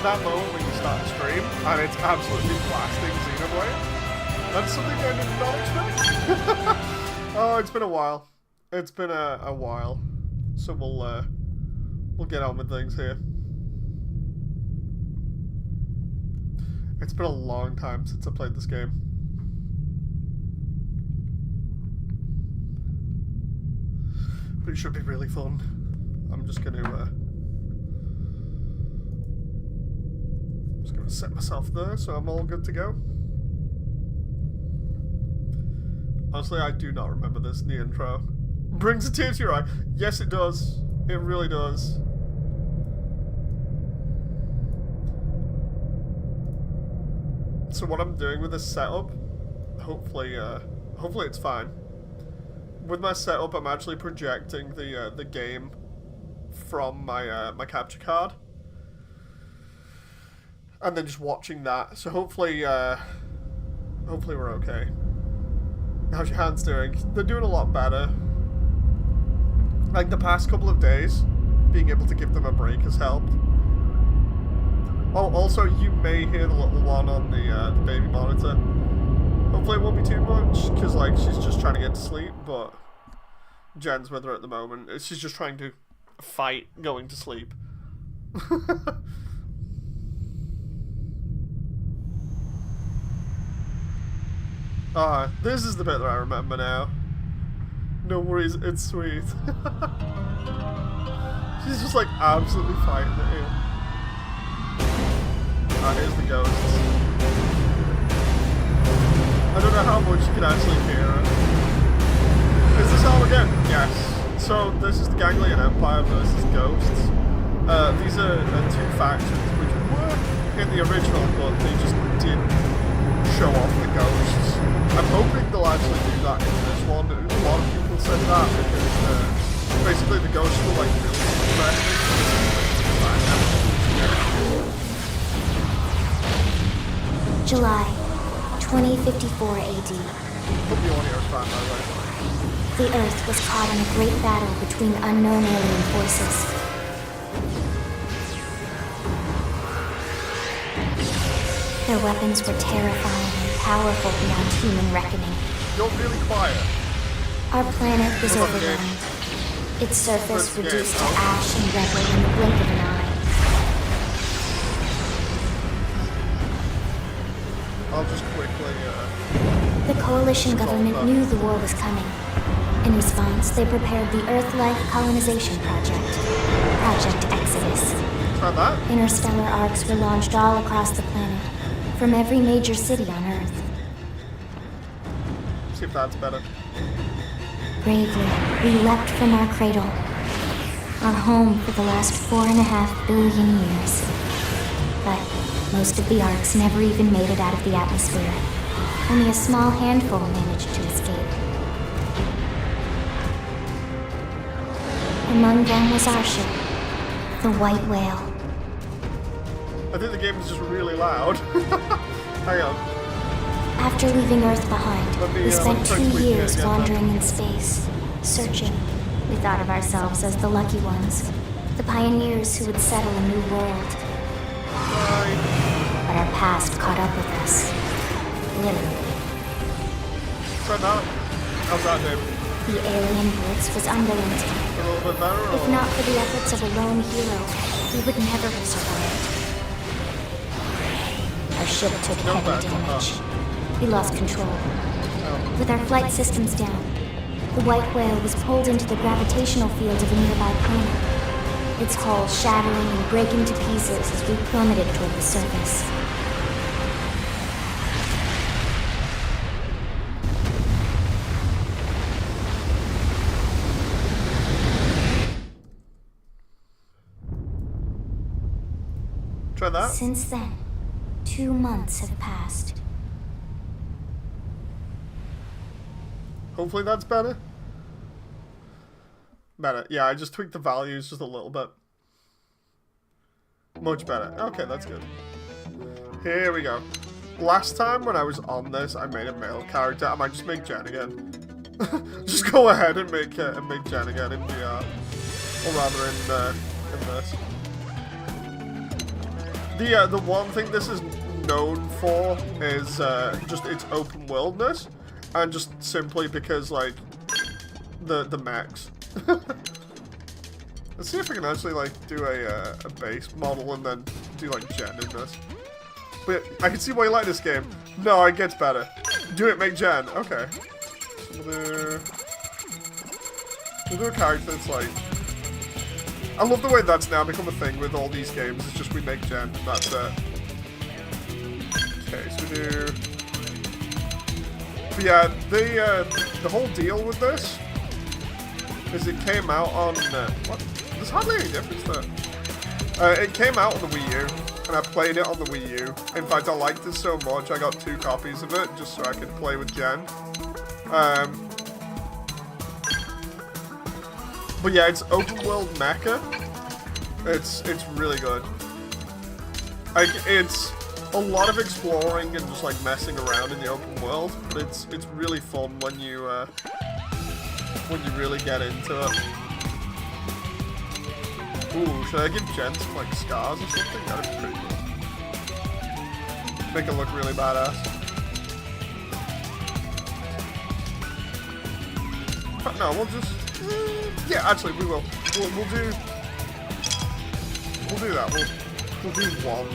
that moment when you start the stream and it's absolutely blasting Xenoblade. That's something I did not expect. Oh, it's been a while. It's been a while. So we'll get on with things here. It's been a long time since I played this game. But it should be really fun. I'm just gonna set myself there so I'm all good to go. Honestly, I do not remember this in the intro. Brings a tear to your eye. Yes, it does. It really does. So what I'm doing with this setup, hopefully it's fine. With my setup, I'm actually projecting the game from my my capture card, and then just watching that. So hopefully we're okay. How's your hands doing? They're doing a lot better. Like the past couple of days, being able to give them a break has helped. Oh, also you may hear the little one on the baby monitor. Hopefully it won't be too much, because like she's just trying to get to sleep, but Jen's with her at the moment. She's just trying to fight going to sleep. Ah, this is the bit that I remember now. No worries, it's sweet. She's just like absolutely fighting it here. Ah, here's the ghosts. I don't know how much you can actually hear it. Is this all again? Yes. So this is the Ganglion Empire versus Ghosts. These are two factions which were in the original, but they just didn't show off the ghosts. I'm hoping they'll actually do that in this one. A lot of people said that because basically the ghosts were like really interesting. July 2054 AD. Hope you all hear us fine, by the way. The Earth was caught in a great battle between unknown alien forces. Their weapons were terrifying and powerful beyond human reckoning. You're really quiet. Our planet was overrun. Its surface reduced to ash and rubble in the blink of an eye. I'll just quickly, The coalition government knew the war was coming. In response, they prepared the Earth-like colonization project, Project Exodus. Try that? Interstellar arcs were launched all across the planet, from every major city on Earth. See if that's better. Bravely, we leapt from our cradle, our home for the last 4.5 billion years. But most of the arcs never even made it out of the atmosphere. Only a small handful managed to escape. Among them was our ship, the White Whale. I think the game is just really loud. Hang on. After leaving Earth behind, we spent 2 years again, wandering in space, searching. We thought of ourselves as the lucky ones, the pioneers who would settle a new world. Bye. But our past caught up with us. Literally. Try that. How's that, David? The alien blitz was unrelenting. A little bit better, or? If not for the efforts of a lone hero, we would never have survived. Our ship took heavy damage. We lost control. With our flight systems down, the White Whale was pulled into the gravitational field of a nearby planet, its hull shattering and breaking to pieces as we plummeted toward the surface. Try that. Since then, 2 months have passed. Hopefully that's better. Better. Yeah, I just tweaked the values just a little bit. Much better. Okay, that's good. Here we go. Last time when I was on this, I made a male character. I might just make Jen again. Just go ahead and make Jen again in VR. Or rather in this. The one thing this is known for is just its open worldness, and just simply because like the mechs. Let's see if I can actually like do a base model and then do like gen in this. But I can see why you like this game. No, it gets better. Do it, make gen. Okay. So we'll do a character that's like. I love the way that's now become a thing with all these games. It's just we make gen and that's it. Okay, so we do. But yeah, the whole deal with this is it came out on what? There's hardly any difference there. It came out on the Wii U, and I played it on the Wii U. In fact, I liked it so much, I got 2 copies of it just so I could play with Jen. But yeah, it's open world mecha. It's really good. Like it's a lot of exploring and just like messing around in the open world, but it's really fun when you really get into it. Ooh, should I give Jen some like scars or something? That'd be pretty cool. Make it look really badass. But no, we'll just yeah, actually we will. We'll do that. We'll do one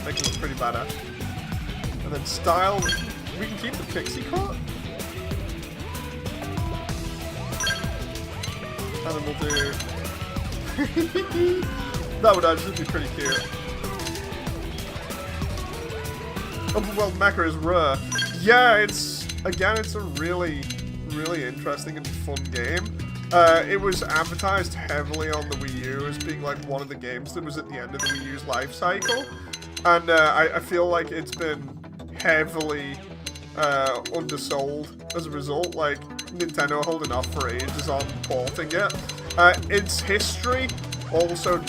make it look pretty badass. And then style, we can keep the pixie cut. And then we'll do that would actually be pretty cute. Open world mecha is rare. Yeah, it's a really interesting and fun game. It was advertised heavily on the Wii U as being like one of the games that was at the end of the Wii U's life cycle, and I feel like it's been heavily undersold as a result. Like Nintendo holding off for ages on porting it. Its history also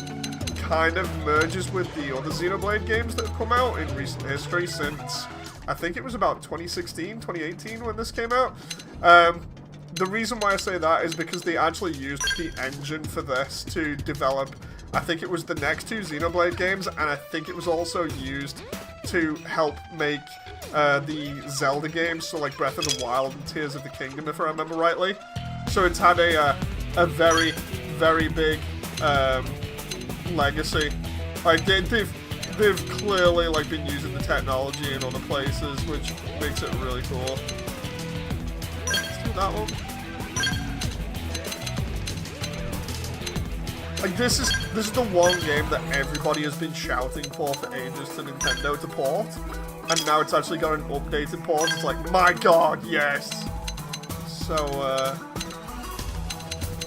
kind of merges with the other Xenoblade games that have come out in recent history since, I think it was about 2016, 2018 when this came out. The reason why I say that is because they actually used the engine for this to develop, I think it was the next 2 Xenoblade games, and I think it was also used to help make the Zelda games, so like Breath of the Wild and Tears of the Kingdom, if I remember rightly. So it's had a very big legacy. Like they've clearly like been using the technology in other places, which makes it really cool. Let's do that one. Like this is the one game that everybody has been shouting for ages to Nintendo to port, and now it's actually got an updated port. It's like, my god, yes. So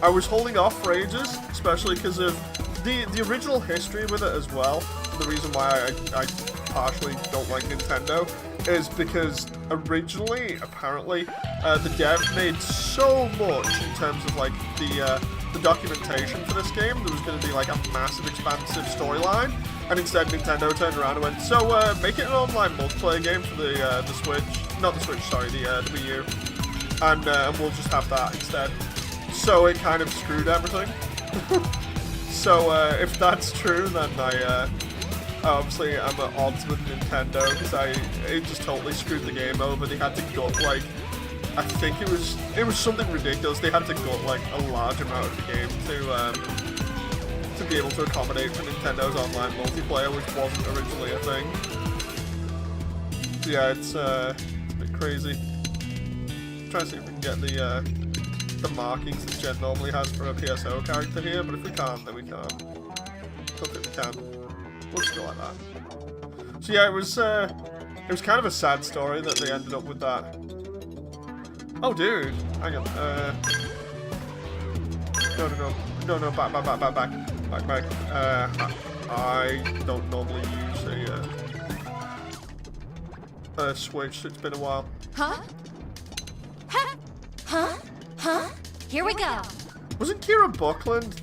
I was holding off for ages, especially because of the original history with it as well. The reason why I partially don't like Nintendo is because originally, apparently, the dev made so much in terms of like the documentation for this game. There was going to be like a massive, expansive storyline, and instead Nintendo turned around and went, so make it an online multiplayer game for the Switch, not the Switch, sorry, the Wii U, and we'll just have that instead. So it kind of screwed everything. So if that's true, then I obviously I'm at odds with Nintendo because it just totally screwed the game over. They had to gut like, I think it was something ridiculous. They had to gut like a large amount of the game to be able to accommodate for Nintendo's online multiplayer, which wasn't originally a thing. So yeah, it's a bit crazy. I'm trying to see if we can get the markings that Jen normally has for a PSO character here, but if we can't, then we can't. Don't think we can. We'll just go like that. So yeah, it was kind of a sad story that they ended up with that. Oh, dude, hang on. No, back. I don't normally use a Switch. It's been a while. Huh? Here we go. Wasn't Kira Buckland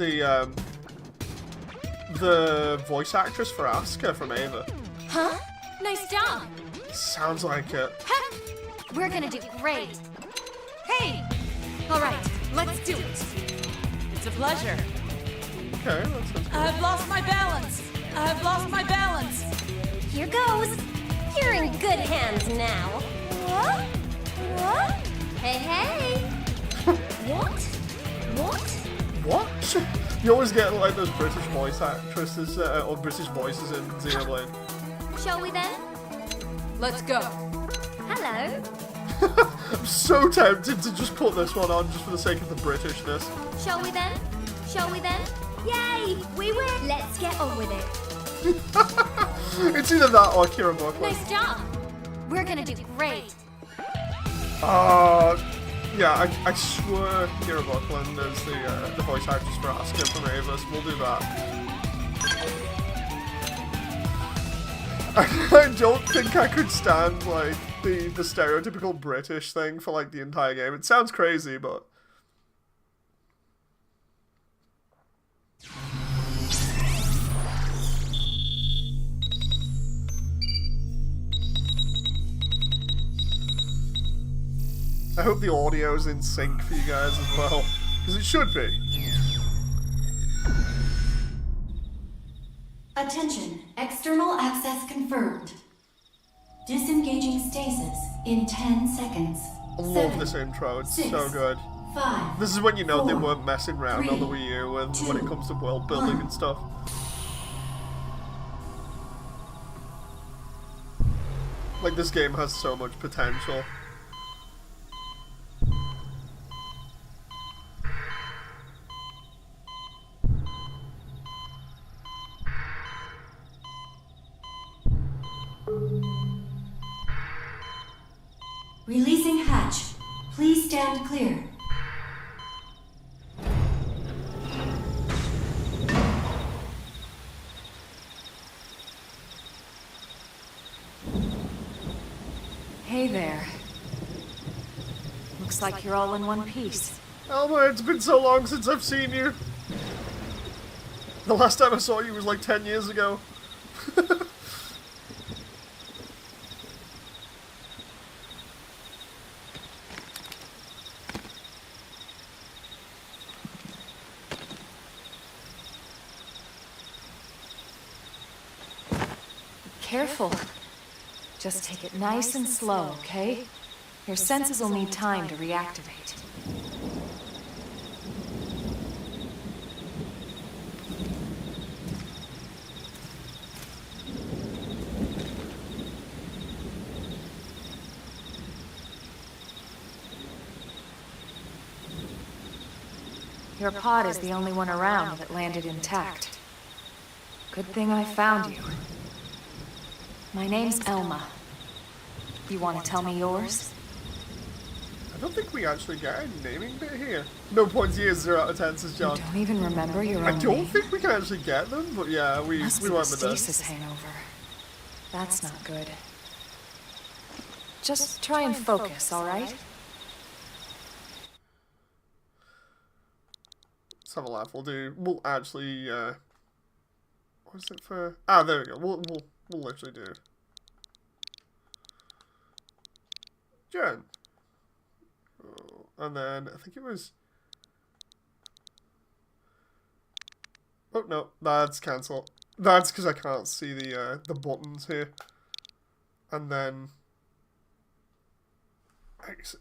the voice actress for Asuka from Ava? Huh? Nice job. Sounds like it. We're gonna do great. Hey! Alright, let's do it. It's a pleasure. Okay, that sounds good. I've lost my balance. I've lost my balance. Here goes. You're in good hands now. What? What? Hey, hey. What? What? What? You always get like those British voice actresses or British voices in Xenoblade. Shall we then? Let's go. Hello. I'm so tempted to just put this one on just for the sake of the Britishness. Shall we then? Shall we then? Yay! We win! Let's get on with it. It's either that or Kira Buckland. Nice job. We're gonna do great. Yeah, I swear Kira Buckland is the voice actress for Asuka from Avis. We'll do that. I don't think I could stand like the stereotypical British thing for like the entire game. It sounds crazy, but I hope the audio's in sync for you guys as well, because it should be. Attention, external access confirmed. Disengaging stasis in 10 seconds. I love this intro, it's so good. 5. This is when you know they 4, weren't messing around on the 3, Wii U when it 2, comes to world building 1. and stuff. Like, this game has so much potential. Releasing hatch. Please stand clear. Hey there. Looks like you're all in one piece. Elma, it's been so long since I've seen you. The last time I saw you was like 10 years ago. Careful. Just take it nice and slow, okay? Your senses will need time to reactivate. Your pod is the only one around that landed intact. Good thing I found you. My name's Elma. You want to tell me yours? I don't think we actually get a naming bit here. No points here, 0 out of 10, says John. You don't even remember your own I don't name? think we can actually get them, but yeah, we Must went be a with this. stasis hangover. That's not good. Just try and focus, all right? Let's have a laugh. We'll actually, what is it for? Ah, there we go. We'll literally do. Jen. Oh, and then, I think it was... Oh, no. That's cancel. That's because I can't see the buttons here. And then...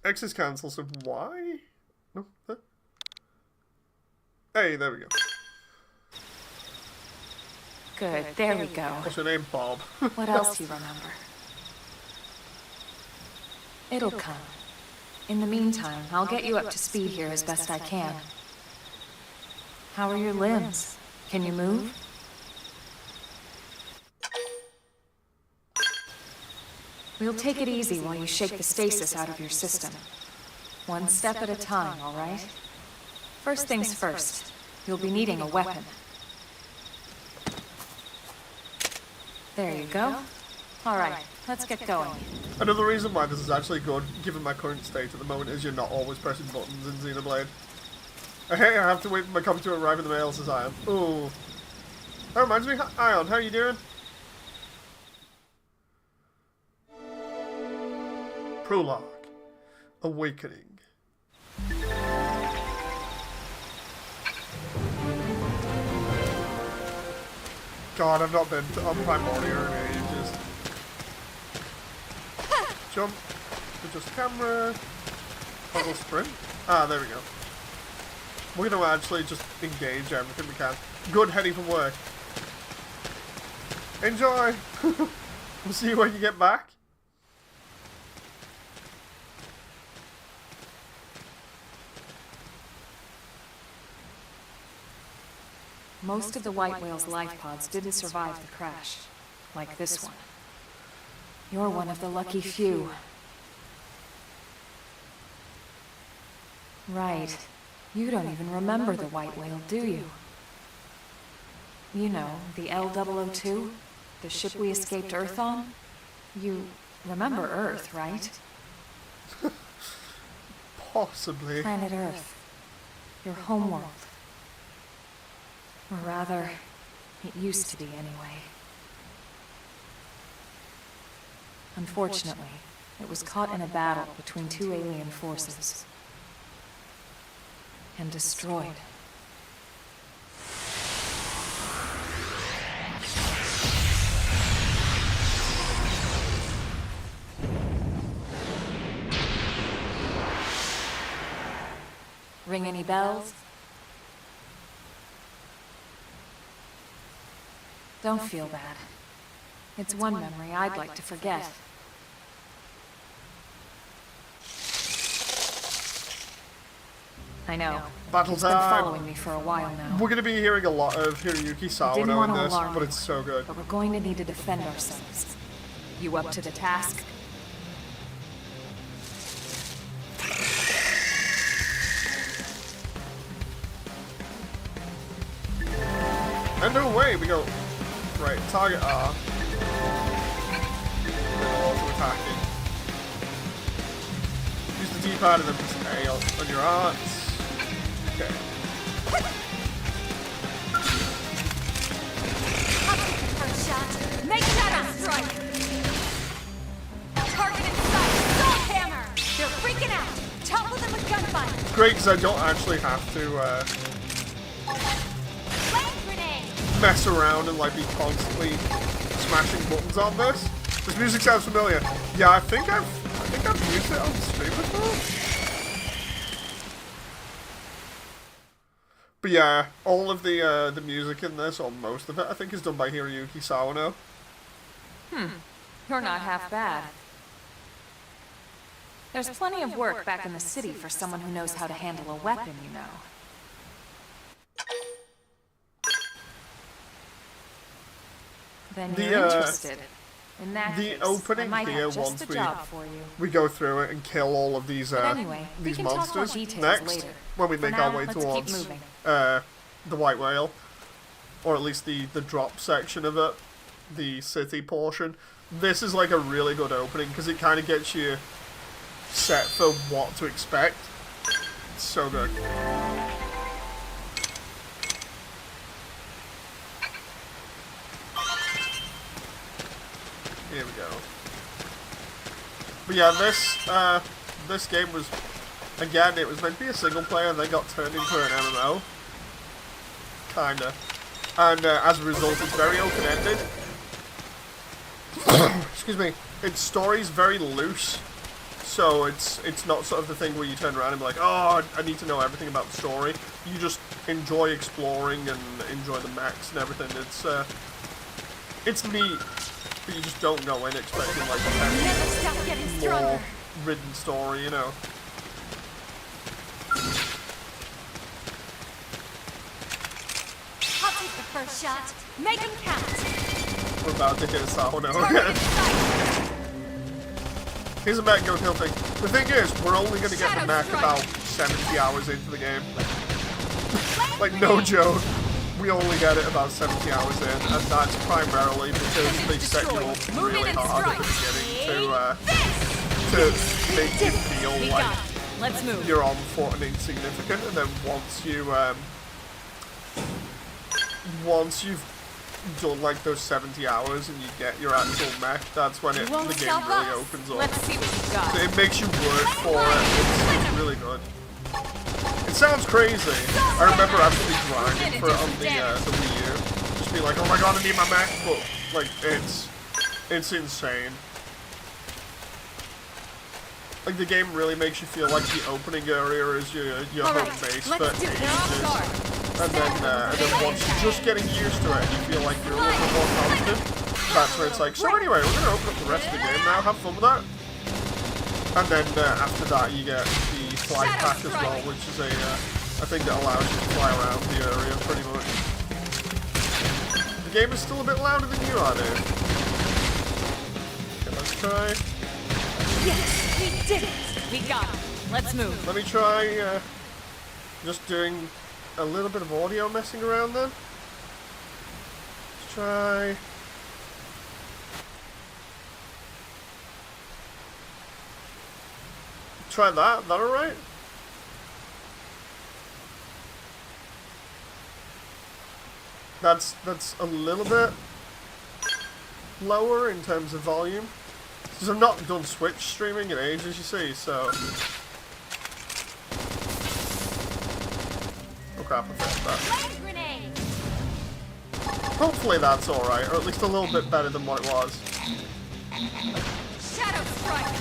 X is cancel, so Y? No? Hey, there we go. Good, there we go. What's your name, Bob? What else do you remember? It'll come. In the meantime, I'll get you up to speed here as best I can. How are your limbs? Can you move? We'll take it easy while you shake the stasis out of your system. One step at a time, all right? First things first, you'll be needing a weapon. There you go. All right, let's get going. Another reason why this is actually good, given my current state at the moment, is you're not always pressing buttons in Xenoblade. Hey, I have to wait for my copy to arrive in the mail, says Ion. Ooh. That reminds me, Ion, how you doing? Prologue. Awakening. God, I've not been on Primordia in ages. Jump. Adjust camera. Puzzle sprint. Ah, there we go. We're going to actually just engage everything we can. Good, heading from work. Enjoy! We'll see you when you get back. Most of the white whale's life pods didn't survive the crash, like this one. You're one of the lucky few. Right. You don't even remember the white whale, do you? You know, the L002? The ship we escaped Earth on? You remember Earth, right? Possibly. Planet Earth. Your homeworld. Or rather, it used to be anyway. Unfortunately, it was caught in a battle between two alien forces. And destroyed. Ring any bells? Don't feel bad. It's one memory I'd like to forget. I know. Battle He's been time! following me for a while now. We're going to be hearing a lot of Hiroyuki Sawano in this, but it's so good. But we're going to need to defend ourselves. You up to the task? And away we go. Right, target R. Auto attacking. Use the D-pad and then press A on your arts. Okay. First shot. Make shadow strike. Target in sight. Salt hammer. They're freaking out. Topple them with gunfire. It's great because I don't actually have to Flame grenade. mess around and like be constantly smashing buttons on this. This music sounds familiar. Yeah, I think I've used it on stream before. But yeah, all of the music in this, or most of it, I think is done by Hiroyuki Sawano. You're not half bad. There's plenty of work back in the city for someone who knows how to handle a weapon, you know. Then you're interested. In that The case, opening I might here, have just once the job for you. we go through it and kill all of these Anyway, we these can talk more monsters details next, later. when we For make now, our way let's keep towards moving. the white whale, or at least the drop section of it, the city portion. This is like a really good opening because it kind of gets you set for what to expect. It's so good. Here we go. But yeah, this game was, again, it was meant to be a single player and then got turned into an MMO. Kinda. And as a result, it's very open-ended. Excuse me. Its story's very loose. So it's not sort of the thing where you turn around and be like, oh, I need to know everything about the story. You just enjoy exploring and enjoy the mechs and everything. It's neat. But you just don't go in expecting like a Never stop getting stronger. more ridden story, you know. I'll take the first shot. Make him count. We're about to hit Sawano Target in again. sight. Here's a mech go kill thing. The thing is, we're only going to get the Shadow mech strike. about 70 hours into the game. Flame Like, no grenade. joke. We only get it about 70 hours in, and that's primarily because they set you up Move really in and hard at the strike. beginning to make you feel We like got it. Let's move. you're on foot and insignificant, and then once you've done like those 70 hours and you get your actual mech, that's when the won't game stop really us. opens up. Let's see what you got. So it makes you work for it. It's really good. It sounds crazy. I remember actually grinding for it on the Wii U, just just be like, oh my god, I need my mech, but like it's insane. Like the game really makes you feel like the opening area is your home base for ages. And then once you're just getting used to it, you feel like you're a little bit more confident. That's where it's like, so anyway, we're gonna open up the rest of the game now, have fun with that. And then after that you get the flight pack as well, which is a thing that allows you to fly around the area pretty much. The game is still a bit louder than you are, dude. Okay, let's try. Yes, we did it! We got it. Let's move. Let me try just doing a little bit of audio messing around then. Let's try. Try that. That alright? That's a little bit lower in terms of volume. Because I've not done Switch streaming in ages, you see, so... Oh crap, I fixed that. Hopefully that's alright, or at least a little bit better than what it was. Shadow strike!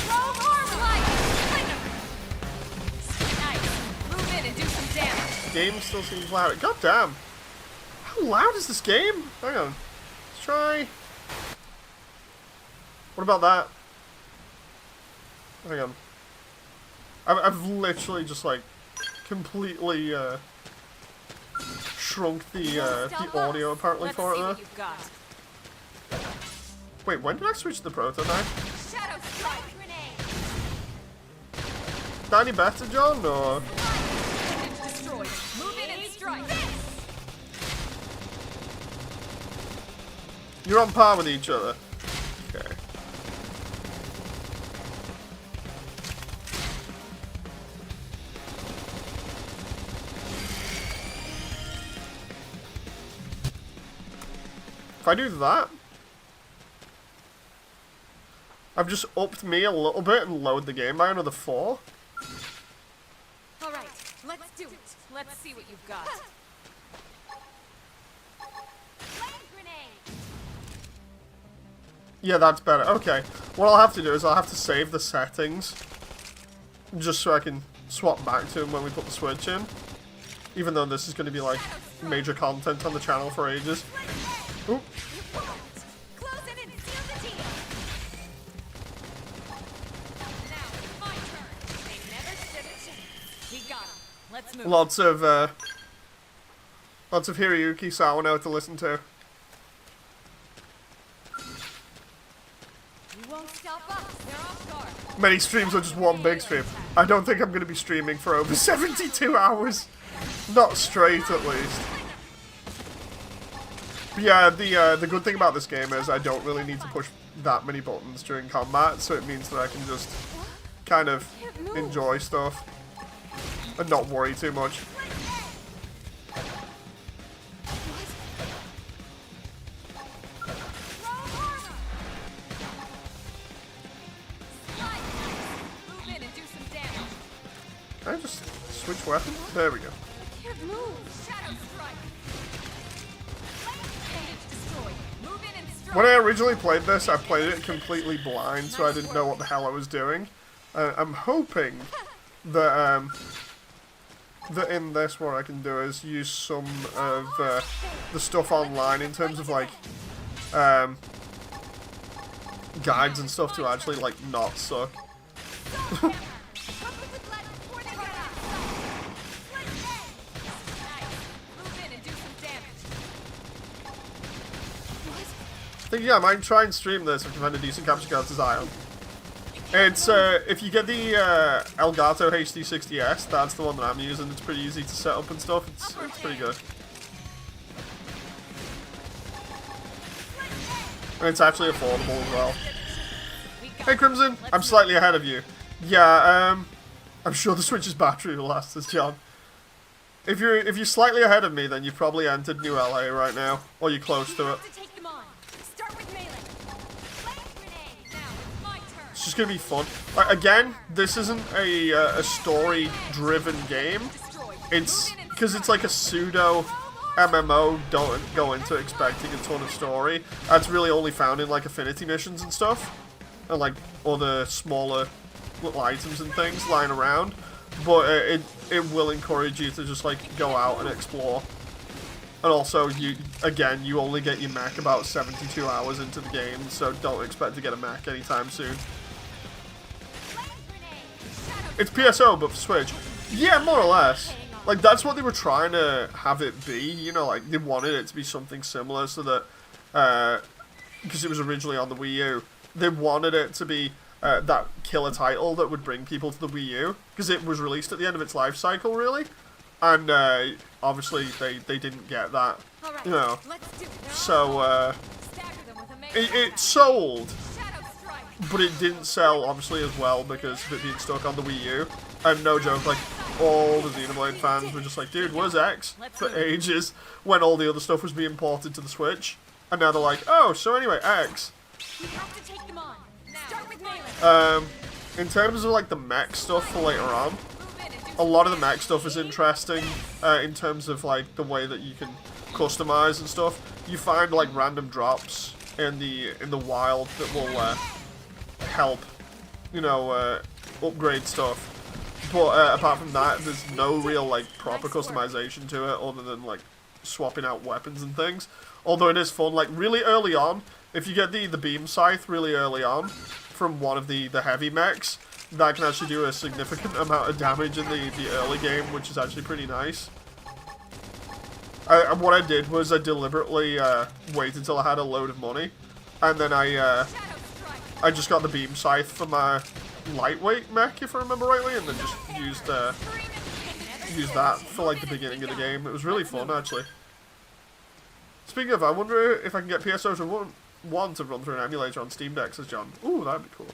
Roll armor light! Nice. Move in and do some damage. Game still seems loud. God damn! How loud is this game? Hang on. Let's try... What about that? Hang on. I've literally just like completely shrunk the audio apparently for it there. Wait, when did I switch to the proto knife? Shadow strike grenade. Is that any better, John? Or Destroyed. Move in and strike. you're on par with each other? Okay. If I do that, I've just upped me a little bit and lowered the game by another 4. All right, let's do it. Let's see what you've got. Flame grenade. Yeah, that's better. Okay. What I'll have to do is I'll have to save the settings just so I can swap back to them when we put the Switch in. Even though this is going to be like major content on the channel for ages. Oop. Close in and seal the deal. Now it's my turn. They never stood a chance. We got him. Let's move. Lots of Hiroyuki Sawano to listen to. You won't stop us. They're off guard. Many streams are just one big stream. I don't think I'm going to be streaming for over 72 hours. Not straight, at least. But yeah, the good thing about this game is I don't really need to push that many buttons during combat, so it means that I can just kind of enjoy stuff and not worry too much. Move in and do some damage. Can I just switch weapons? There we go. Can't move. Shadow strike. Bandage destroyed. Move in and strike. When I originally played this, I played it completely blind, so I didn't know what the hell I was doing. I'm hoping that that in this what I can do is use some of the stuff online in terms of like guides and stuff to actually like not suck. I think, yeah, I might try and stream this if I can find a decent capture card to Zion. It's, if you get the Elgato HD60S, that's the one that I'm using. It's pretty easy to set up and stuff. It's pretty good. And it's actually affordable as well. Hey, Crimson, I'm slightly ahead of you. Yeah, I'm sure the Switch's battery will last us, John. If you're slightly ahead of me, then you've probably entered New LA right now, or you're close to it. It's just gonna be fun. Like, again, this isn't a story-driven game. It's because it's like a pseudo MMO, don't go into expecting a ton of story. That's really only found in like affinity missions and stuff, and like other smaller little items and things lying around. But it will encourage you to just like go out and explore. And also, you only get your mech about 72 hours into the game, so don't expect to get a mech anytime soon. It's PSO, but for Switch. Yeah, more or less. Like, that's what they were trying to have it be, you know, like, they wanted it to be something similar so that, because it was originally on the Wii U, they wanted it to be that killer title that would bring people to the Wii U, because it was released at the end of its life cycle, really. And obviously they didn't get that, you know. So it sold, but it didn't sell obviously as well because of it being stuck on the Wii U. And no joke, like all the Xenoblade fans were just like, dude, where's X? For ages, when all the other stuff was being ported to the Switch, and now they're like, oh, so anyway, X. In terms of like the mech stuff for later on. A lot of the mech stuff is interesting in terms of like the way that you can customize and stuff. You find like random drops in the wild that will help, you know, upgrade stuff. But apart from that, there's no real like proper customization to it other than like swapping out weapons and things. Although it is fun, like really early on, if you get the beam scythe really early on from one of the heavy mechs, that can actually do a significant amount of damage in the early game, which is actually pretty nice. What I did was I deliberately waited until I had a load of money, and then I just got the beam scythe for my lightweight mech, if I remember rightly, and then just used that for like the beginning of the game. It was really fun, actually. Speaking of, I wonder if I can get PSO to one to run through an emulator on Steam Deck, says John. Ooh, that'd be cool.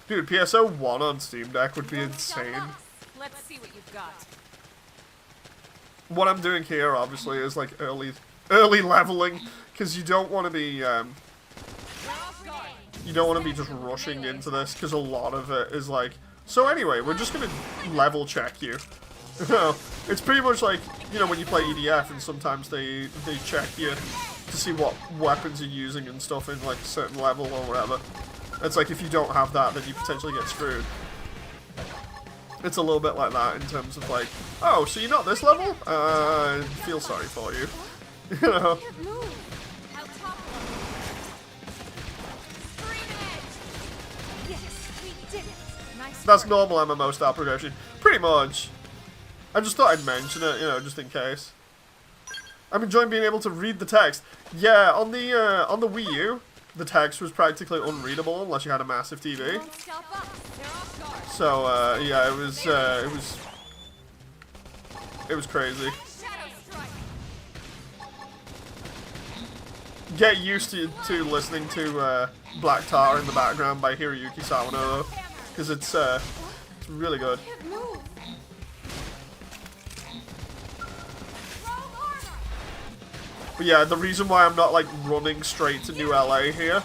Dude, PSO 1 on Steam Deck would be insane. Let's see what you've got. What I'm doing here, obviously, is like early leveling, because you don't want to be just rushing into this, because a lot of it is like, so anyway, we're just gonna level check you. You know, it's pretty much like, you know, when you play EDF, and sometimes they check you to see what weapons you're using and stuff in like a certain level or whatever. It's like, if you don't have that, then you potentially get screwed. It's a little bit like that in terms of like, oh, so you're not this level? I feel sorry for you. You know? That's normal MMO style progression. Pretty much. I just thought I'd mention it, you know, just in case. I'm enjoying being able to read the text. Yeah, on the Wii U, the text was practically unreadable unless you had a massive TV. So yeah, it was crazy. Get used to listening to Black Tar in the background by Hiroyuki Sawano, though, because it's really good. But yeah, the reason why I'm not like running straight to New LA here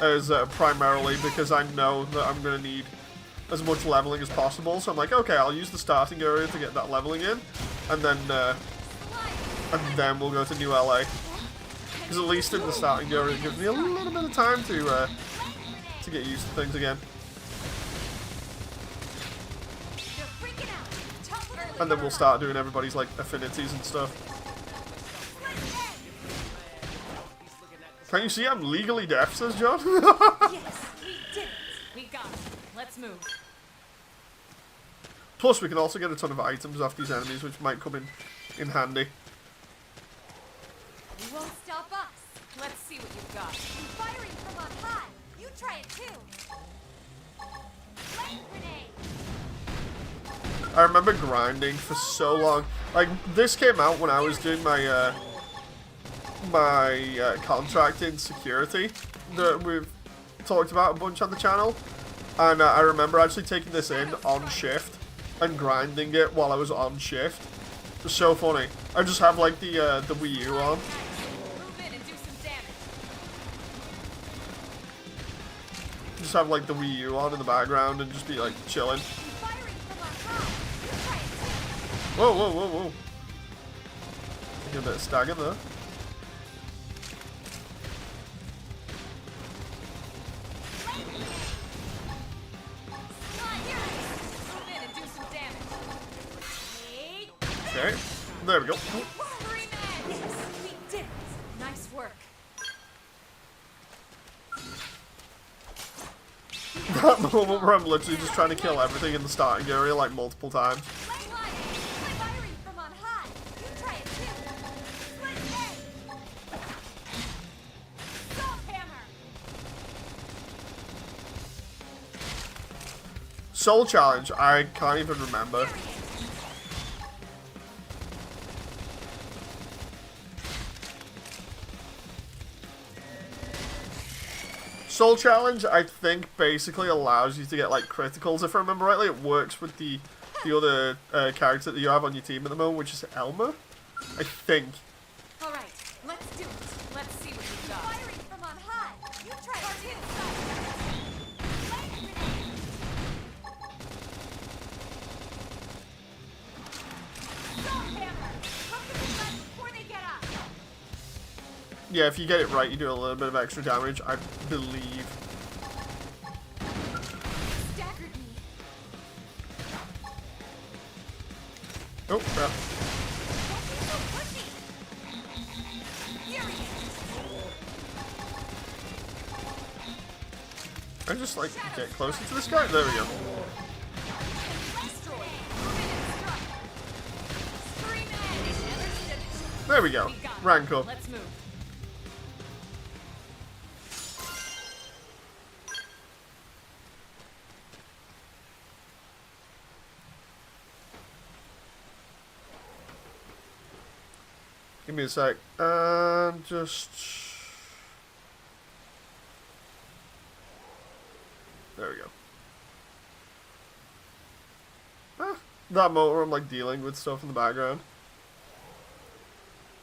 is primarily because I know that I'm going to need as much leveling as possible. So I'm like, okay, I'll use the starting area to get that leveling in, and then we'll go to New LA. Because at least in the starting area it gives me a little bit of time to get used to things again. And then we'll start doing everybody's like affinities and stuff. Can you see I'm legally deaf, says John? Yes, we did it. We got it. Let's move. Plus, we can also get a ton of items off these enemies, which might come in handy. You won't stop us. Let's see what you've got. I'm firing from up high. You try it too. Flame grenade. I remember grinding for so long. Like, this came out when I was doing my contract in security that we've talked about a bunch on the channel, and I remember actually taking this in on shift and grinding it while I was on shift. It was so funny. I just have like the Wii U on. Just have like the Wii U on in the background and just be like chilling. Whoa, whoa, whoa, whoa. Get a bit of stagger there. Okay, there we go. We did it. Nice work. That moment where I'm literally just trying to kill everything in the starting area like multiple times. Soul Challenge, I can't even remember. Soul Challenge, I think, basically allows you to get, like, criticals. If I remember rightly, it works with the other character that you have on your team at the moment, which is Elma, I think. Alright, let's do it. Let's see what you've got. Firing from on high. You try before they get up. Yeah, if you get it right, you do a little bit of extra damage, I believe. Staggered me. Oh, crap. I just, like, get closer to this guy. There we go. There we go. Rank up. Let's move. Give me a sec. Just... There we go. Ah, that moment where I'm, like, dealing with stuff in the background.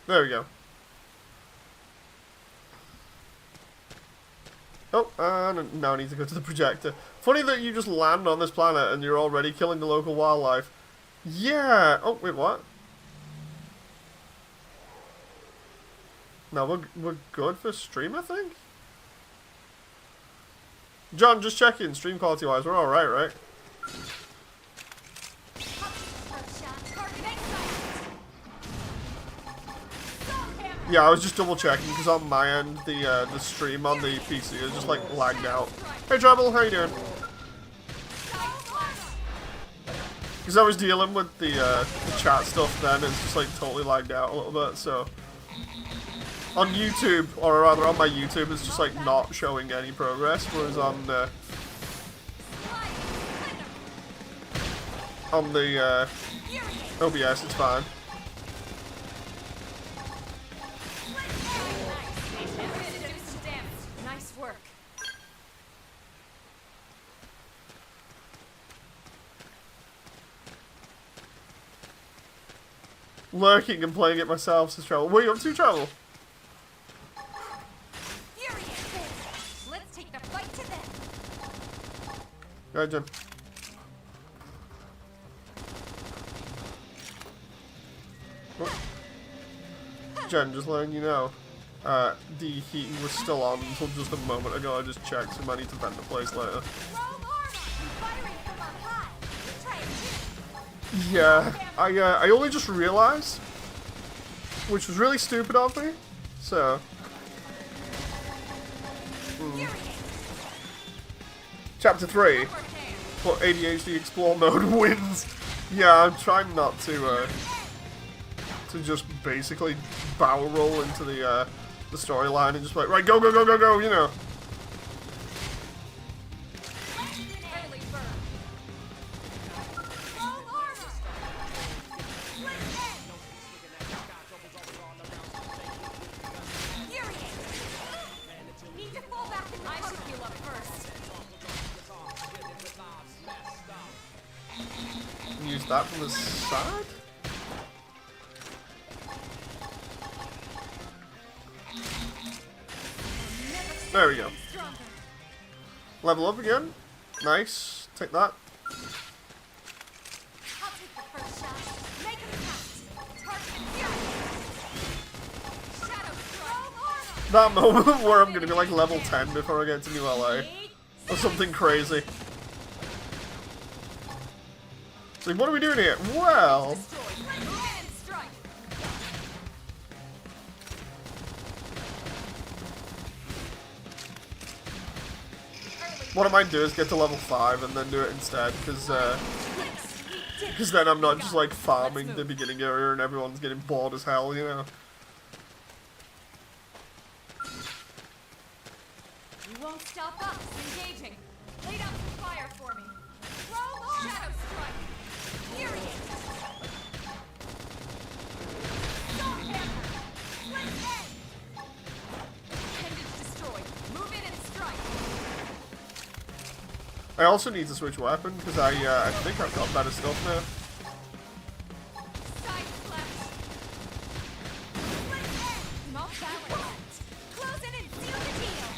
There we go. Oh, and now I need to go to the projector. Funny that you just land on this planet and you're already killing the local wildlife. Yeah! Oh, wait, what? No, we're good for stream, I think? John, just checking, stream quality-wise, we're alright, right? Yeah, I was just double-checking, because on my end, the stream on the PC is just, like, lagged out. Hey, Treble, how you doing? Because I was dealing with the chat stuff then, it's just, like, totally lagged out a little bit, so... On YouTube, or rather on my YouTube, it's just like not showing any progress, whereas on the OBS it's fine. Nice work. Lurking and playing it myself, says Travel. What are you up to, Travel? Let's take the fight to them. Go ahead, Jen. Oh. Jen, just letting you know, the heating was still on until just a moment ago. I just checked, so I need to vent the place later. Yeah, I only just realized, which was really stupid of me, so... Chapter 3, but ADHD Explore Mode wins. Yeah, I'm trying not to just basically barrel roll into the storyline and just be like, right, go, go, go, go, go, you know. Use that from the side? There we go. Level up again. Nice. Take that. That moment where I'm gonna be like level 10 before I get to New LA. Or something crazy. It's like, what are we doing here? Well... What I might do is get to level 5 and then do it instead, because then I'm not just like farming the beginning area and everyone's getting bored as hell, you know. You won't stop us engaging. Lay down some fire for me. Throw Shadow Strike. Period. Stone Hammer. Let's end. Appendage destroyed. Move in and strike. I also need to switch weapon, because I think I've got better stuff now. Side slash. Let's end. Not balance. Close in and seal the deal.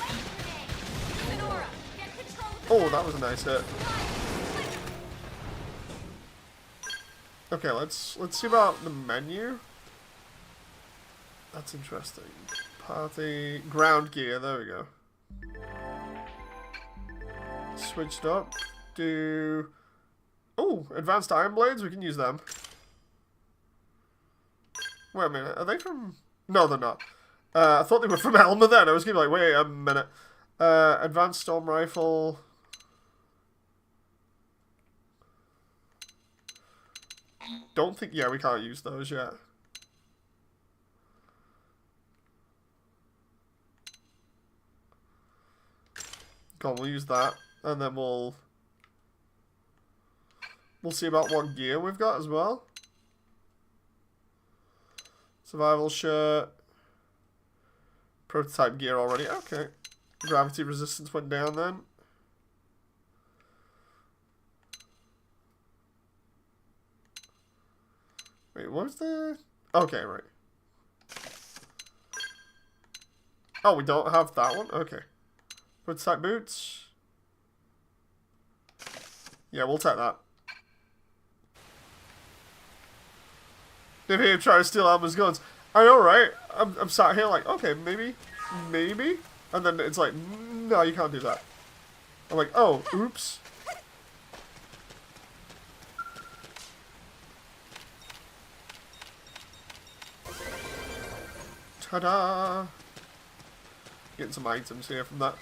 Light grenade. Sonora, get control of the Oh, that was a nice hit. Okay, let's see about the menu. That's interesting. Party ground gear, there we go. Switched up. Do oh, advanced iron blades, we can use them. Wait a minute, are they from no they're not. I thought they were from Elma then. I was gonna be like, wait a minute. Advanced storm rifle. Don't think we can't use those yet. Go on, we'll use that, and then we'll see about what gear we've got as well. Survival shirt, prototype gear already. Okay, gravity resistance went down then. Wait, what was the? Okay, right. Oh, we don't have that one. Okay. Prototype boots. Yeah, we'll take that. If he try to steal Alma's guns, I know, right? I'm sat here like, okay, maybe, and then it's like, no, you can't do that. I'm like, oh, oops. Ta-da! Getting some items here from that.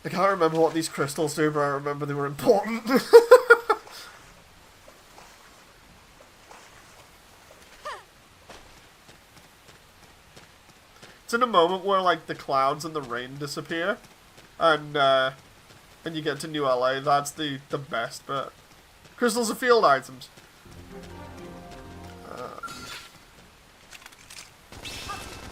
I can't remember what these crystals do, but I remember they were important. It's in a moment where like the clouds and the rain disappear, and you get to New LA. That's the best bit. Crystals are field items.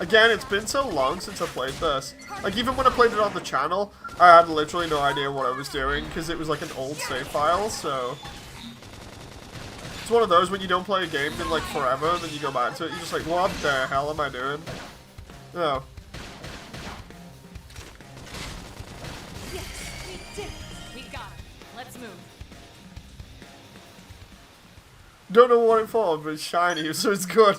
Again, it's been so long since I played this. Like, even when I played it on the channel, I had literally no idea what I was doing, because it was like an old save file, so... It's one of those when you don't play a game in like forever, and then you go back to it, you're just like, what the hell am I doing? Oh. Yes, we did it. We got it. Let's move. Don't know what it for, but it's shiny, so it's good.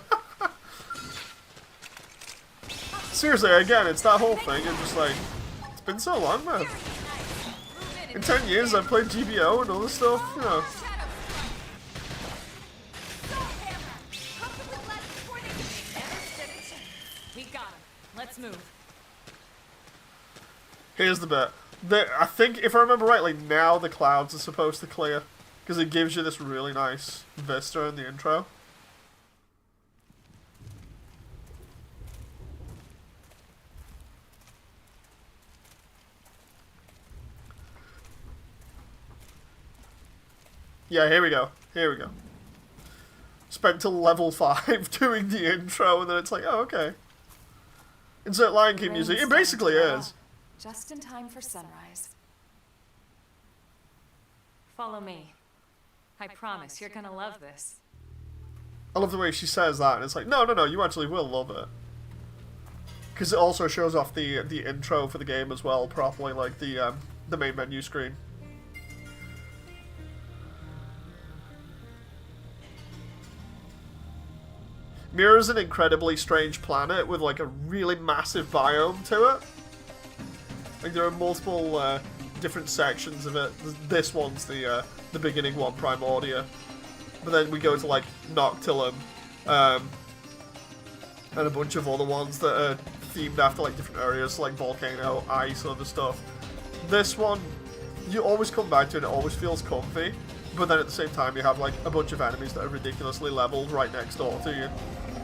Seriously, again, it's that whole thing, and just like, it's been so long, man. In 10 years, I've played GBO and all this stuff, you know. We got him. Let's move. Here's the bit. I think, if I remember rightly, now the clouds are supposed to clear, because it gives you this really nice vista in the intro. Yeah, here we go. Here we go. Spent till level 5 doing the intro, and then it's like, oh, okay. Insert Lion King music. It basically is. Just in time for sunrise. Follow me. I promise you're gonna love this. I love the way she says that, and it's like, no, you actually will love it. Because it also shows off the intro for the game as well, properly, like the main menu screen. Mirror's an incredibly strange planet with like a really massive biome to it. Like there are multiple different sections of it. This one's the beginning one, Primordia. But then we go to like Noctilum, and a bunch of other ones that are themed after like different areas, like volcano, ice, other stuff. This one, you always come back to it, it always feels comfy, but then at the same time you have like a bunch of enemies that are ridiculously leveled right next door to you.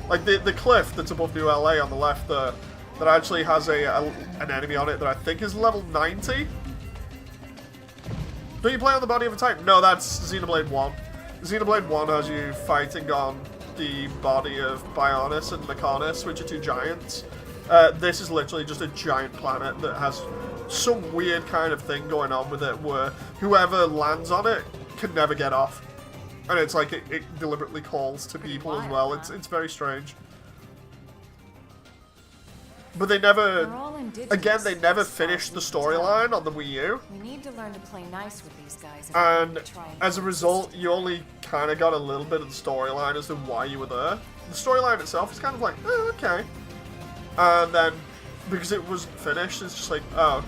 Like the cliff that's above New LA on the left there, that actually has an enemy on it that I think is level 90. Don't you play on the body of a Titan? No, that's Xenoblade 1. Xenoblade 1 has you fighting on the body of Bionis and Mechonis, which are two giants. This is literally just a giant planet that has some weird kind of thing going on with it where whoever lands on it can never get off. And it's like it deliberately calls to people as well. It's very strange. But they never, again, they never finished the storyline on the Wii U. We need to learn to play nice with these guys. And as a result, you only kind of got a little bit of the storyline as to why you were there. The storyline itself is kind of like, oh, okay. And then, because it wasn't finished, it's just like, oh,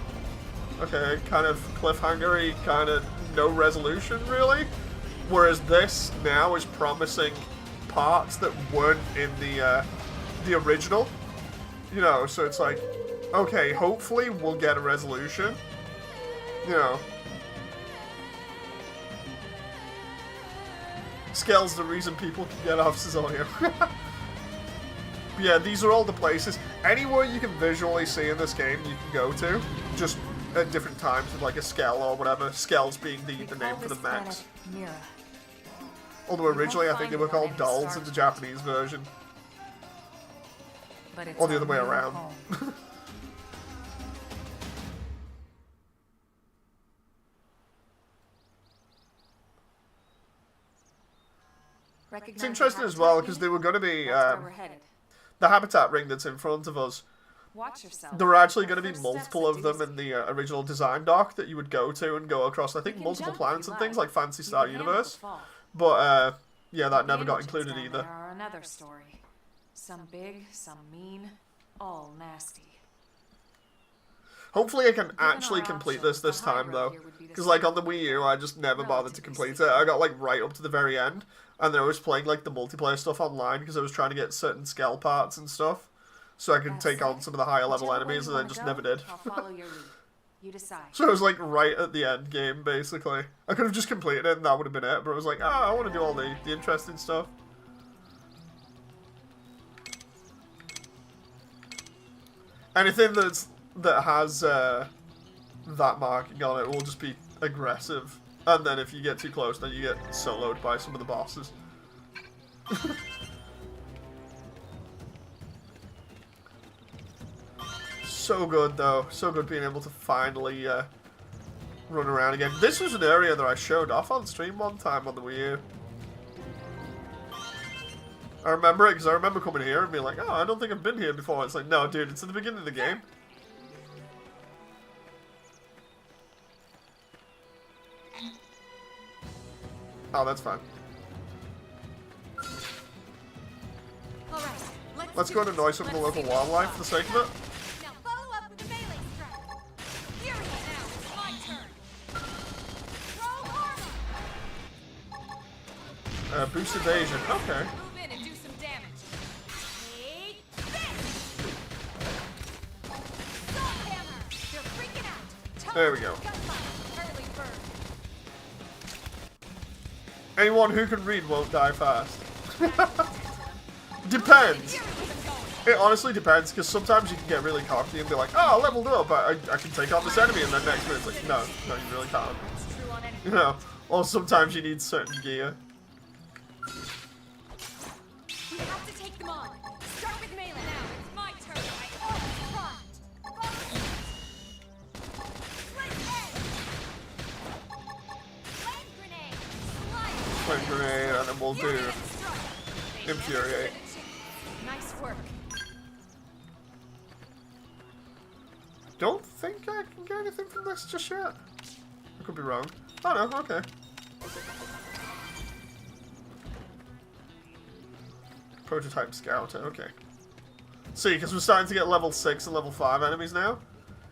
okay, kind of cliffhanger-y, kind of no resolution, really. Whereas this now is promising parts that weren't in the original. You know, so it's like, okay, hopefully we'll get a resolution. You know. Scale's the reason people can get off Cesario. Yeah, these are all the places. Anywhere you can visually see in this game, you can go to. Just at different times with like a Skell or whatever. Skell's being the name for the mechs. Although originally I think they were called dolls in the Japanese version. Or the other way around. It's interesting as well because they were going to be the habitat ring that's in front of us. There were actually going to be multiple of them in the original design dock that you would go to and go across, I think, multiple planets and things like Phantasy Star Universe. But yeah, that never got included either. Another story. Some big, some mean, all nasty. Hopefully I can actually complete this time, though. Because, like, on the Wii U, I just never bothered to complete it. I got, like, right up to the very end. And then I was playing, like, the multiplayer stuff online because I was trying to get certain Skell parts and stuff. So I could take on some of the higher level enemies, and I just never did. You decide. So I was, like, right at the end game, basically. I could have just completed it, and that would have been it. But I was like, oh, I want to do all the interesting stuff. Anything that has that marking on it will just be aggressive, and then if you get too close, then you get soloed by some of the bosses. So good though, so good being able to finally run around again. This was an area that I showed off on stream one time on the Wii U. I remember it because I remember coming here and being like, oh, I don't think I've been here before. It's like, no, dude, it's at the beginning of the game. Oh, that's fine. Let's go and annoy some of the local wildlife for the sake of it. Now follow up with the melee strike. Here we go now. It's my turn. Throw armor. Boost evasion. Okay. Move in and do some damage. Take this. Salt hammer. They're freaking out. There we go. Early bird. Anyone who can read won't die fast. Depends. It honestly depends, because sometimes you can get really cocky and be like, oh, I leveled up, I can take on this enemy, and then next minute it's like, no, you really can't. You know, or sometimes you need certain gear. We have to take them on. Start with melee now. It's my turn. I always front. Split edge. Flame grenade. Slice. Flame grenade, and then we'll do Infuriate. Nice work. Don't think I can get anything from this just yet. I could be wrong. Oh no, okay. Prototype Scouter, okay. See, because we're starting to get level 6 and level 5 enemies now.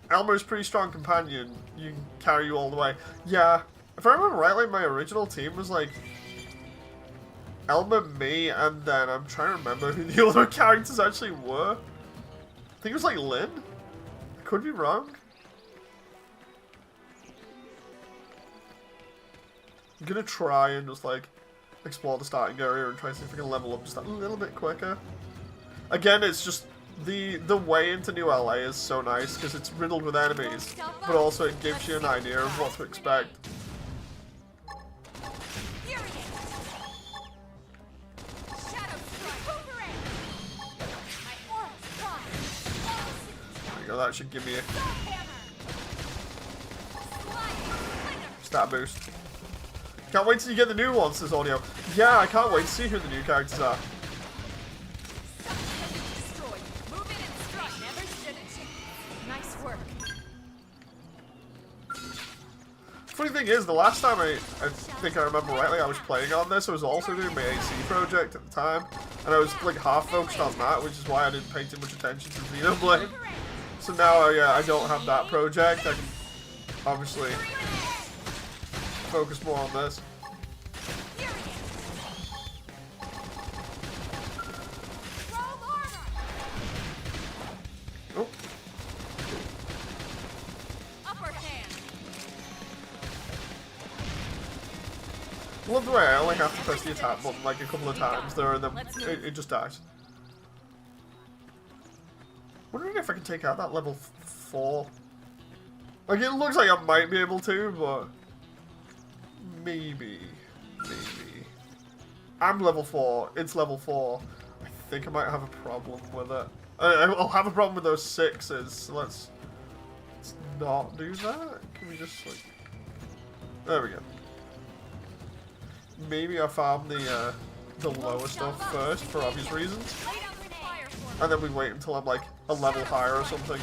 Elmer's pretty strong companion. You can carry you all the way. Yeah, if I remember rightly, my original team was like Elmer, me, and then I'm trying to remember who the other characters actually were. I think it was like Lynn. I could be wrong. I'm gonna try and just like explore the starting area and try to see if I can level up just a little bit quicker. Again, it's just the way into New LA is so nice because it's riddled with enemies, but also it gives you an idea of what to expect. There you go, that should give me a stat boost. Can't wait till you get the new ones, says Audio. Yeah, I can't wait to see who the new characters are. Nice work. Funny thing is, the last time I think I remember rightly, I was playing on this, I was also doing my AC project at the time, and I was like half focused on that, which is why I didn't pay too much attention to Xenoblade. So now, yeah, I don't have that project. I can obviously focus more on this. Oh. I love the way I only have to press the attack button like a couple of times there and then it just dies. Wondering if I can take out that level 4. Like, it looks like I might be able to, but maybe. I'm level 4, it's level 4. I think I might have a problem with it. I'll have a problem with those 6s, so let's not do that. Can we just, like... There we go. Maybe I farm the lower stuff first, for obvious reasons. And then we wait until I'm, like, a level higher or something.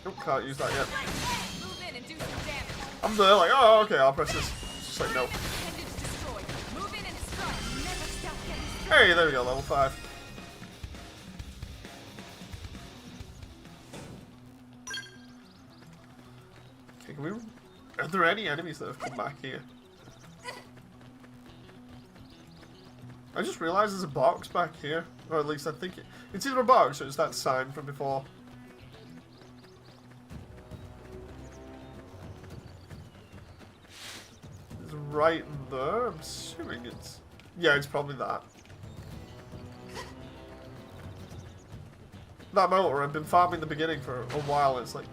Nope, can't use that yet. I'm there, like, oh, okay, I'll press this. It's just like, no. Hey, there we go, level 5. Okay, can we... Are there any enemies that have come back here? I just realized there's a box back here. Or at least I think it's either a box or it's that sign from before. It's right there. I'm assuming it's... Yeah, it's probably that. That motor, I've been farming the beginning for a while. It's like...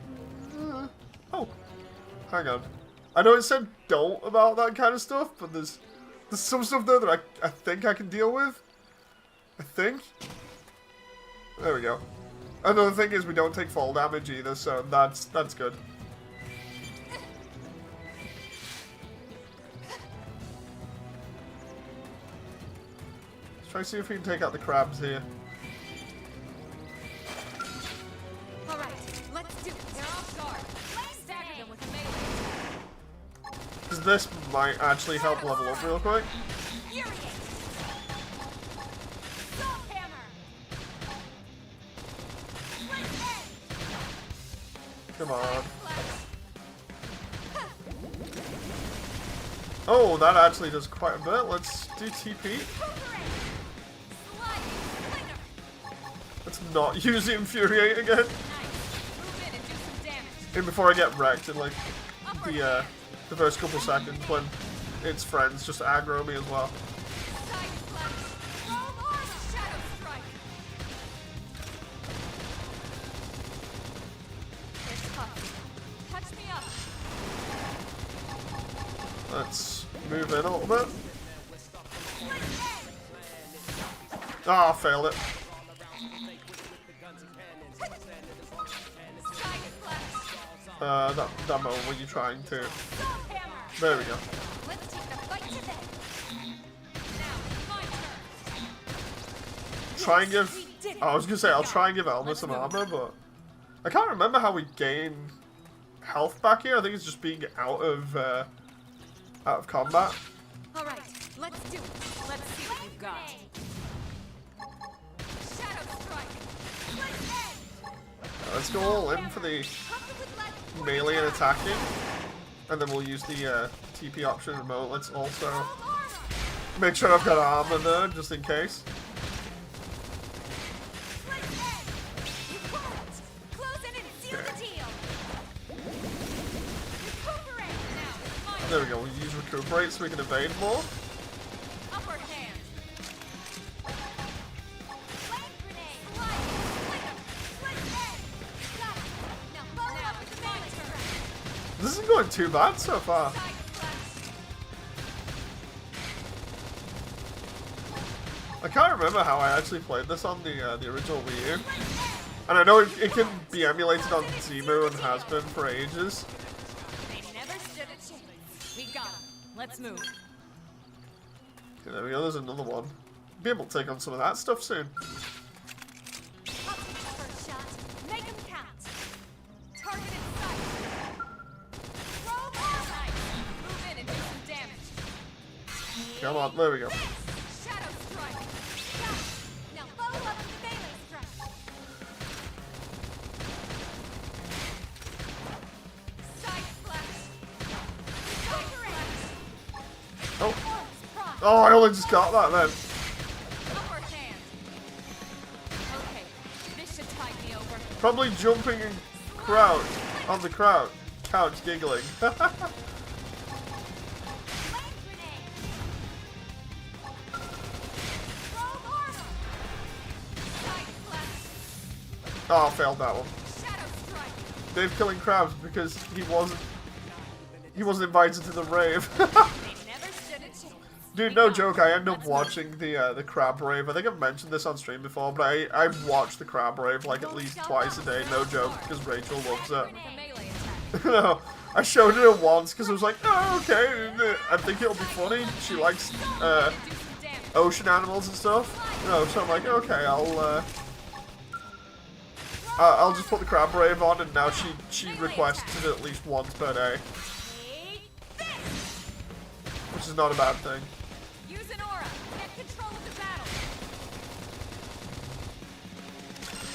Oh. Hang on. I know it said don't about that kind of stuff, but there's some stuff there that I think I can deal with. I think. There we go. Another thing is we don't take fall damage either, so that's good. Let's try to see if we can take out the crabs here. Alright, let's do it. They're off guard. Let's stagger them with a melee. Because this might actually help level up real quick. Come on. Oh, that actually does quite a bit. Let's do TP. Let's not use the Infuriate again. And before I get wrecked in like the first couple seconds when its friends just aggro me as well. Let's move in a little bit. Ah, oh, failed it. That moment when you're trying to. There we go. Try and give. I was gonna say I'll try and give Elmer some armor, but I can't remember how we gain health back here. I think it's just being out of combat. All right, let's do it. Let's see what you've got. Shadow strike. Let's end. Let's go all in for the melee and attacking, and then we'll use the TP option in a moment. Let's also make sure I've got armor there, just in case. There we go, we'll use recuperate so we can evade more. Upper hand. Flame grenade. Got it. Now follow up with the melee strike. This isn't going too bad so far. Side slash. I can't remember how I actually played this on the original Wii U. And I know it can be emulated on Zemu and has been for ages. They never stood a chance. We got 'em. Let's move. Okay, there we go, there's another one. Be able to take on some of that stuff soon. I'll take the first shot. Make 'em count. Target in sight. Throw more. Move in and do some damage. Come on, there we go. Shadow strike. Got it. Now follow up with the melee strike. Side slash. Recuperate. Oh, Force prod. oh, I only just got that then. Upper hand. Okay, this should tide me over. Probably jumping and crouch on the couch giggling. Flame grenade. Throw armor. Side slash. Oh, I failed that one. Shadow strike. Dave killing crabs because he wasn't invited to the rave. They never stood a chance. Dude, no joke, I end up watching the crab rave. I think I've mentioned this on stream before, but I watch the crab rave like at least twice a day, no joke, because Rachel loves it. With a melee attack. No, I showed her once because I was like, oh, okay, I think it'll be funny. She likes Do some damage. ocean animals and stuff. You know, so I'm like, okay, I'll just put the crab rave on, and now she requests it at least once per day, Take this. which is not a bad thing. Use an aura. Get control of the battle.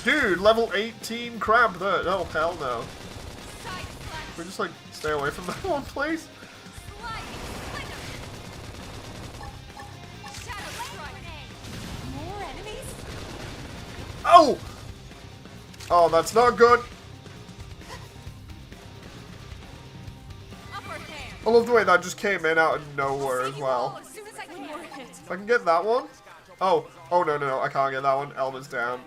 Dude, level 18 crab there. Oh, hell no. Side slash. Can we just, like, stay away from that one, please? Sliding. Flicker. Shadow strike. More enemies? Oh! Oh, that's not good. Upper hand. I love the way that just came in out of nowhere as well. As soon as I can more hit. If I can get that one. Oh, no, I can't get that one. Elma's down.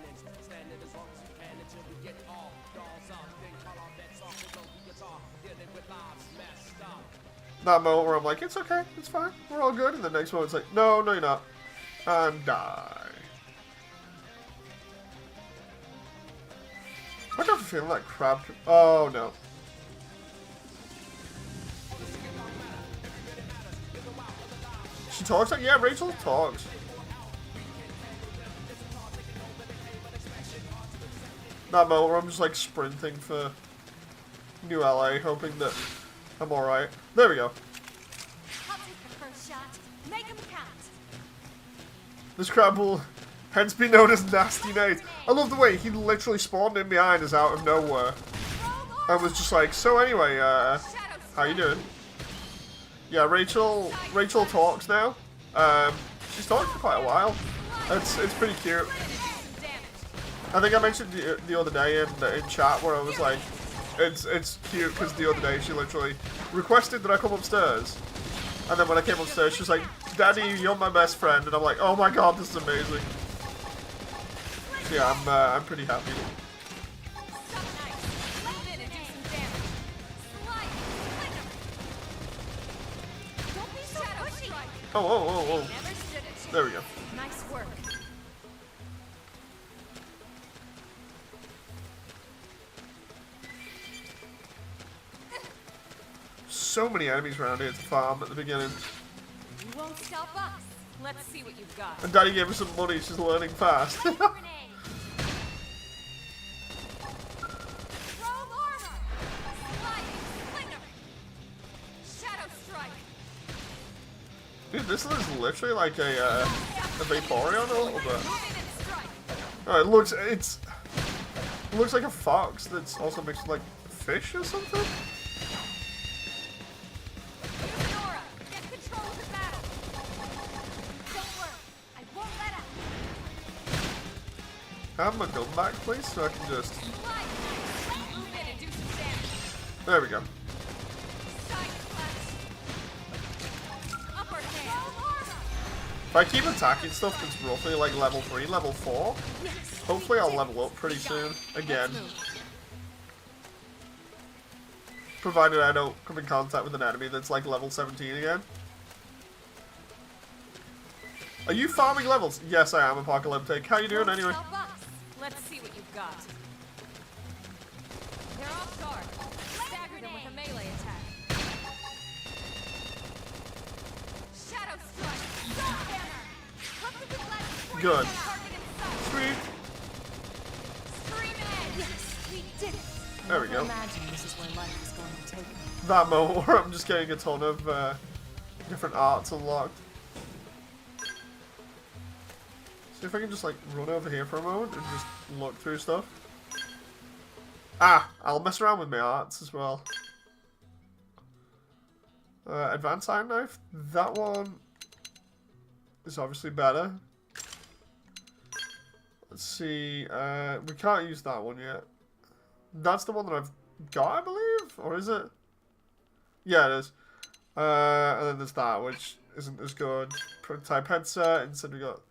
That moment where I'm like, it's okay, it's fine, we're all good. And the next moment it's like, no, you're not. And die. I got the feeling that crab. Oh no. She talks like, yeah, Rachel talks. That moment where I'm just like sprinting for New LA, hoping that I'm alright. There we go. I'll take the first shot. Make 'em count. This crab will hence be known as Nasty Nate. I love the way he literally spawned in behind us out of nowhere. I was just like, so anyway, how you doing? Yeah, Rachel talks now. She's talked for quite a while. It's pretty cute. I think I mentioned the other day in chat where I was like, it's cute because the other day she literally requested that I come upstairs, and then when I came upstairs she was like, Daddy, you're my best friend, and I'm like, oh my god, this is amazing. So yeah, I'm pretty happy. Oh. There we go. Nice work. So many enemies around here to farm at the beginning. You won't stop us. Let's see what you've got. And Daddy gave her some money, she's learning fast. Throw armor. Sliding. Dude, this is literally like a Vaporeon a little bit. Oh, it looks like a fox that's also mixed with like fish or something. Use an aura. Get control of the battle. Don't worry. I won't let up. Have my gun back, please, so I can just. Slide. Move in and do some damage. There we go. Side slash. Upper hand. If I keep attacking stuff that's roughly like level 3, level 4, hopefully I'll level up pretty soon. Again. Provided I don't come in contact with an enemy that's like level 17 again. Are you farming levels? Yes, I am, Apocalyptic. How you doing anyway? Help us. Let's see what you've got. They're off guard. Stagger them with a melee attack. Shadow strike. Soul hammer. Hook the deflect before you Good. get target in sight. Sweet. Scream in. Yes, we did it. There we go. Imagine this is where life is going to take me. That moment where I'm just getting a ton of different arts unlocked. See if I can just like run over here for a moment and just look through stuff. Ah, I'll mess around with my arts as well. Advanced Iron Knife. That one is obviously better. Let's see. We can't use that one yet. That's the one that I've got, I believe? Or is it? Yeah, it is. And then there's that, which isn't as good. Prototype headset. Instead we got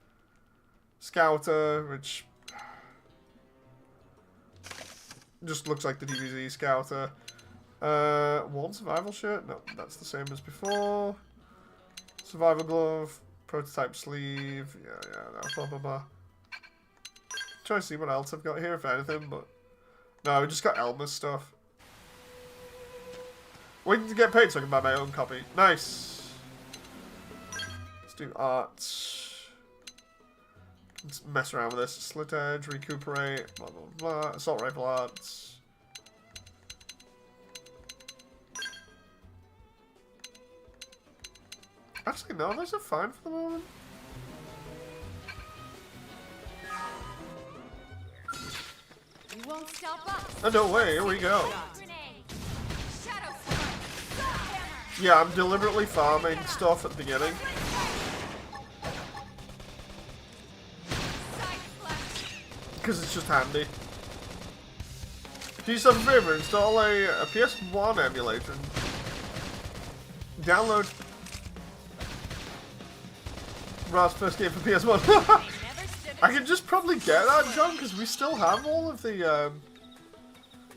Scouter, which just looks like the DBZ Scouter. One survival shirt? No, that's the same as before. Survival glove. Prototype sleeve. Yeah, no, blah, blah, blah. Try to see what else I've got here, if anything, but no, we just got Elmer's stuff. Waiting to get paid so I can buy my own copy. Nice. Let's do arts. Let's mess around with this. Slit edge, recuperate, blah blah blah. Assault rifle arts. Actually, no, those are fine for the moment. You won't stop us. Oh, no way, here we go. Grenade. Shadow strike. Soul hammer. Yeah, I'm deliberately farming stuff at the beginning. Side slash. Because it's just handy. Do yourself a favor, install a PS1 emulator. Download Ra's first game for PS1. Never stood I can just probably get that, John, because we still have all of the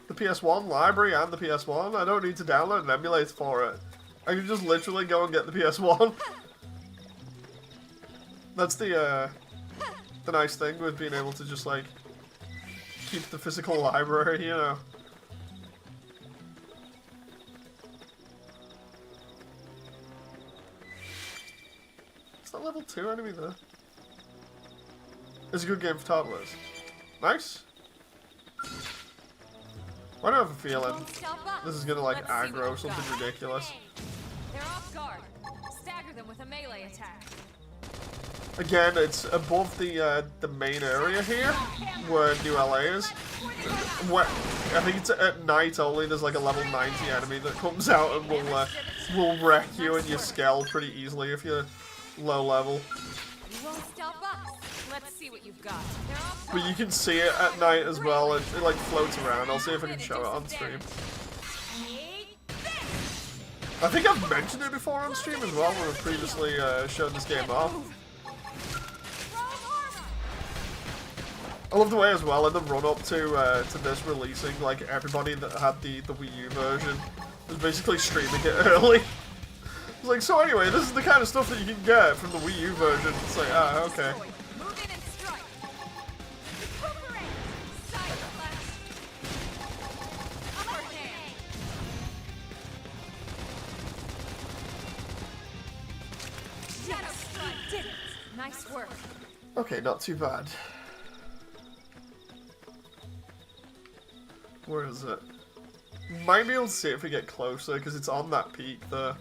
PS1 library and the PS1. I don't need to download and emulate for it. I can just literally go and get the PS1. That's the nice thing with being able to just, like, keep the physical library, you know. Is that level 2 enemy there? It's a good game for toddlers. Nice. Why do I have a feeling Won't stop us. this is gonna, like, Let's see what aggro you've something got. ridiculous? They're off guard. Stagger them with a melee attack. Again, it's above the main area here, where New LA is. What, I think it's at night only. There's like a level 90 enemy that comes out and will wreck you and your skull pretty easily if you're low level. You won't stop us. Let's see what you've got. They're off But guard. you can see it at night as well. It like floats around. I'll see if I can show it on stream. I think I've mentioned it before on stream as well when I've previously showed this game off. I love the way as well in the run up to this releasing, like everybody that had the Wii U version was basically streaming it early. It's like, so anyway, this is the kind of stuff that you can get from the Wii U version. It's like, ah, okay. Move in and strike. Recuperate. Side slash. Upper hand. Shadow strike. Did it. Nice work. Okay, not too bad. Where is it? Might be able to see it if we get closer, because it's on that peak there.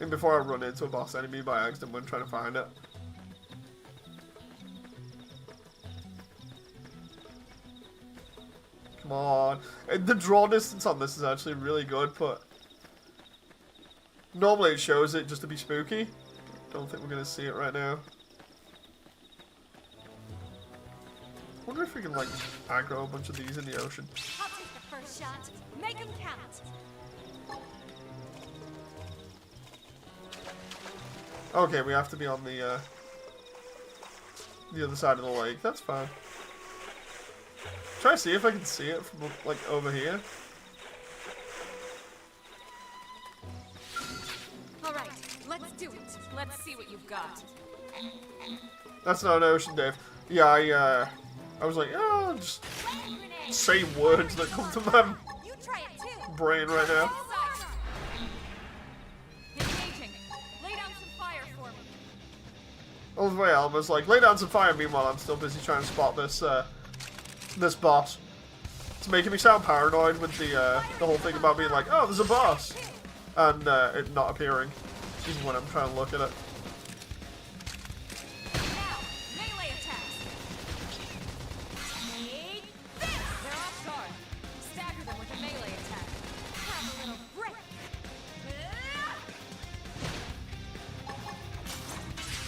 And before I run into a boss enemy by accident when trying to find it. Come on. And the draw distance on this is actually really good, but normally it shows it just to be spooky. Don't think we're going to see it right now. I wonder if we can, like, aggro a bunch of these in the ocean. I'll take the first shot. Make them count. Okay, we have to be on the other side of the lake. That's fine. Try to see if I can see it from, like, over here. All right, let's do it. Let's see what you've got. That's not an ocean, Dave. Yeah, I was like, oh, I'll just say words that come to my You try it too. brain right now. Engaging. Lay down some fire for me. All the way, Elma's like, lay down some fire. Meanwhile, I'm still busy trying to spot this this boss. It's making me sound paranoid with the whole thing about being like, oh, there's a boss, and it not appearing, even when I'm trying to look at it. Now, melee attacks. Need this. They're off guard. Stagger them with a melee attack. Have a little break.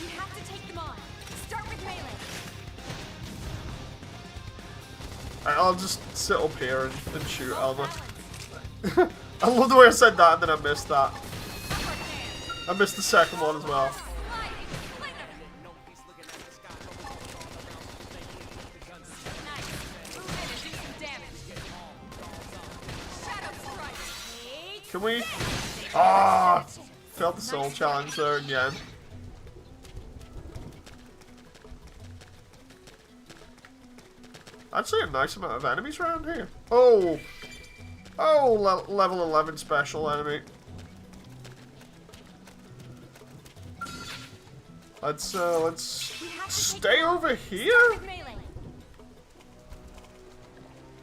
You have to take them on. Start with melee. I'll just sit up here and shoot Elma. I love the way I said that, and then I missed that. I missed the second one as well. Can we? Ah! Failed the soul challenge there again. Actually, a nice amount of enemies around here. Oh! Oh, level 11 special enemy. Let's stay over here? Can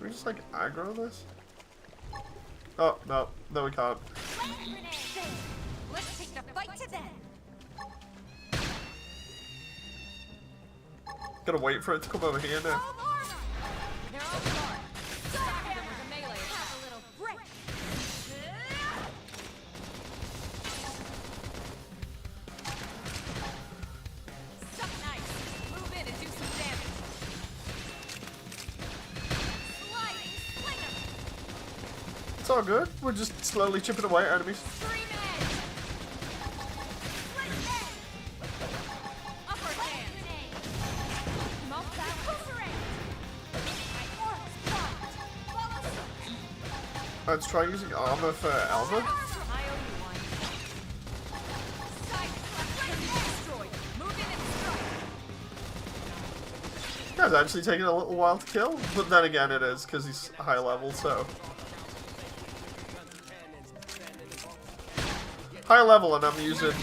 we just, like, aggro this? Oh, no. No, we can't. Let's take the fight to them. Gotta wait for it to come over here now. They're on guard. Stagger them with a melee attack. Have a little break. Suck nice. Move in and do some damage. Sliding. Sling 'em. It's all good. We're just slowly chipping away at enemies. Scream edge. Sling edge. Upper hand. Mouth that. Boomerang. Let's try using armor for Elma. I owe you one. Side destroyed. Move in and strike. Guy's actually taking a little while to kill, but then again it is, because he's high level, so. High level and I'm using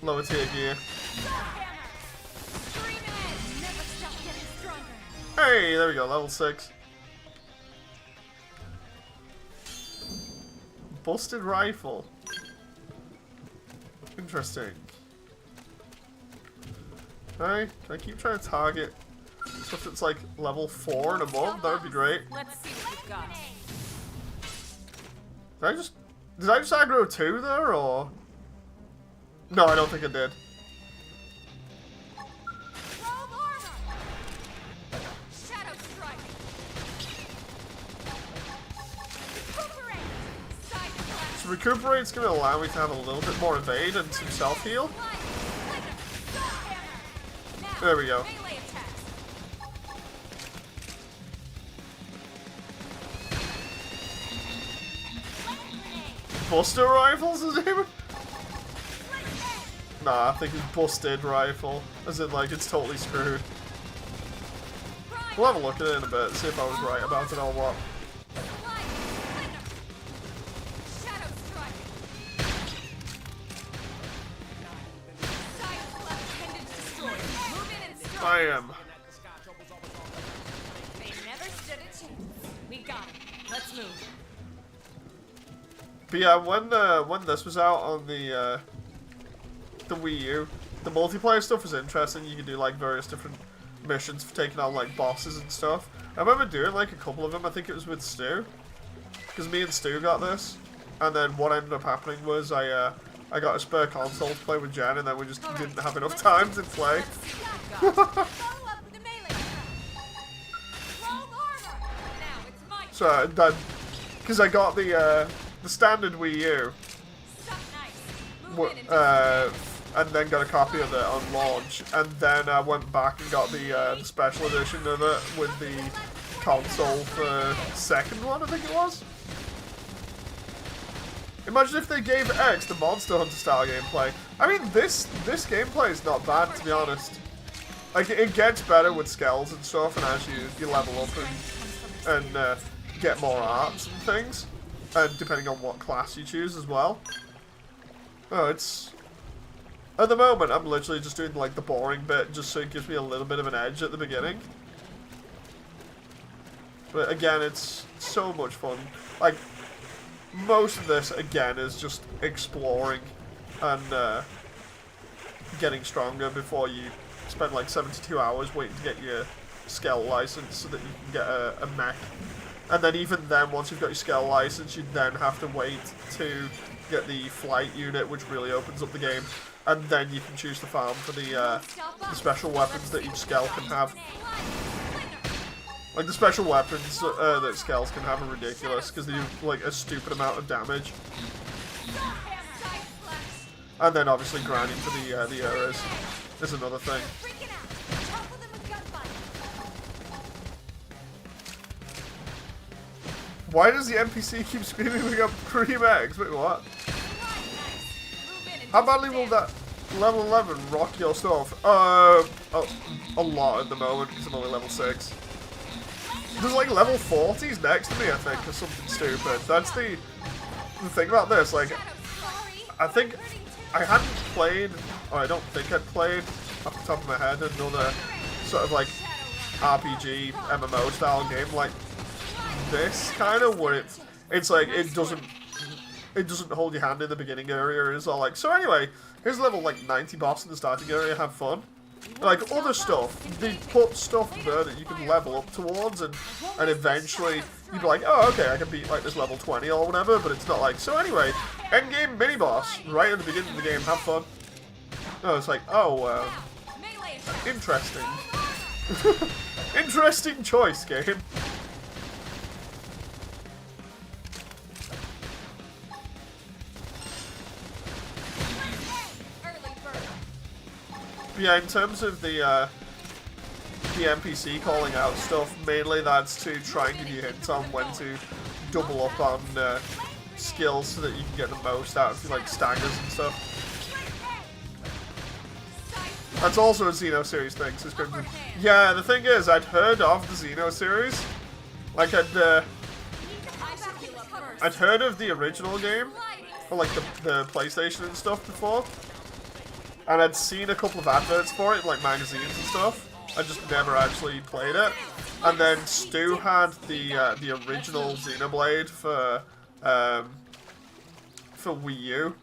lower tier gear. Scream edge. Never stop getting stronger. Hey, there we go, level 6. Busted rifle. Interesting. Alright, can I keep trying to target stuff that's like level 4 and above? That would be great. Let's see what you've got. Did I just aggro 2 there, or? No, I don't think I did. Robe armor. Shadow strike. Recuperate. Side slash. So recuperate's going to allow me to have a little bit more evade and some self-heal. Slide. Sling 'em. Dog hammer. Now, There we go. melee attacks. Buster rifles, is it even? Nah, I think it's busted rifle. As in, like, it's totally screwed. We'll have a look at it in a bit, see if I was right about it or what. Slide. Sling 'em. Shadow strike. Side slash pendant destroyed. Move in and strike. Bam. They never stood a chance. We got him. Let's move. But yeah, when this was out on the Wii U, the multiplayer stuff was interesting. You could do like various different missions for taking on like bosses and stuff. I remember doing like a couple of them. I think it was with Stu, because me and Stu got this, and then what ended up happening was I got a spare console to play with Jen, and then we just didn't have enough time to play. So that, because I got the standard Wii U, and then got a copy of it on launch, and then I went back and got the special edition of it with the console for second one, I think it was. Imagine if they gave X the Monster Hunter style gameplay. I mean, this gameplay is not bad, to be honest. Like, it gets better with skills and stuff, and as you level up and get more arts and things, and depending on what class you choose as well. Oh, it's... At the moment, I'm literally just doing, like, the boring bit, just so it gives me a little bit of an edge at the beginning. But again, it's so much fun. Like, most of this, again, is just exploring and getting stronger before you spend, like, 72 hours waiting to get your Skell license so that you can get a mech. And then even then, once you've got your Skell license, you then have to wait to get the flight unit, which really opens up the game. And then you can choose to farm for the special weapons that each Skell can have. Like, the special weapons that Skells can have are ridiculous, because they do, like, a stupid amount of damage. And then, obviously, grinding for the eras is another thing. Why does the NPC keep screaming up cream eggs? Wait, what? How badly will that level 11 rock your stuff? A lot at the moment, because I'm only level 6. There's like level 40s next to me, I think, or something stupid. That's the thing about this. Like, I think I hadn't played, or I don't think I'd played, off the top of my head, another sort of like RPG, MMO style game like this, kind of, where it's like, it doesn't hold your hand in the beginning area. It's all like, so anyway, here's level like 90 boss in the starting area, have fun. Like, other stuff, they put stuff there that you can level up towards, and eventually you'd be like, oh, okay, I can beat, like, this level 20 or whatever, but it's not like, so anyway, endgame mini-boss, right at the beginning of the game, have fun. No, it's like, oh, interesting. Interesting choice, game. Yeah, in terms of the NPC calling out stuff, mainly that's to try and give you hints on when to double up on skills so that you can get the most out of, like, staggers and stuff. That's also a Xeno series thing. So yeah, the thing is, I'd heard of the Xeno series. Like, I'd heard of the original game, or like the PlayStation and stuff before. And I'd seen a couple of adverts for it, like magazines and stuff. I just never actually played it. And then Stu had the original Xenoblade for Wii U,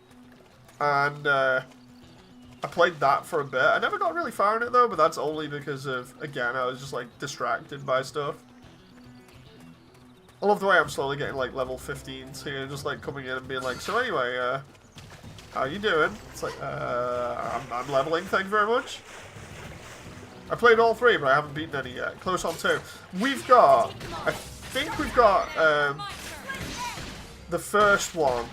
and I played that for a bit. I never got really far in it though, but that's only because of, again, I was just like distracted by stuff. I love the way I'm slowly getting like level 15s here, just like coming in and being like, so anyway, how you doing? It's like, I'm leveling, thank you very much. I played all 3, but I haven't beaten any yet. Close on 2. We've got, I think we've got the first one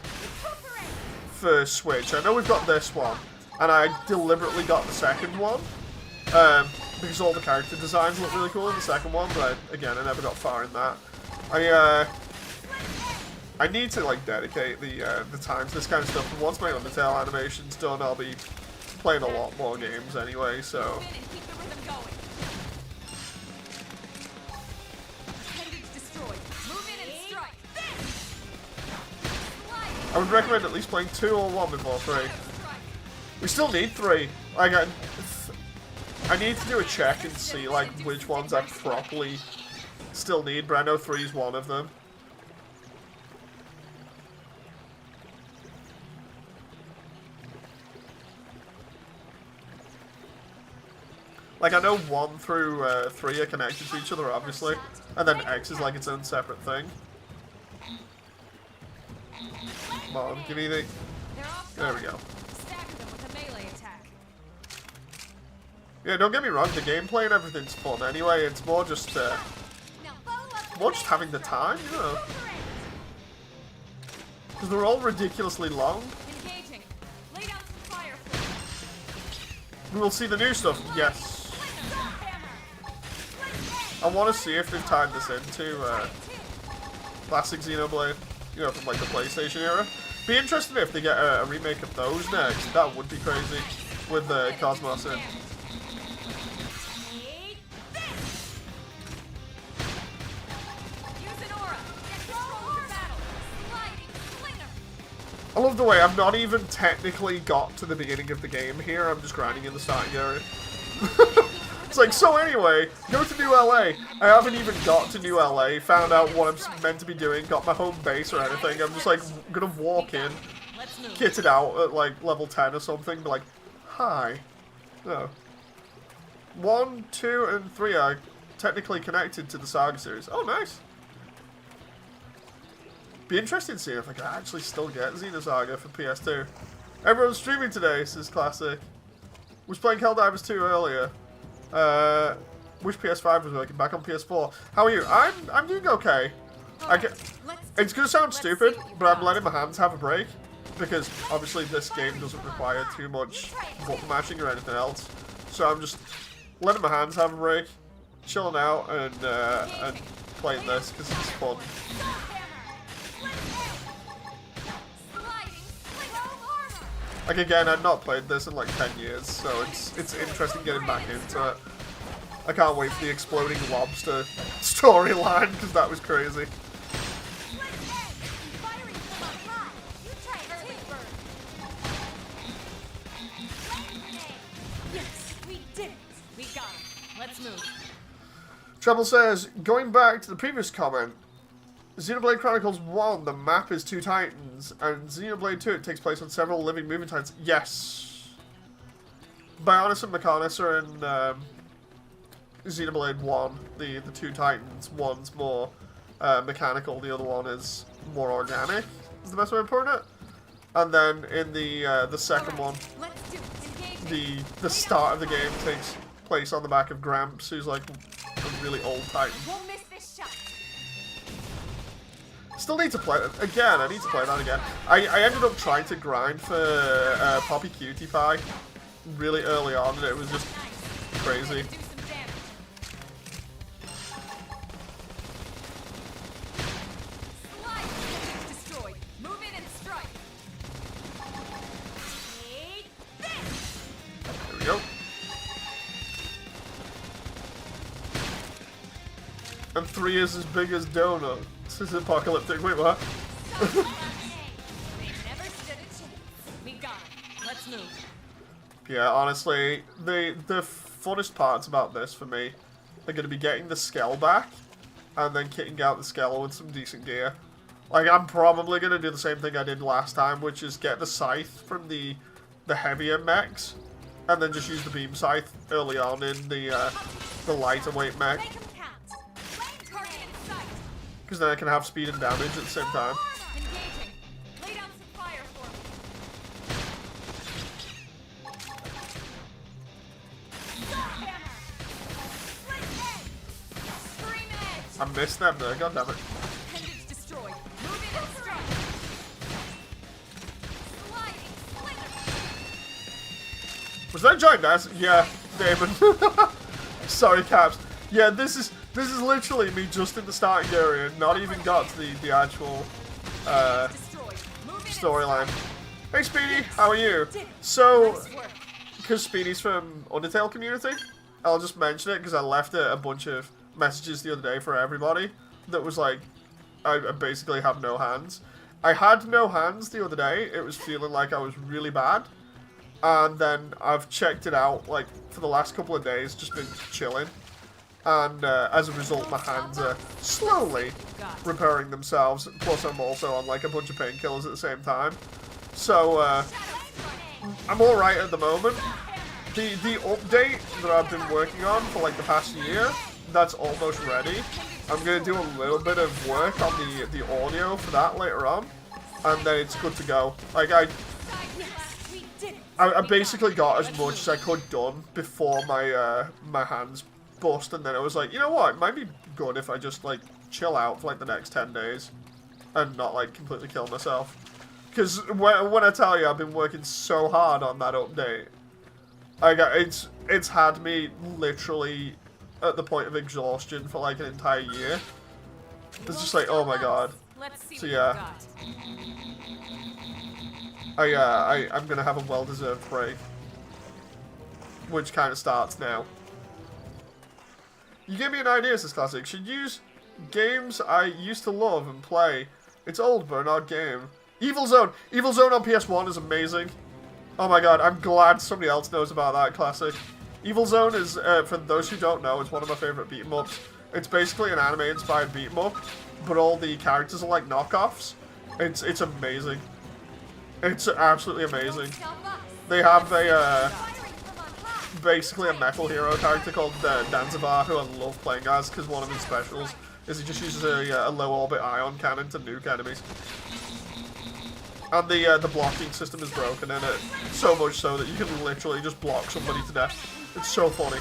for Switch. I know we've got this one, and I deliberately got the second one, because all the character designs look really cool in the second one, but again, I never got far in that. I need to, like, dedicate the time to this kind of stuff, and once my Undertale animation's done, I'll be playing a lot more games anyway, so... I would recommend at least playing 2 or 1 before 3. We still need 3. Like, I need to do a check and see, like, which ones I properly still need, but I know 3 is one of them. Like, I know 1 through 3 are connected to each other, obviously. And then X is like its own separate thing. Come on, give me the... There we go. Stagger them with a melee attack. Yeah, don't get me wrong, the gameplay and everything's fun anyway. It's more just, Now follow up with more a just melee having the strike. time, you know. Recuperate. Because they're all ridiculously long. Engaging. Lay down some fire for me. We will see the new stuff, yes. I want to see if they've tied this into classic Xenoblade, you know, from like the PlayStation era. Be interested if they get a remake of those next. That would be crazy with Cosmos in. Use an aura. Get control of your battle. Sliding slinger. I love the way I've not even technically got to the beginning of the game here. I'm just grinding in the starting area. It's like, so anyway, go to New LA. I haven't even got to New LA, found out what I'm meant to be doing, got my home base or anything. I'm just like, gonna walk in, kitted out at like level 10 or something, be like, hi. No. 1, 2, and 3 are technically connected to the Saga series. Oh, nice. Be interesting to see if I can actually still get Xenosaga for PS2. Everyone's streaming today, says Classic. Was playing Helldivers 2 earlier. Wish PS5 was working. Back on PS4. How are you? I'm doing okay. It's gonna sound stupid, but I'm letting my hands have a break because obviously this game doesn't require too much button mashing or anything else. So I'm just letting my hands have a break, chilling out, and playing this because it's fun. Like again, I've not played this in like 10 years, so it's interesting getting back into it. I can't wait for the exploding lobster storyline because that was crazy. Yes, we did it. We got him. Let's move. Treble says, going back to the previous comment, Xenoblade Chronicles 1, the map is 2 titans, and Xenoblade 2, it takes place on several living moving titans. Yes. Bionis and Mechanis are in Xenoblade 1, the 2 titans. One's more mechanical, the other one is more organic, is the best way of putting it. And then in the second one, Let's do it. Engaging. the start of the game takes place on the back of Gramps, who's like a really old titan. Won't miss this shot. Still need to play it. Again, I need to play that again. I ended up trying to grind for Poppy Cutie Pie really early on, and it was just crazy. Do some damage. Slide. Destroyed. Move in and strike. Take this. There we go. And 3 is as big as Donut. This is apocalyptic. Wait, what? They never stood a chance. We got him. Let's move. Yeah, honestly, the funnest parts about this for me are going to be getting the Skell back and then kitting out the Skell with some decent gear. Like, I'm probably going to do the same thing I did last time, which is get the Scythe from the heavier mechs and then just use the Beam Scythe early on in the lighter weight mech. Make 'em count. Target in sight. Because then I can have speed and damage at the same time. Engaging. Lay down some fire for me. Hammer. Split edge. Scream edge. I missed them there, goddammit. Appendage destroyed. Move in and strike. Sliding slinger. Was that giant ass? Yeah, Damon. Sorry, Caps. Yeah, this is literally me just in the starting area, not even got to the actual Destroyed. Move in and storyline. Hey Speedy, how are you? Did it. So, Nice work. because Speedy's from Undertale community, I'll just mention it because I left a bunch of messages the other day for everybody that was like, I basically have no hands. I had no hands the other day. It was feeling like I was really bad. And then I've checked it out, like, for the last couple of days, just been chilling. And as a result, my hands are slowly repairing themselves. Plus, I'm also on, like, a bunch of painkillers at the same time. So, I'm alright at the moment. the update that I've been working on for like the past year, that's almost ready. I'm gonna do a little bit of work on the audio for that later on, and then it's good to go. Like I basically got as much as I could done before my my hands bust, and then I was like, you know what, it might be good if I just like chill out for like the next 10 days and not like completely kill myself. Because when I tell you I've been working so hard on that update, it's had me literally at the point of exhaustion for like an entire year. It's just like, oh my god. So yeah, I'm gonna have a well-deserved break, which kind of starts now. You gave me an idea, says Classic. Should use games I used to love and play. It's old, but an odd game. Evil Zone! Evil Zone on PS1 is amazing. Oh my god, I'm glad somebody else knows about that, Classic. Evil Zone is, for those who don't know, it's one of my favorite beat-em-ups. It's basically an anime-inspired beat-em-up, but all the characters are like knockoffs. It's amazing. It's absolutely amazing. They have a, basically a Metal Hero character called Danzavar, who I love playing as, because one of his specials is he just uses a low-orbit ion cannon to nuke enemies. And the blocking system is broken in it, so much so that you can literally just block somebody to death. It's so funny.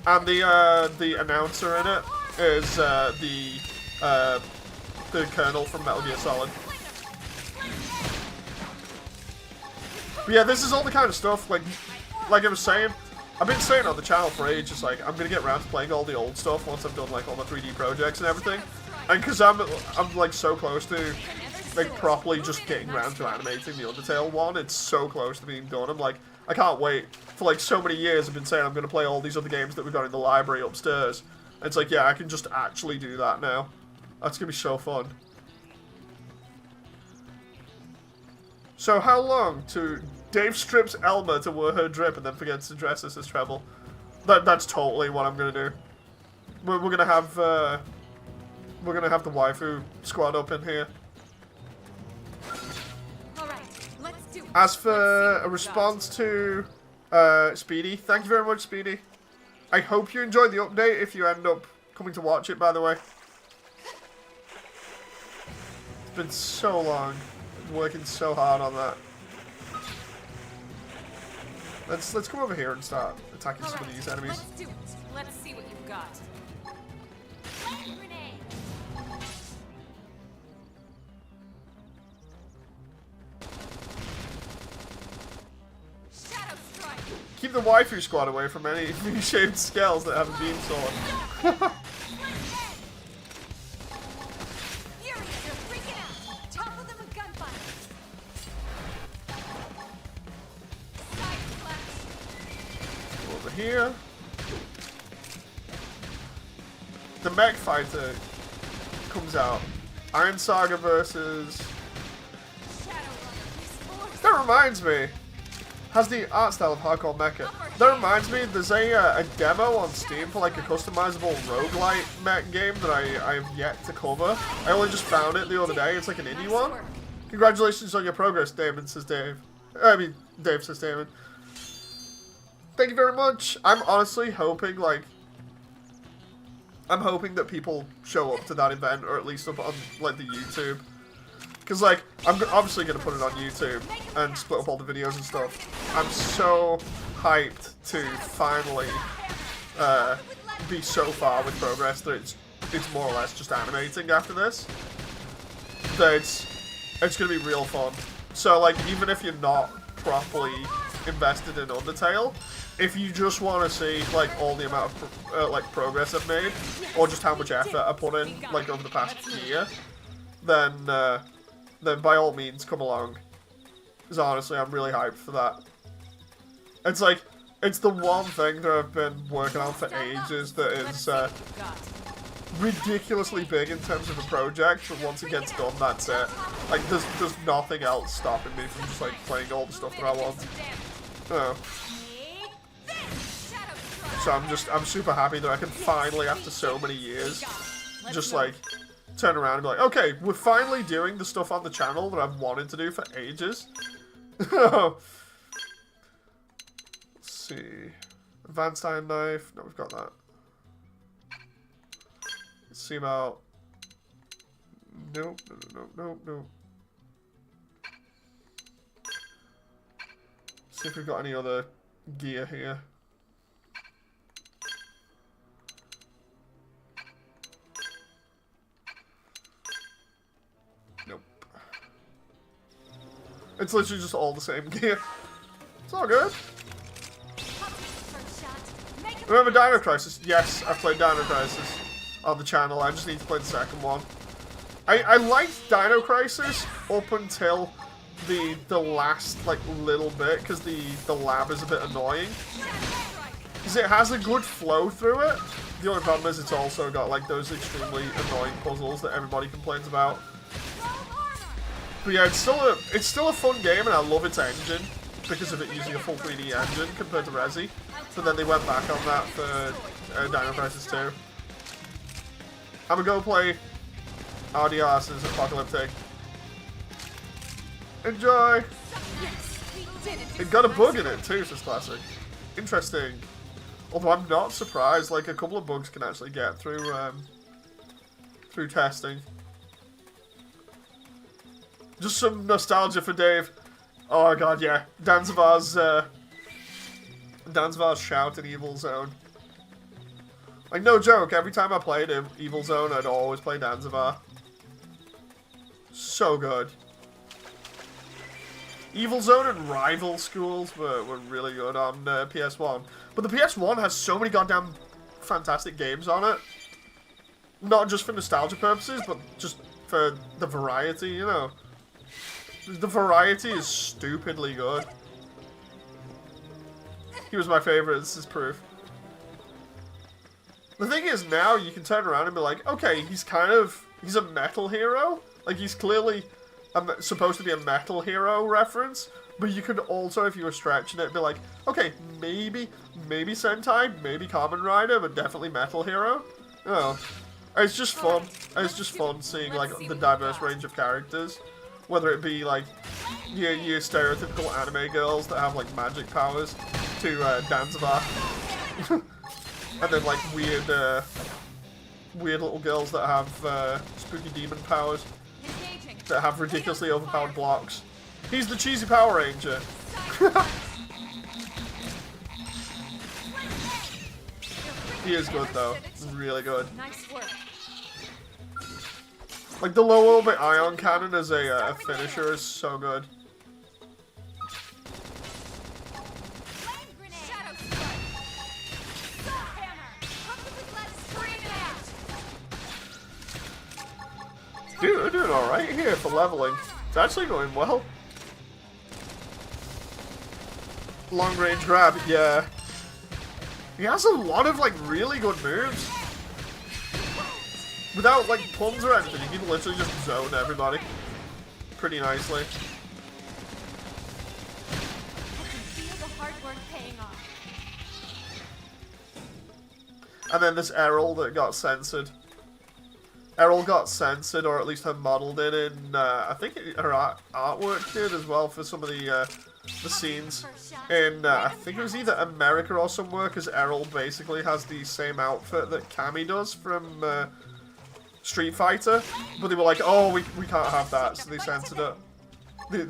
And the announcer in it is the Colonel from Metal Gear Solid. But yeah, this is all the kind of stuff, like I was saying, I've been saying on the channel for ages, like, I'm gonna get around to playing all the old stuff once I've done, like, all my 3D projects and everything. And because I'm, like, so close to, like, properly just getting around to animating the Undertale one, it's so close to being done. I'm like, I can't wait. For, like, so many years I've been saying I'm gonna play all these other games that we've got in the library upstairs. And it's like, yeah, I can just actually do that now. That's gonna be so fun. So how long to... Dave strips Elma to wear her drip and then forgets to dress as his treble. That's totally what I'm gonna do. We're gonna have the waifu squad up in here. As for a response to Speedy, thank you very much, Speedy. I hope you enjoyed the update if you end up coming to watch it, by the way. It's been so long, working so hard on that. Let's come over here and start attacking some of these enemies. Let's do it. Let's see what you've got. Shadow strike. Keep the waifu squad away from any V-shaped scales that have a beam sword. Furious, you're freaking out. Topple them with gunfire. Side flash. Over here. The mech fighter comes out. Iron Saga versus... That reminds me. Has the art style of Hardcore Mecha. That reminds me, there's a demo on Steam for like a customizable roguelite mech game that I have yet to cover. I only just found it the other day. It's like an indie one. Congratulations on your progress, Damon, says Dave. Dave says Damon. Thank you very much. I'm honestly hoping, like... I'm hoping that people show up to that event, or at least up on, like, the YouTube. Because, like, I'm obviously going to put it on YouTube and split up all the videos and stuff. I'm so hyped to finally be so far with progress that it's more or less just animating after this. That it's going to be real fun. So, like, even if you're not properly invested in Undertale, if you just want to see, like, all the amount of, like, progress I've made, or just how much effort I put in, like, over the past year, then by all means, come along. Because honestly, I'm really hyped for that. It's like, it's the one thing that I've been working on for ages that is ridiculously big in terms of a project, but once it gets done, that's it. Like, there's nothing else stopping me from just, like, playing all the stuff that I want. Oh. So I'm super happy that I can finally, after so many years, just, like, turn around and be like, okay, we're finally doing the stuff on the channel that I've wanted to do for ages. see. Advanced iron knife. No, we've got that. Let's see about... Nope, nope. See if we've got any other gear here. Nope. It's literally just all the same gear. It's all good. Remember Dino Crisis? Yes, I've played Dino Crisis on the channel. I just need to play the second one. I liked Dino Crisis up until the last like little bit, because the lab is a bit annoying. Because it has a good flow through it. The only problem is it's also got like those extremely annoying puzzles that everybody complains about. But yeah, it's still a fun game, and I love its engine because of it using a full 3D engine compared to Resi. But then they went back on that for Dino Crisis 2. I'm gonna go play RDR's Apocalyptic. Enjoy! It got a bug in it too, so it's classic. Interesting. Although I'm not surprised, like a couple of bugs can actually get through through testing. Just some nostalgia for Dave. Oh god, yeah. Danzavar's shout in Evil Zone. Like, no joke, every time I played him, Evil Zone, I'd always play Danzavar. So good. Evil Zone and Rival Schools were really good on PS1. But the PS1 has so many goddamn fantastic games on it. Not just for nostalgia purposes, but just for the variety, you know. The variety is stupidly good. He was my favorite, this is proof. The thing is, now you can turn around and be like, okay, he's a metal hero. Like, he's clearly supposed to be a metal hero reference. But you could also, if you were stretching it, be like, okay, maybe Sentai, maybe Kamen Rider, but definitely metal hero. You know, it's just fun. It's just fun seeing, like, the diverse range of characters. Whether it be, like, your stereotypical anime girls that have, like, magic powers to Danzavar. And then, like, weird little girls that have spooky demon powers. That have ridiculously overpowered blocks. He's the cheesy Power Ranger. He is good, though. Really good. Nice work. Like, the low orbit ion cannon as a finisher is so good. Dude, we're doing alright here for leveling. It's actually going well. Long range grab, yeah. He has a lot of, like, really good moves. Without, like, puns or anything, you can literally just zone everybody pretty nicely. Feel the hard work paying off. And then this Errol that got censored. Errol got censored, or at least her model did in, I think her artwork did as well for some of the scenes. In, I think it was either America or somewhere, because Errol basically has the same outfit that Cammy does from Street Fighter. But they were like, oh, we can't have that, so they censored it.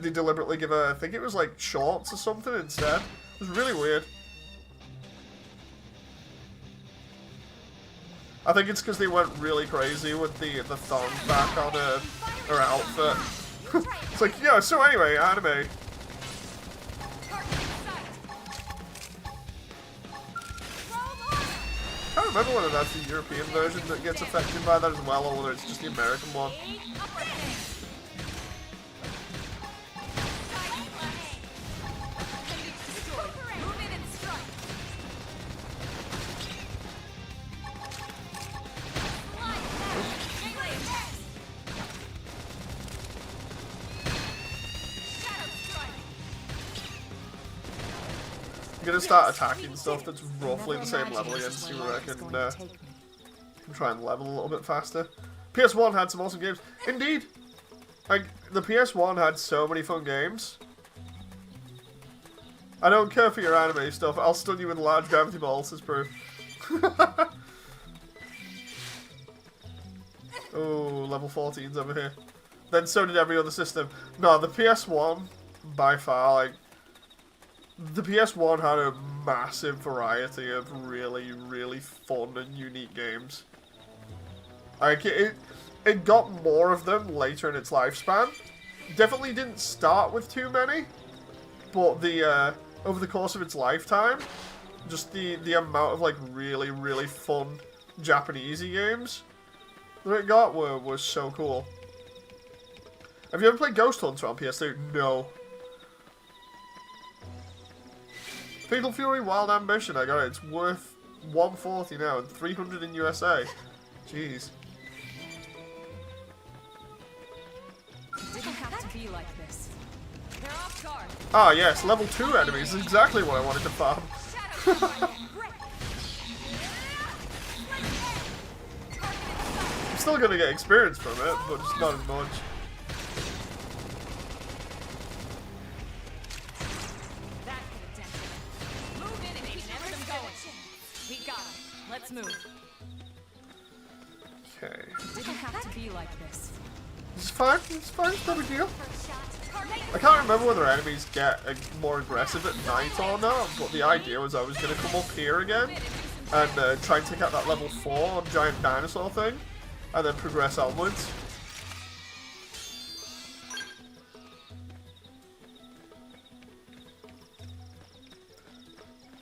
They deliberately give her, I think it was like shorts or something instead. It was really weird. I think it's because they went really crazy with the thong back on her outfit. It's like, yeah, so anyway, anime. I can't remember whether that's the European version that gets affected by that as well, or whether it's just the American one. I'm gonna start attacking stuff that's roughly the same level again to see where I can try and level a little bit faster. PS1 had some awesome games. Indeed! Like, the PS1 had so many fun games. I don't care for your anime stuff. I'll stun you with large gravity balls as proof. Oh, level 14's over here. Then so did every other system. No, the PS1, by far, like... The PS1 had a massive variety of really, really fun and unique games. Like, it got more of them later in its lifespan. Definitely didn't start with too many. But the, over the course of its lifetime, just the amount of, like, really, really fun Japanesey games that it got was so cool. Have you ever played Ghost Hunter on PS2? No. Fatal Fury Wild Ambition, I got it. It's worth $140 now and $300 in USA. Jeez. Didn't have to be like this. They're off guard. Ah yes, level 2 enemies is exactly what I wanted to farm. I'm still gonna get experience from it, but just not as much. That could have done it. Move in and keep them going. We got 'em. Let's move. Okay. Didn't have to be like this. It's fine, it's fine, it's no big deal. First shot. Target. I can't remember whether enemies get more aggressive at night or not, but the idea was I was going to come up here again and try and take out that level 4 giant dinosaur thing, and then progress onwards.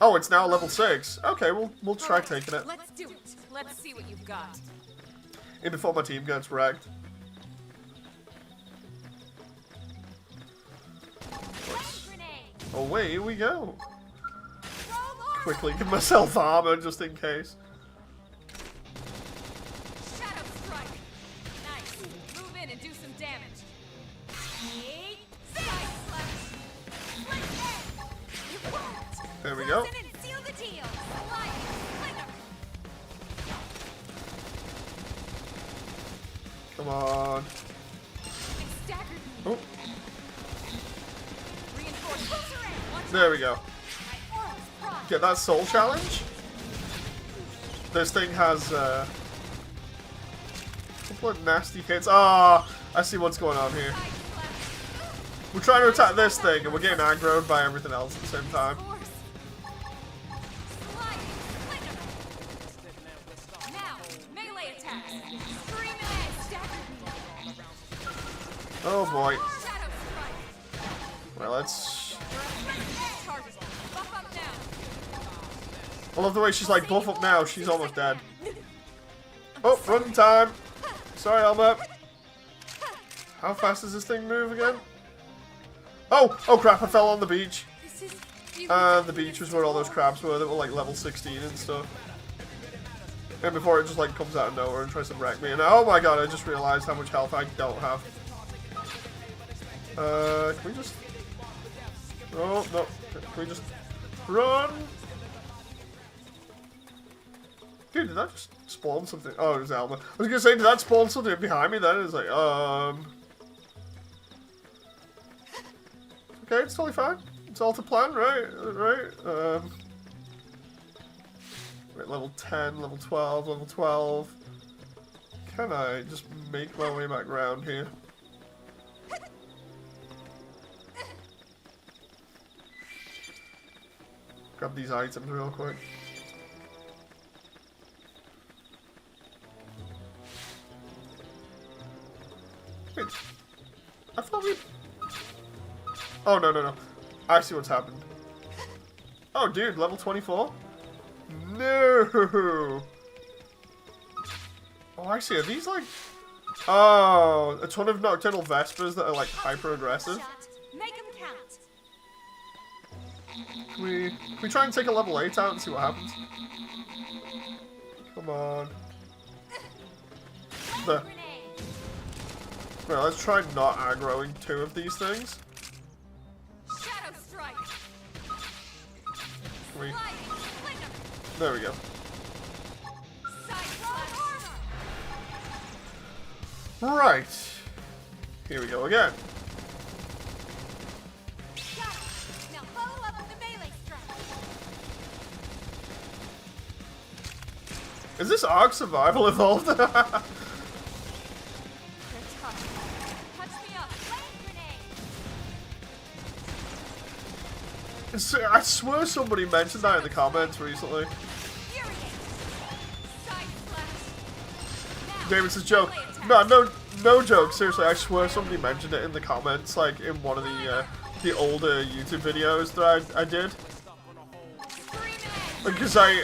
Oh, it's now level 6. Okay, we'll try taking it. Let's do it. Let's see what you've got. In before my team gets wrecked. Away we go. Quickly give myself armor just in case. Shadow strike. Nice. Move in and do some damage. Side slash. You won't. There we go. Close in and seal the deal. Slide. Slinger. Come on. It staggered me. Oh, Reinforce. there we go. My aura's prime. Get that soul challenge. This thing has a couple of nasty hits. Ah, I see what's going on here. Side slash. We're trying to attack this thing and we're getting aggroed by everything else at the same time. Force. Slide. Slinger. Now, melee attacks. Scream and stagger me. Oh boy. Shadow strike. Well, let's... Target. Buff up now. I love the way she's like, buff up now, she's almost dead. Oh, run time. Sorry, Elma. How fast does this thing move again? Oh! Oh crap, I fell on the beach. This is. The beach was where all those crabs were that were like level 16 and stuff. And before it just like comes out of nowhere and tries to wreck me. And oh my god, I just realized how much health I don't have. Can we just... Oh, no. Can we just run? Dude, did that just spawn something? Oh, it was Alma. I was gonna say, did that spawn something behind me then? It's like, okay, it's totally fine. It's all to plan, right? Right? Right, level 10, level 12, level 12. Can I just make my way back around here? Grab these items real quick. Wait. I thought we... Oh, no, no, no. I see what's happened. Oh, dude, level 24? No! Oh, I see. Are these like... Oh, a ton of Nocturnal Vespers that are like hyper-aggressive. Make 'em count. Can we try and take a level 8 out and see what happens? Come on. There. Right, let's try not aggroing 2 of these things. Shadow strike. Can we... Sliding. Slinger. There we go. Side slash. Right. Here we go again. Got it. Now follow up with the Is this Ark Survival evolved? They're tough. Touch me up. Flame grenade. I swear somebody mentioned that in the comments recently. Infuriate. Side slash. Now, David's joke. melee attack. No joke. Seriously, I swear somebody mentioned it in the comments, like in one of the older YouTube videos that I did. Scream it. Because I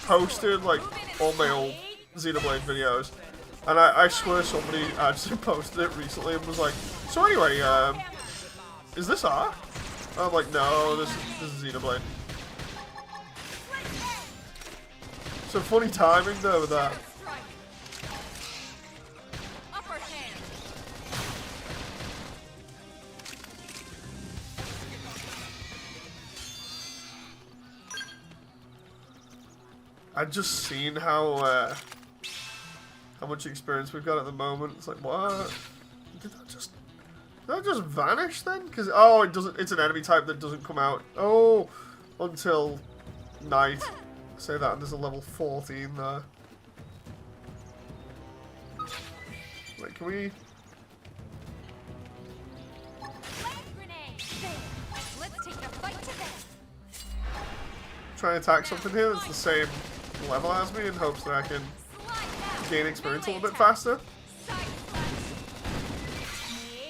posted like all my old Xenoblade videos, and I swear somebody actually posted it recently and was like, so anyway, is this Ark? I'm like, no, this is Xenoblade. So funny timing though with that. Strike. Upper hand. I've just seen how much experience we've got at the moment. It's like, what? Did that just vanish then? Because oh, it doesn't. It's an enemy type that doesn't come out. Oh, until night. Say that, and there's a level 14 there. Wait, can we? Flame grenade. There. Let's take the fight to them. Try and attack something here that's the same level as me in hopes that I can Slide down. gain experience a Melee little bit attack. faster. Side slash.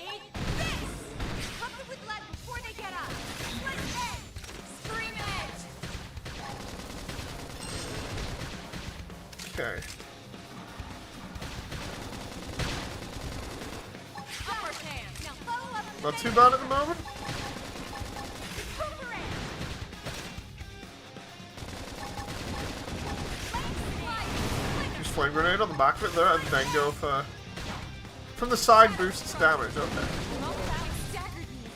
Take this. Cut them with lead before they get up. Split edge. Scream edge. Okay. Upper hand. Now follow up. Not too bad at the moment. Recuperate. Use flame grenade on the back of it there, and then go for from the side boosts damage. Okay. Staggered me.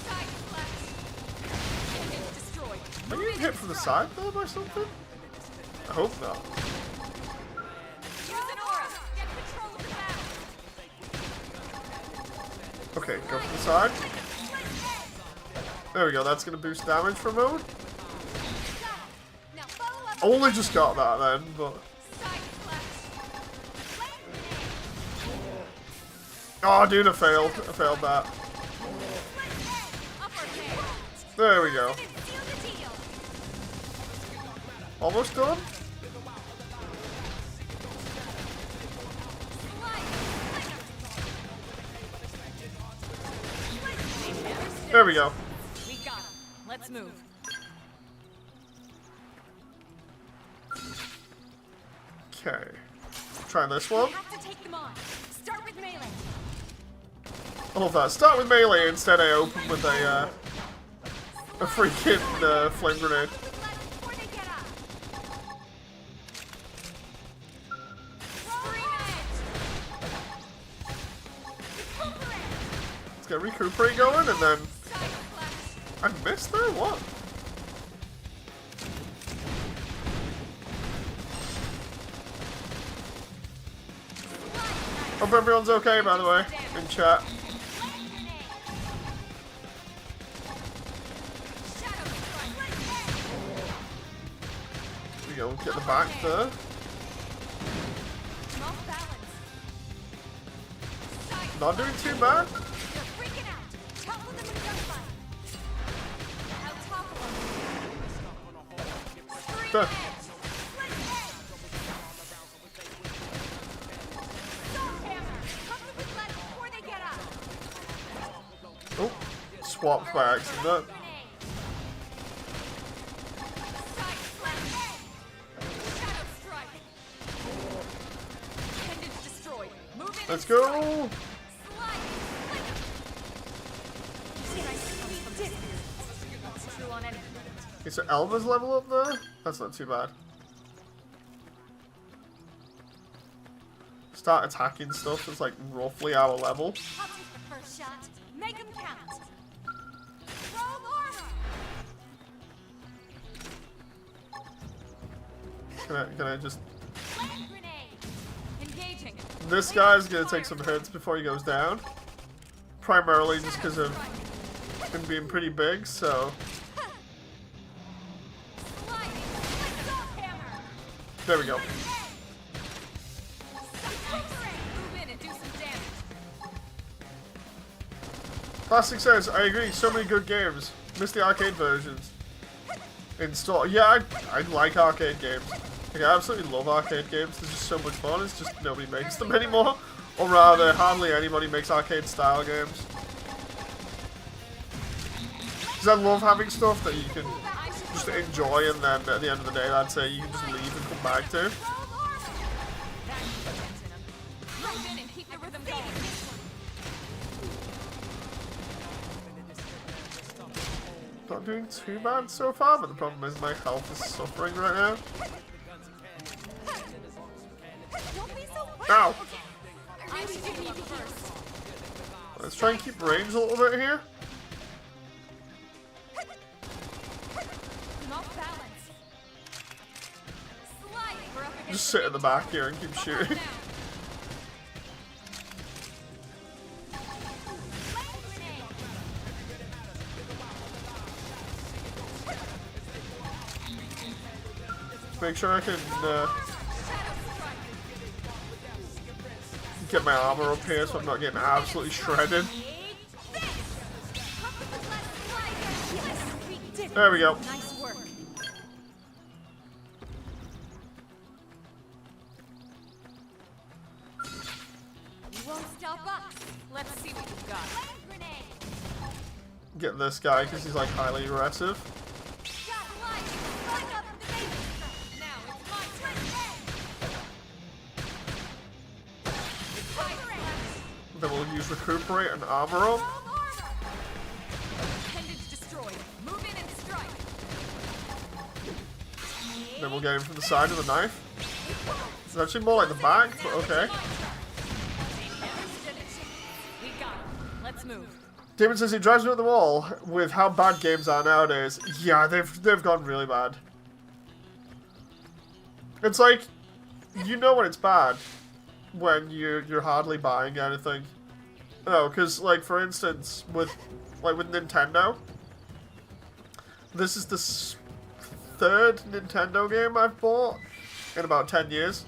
Side slash. It's destroyed. Are you hit from the side though by something? I hope not. Use an aura. Get control of the battle. Okay, go from the side. There we go. That's gonna boost damage for a moment. Now follow up. Only just got that then, but Side slash. Flame grenade. oh, dude, I failed. I failed that. Upper hand. There we go. And seal the deal. Almost done. There we go. We got him. Let's move. Okay. Try this one. We have to take them on. Start with melee. I love that. Start with melee. Instead, I open with a freaking flame grenade. With lead before they get up. Scream edge. Recuperate. Let's get recuperate going, and then Side slash. I missed there. What? Hope everyone's okay, by the way, in chat. Flame grenade. Shadow strike. Here we go. Get the back there. Off balance. Side Not doing too bad. They're freaking out. Topple them in gunfight. Out topple them. Scream There. edge. Split edge. Soul hammer. Cover with lead before they get up. Oh, swapped by accident. Grenade. Side slash. Shadow strike. Appendage destroyed. Move in. Let's and go. strike. Slide. Split. Did it. That's true on any planet. Okay, so Elva's level up there? That's not too bad. Start attacking stuff that's like roughly our level. I'll take the first shot. Make them count. Roll armor. Can I just... Flame grenade. Engaging. This guy's gonna take some hits before he goes down. Primarily just because of him being pretty big, so... Sliding. Soul hammer. There we go. Move in and do some damage. Plastic says, I agree, so many good games. Miss the arcade versions. Install. Yeah, I like arcade games. Like, I absolutely love arcade games. They're just so much fun. It's just nobody makes them anymore. Or rather, hardly anybody makes arcade style games. Because I love having stuff that you can just enjoy, and then at the end of the day, that's it. You can just leave and come back to. Move in and keep the rhythm going. Not doing too bad so far, but the problem is my health is suffering right now. Don't be so Ow! I really do need to first. Let's try and keep range a little bit here. I'm off balance. Slide. We're up against Just sit in the back here and keep shooting. now. Make sure I can get my armor up here so I'm not getting absolutely shredded. There we go. Nice work. You won't stop us. Let's see what you've got. Grenade. Get this guy because he's like highly aggressive. Got light. Spike up the base. Now it's my turn. Then we'll use recuperate and armor up. Appendage destroyed. Move in and strike. Then we'll get him from the side of the knife. It's actually more like the back, but okay. We got him. Let's move. Damon says he drives me up the wall with how bad games are nowadays. Yeah, they've gone really bad. It's like, you know when it's bad when you're hardly buying anything. No, because like for instance with Nintendo, this is the third Nintendo game I've bought in about 10 years,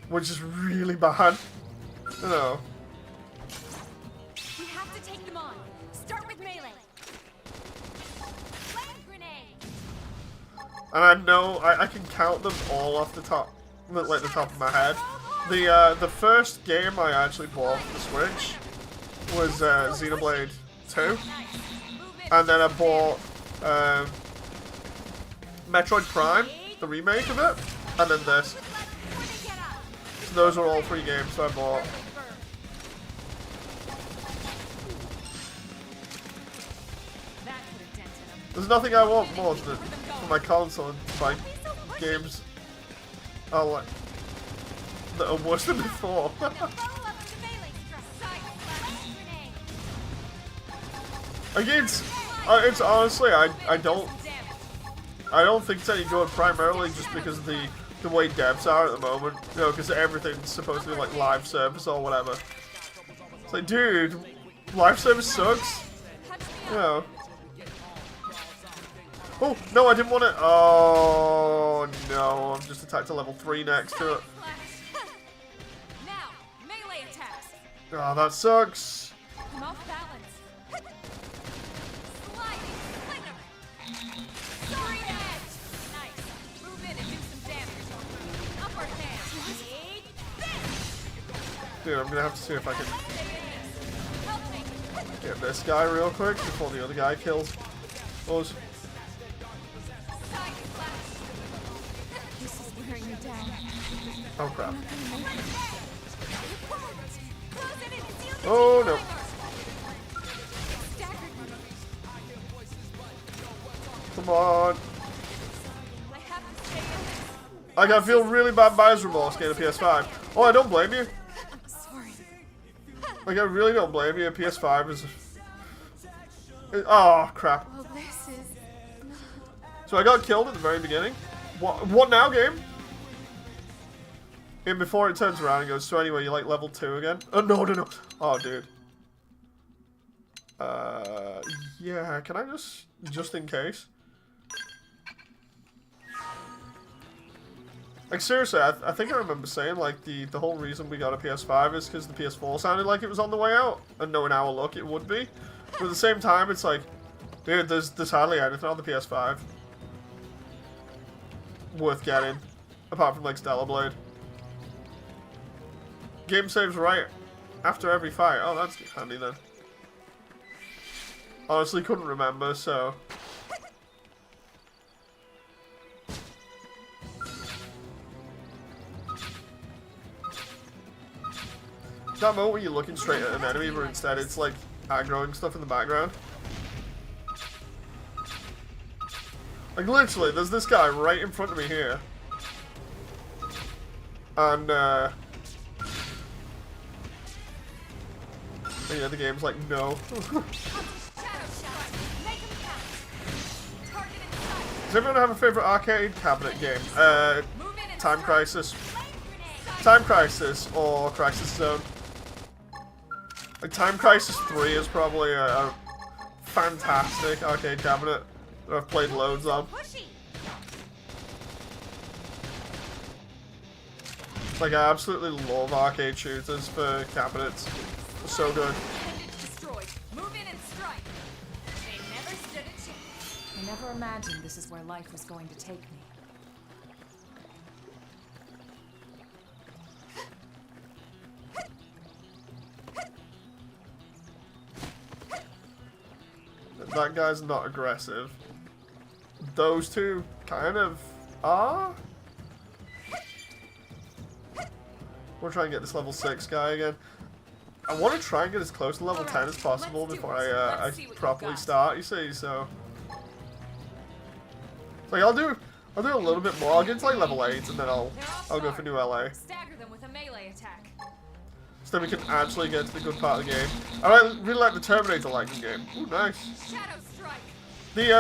which is really bad. No. We have to take them on. Start with melee. Flame grenade. And I know I can count them all off the top, like the top of my head. The first game I actually bought for the Switch was Xenoblade 2, and then I bought Metroid Prime, the remake of it, and then this. So those are all 3 games I bought. There's nothing I want more than for my console and buy games like that are worse than before. It's honestly I don't think it's any good, primarily just because of the way devs are at the moment. You know, because everything's supposed to be like live service or whatever. It's like, dude, live service sucks. You know. Oh no, I didn't want it. Oh no, I'm just attacked to level 3 next to it. Now, melee attacks. Oh, that sucks. I'm off balance. Sliding slinger. Sorry edge. Nice. Move in and do some damage. Upper hand. Take this. Dude, I'm gonna have to see if I can Help me. get this guy real quick before the other guy kills us. Side slash. This is wearing me down. Oh crap. Close it and seal the Oh no. staggered me. Come on. I have to stay in this. Like, I feel really bad buyer's remorse getting a PS5. Oh, I don't blame you. I'm sorry. Like, I really don't blame you. A PS5 is... Oh, crap. Well, this is... So I got killed at the very beginning. What now, game? And before it turns around and goes, so anyway, you like level 2 again? Oh, no. Oh, dude. Yeah, can I just in case? Like, seriously, I think I remember saying, like, the whole reason we got a PS5 is because the PS4 sounded like it was on the way out, and knowing our luck, it would be. But at the same time, it's like, dude, there's hardly anything on the PS5 worth getting, apart from, like, Xenoblade. Game saves right after every fight. Oh, that's handy then. Honestly, couldn't remember, so... That moment where you're looking straight at an enemy, but instead it's like aggroing stuff in the background. Like literally, there's this guy right in front of me here. And yeah, the game's like, no. Does everyone have a favorite arcade cabinet game? Time Crisis. Time Crisis or Crisis Zone. Like, Time Crisis 3 is probably a fantastic arcade cabinet that I've played loads on. Like, I absolutely love arcade shooters for cabinets. They're so good. I never imagined this is where life was going to take me. That guy's not aggressive. Those two kind of are. We'll try and get this level 6 guy again. I want to try and get as close to level 10 as possible before I properly start, you see, so... Like, I'll do a little bit more. I'll get to like level 8 and then I'll go for New LA. Stagger them with a melee attack. So then we can actually get to the good part of the game. I really like the Terminator-like game. Ooh, nice. Shadow strike. The,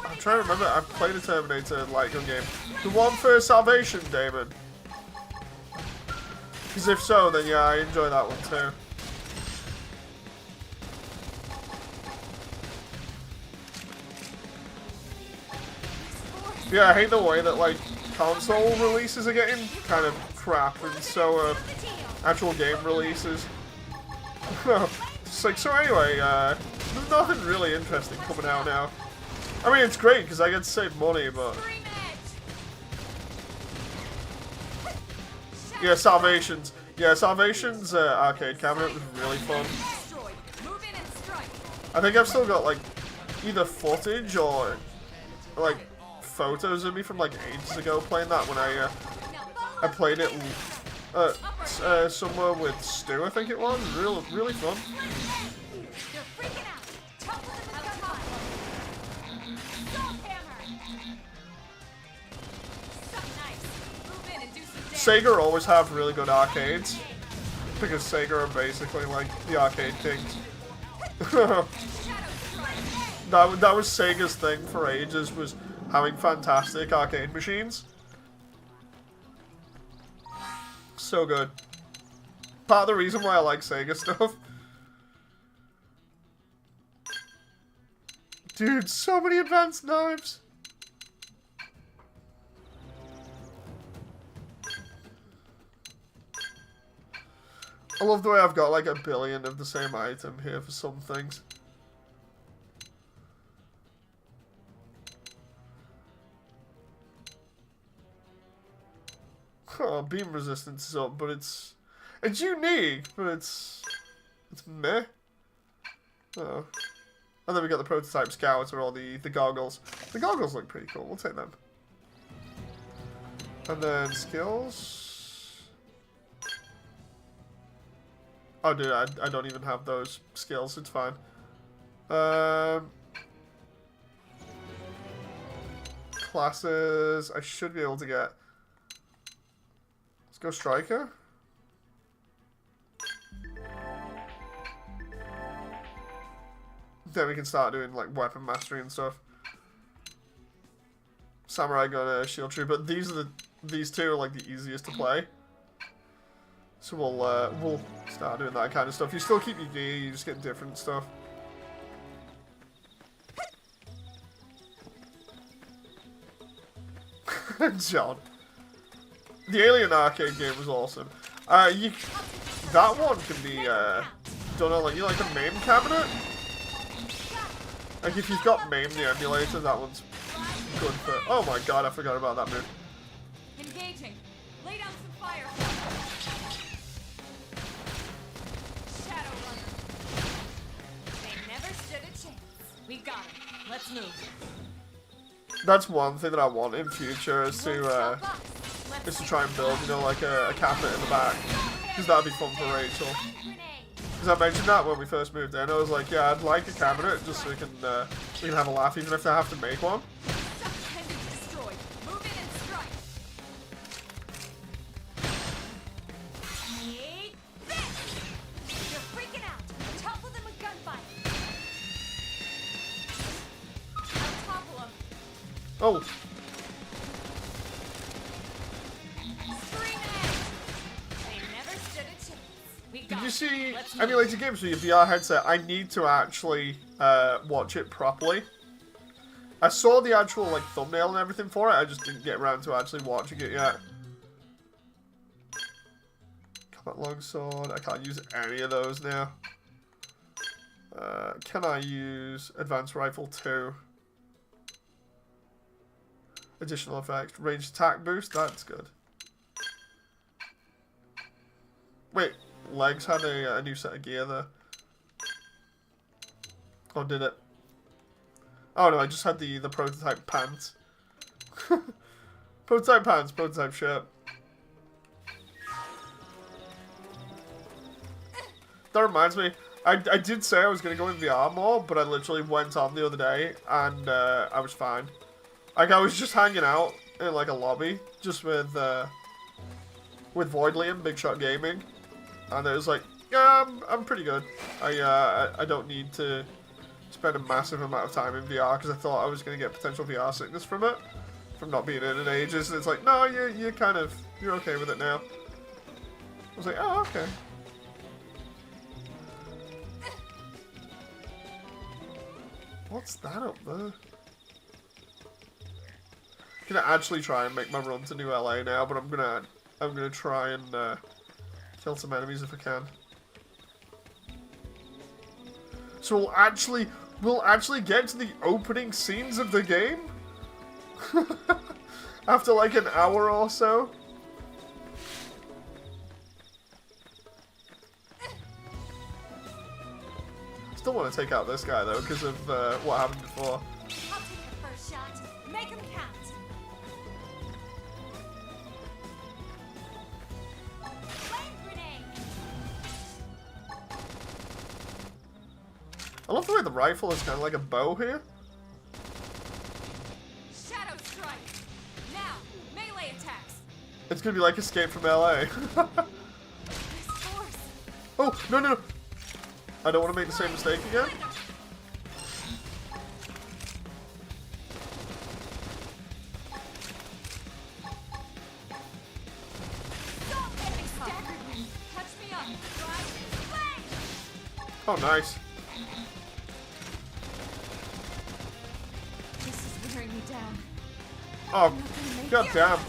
I'm trying to remember, I've played a Terminator-like game. The one for Salvation, Damon. Because if so, then yeah, I enjoy that one too. Yeah, I hate the way that, like, console releases are getting kind of crap, and so, actual game releases. It's like, so anyway, there's nothing really interesting coming out now. I mean, it's great, because I get to save money, but... Yeah, Salvation's arcade cabinet was really fun. I think I've still got, like, either footage or, like, photos of me from like ages ago playing that when I played it somewhere with Stu, I think it was. Really fun. Sega always have really good arcades because Sega are basically like the arcade kings. That was Sega's thing for ages, was having fantastic arcade machines. So good. Part of the reason why I like Sega stuff. Dude, so many advanced knives. I love the way I've got like a billion of the same item here for some things. Oh, beam resistance is up, but it's unique, but it's meh. Oh. And then we got the prototype scouts or all the goggles. The goggles look pretty cool, we'll take them. And then skills. Oh dude, I don't even have those skills, it's fine. Classes, I should be able to get. Go Striker. Then we can start doing like weapon mastery and stuff. Samurai gun, shield trooper. These two are like the easiest to play. So we'll start doing that kind of stuff. You still keep your gear, you just get different stuff. John. The Alien arcade game was awesome. That one can be done on like a MAME cabinet. Like if you've got MAME the emulator, that one's good for. Oh my god, I forgot about that move. Engaging. Lay down some fire. Shadow runner. They never stood a chance. We got him. Let's move. That's one thing that I want in future is to try and build, you know, like a cabinet in the back, because that'd be fun for Rachel. Because I mentioned that when we first moved in, I was like, yeah, I'd like a cabinet just so we can have a laugh, even if I have to make one. Oh. Did you see emulated games with your VR headset? I need to actually watch it properly. I saw the actual like thumbnail and everything for it. I just didn't get around to actually watching it yet. Combat longsword. I can't use any of those now. Can I use advanced rifle 2? Additional effects. Ranged attack boost. That's good. Wait. Legs had a new set of gear there. Oh, did it? Oh no, I just had the prototype pants. Prototype pants, prototype shirt. That reminds me, I did say I was going to go in VR more, but I literally went on the other day and I was fine. Like, I was just hanging out in like a lobby, just with Void Liam, Big Shot Gaming. And it was like, yeah, I'm pretty good. I don't need to spend a massive amount of time in VR because I thought I was going to get potential VR sickness from it, from not being in it ages. And it's like, no, you're okay with it now. I was like, oh, okay. What's that up there? I'm gonna actually try and make my run to New LA now, but I'm gonna try and kill some enemies if I can. So we'll actually get to the opening scenes of the game after like an hour or so. Still want to take out this guy though because of what happened before. I'll take the first shot. Make him count. I love the way the rifle is kind of like a bow here. Shadow strike. Now, melee attacks. It's gonna be like Escape from LA. Oh, no. I don't want to make the same mistake again. Oh, nice. This is wearing me down. Oh, god damn.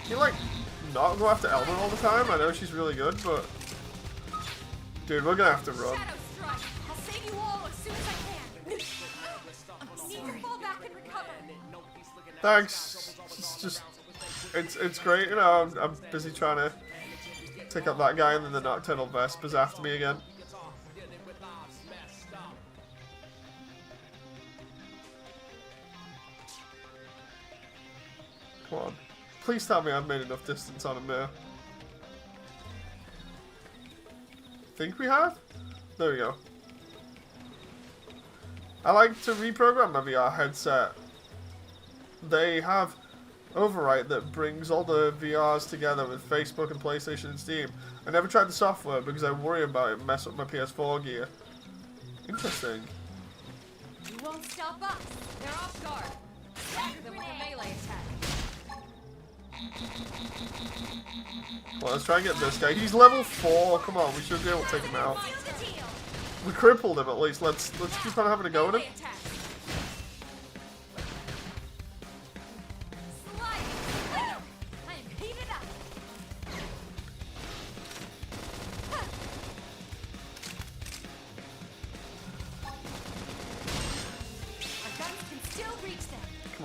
You like not go after Elmer all the time? I know she's really good, but dude, we're gonna have to run. Shadow strike. I'll save you all as soon as I can. I'm sorry. Fall back and recover. Thanks. It's just, it's great, you know. I'm busy trying to take up that guy, and then the Nocturnal Vesper's after me again. Come on. Please tell me I've made enough distance on him now. Think we have? There we go. I like to reprogram my VR headset. They have Overwrite that brings all the VRs together with Facebook and PlayStation and Steam. I never tried the software because I worry about it mess up my PS4 gear. Interesting. You won't stop us. They're off guard. Stagger them with a melee attack. Well, let's try and get this guy. He's level 4. Come on, we should be able to take him out. We crippled him at least. Let's keep on having a go at him.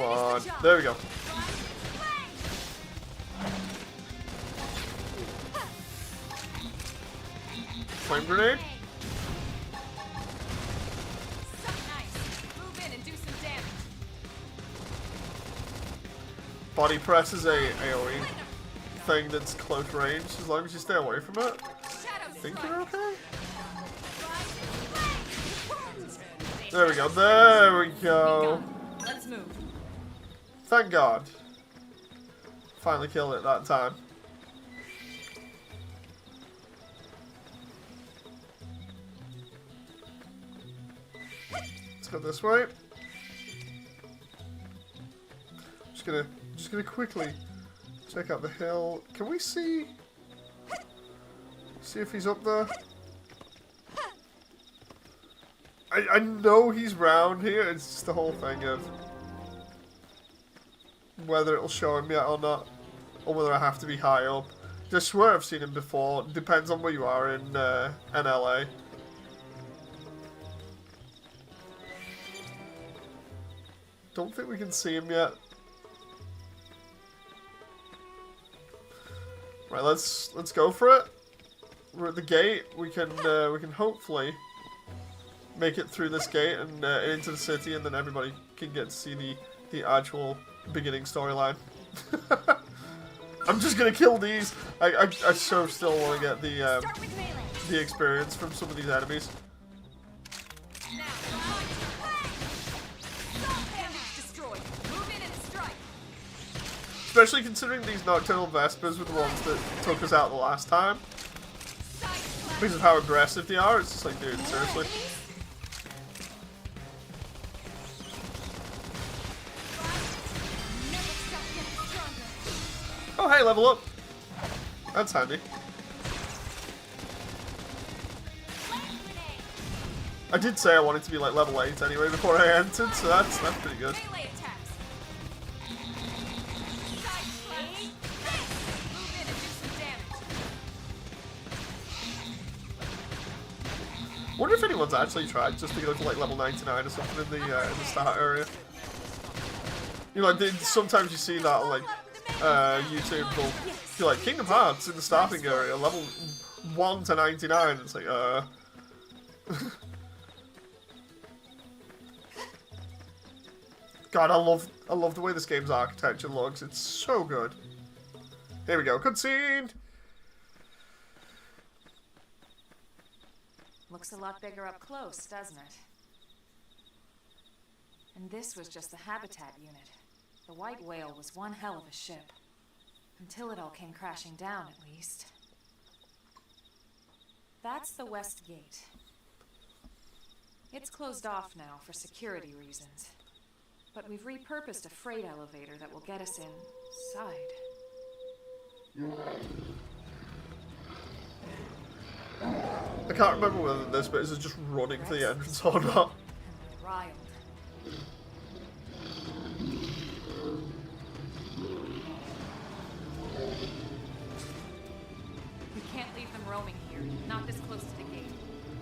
Come on. There we go. Flame grenade. So nice. Move in and do some damage. Body press is a AoE thing that's close range. As long as you stay away from it, I think you're okay. There we go. There we go. Let's move. Thank God. Finally killed it that time. Let's go this way. Just gonna quickly check out the hill. Can we see if he's up there? I know he's round here. It's just the whole thing of whether it'll show him yet or not, or whether I have to be high up. I swear I've seen him before. Depends on where you are in NLA. Don't think we can see him yet. Right, let's go for it. We're at the gate. We can hopefully make it through this gate and into the city, and then everybody can get to see the actual beginning storyline. I'm just gonna kill these. I so still want to get the experience from some of these enemies. Especially considering these Nocturnal Vespers were the ones that took us out the last time. Because of how aggressive they are, it's just like, dude, seriously. Oh, hey, level up. That's handy. I did say I wanted to be like level 8 anyway before I entered, so that's pretty good. Wonder if anyone's actually tried just to go to like level 99 or something in the start area. You know, sometimes you see that on like YouTube. Will be like Kingdom Hearts in the starting area, level 1 to 99. It's like God, I love the way this game's architecture looks. It's so good. Here we go, cutscene. Looks a lot bigger up close, doesn't it? And this was just the habitat unit. The White Whale was one hell of a ship. Until it all came crashing down, at least. That's the West Gate. It's closed off now for security reasons. But we've repurposed a freight elevator that will get us inside. I can't remember whether this bit is just running for the entrance or not. Riled. We can't leave them roaming here, not this close to the gate.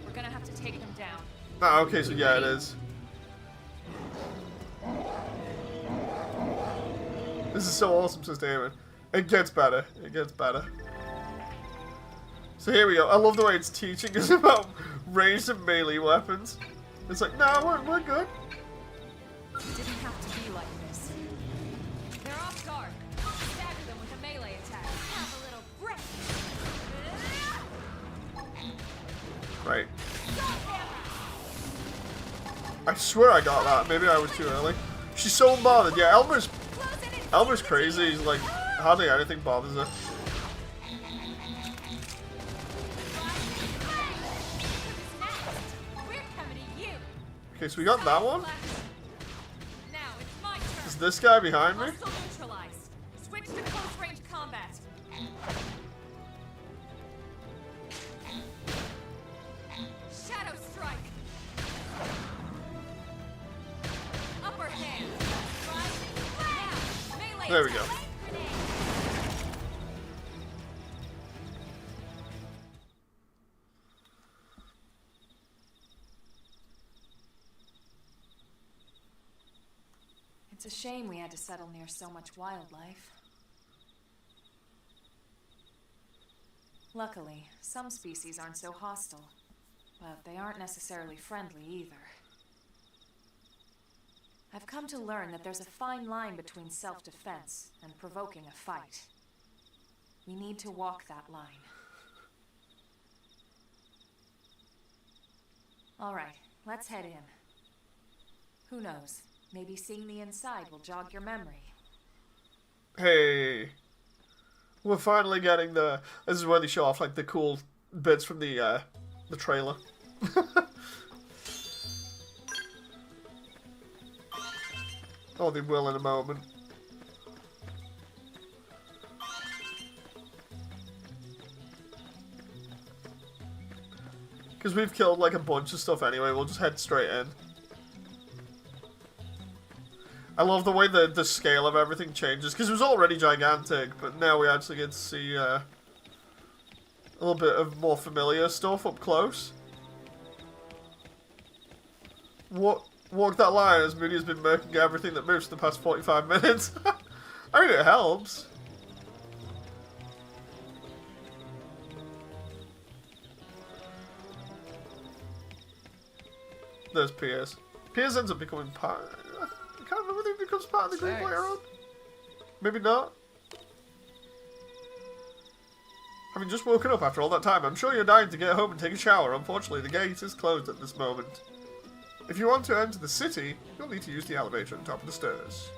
We're gonna have to take them down. Ah, okay, so yeah, it is. This is so awesome, says Damon. It gets better. It gets better. So here we go. I love the way it's teaching us about ranged and melee weapons. It's like, no, we're good. It didn't have to be like this. They're off guard. Stagger them with a melee attack. Have a little break. Right. I swear I got that. Maybe I was too early. She's so unbothered. Yeah, Elmer's crazy. He's like, hardly anything bothers her. Okay, so we got that one. Now it's my turn. Is this guy behind me? Hostile neutralized. Switch to close range combat. Shadow strike. Upper hand. Right. Now, melee There we go. attack. It's a shame we had to settle near so much wildlife. Luckily, some species aren't so hostile, but they aren't necessarily friendly either. I've come to learn that there's a fine line between self-defense and provoking a fight. We need to walk that line. All right, let's head in. Who knows? Maybe seeing the inside will jog your memory. Hey. We're finally getting the... This is where they show off, like, the cool bits from the trailer. Oh, they will in a moment. Because we've killed, like, a bunch of stuff anyway. We'll just head straight in. I love the way the scale of everything changes, because it was already gigantic, but now we actually get to see a little bit of more familiar stuff up close. Walk that line as Moody has been murking everything that moves for the past 45 minutes. I mean, it helps. There's Piers. Piers ends up becoming part... I can't remember whether he becomes part of the group later on. Maybe not. Having just woken up after all that time, I'm sure you're dying to get home and take a shower. Unfortunately, the gate is closed at this moment. If you want to enter the city, you'll need to use the elevator on top of the stairs.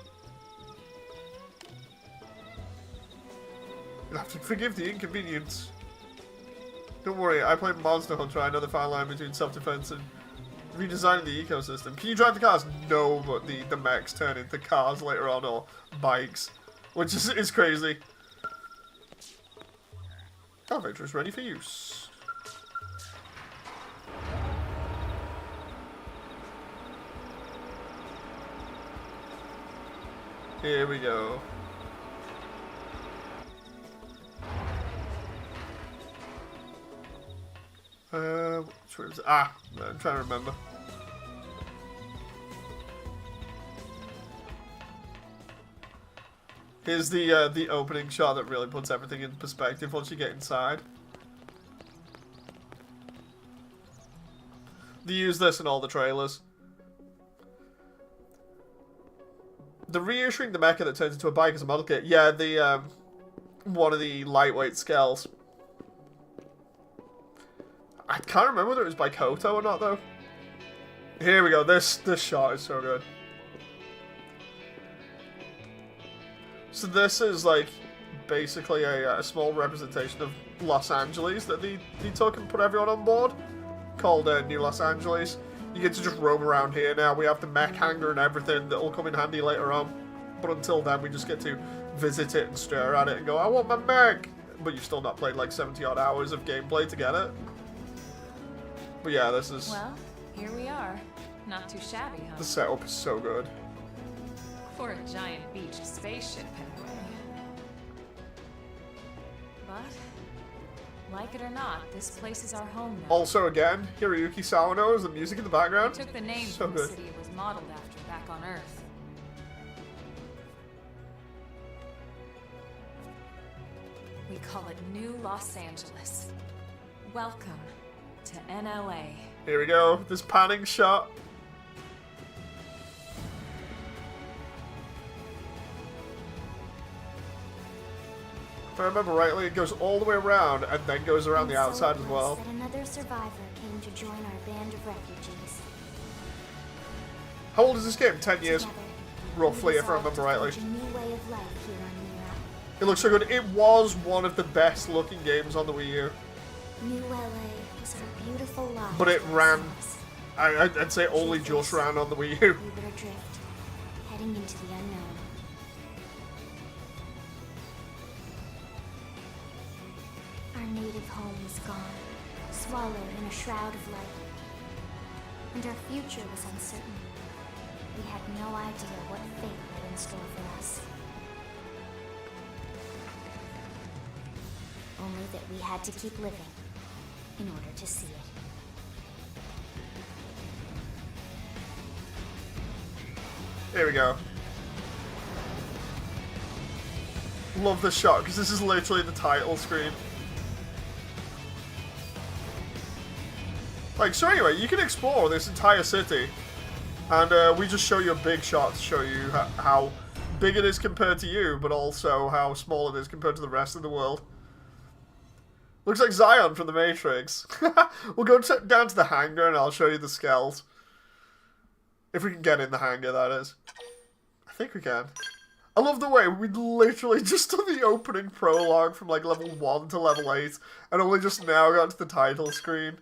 You'll have to forgive the inconvenience. Don't worry, I played Monster Hunter. I know the fine line between self-defense and redesigning the ecosystem. Can you drive the cars? No, but the mechs turn into cars later on, or bikes, which is crazy. Elevator is ready for use. Here we go. Which was I'm trying to remember. Here's the opening shot that really puts everything in perspective once you get inside. They use this in all the trailers. The reissuing the mecha that turns into a bike as a model kit. Yeah, the one of the lightweight skells. I can't remember whether it was by Koto or not though. Here we go. This shot is so good. So this is like basically a small representation of Los Angeles that they took and put everyone on board, called New Los Angeles. You get to just roam around here now. We have the mech hangar and everything that will come in handy later on. But until then, we just get to visit it and stare at it and go, I want my mech! But you've still not played like 70 odd hours of gameplay to get it. But yeah, this is... Well, here we are. Not too shabby, huh? The setup is so good. For a giant beach spaceship, anyway. But, like it or not, this place is our home now. Also, again, Hiroyuki Sawano is the music in the background. It took the name so from good. the city it was modeled after back on Earth. We call it New Los Angeles. Welcome to NLA. Here we go, this panning shot. If I remember rightly, it goes all the way around and then goes around the outside as well. That another survivor came to join our band of refugees. How old is this game? 10 years, Together, roughly, we if I remember resolved to rightly. forge a new way of life here on Mira. It looks so good. It was one of the best looking games on the Wii U. New LA was our beautiful life. But it ran, ourselves. I'd say only just ran on the Wii U. We were adrift, heading into the unknown. Our native home was gone, swallowed in a shroud of light. And our future was uncertain. We had no idea what fate lay in store for us. Only that we had to keep living in order to see it. Here we go. Love this shot, because this is literally the title screen. Like, so anyway, you can explore this entire city. And we just show you a big shot to show you how big it is compared to you, but also how small it is compared to the rest of the world. Looks like Zion from the Matrix. We'll go down to the hangar and I'll show you the skells. If we can get in the hangar, that is. I think we can. I love the way we literally just done the opening prologue from like level 1 to level 8 and only just now got to the title screen.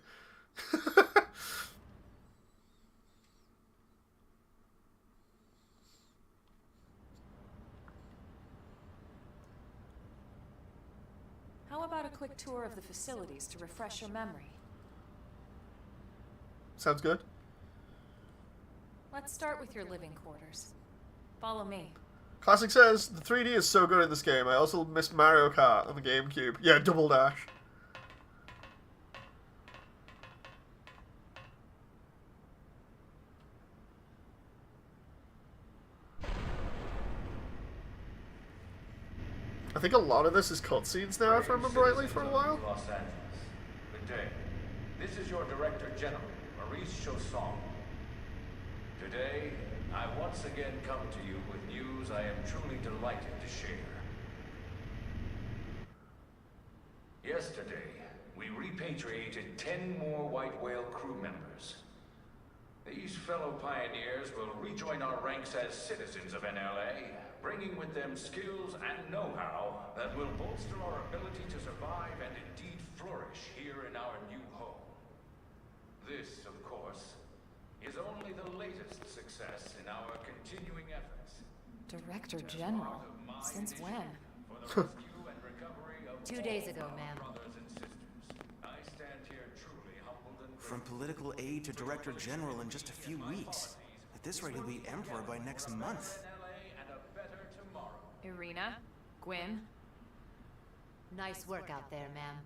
How about a quick tour of the facilities to refresh your memory? Sounds good. Let's start with your living quarters. Follow me. Classic says, the 3D is so good in this game. I also miss Mario Kart on the GameCube. Yeah, Double Dash. I think a lot of this is cutscenes now, if I remember rightly, for a while. Los Angeles. Good day. This is your Director General, Maurice Chausson. Today, I once again come to you with news I am truly delighted to share. Yesterday, we repatriated 10 more White Whale crew members. These fellow pioneers will rejoin our ranks as citizens of NLA, bringing with them skills and know-how that will bolster our ability to survive and indeed flourish here in our new home. This, of course, is only the latest success in our continuing efforts. Director General? Since when? For the rescue and recovery of 2 days ago, ma'am. brothers and sisters. I stand here truly humbled and From political aide to director general in just a few weeks. At this rate, he'll be emperor by next month. and a better tomorrow. Irina? Gwyn? Nice work out there, ma'am.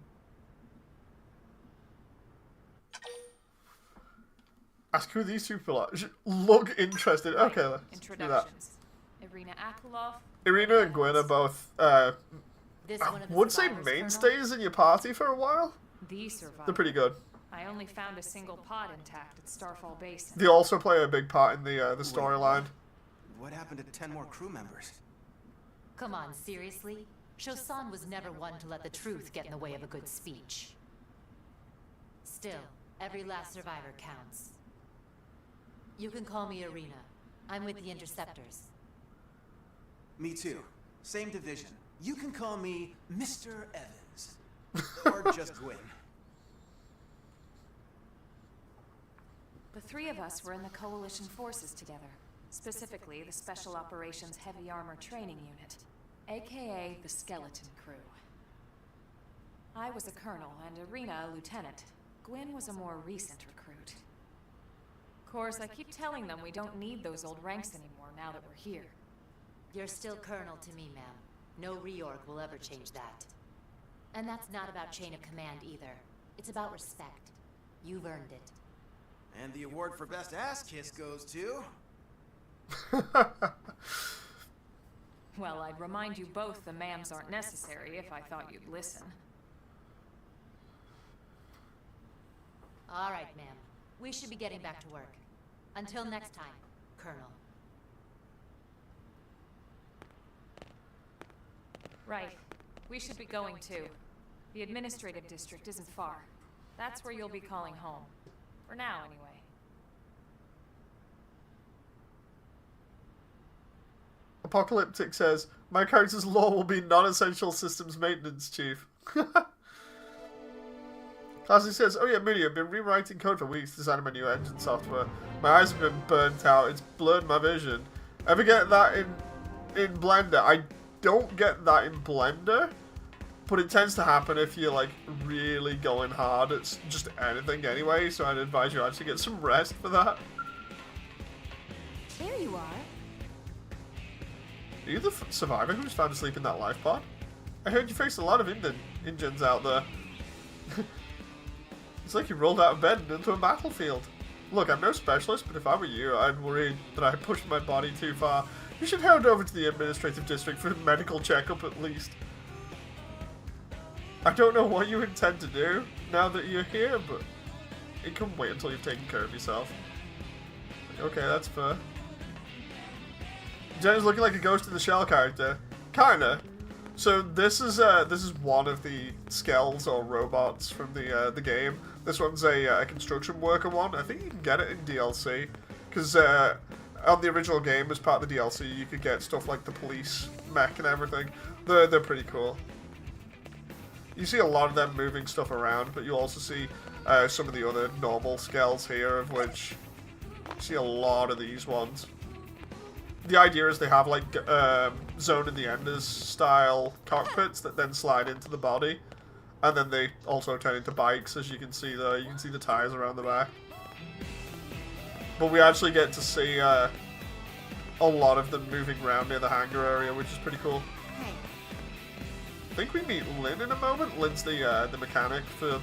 Ask who these two people are. Look interested. Okay, let's do that. Introductions. Irina Akulov. Irina and Gwyn are both, This I one of the would say survivors, Colonel? mainstays in your party for a while. The survivor. They're pretty good. I only found a single pod intact at Starfall Basin. They also play a big part in the storyline. What happened to 10 more crew members? Come on, seriously? Chausson was never one to let the truth get in the way of a good speech. Still, every last survivor counts. You can call me Irina. I'm with the Interceptors. Me too. Same division. You can call me Mr. Evans. Or just Gwyn. The three of us were in the Coalition forces together. Specifically, the Special Operations Heavy Armor Training Unit, aka the Skeleton Crew. I was a colonel and Irina a lieutenant. Gwyn was a more recent recruit. Of course, I keep telling them we don't need those old ranks anymore now that we're here. You're still Colonel to me, ma'am. No reorg will ever change that. And that's not about chain of command either. It's about respect. You've earned it. And the award for best ass kiss goes to... Well, I'd remind you both the ma'ams aren't necessary if I thought you'd listen. All right, ma'am. We should be getting back to work. Until next time, Colonel. Right. We should be going too. The administrative district isn't far. That's where you'll be calling home. For now, anyway. Apocalyptic says, my character's lore will be non-essential systems maintenance chief. Classic says, oh yeah, Moody, I've been rewriting code for weeks designing my new engine software. My eyes have been burnt out, it's blurred my vision. Ever get that in Blender? I don't get that in Blender, but it tends to happen if you're like really going hard at just anything anyway, so I'd advise you actually get some rest for that. There you are. Are you the survivor who's found asleep in that life pod? I heard you faced a lot of Indians out there. It's like you rolled out of bed and into a battlefield. Look, I'm no specialist, but if I were you, I'd worry that I pushed my body too far. You should head over to the administrative district for a medical checkup at least. I don't know what you intend to do now that you're here, but it can wait until you've taken care of yourself. Okay, that's fair. Jen's looking like a Ghost in the Shell character. Kinda. So this is one of the skells or robots from the game. This one's a construction worker one. I think you can get it in DLC because on the original game, as part of the DLC, you could get stuff like the police mech and everything. They're pretty cool. You see a lot of them moving stuff around, but you also see some of the other normal skells here, of which you see a lot of these ones. The idea is they have like Zone in the Enders style cockpits that then slide into the body, and then they also turn into bikes, as you can see there. You can see the tires around the back. But we actually get to see a lot of them moving around near the hangar area, which is pretty cool. Hey. I think we meet Lynn in a moment. Lynn's the mechanic for...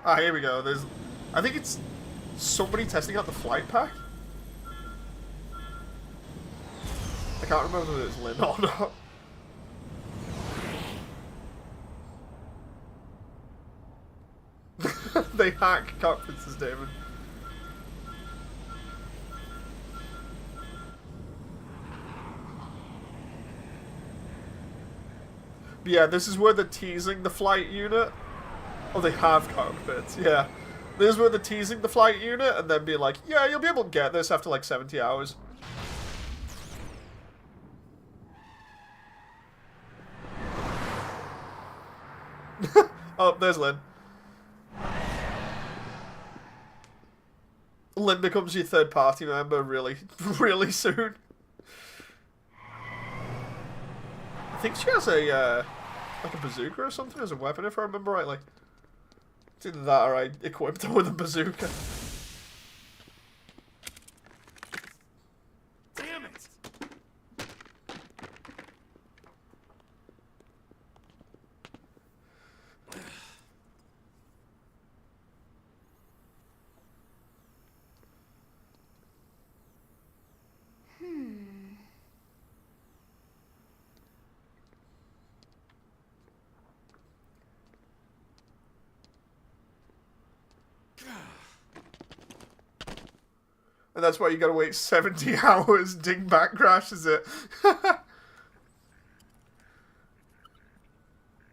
Ah, here we go. There's... I think it's somebody testing out the flight pack. I can't remember whether it's Lynn or not. They hack cockpits, as David. But yeah, this is where they're teasing the flight unit. Oh, they have cockpits, yeah. This is where they're teasing the flight unit and then be like, yeah, you'll be able to get this after like 70 hours. Oh, there's Lynn. Lynn becomes your third party member really, really soon. I think she has a, like a bazooka or something as a weapon, if I remember rightly. It's either that or I equipped her with a bazooka. Damn it! And that's why you gotta wait 70 hours. Dingbat crashes it.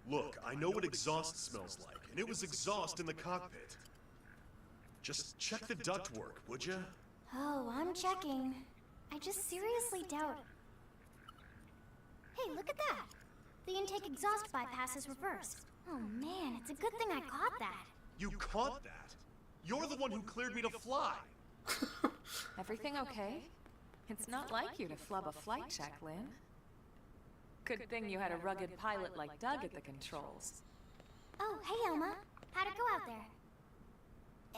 Look, I know what exhaust smells like, and it was exhaust in the cockpit. Just check the ductwork, would you? Oh, I'm checking. I just seriously doubt. Hey, look at that! The intake exhaust bypass is reversed. Oh man, it's a good thing I caught that. You caught that? You're the one who cleared me to fly. Everything okay? It's not like you to flub a flight check, Lynn. Good thing you had a rugged pilot like Doug at the controls. Oh, hey Elma. How'd it go out there?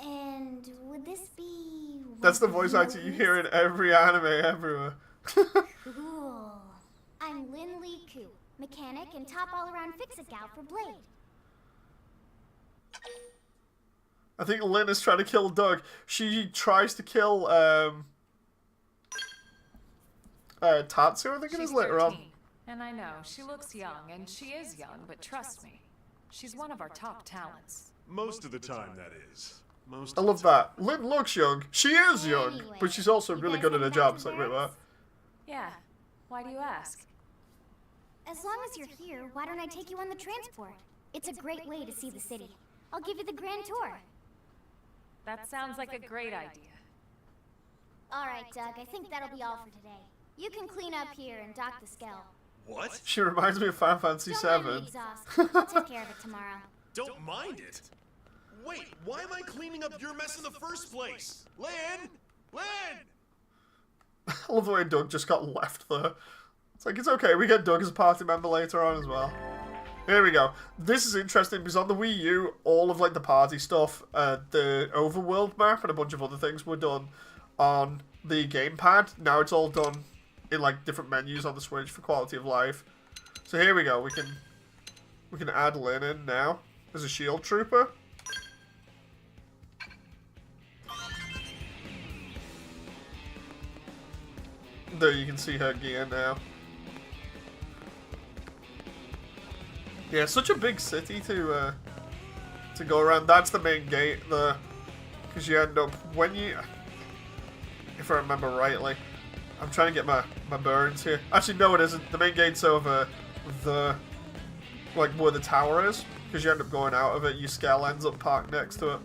And would this be... That's the voice actor you hear in every anime everywhere. Cool. I'm Lynn Lee Koo, mechanic and top all-around fix-it gal for Blade. I think Lynn is trying to kill Doug. She tries to kill Tatsu, I think it is, later on. And I know, she looks young, and she is young, but trust me, she's one of our top talents. Most of the time, that is. I love that. Lynn looks young. She is young, Anyway, but she's also you really guys good at her heading job. back It's to like, wait, what? barracks? Yeah, why do you ask? As long as you're here, why don't I take you on the transport? It's a great way to see the city. I'll give you the grand tour. That sounds like a great idea. Alright, Doug, I think that'll be all for today. You can clean up here and dock the Skell. What? She reminds me of Final Fantasy Don't mind the VII. exhaust. I'll take care of it tomorrow. Don't mind it. Wait, why am I cleaning up your mess in the first place? Lynn! Lynn! I love the way Doug just got left there. It's like, it's okay, we get Doug as a party member later on as well. Here we go. This is interesting because on the Wii U, all of like the party stuff, the overworld map and a bunch of other things were done on the gamepad. Now it's all done in like different menus on the Switch for quality of life. So here we go. We can add Lynn in now as a shield trooper. There you can see her gear now. Yeah, such a big city to go around. That's the main gate there, because you end up when you, if I remember rightly, I'm trying to get my bearings here. Actually, no, it isn't. The main gate's over the, like where the tower is, because you end up going out of it. Your Skell ends up parked next to it.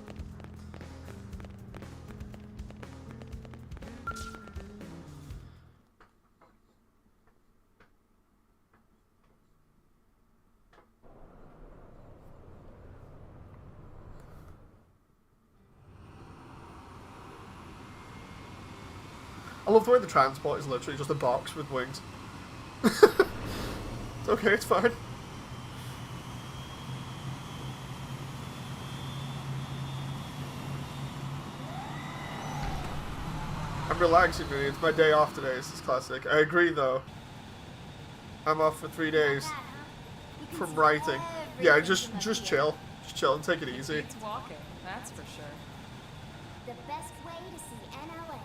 I love the way the transport is literally just a box with wings. It's okay, it's fine. I'm relaxing, really. It's my day off today. This is classic. I agree, though. I'm off for 3 days from writing. Yeah, just chill. Just chill and take it easy. It's walking, that's for sure. The best way to see NLA.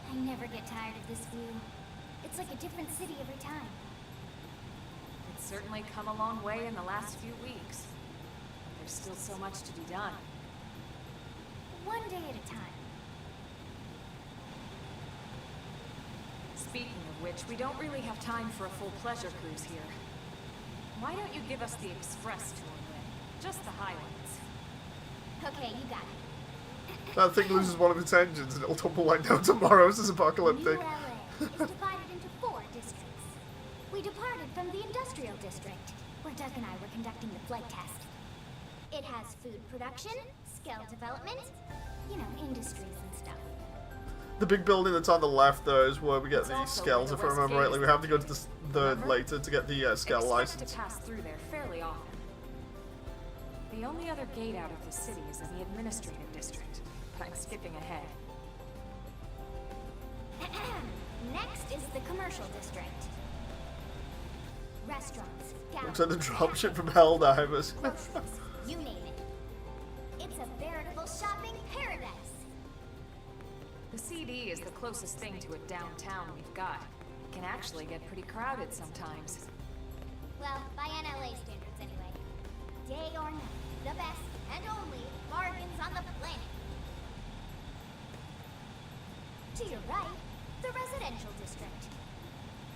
I never get tired of this view. It's like a different city every time. It's certainly come a long way in the last few weeks. There's still so much to be done. One day at a time. Speaking of which, we don't really have time for a full pleasure cruise here. Why don't you give us the express tour then? Just the highlights. Okay, you got it. That thing loses one of its engines and it'll tumble like down tomorrow's is New apocalyptic. LA is divided into 4 districts. We departed from the industrial district, where Doug and I were conducting the flight test. It has food production, skill development, you know, industries and stuff. The big building that's on the left, though, is where we get It's the also Skells, where if the I remember West rightly. Gate We is. have to go to the third Remember? later to get the Skell Expect license. to pass through there fairly often. The only other gate out of the city is in the administrative district, but I'm skipping ahead. Next is the commercial district. Restaurants, Looks like the galleries, dropship from Helldivers. groceries, you name it. It's a veritable shopping paradise. The CD is the closest thing to a downtown we've got. It can actually get pretty crowded sometimes. Well, by NLA standards anyway. Day or night, the best and only bargains on the planet. To your right, the residential district.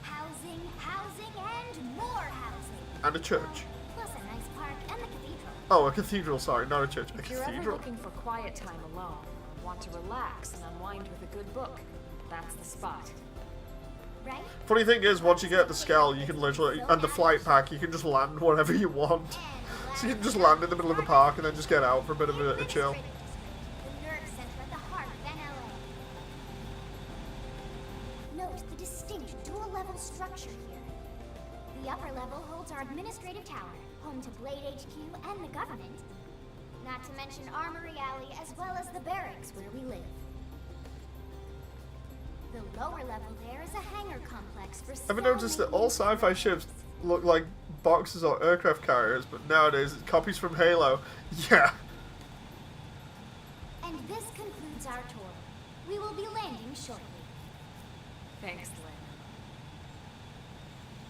Housing, housing, and more housing. And a church. Plus a nice park and the cathedral. Oh, a cathedral, sorry, not a church. A If you're ever cathedral. looking for quiet time alone, or want to relax and unwind with a good book, that's the spot. Right? Funny thing is, once you get the Skell, you can literally, and the flight pack, you can just land wherever you want. So you can just land in the middle of the park and then just get out for a bit of a chill. The nerve center at the heart of NLA. Note the distinct dual-level structure here. The upper level holds our administrative tower, home to Blade HQ and the government. Not to mention Armory Alley as well as the barracks where we live. The lower level there is a hangar complex for Ever noticed that all sci-fi ships look like boxes or aircraft carriers, but nowadays it's copies from Halo? Yeah. And this concludes our tour. We will be landing shortly. Thanks, Lynn.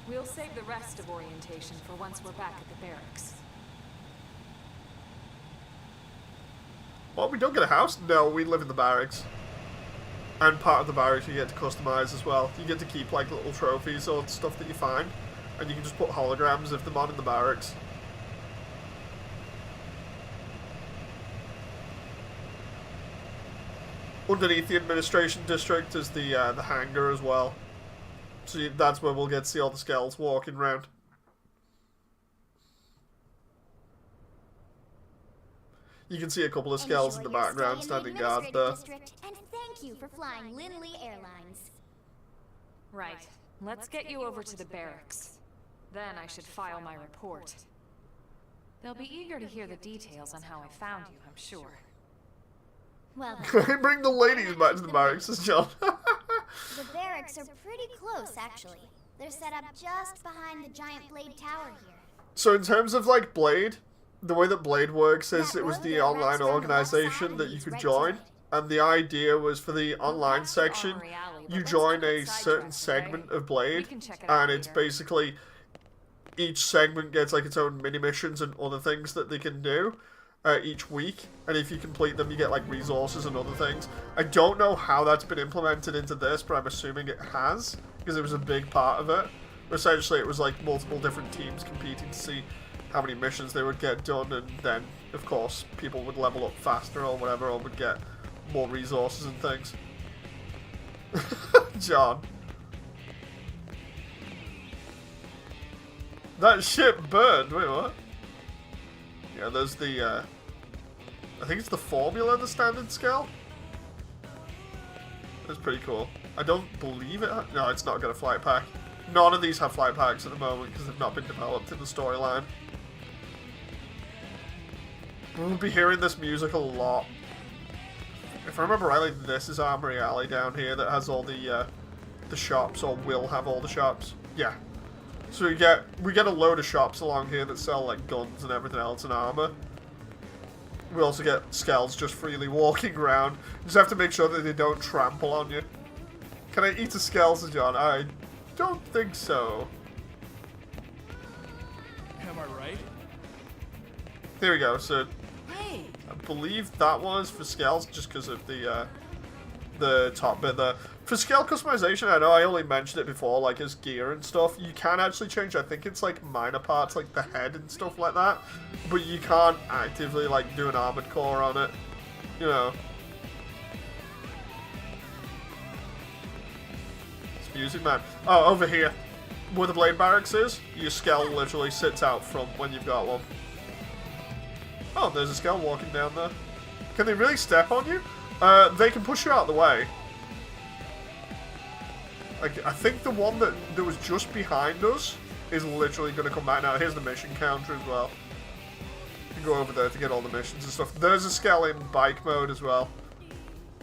We'll save the rest of orientation for once we're back at the barracks. Well, we don't get a house? No, we live in the barracks. And part of the barracks you get to customize as well. You get to keep like little trophies or stuff that you find. And you can just put holograms of them on in the barracks. Underneath the administration district is the hangar as well. So that's where we'll get to see all the Skells walking around. You can see a couple of Skells in the Enjoy your background stay in the standing guard there. administrative district, and thank you for flying Lindley Airlines. Right. Let's get you over to the barracks. Then I should file my report. They'll be eager to hear the details on how I found you, I'm sure. Well, Bring the ladies back to the barracks, says John. the barracks barracks are pretty close, actually. They're set up just behind the giant Blade Tower here. So in terms of, like, Blade, the way that Blade works is That it was road the that runs online down the left organization side that you leads could right join. to it. And the idea was for the online past the section, Armory Alley, but you let's join not a get certain sidetracked, segment okay? of Blade, We can check it out and it's later. basically each segment gets like its own mini missions and other things that they can do each week. And if you complete them, you get like resources and other things. I don't know how that's been implemented into this, but I'm assuming it has because it was a big part of it. Essentially, it was like multiple different teams competing to see how many missions they would get done, and then, of course, people would level up faster or whatever, or would get more resources and things. John. That ship burned. Wait, what? Yeah, there's the, I think it's the formula, the standard scale. That's pretty cool. I don't believe it. No, it's not got a flight pack. None of these have flight packs at the moment because they've not been developed in the storyline. We'll be hearing this music a lot. If I remember rightly, this is Armory Alley down here that has all the shops, or will have all the shops. Yeah. So we get a load of shops along here that sell like guns and everything else and armor. We also get skells just freely walking around. You just have to make sure that they don't trample on you. Can I eat a skell, Sir John? I don't think so. Am I right? Here we go. So Hey, I believe that was for scales, just because of the top bit there. For scale customization, I know I only mentioned it before, like as gear and stuff. You can actually change. I think it's like minor parts, like the head and stuff like that. But you can't actively like do an armored core on it. You know. It's music, man. Oh, over here, where the blade barracks is, your skull literally sits out from when you've got one. Oh, there's a skull walking down there. Can they really step on you? They can push you out of the way. Like, I think the one that was just behind us is literally going to come back now. Here's the mission counter as well. You can go over there to get all the missions and stuff. There's a skull in bike mode as well.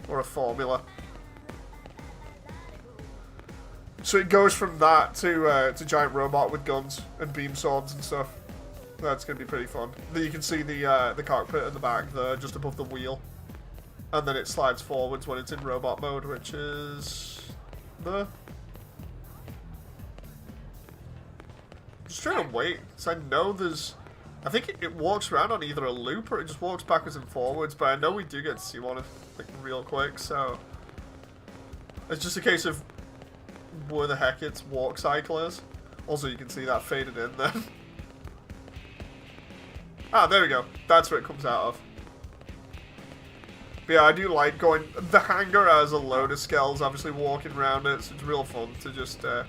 Or a formula. So it goes from that to giant robot with guns and beam swords and stuff. That's going to be pretty fun. Then you can see the cockpit at the back there, just above the wheel. And then it slides forwards when it's in robot mode, which is there. Just trying to wait, so I know there's... I think it walks around on either a loop or it just walks backwards and forwards, but I know we do get to see one like real quick, so... It's just a case of where the heck its walk cycle is. Also, you can see that faded in there. Ah, there we go. That's where it comes out of. But yeah, I do like going... The hangar has a load of skells, obviously walking around it, so it's real fun to just go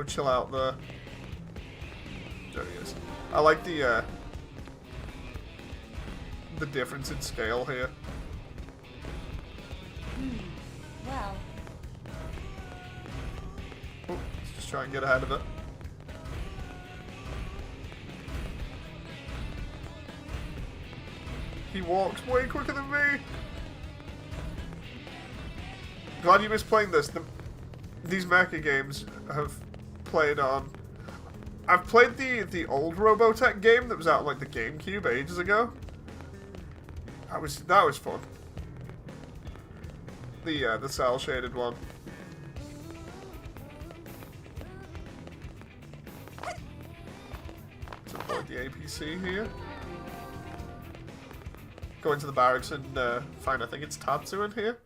chill out there. There he is. I like the difference in scale here. Well, Oh, let's just try and get ahead of it. He walks way quicker than me. Glad you missed playing this. These mecha games have played on... I've played the old Robotech game that was out on like the GameCube ages ago. That was fun. The cell shaded one. Let's avoid the APC here. Go into the barracks and find, I think it's Tatsu in here.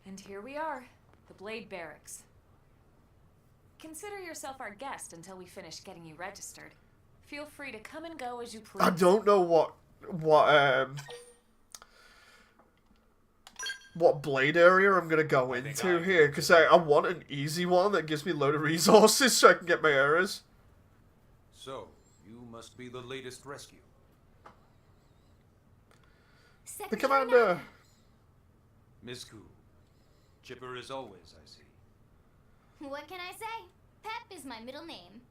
And here we are, the Blade Barracks. Consider yourself our guest until we finish getting you registered. Feel free to come and go as you please. I don't know what blade area I'm gonna go into here, because I want an easy one that gives me a load of resources so I can get my errors. So, you must be the latest rescue. The Secretary commander. Miss Koo. Chipper as always, I see. What can I say? Pep is my middle name.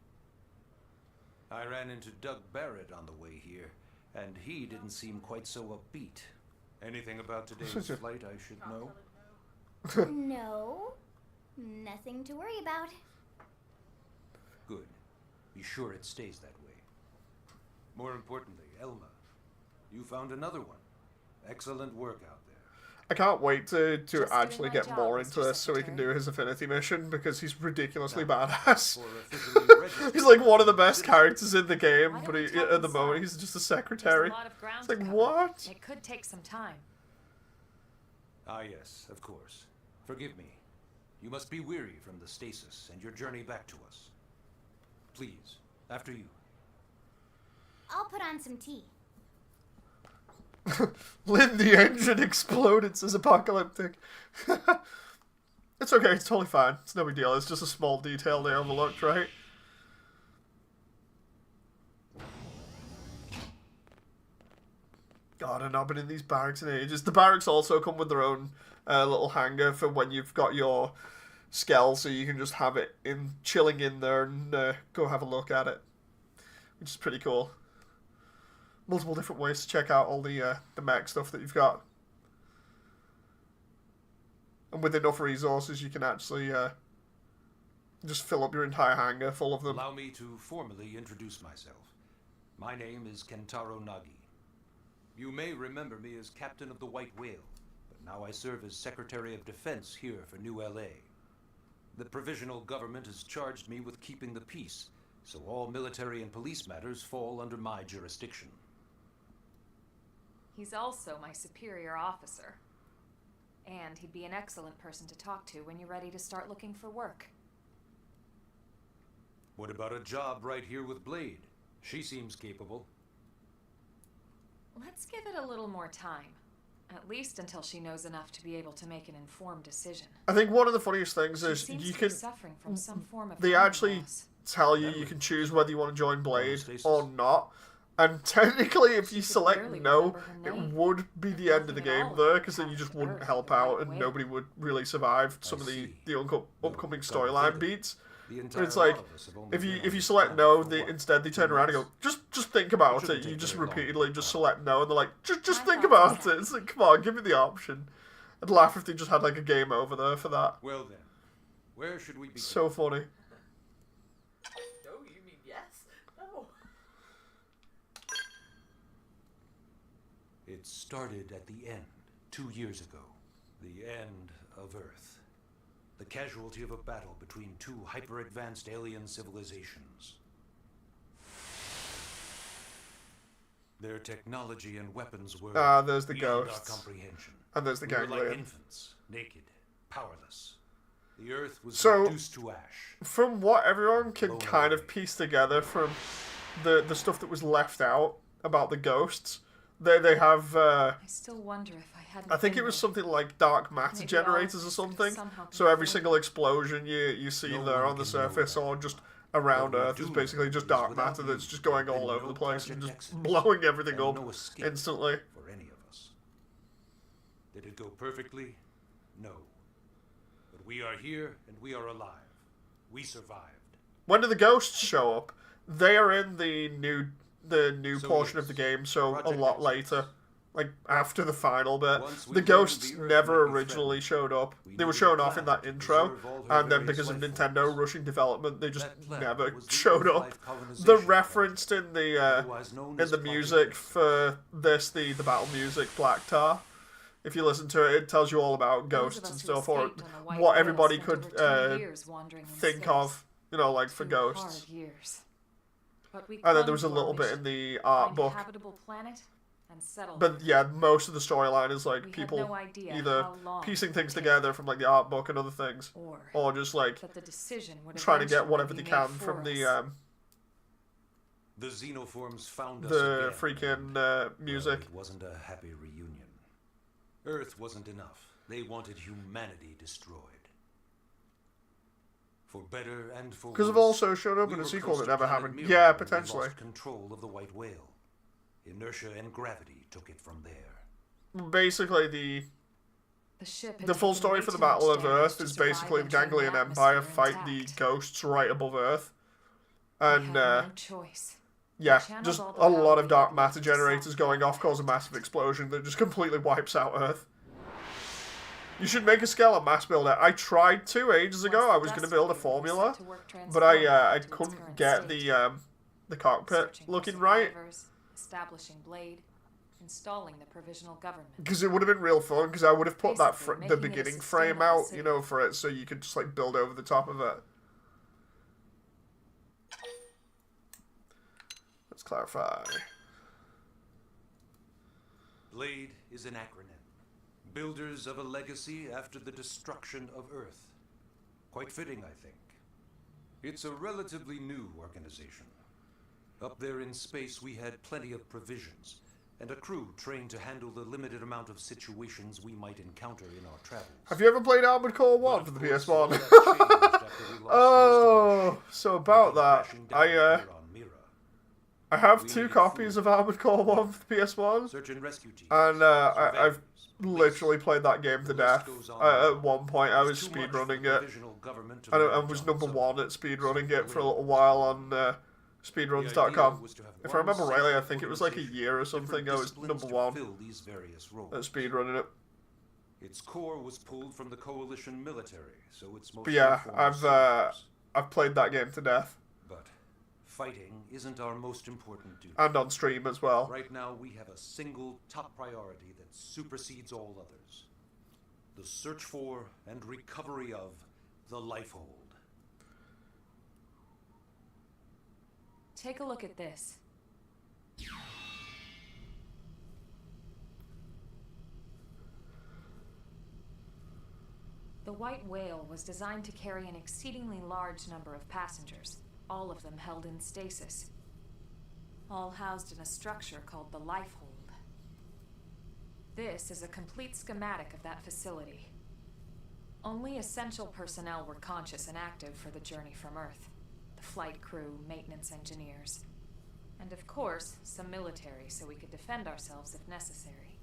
I ran into Doug Barrett on the way here. And he didn't seem quite so upbeat. Anything about today's flight I should know? No, nothing to worry about. Good. Be sure it stays that way. More importantly, Elma, you found another one. Excellent work out there. I can't wait to Just actually doing my get job, more Mr. into this so he can do Secretary. his affinity mission, because he's ridiculously Now, badass. for officially registered He's like one of the best characters in the game, Why but don't we he, talk at the inside? moment he's just a There's secretary. a lot of ground It's like, to cover. what? It could take some time. Ah, yes, of course. Forgive me. You must be weary from the stasis and your journey back to us. Please, after you. I'll put on some tea. Lynn, the engine exploded, says Apocalyptic. It's okay, it's totally fine. It's no big deal. It's just a small detail they overlooked, right? God, I've not been in these barracks in ages. The barracks also come with their own little hangar for when you've got your skell, so you can just have it chilling in there and go have a look at it, which is pretty cool. Multiple different ways to check out all the mech stuff that you've got. And with enough resources, you can actually just fill up your entire hangar full of them. Allow me to formally introduce myself. My name is Kentaro Nagi. You may remember me as Captain of the White Whale, but now I serve as Secretary of Defense here for New LA. The provisional government has charged me with keeping the peace, so all military and police matters fall under my jurisdiction. He's also my superior officer. And he'd be an excellent person to talk to when you're ready to start looking for work. What about a job right here with Blade? She seems capable. Let's give it a little more time. At least until she knows enough to be able to make an informed decision. I think one of the funniest things She is seems you to can... be suffering from some form of They memory actually loss. tell you can choose whether you want to join Blade Homeostasis. or not. And technically, if you She could select barely no, remember her it name. would be the end of the Nothing at game all there, about because then you just Captain wouldn't Earth help or the out White and Whale. nobody would really survive some of see. the upcoming No, storyline don't beats. The But entire it's like, lot of us have only if you been if on you this select planet no, for they what, instead they 2 turn around and months? go, just think about Shouldn't it. You take just very long to repeatedly think just about. select no, and they're like, just My think thoughts about it. exactly. It's like, come on, give me the option. I'd laugh if they just had like a game over there for that. Well then, where should we begin? So funny. No, you mean yes? No. It started at the end, 2 years ago. The end of Earth. The casualty of a battle between two hyper-advanced alien civilizations. Their technology and weapons were there's the beyond ghosts. our comprehension. And there's the We were like ganglion. infants, naked, powerless. The Earth was So- reduced to ash. From what everyone can Blown kind of away. piece together from the stuff that was left out about the ghosts, they have I still wonder if I hadn't. I think been it was there. something like dark matter Maybe generators all or this something. could somehow So every be single explosion you see No there one on the can know surface that. or just around What we Earth is do basically know just is dark without matter that's you, just going there'd all been over no the place and Project just Exodus, blowing everything and up no escape instantly. for any of us. Did it go perfectly? No. But we are here and we are alive. We survived. When do the ghosts show up? They are in the new So portion yes, of the game, so a Project lot Exodus. later. Like after the final bit. Once we The learned ghosts the Earth never might be originally threatened, showed up. we They were needed shown a off in plan that to intro, preserve all her and then various because of life Nintendo forms. rushing development, they just That plan never was the showed up. Earth-life colonization The project, referenced in the otherwise known as Project music Exodus. for this, the battle music, Black Tar. If you listen to it, it tells you all about Those of ghosts and us who stuff, or escaped on the White what Whale everybody spent could over 2 years wandering in think space. of, like for 2 ghosts. hard years. But we And then clung there was a to our little bit mission, in the art find book. a habitable planet and settle But there. yeah, most of the storyline is like We had people no idea either how long piecing it things would together from like the art book and other things, or just like that the decision would trying to get eventually whatever be they made can for from the us. The xenoforms found us the again, freaking and, music. well, it wasn't a happy reunion. Earth wasn't enough. They wanted humanity destroyed. For better and for Because worse. have also showed up we in a were sequel close that to never Planet happened. Mirror Yeah, when we potentially. lost control of the White Whale. Inertia and gravity took it from there. Basically, the ship had the full taken story way for the too much Battle of damage Earth to is survive basically the entering Ganglion atmosphere Empire fight the intact. ghosts right above Earth, We and had no choice. Yeah, channeled just all the a lot power of dark we matter used to generators solve going the off cause a project. massive explosion that just completely wipes out Earth. You should make a skeleton mass builder. I tried to ages ago. I was going to build a formula, but I couldn't get the cockpit looking right. Establishing Blade, installing the provisional government. Because it would have been real fun, because I would have put that Basically, the making it a beginning frame sustainable out, city. you know, for it, so you could just, like, build over the top of it. Let's clarify. Blade is an acronym. Builders of a legacy after the destruction of Earth. Quite fitting, I think. It's a relatively new organization. Up there in space, we had plenty of provisions, and a crew trained to handle the limited amount of situations we might encounter in our travels. Have you ever played Armored Core 1 for the But of PS1? course, all that changed after we lost most of our Oh, so about that, crashing down here on Mira. I have We 2 needed copies food. of Armored Core 1 for the PS1, Search and rescue teams, and I've surveyors, literally police. played that game to The death. list goes on. At one point, I was There's too much for speedrunning the it. provisional government to I manage was on number its 1 own. at speedrunning So it for a Blade little was while born. on The speedruns.com. idea was to have If I one remember rightly, I central think it was like a organization year or with something. different I was disciplines number to 1 fill these various roles. at speedrunning it. Its core was pulled from the coalition military, so it's most But yeah, I've played that game to death, But fighting isn't our most important duty. and on stream as well. Right now, we have a single top priority that supersedes all others. The search for and recovery of the Lifehold. Take a look at this. The White Whale was designed to carry an exceedingly large number of passengers, all of them held in stasis, all housed in a structure called the Lifehold. This is a complete schematic of that facility. Only essential personnel were conscious and active for the journey from Earth. The flight crew, maintenance engineers, and of course, some military so we could defend ourselves if necessary.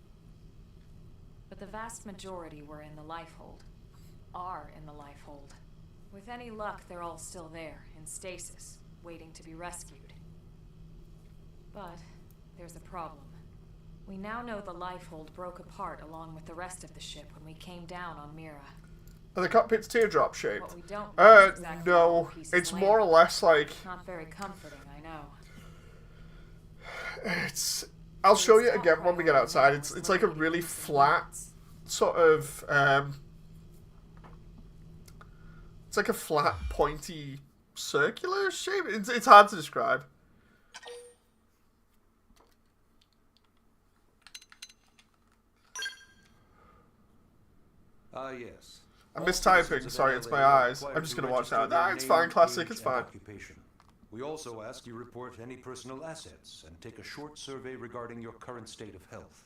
But the vast majority were in the Lifehold. Are in the Lifehold. With any luck, they're all still there, in stasis, waiting to be rescued. But there's a problem. We now know the Lifehold broke apart along with the rest of the ship when we came down on Mira. Are the cockpit's teardrop shaped? What we don't know is exactly where No. the pieces It's landed. more or less like Not very comforting, I know. it's. I'll show you again when we get outside. It's like a really flat sort of it's like a flat, pointy, circular shape. It's hard to describe. Yes. I'm All mistyping, citizens of sorry, it's LA my are eyes. required I'm just to gonna watch register that. their Ah, it's fine, name, classic, age, it's and fine. occupation. We also ask you report any personal assets and take a short survey regarding your current state of health.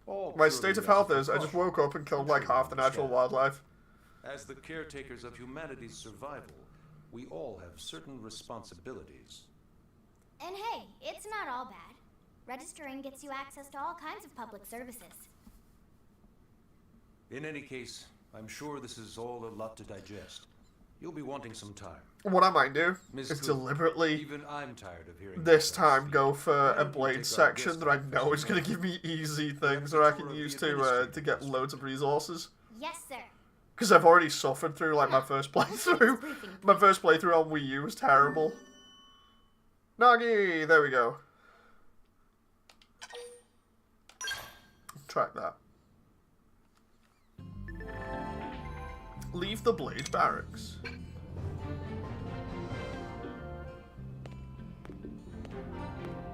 All My purely state of as a health is I just precaution. woke up and killed like I'm sure you half the natural understand. wildlife. As the caretakers of humanity's survival, we all have certain responsibilities. And hey, it's not all bad. Registering gets you access to all kinds of public services. In any case, I'm sure this is all a lot to digest. You'll be wanting some time. What I might do Miss is Cooper, deliberately even I'm tired of hearing this yourself time speak. go for Why a don't you blade take our section guest that I officer know is going over? to give me easy Have things a that I tour can of use the to administrative get district. loads of resources. Yes, sir. Because I've already suffered through like my first playthrough. My first playthrough on Wii U was terrible. Nagi, there we go. Track that. Leave the Blade Barracks.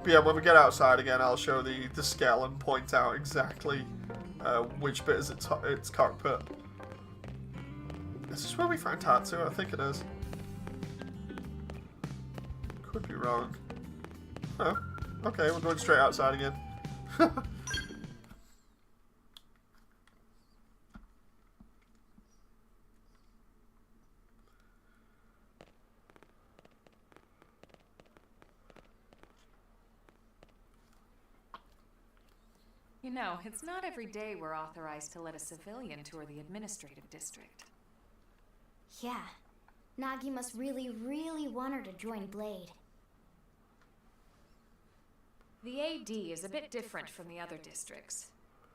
But yeah, when we get outside again, I'll show the scale and point out exactly which bit is its cockpit. Is this where we find Tatsu? I think it is. Could be wrong. Oh, okay, we're going straight outside again. You know, it's not every day we're authorized to let a civilian tour the administrative district. Yeah. Nagi must really, really want her to join Blade. The AD is a bit different from the other districts.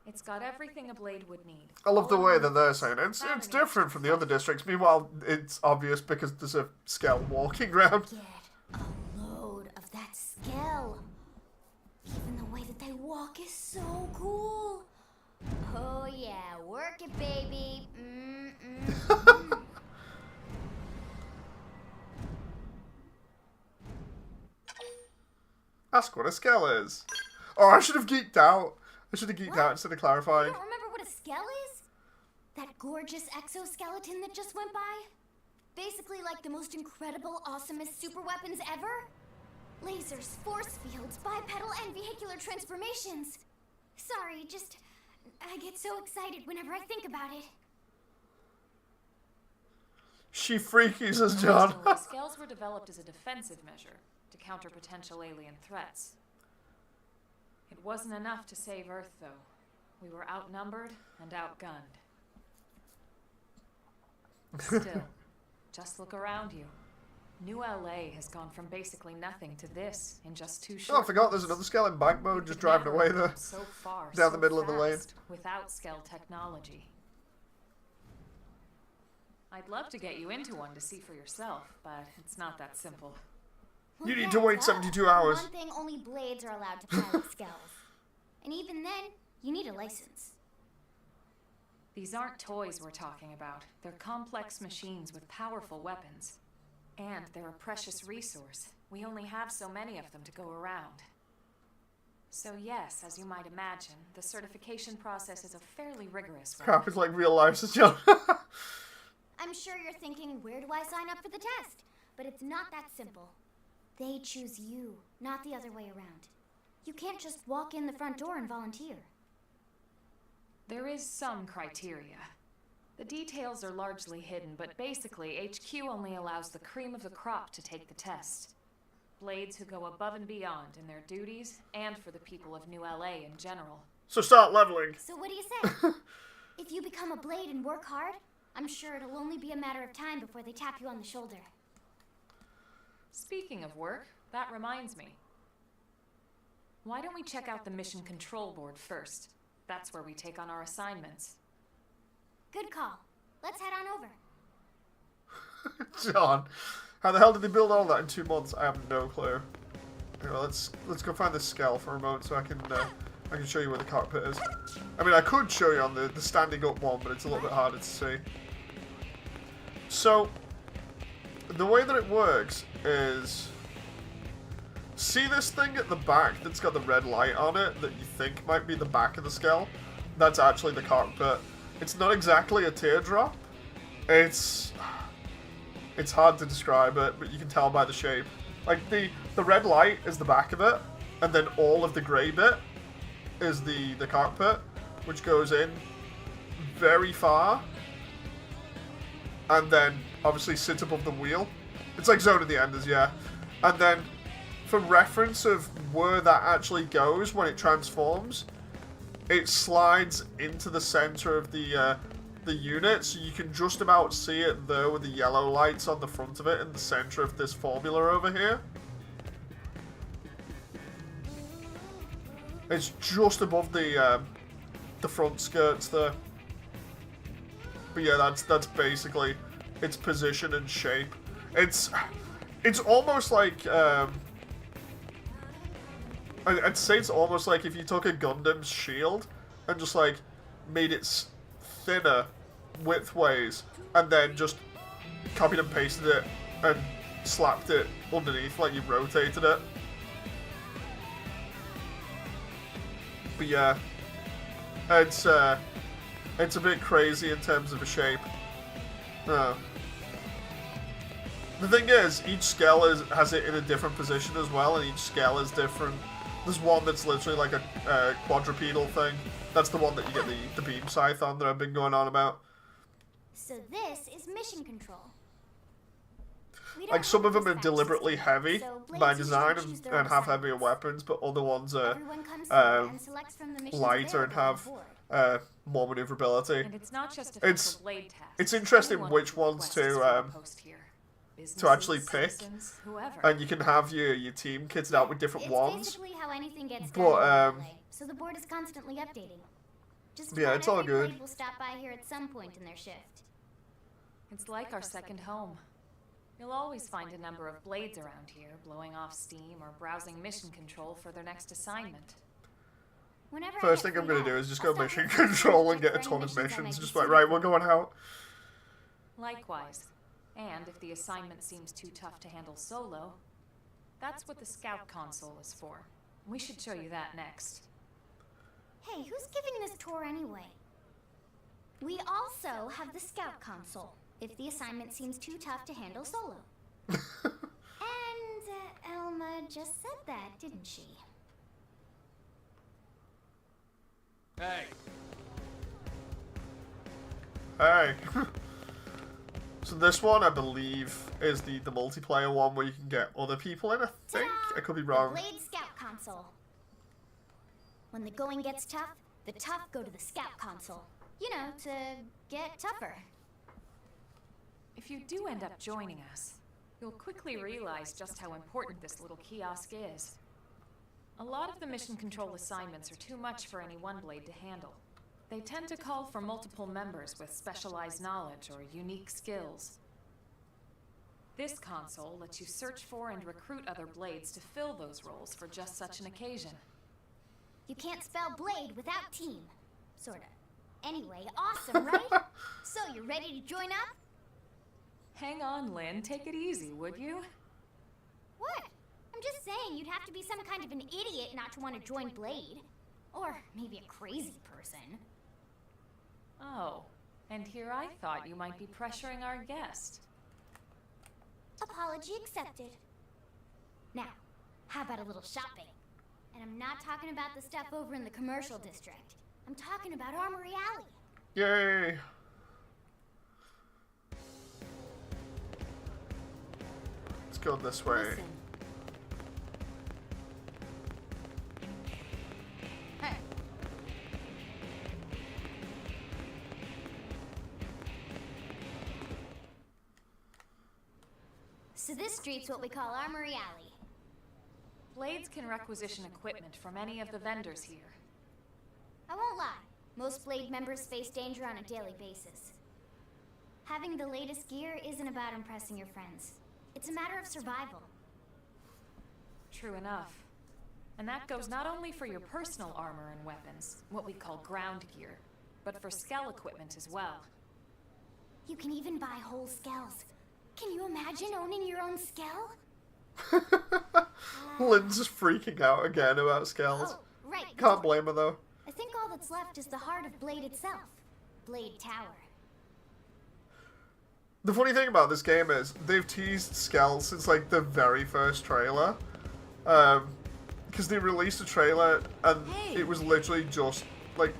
It's got everything a Blade would need. I love the All way in that one they're place, saying it. It's without any different extra from the other fluff. districts. Meanwhile, it's obvious because there's a Skell walking around. Get a load of that Skell. Even the way that they walk is so cool. Oh yeah, work it, baby. Ask what a Skell is. Oh, I should have geeked out. I should have geeked out instead of You clarifying. don't remember what a Skell is? That gorgeous exoskeleton that just went by? Basically like the most incredible, awesomest super weapons ever? Lasers, force fields, bipedal and vehicular transformations. Sorry, just... I get so excited whenever I think about it. She freakies us, John. Originally, Skells were developed as a defensive measure to counter potential alien threats. It wasn't enough to save Earth, though. We were outnumbered and outgunned. Still, just look around you. New LA has gone from basically nothing to this in just 2 short Oh, I forgot there's months. another Skell in bike mode We just could driving never away have there. come so far, Down the so middle of the lane. fast without Skell technology. I'd love to get you into one to see for yourself, but it's not that simple. You need to wait 72 hours. For one thing, only Blades are allowed to pilot Skells. And even then, you need a license. These aren't toys we're talking about. They're complex machines with powerful weapons. And they're a precious resource. We only have so many of them to go around. So yes, as you might imagine, the certification process is a fairly rigorous one. Crap, it's like real life, says John. I'm sure you're thinking, where do I sign up for the test? But it's not that simple. They choose you, not the other way around. You can't just walk in the front door and volunteer. There is some criteria. The details are largely hidden, but basically, HQ only allows the cream of the crop to take the test. Blades who go above and beyond in their duties, and for the people of New LA in general. So start leveling. So what do you say? If you become a Blade and work hard, I'm sure it'll only be a matter of time before they tap you on the shoulder. Speaking of work, that reminds me. Why don't we check out the mission control board first? That's where we take on our assignments. Good call. Let's head on over. John, how the hell did they build all that in 2 months? I have no clue. Anyway, let's go find this Skell for a moment so I can show you where the cockpit is. I mean, I could show you on the standing up one, but it's a little bit harder to see. So, the way that it works is... See this thing at the back that's got the red light on it that you think might be the back of the Skell? That's actually the cockpit. It's not exactly a teardrop. It's hard to describe it, but you can tell by the shape. Like, the red light is the back of it, and then all of the grey bit is the cockpit, which goes in very far, and then obviously sits above the wheel. It's like Zone of the Enders, yeah. And then, for reference of where that actually goes when it transforms, it slides into the center of the unit, so you can just about see it there with the yellow lights on the front of it in the center of this formula over here. It's just above the front skirts there. But yeah, that's basically its position and shape. It's almost like I'd say it's almost like if you took a Gundam's shield and just like made it thinner widthways and then just copied and pasted it and slapped it underneath like you rotated it. But yeah, it's a bit crazy in terms of a shape. The thing is, each Skell has it in a different position as well, and each Skell is different. There's one that's literally like a quadrupedal thing. That's the one that you get the beam scythe on that I've been going on about. So this is mission control. We don't Like, some of have them are dispatch deliberately system, heavy so Blades by usually design choose their and own have heavier assignments. weapons, but other ones are Everyone comes through and selects from the missions lighter and available have on board. more maneuverability. And it's not just a It's- Blade task. it's interesting Anyone which can ones request a to, squad post here. to actually pick, citizens, whoever. and you can have your team kitted out with different It's ones. basically how anything gets But, done in LA, so the board is constantly updating. Just yeah, about it's all every good. blade will stop by here at some point in their shift. It's like our second home. You'll always find a number of blades around here, blowing off steam or browsing mission control for their next assignment. Whenever I First get thing I'm free gonna do help, is just I'll go stop mission looking for control and check get a for ton any of missions I might missions. be Just like, suited right, for. we're going out. Likewise. And if the assignment seems too tough to handle solo, that's what the scout console is for. We should show you that next. Hey, who's giving this tour anyway? We also have the scout console, if the assignment seems too tough to handle solo. And Elma just said that, didn't she? Hey, Hey. So this one, I believe, is the multiplayer one where you can get other people in, I think. Ta-da! I could be The wrong. Blade Scout console. When the going gets tough, the tough go to the scout console. You know, to get tougher. If you do end up joining us, you'll quickly realize just how important this little kiosk is. A lot of the mission control assignments are too much for any one blade to handle. They tend to call for multiple members with specialized knowledge or unique skills. This console lets you search for and recruit other blades to fill those roles for just such an occasion. You can't spell blade without team. Sorta. Anyway, awesome, right? So, you ready to join up? Hang on, Lynn. Take it easy, would you? What? I'm just saying you'd have to be some kind of an idiot not to want to join Blade. Or maybe a crazy person. Oh, and here I thought you might be pressuring our guest. Apology accepted. Now, how about a little shopping? And I'm not talking about the stuff over in the commercial district. I'm talking about Armory Alley. Yay. Let's go this way. Listen. Hey. So this street's what we call Armory Alley. Blades can requisition equipment from any of the vendors here. I won't lie, most Blade members face danger on a daily basis. Having the latest gear isn't about impressing your friends. It's a matter of survival. True enough. And that goes not only for your personal armor and weapons, what we call ground gear, but for skell equipment as well. You can even buy whole skells. Can you imagine owning your own skell? Lynn's just freaking out again about scales. Oh, right. Can't blame her though. I think all that's left is the heart of Blade itself. Blade Tower. The funny thing about this game is they've teased Skell since like the very first trailer. Because they released a trailer and it was literally just like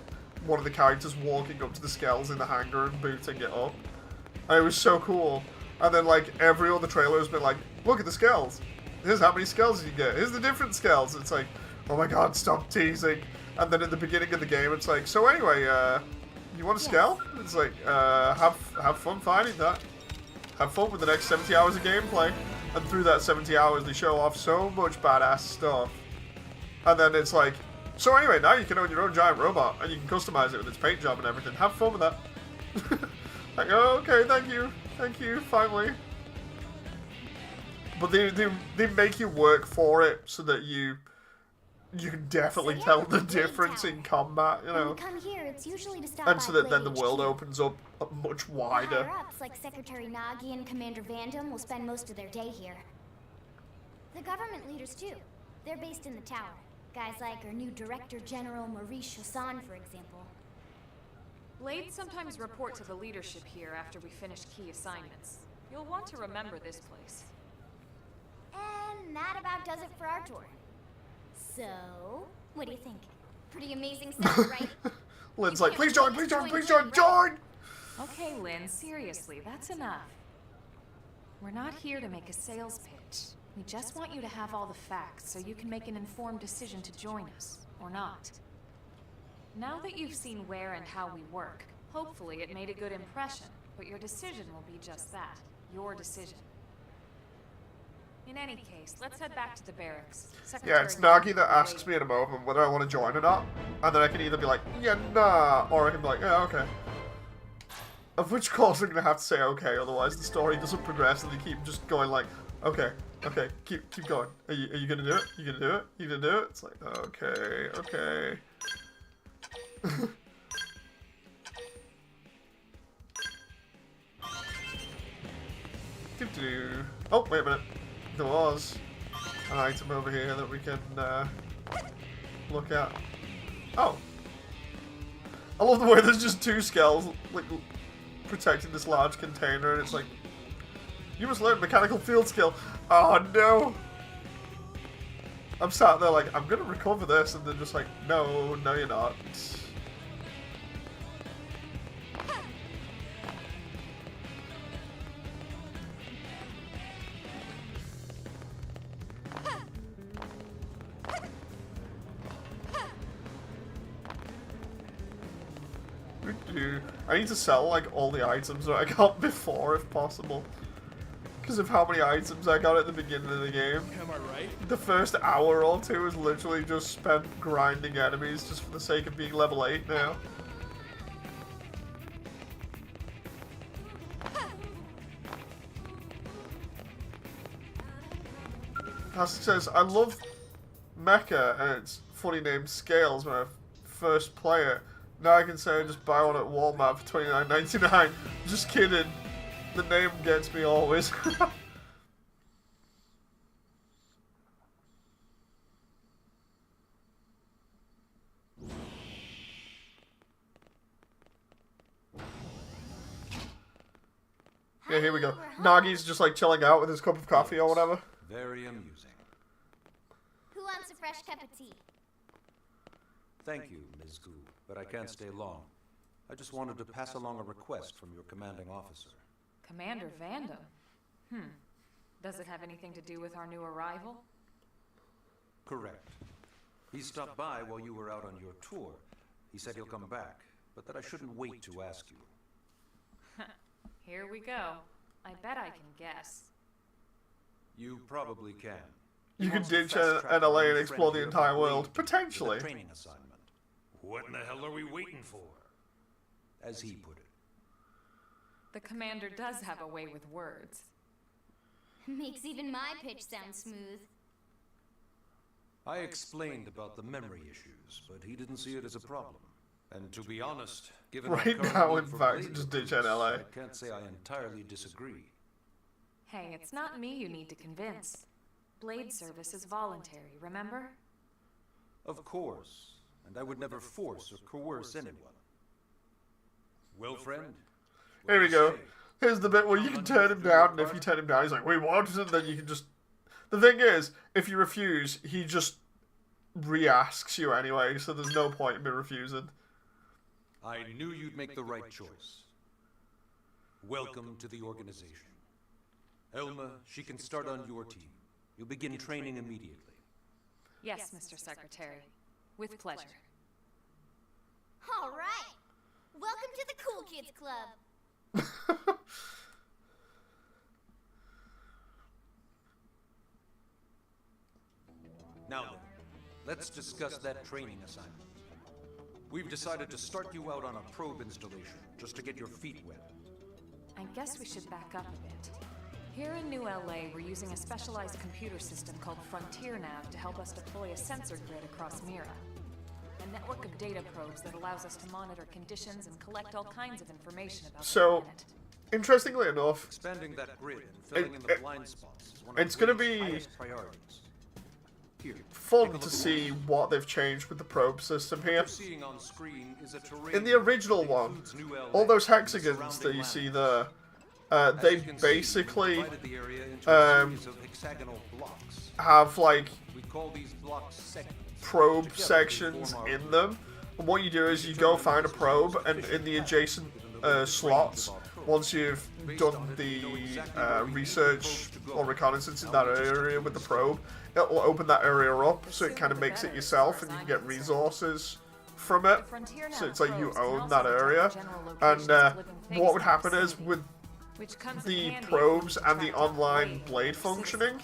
one of the characters walking up to the Skells in the hangar and booting it up. And it was so cool. And then like every other trailer has been like, look at the Skells. Here's how many Skells you get. Here's the different Skells. It's like, oh my god, stop teasing. And then at the beginning of the game, it's like, so anyway, you want a Skell? It's like, have fun finding that. Have fun with the next 70 hours of gameplay. And through that 70 hours, they show off so much badass stuff. And then it's like, so anyway, now you can own your own giant robot, and you can customize it with its paint job and everything. Have fun with that. Like, oh, okay, thank you, finally. But they make you work for it so that you can definitely tell the difference in combat, you When know. we come here, it's usually to stop And by so that then the Blade world HQ. opens up much wider. Higher-ups like Secretary Nagi and Commander Vandam will spend most of their day here. The government leaders, too. They're based in the tower. Guys like our new Director General Maurice Chassan, for example. Blades sometimes report to the leadership here after we finish key assignments. You'll want to remember this place. And that about does it for our tour. So, what do you think? Pretty amazing stuff, right? Lynn's You like, can't please wait join, to please join, join please Blade, join, right? join! Okay, Lynn, seriously, that's enough. We're not here to make a sales pitch. We just want you to have all the facts so you can make an informed decision to join us, or not. Now that you've seen where and how we work, hopefully it made a good impression, but your decision will be just that, your decision. In any case, let's head back to the barracks. Yeah, it's Nagi that asks me in a moment whether I want to join or not. And then I can either be like, yeah, nah, or I can be like, yeah, okay. Of which course I'm going to have to say okay, otherwise the story doesn't progress and they keep just going like, okay, okay, keep going. Are you going to do it? You going to do it? You going to do it? It's like, okay, okay. Oh, wait a minute. There was an item over here that we can look at. Oh. I love the way there's just two skulls like protecting this large container, and it's like, you must learn mechanical field skill. Oh no. I'm sat there like, I'm gonna recover this, and they're just like, no, no you're not. I need to sell like all the items that I got before if possible. Because of how many items I got at the beginning of the game. Am I right? The first hour or two is literally just spent grinding enemies just for the sake of being level 8 now. As it says, I love Mecha and its funny name Scales when I first play it. Now I can say I just buy one at Walmart for $29.99. Just kidding. The name gets me always. Yeah, here we go. Nagi's just like chilling out with his cup of coffee or whatever. Very amusing. Who wants a fresh cup of tea? Thank you, Ms. Gu, but I can't stay long. I just wanted to pass along a request from your commanding officer. Commander Vandam? Does it have anything to do with our new arrival? Correct. He stopped by while you were out on your tour. He said he'll come back, but that I shouldn't wait to ask you. Here we go. I bet I can guess. You probably can. You can ditch NLA and explore the entire world, potentially. Training assignment. What in the hell are we waiting for? As he put it. The commander does have a way with words. Makes even my pitch sound smooth. I explained about the memory issues, but he didn't see it as a problem. And to be honest, given Right the current now, need in for fact, blade just ditch recruits, NLA. I can't say I entirely disagree. Hey, it's not me you need to convince. Blade service is voluntary, remember? Of course, and I would never force or coerce anyone. Well, friend? what Here do we you go. say? Here's the bit where you can turn him down, and if you turn him down, he's like, wait, what? And then you can just... The thing is, if you refuse, he just re-asks you anyway, so there's no point in me refusing. I knew you'd make the right choice. Welcome to the organization. Elma, she can start on your team. You'll begin training immediately. Yes, Mr. Secretary. With pleasure. All right. Welcome to the Cool Kids Club. Now then, let's discuss that training assignment. We've decided to start you out on a probe installation, just to get your feet wet. I guess we should back up a bit. Here in New LA, we're using a specialized computer system called Frontier Nav to help us deploy a sensor grid across Mira. A network of data probes that allows us to monitor conditions and collect all kinds of information about the planet. Interestingly enough, Expanding that grid and filling in the blind spots is one of it's gonna Wade's be highest priorities. Here, fun to see what they've changed with the probe system here. what you're seeing on screen is a terrain In the original that one, includes New LA all those and the hexagons that you surrounding see land. there, As they you can see, basically we've divided the area into a series of hexagonal blocks. have like We call these blocks segments. probe Together, they sections form our in them. And what you do is you go find a probe, and in the adjacent slots, once you've done the research or reconnaissance in that area with the probe, it will open that area up, so it kind of makes it yourself, and you can get resources from it. So it's like you own that area. And what would happen is with the probes and the online blade functioning,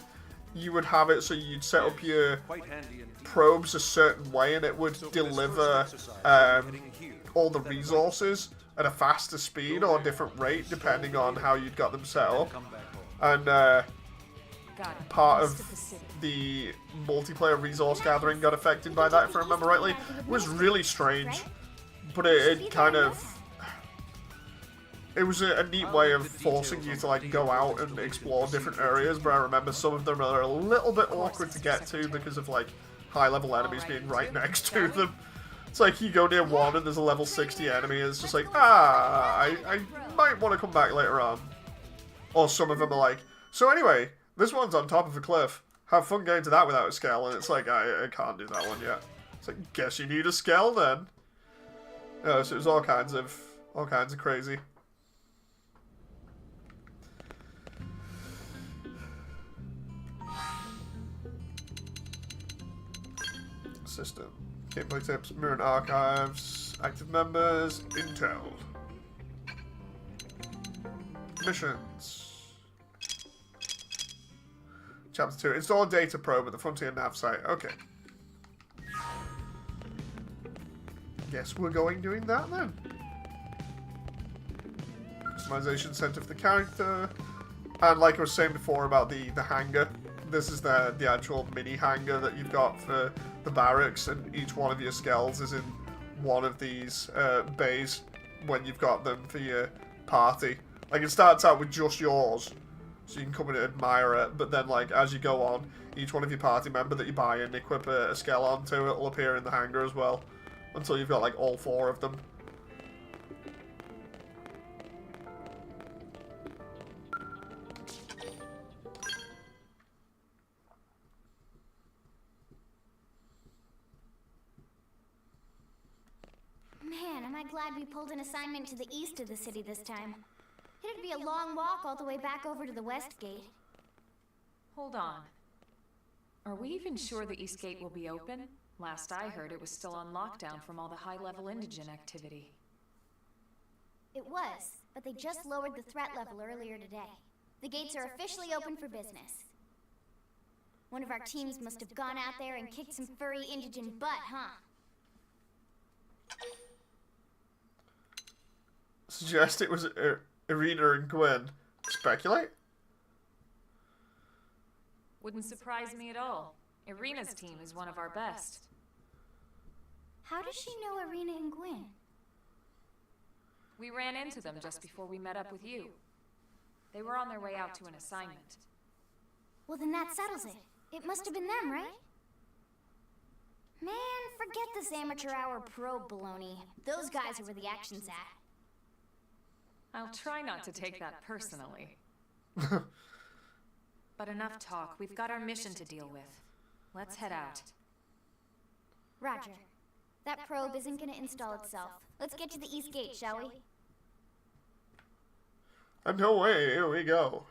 you would have it so you'd set up your Quite handy indeed. probes a certain way, and it would So for this deliver first exercise, we're heading here, all the then right resources at a faster speed or different rate depending on how you'd got them set then up. come back home. And Got it. part East of the city. the multiplayer resource gathering got affected by that, if I remember rightly. It was really strange, but it kind of... It was a neat way of forcing you to like go out and explore different areas, but I remember some of them are a little bit awkward to get to because of like high-level enemies being right next to them. It's like you go near one and there's a level 60 enemy, and it's just like, I might want to come back later on. Or some of them are like, so anyway, this one's on top of a cliff. Have fun getting to that without a scale, and it's like, I can't do that one yet. It's like, guess you need a scale then. So it was all kinds of crazy. System. Gameplay tips, mirror and archives, active members, intel. Missions. Chapter 2. Install a data probe at the Frontier nav site. Okay. Guess we're doing that then. Customization center for the character. And like I was saying before about the hangar, this is the actual mini hangar that you've got for the barracks, and each one of your skells is in one of these bays when you've got them for your party. Like, it starts out with just yours, so you can come in and admire it, but then, like, as you go on, each one of your party member that you buy and equip a skell onto, it will appear in the hangar as well, until you've got, like, all 4 of them. Man, am I glad we pulled an assignment to the east of the city this time. It'd be a long walk all the way back over to the west gate. Hold on. Are we even sure the East Gate will be open? Last I heard, it was still on lockdown from all the high-level indigent activity. It was, but they just lowered the threat level earlier today. The gates are officially open for business. One of our teams must have gone out there and kicked some furry indigent butt, huh? Suggest it was Irina and Gwen. Speculate? Wouldn't surprise me at all. Irina's team is one of our best. How does she know Irina and Gwen? We ran into them just before we met up with you. They were on their way out to an assignment. Well, then that settles it. It must have been them, right? Man, forget this amateur hour probe baloney. Those guys are where the action's at. I'll try not to take that personally. But enough talk. We've got our mission to deal with. Let's head out. Roger. That probe isn't gonna install itself. Let's get to the East Gate, shall we? And no way, here we go.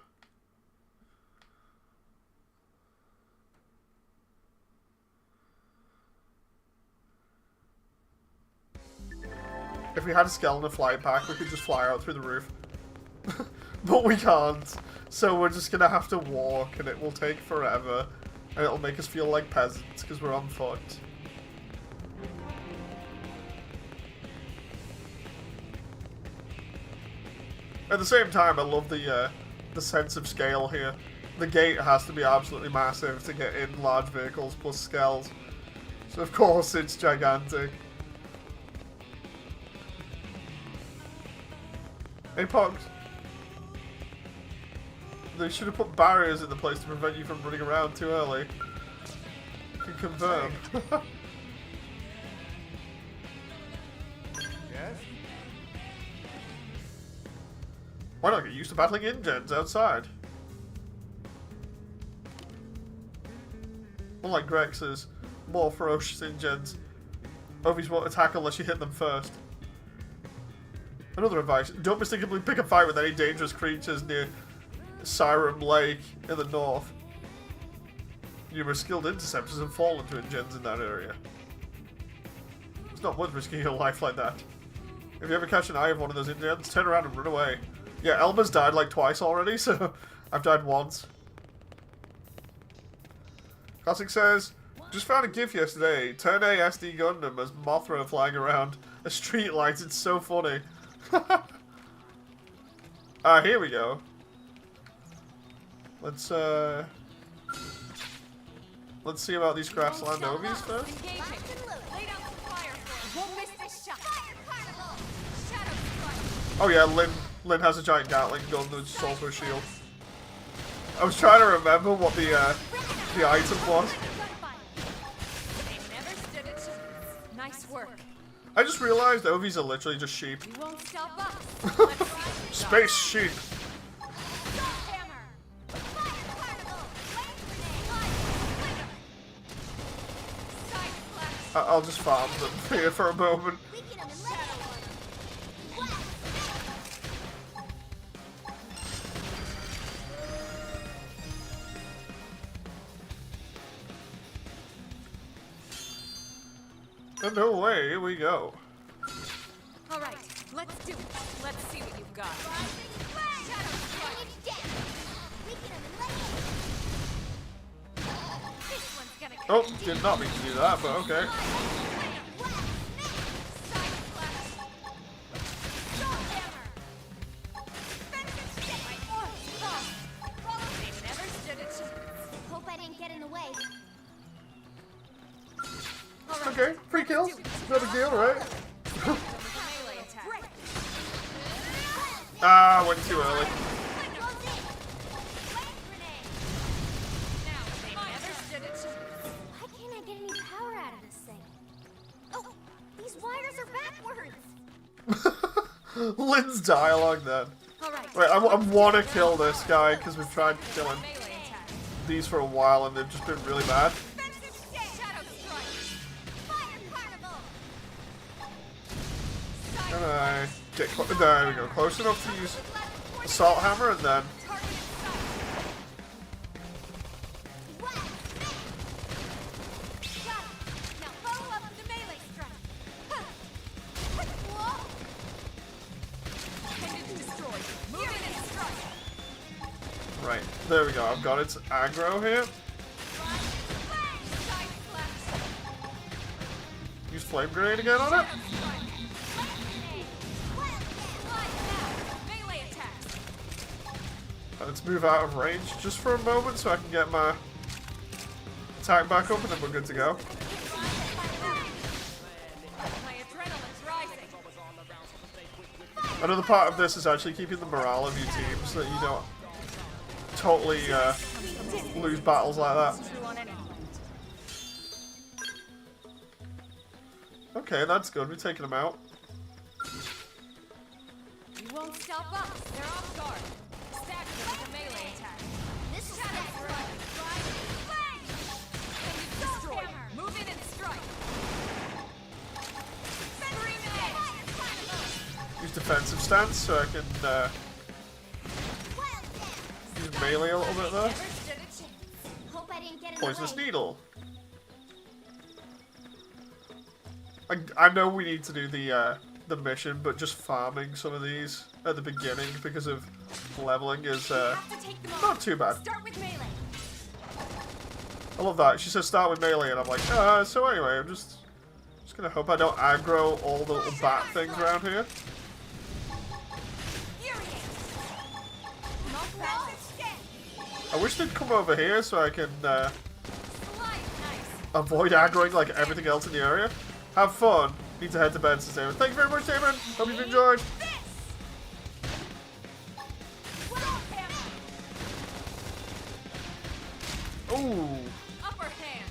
If we had a skeleton flight pack, we could just fly out through the roof. But we can't. So we're just gonna have to walk, and it will take forever. And it'll make us feel like peasants, because we're on foot. At the same time, I love the sense of scale here. The gate has to be absolutely massive to get in large vehicles plus skells. So of course it's gigantic. Hey, Pogs. They should have put barriers in the place to prevent you from running around too early. Can confirm. Yes? Why not get used to battling ingens outside? Unlike Grex's more ferocious ingens, Ovies won't attack unless you hit them first. Another advice, don't mistakenly pick a fight with any dangerous creatures near Siren Lake in the north. Numerous skilled interceptors have fallen to ingens in that area. It's not worth risking your life like that. If you ever catch an eye of one of those ingens, turn around and run away. Yeah, Elma's died like twice already, so I've died once. Classic says, just found a GIF yesterday. Turn A SD Gundam as Mothra flying around a street light. It's so funny. Here we go. Let's see about these grassland ovies first. Engaging. Lay down some fire for him. Won't miss this shot. Fire carnival. Shadow strike. Oh yeah, Lynn has a giant Gatling gun which is also a shield. I was trying to remember what the item was. They never stood a chance. Nice work. I just realized ovies are literally just sheep. You won't stop us. Let's ride. Space sheep. Hammer. Fire carnival. Flame grenade. Side flash. I'll just farm them here for a moment. Oh, no way, here we go. All right, let's do it. Let's see what you've got. Oh, did not mean to do that, but okay. Hope I didn't get in the way. Okay, free kills. No big deal, right? Melee attack. Ah, went too early. Why can't I get any power out of this thing? Oh, these wires are backwards. Lynn's dialogue then. Alright. Wait, I want to kill this guy because we've tried killing these for a while and they've just been really bad. Can I get there we go, close enough to use Assault Hammer and then right, there we go, I've got its aggro here. Use Flame Grenade again on it. Let's move out of range just for a moment so I can get my attack back up and then we're good to go. Another part of this is actually keeping the morale of your team so that you don't totally lose battles like that. Okay, that's good. We've taken them out. You won't stop us. They're off guard. Stack them with a melee attack. This is shadow strike. Can you destroy? Move in and strike. Use defensive stance so I can use melee a little bit there. Poisonous needle. I know we need to do the mission, but just farming some of these at the beginning because of leveling is not too bad. Start with melee. I love that. She says start with melee, and I'm like, so anyway, I'm just gonna hope I don't aggro all the little bat things around here. I wish they'd come over here so I can avoid aggroing like everything else in the area. Have fun. Need to head to bed, says Damon. Thank you very much, Damon. Hope you've enjoyed. Ooh. Upper hand.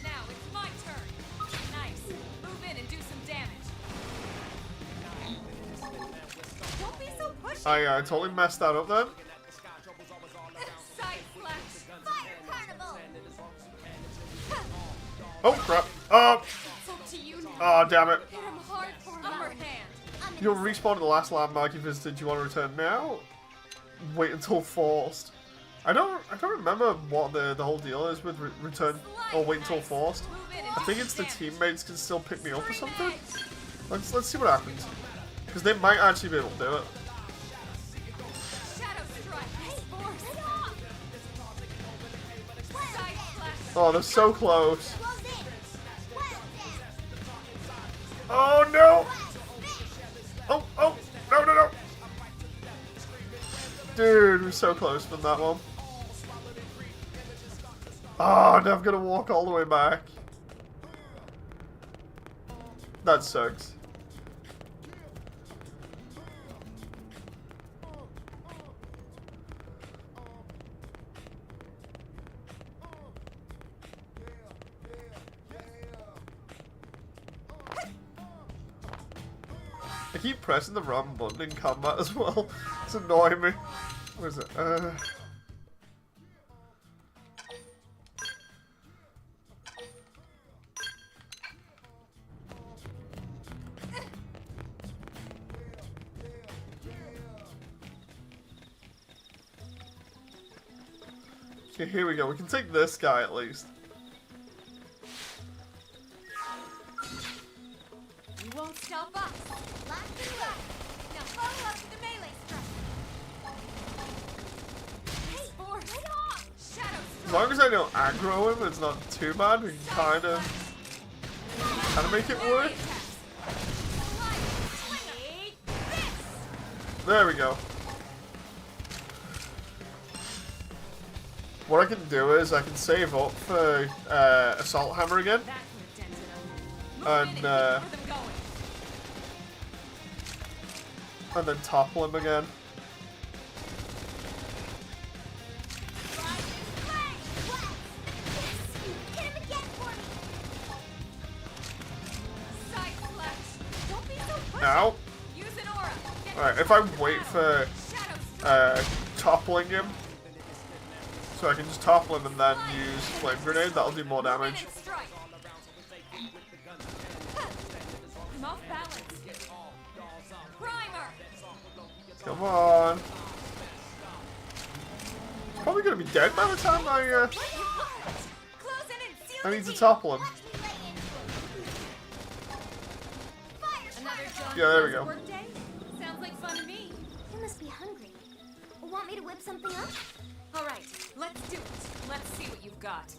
Now it's my turn. Nice. Move in and do some damage. Don't be so pushy. I totally messed that up then. Side flash. Fire carnival. Oh crap. Oh. It's up to you now. Oh damn it. Hit him hard for upper hand. You'll respawn at the last landmark you visited. Do you want to return now? Wait until forced. I don't remember what the whole deal is with return or wait until forced. I think it's the teammates can still pick me up or something. Let's see what happens, because they might actually be able to do it. Oh, they're so close. Oh no! Oh, no. Dude, we're so close from that one. Oh, now I've got to walk all the way back. That sucks. I keep pressing the wrong button in combat as well. It's annoying me. Where is it? Okay, here we go. We can take this guy at least. You won't stop us. Lock and load. Now follow up with the melee strike. Hey, Force, lay off. Shadow As strike. long as I don't aggro him, it's not too bad. We can kind of make it work. There we go. What I can do is I can save up for Assault Hammer again, and then topple him again. Now, alright, if I wait for toppling him, so I can just topple him and then use Flame Grenade, that'll do more damage. Come on. He's probably gonna be dead by the time I need to topple him. Yeah, there we go. Sounds like fun to me. You must be hungry. Want me to whip something up? All right, let's do it. Let's see what you've got.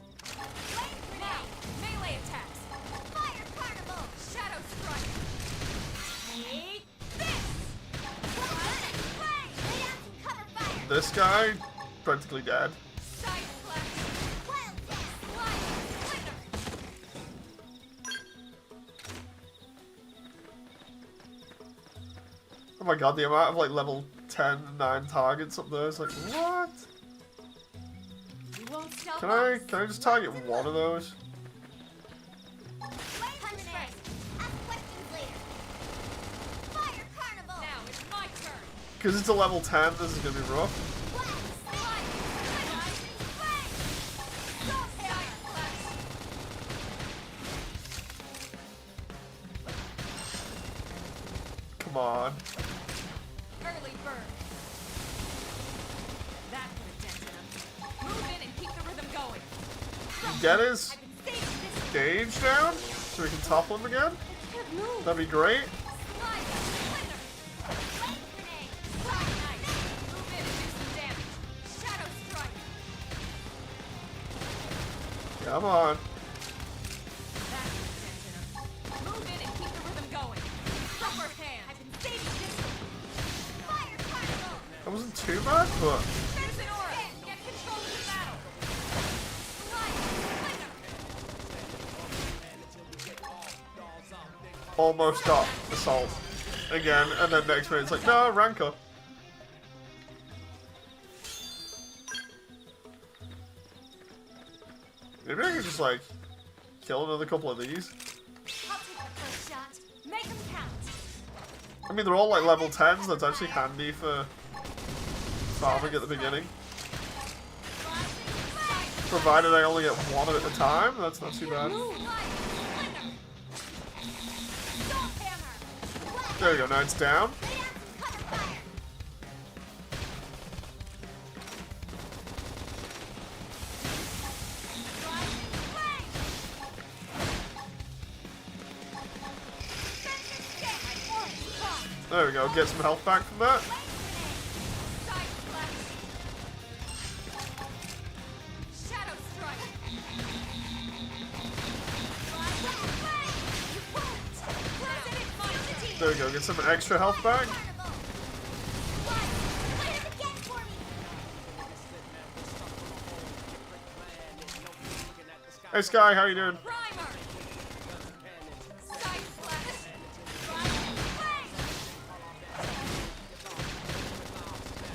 Now, melee attacks. Fire carnival. Shadow strike. Take this. This guy, practically dead. Side flash. Wild death. Flying splitter. Oh my god, the amount of like level 10, 9 targets up there is like, what? You won't stop Can I just target one of those? Now it's my turn. Because it's a level 10, this is gonna be rough. Come on. Early bird. That could have dented him. Move in and keep the rhythm going. Get his gauge down so we can topple him again. That'd be great. Come on. Move in and keep the rhythm going. Upper hand. I've been saving this. Fire carnival. That wasn't too bad, but There's an aura. Get control of the battle. Slide. almost got assault again, and then next minute it's like, no, rank up. Maybe I could just like kill another couple of these. I'll take the first shot. Make them count. I mean, they're all like level 10s. That's actually handy for farming at the beginning. Provided I only get one at a time, that's not too bad. There we go, now it's down. There we go. Get some health back from that. Shadow strike. There we go. Get some extra health back. Hey Sky, how you doing?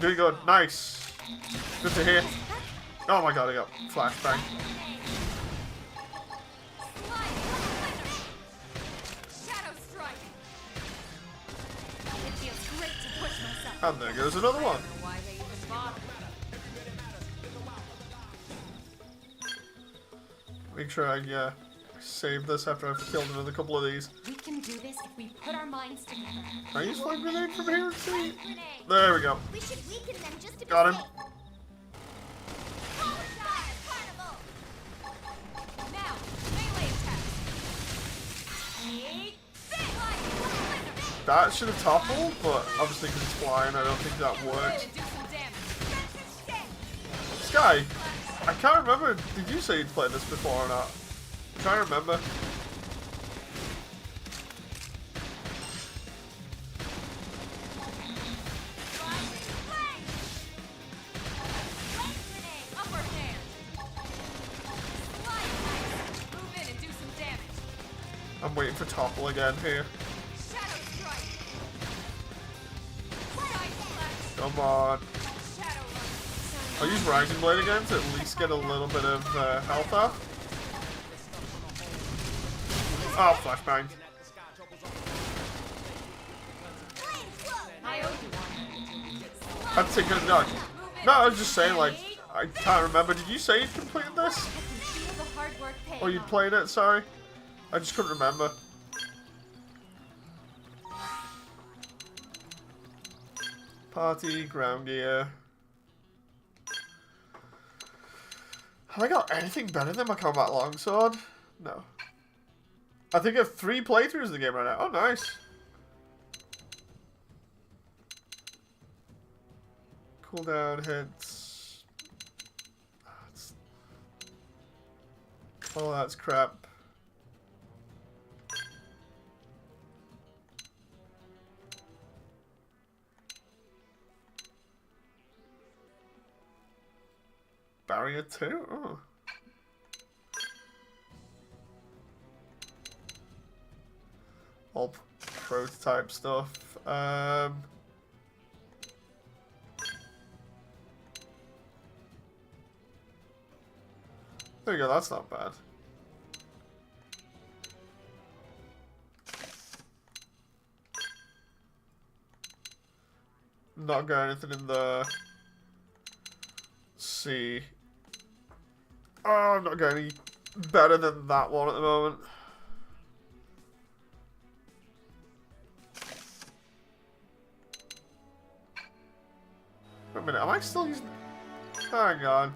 Doing good. Nice. Good to hear. Oh my god, I got flashbang. And there goes another one. Make sure I save this after I've killed another couple of these. We can do this if we put our minds together. Can I use flame grenade from here? See? There we go. We should weaken them just to Got him. Now, melee attack. That should have toppled, but obviously because it's flying, I don't think that works. Do some damage. Sky, I can't remember. Did you say you'd played this before or not? I'm trying to remember. Upper hand. Move in and do some damage. I'm waiting for topple again here. Shadow strike. Come on. Shadow run. I'll use Rising Blade again to at least get a little bit of health off. Oh, flashbang. I owe you one. I'd say good dodge. No, I was just saying, like, I can't remember. Did you say you completed this? Feel the hard work pay Or you off. played it? Sorry. I just couldn't remember. Party, ground gear. Have I got anything better than my combat longsword? No. I think I have 3 playthroughs of the game right now. Oh, nice. Cooldown hits. Oh, that's crap. Barrier 2? Oh. All prototype stuff. There you go, that's not bad. Not got anything in the sea. Oh, I'm not getting any better than that one at the moment. Wait a minute, am I still using... Hang on.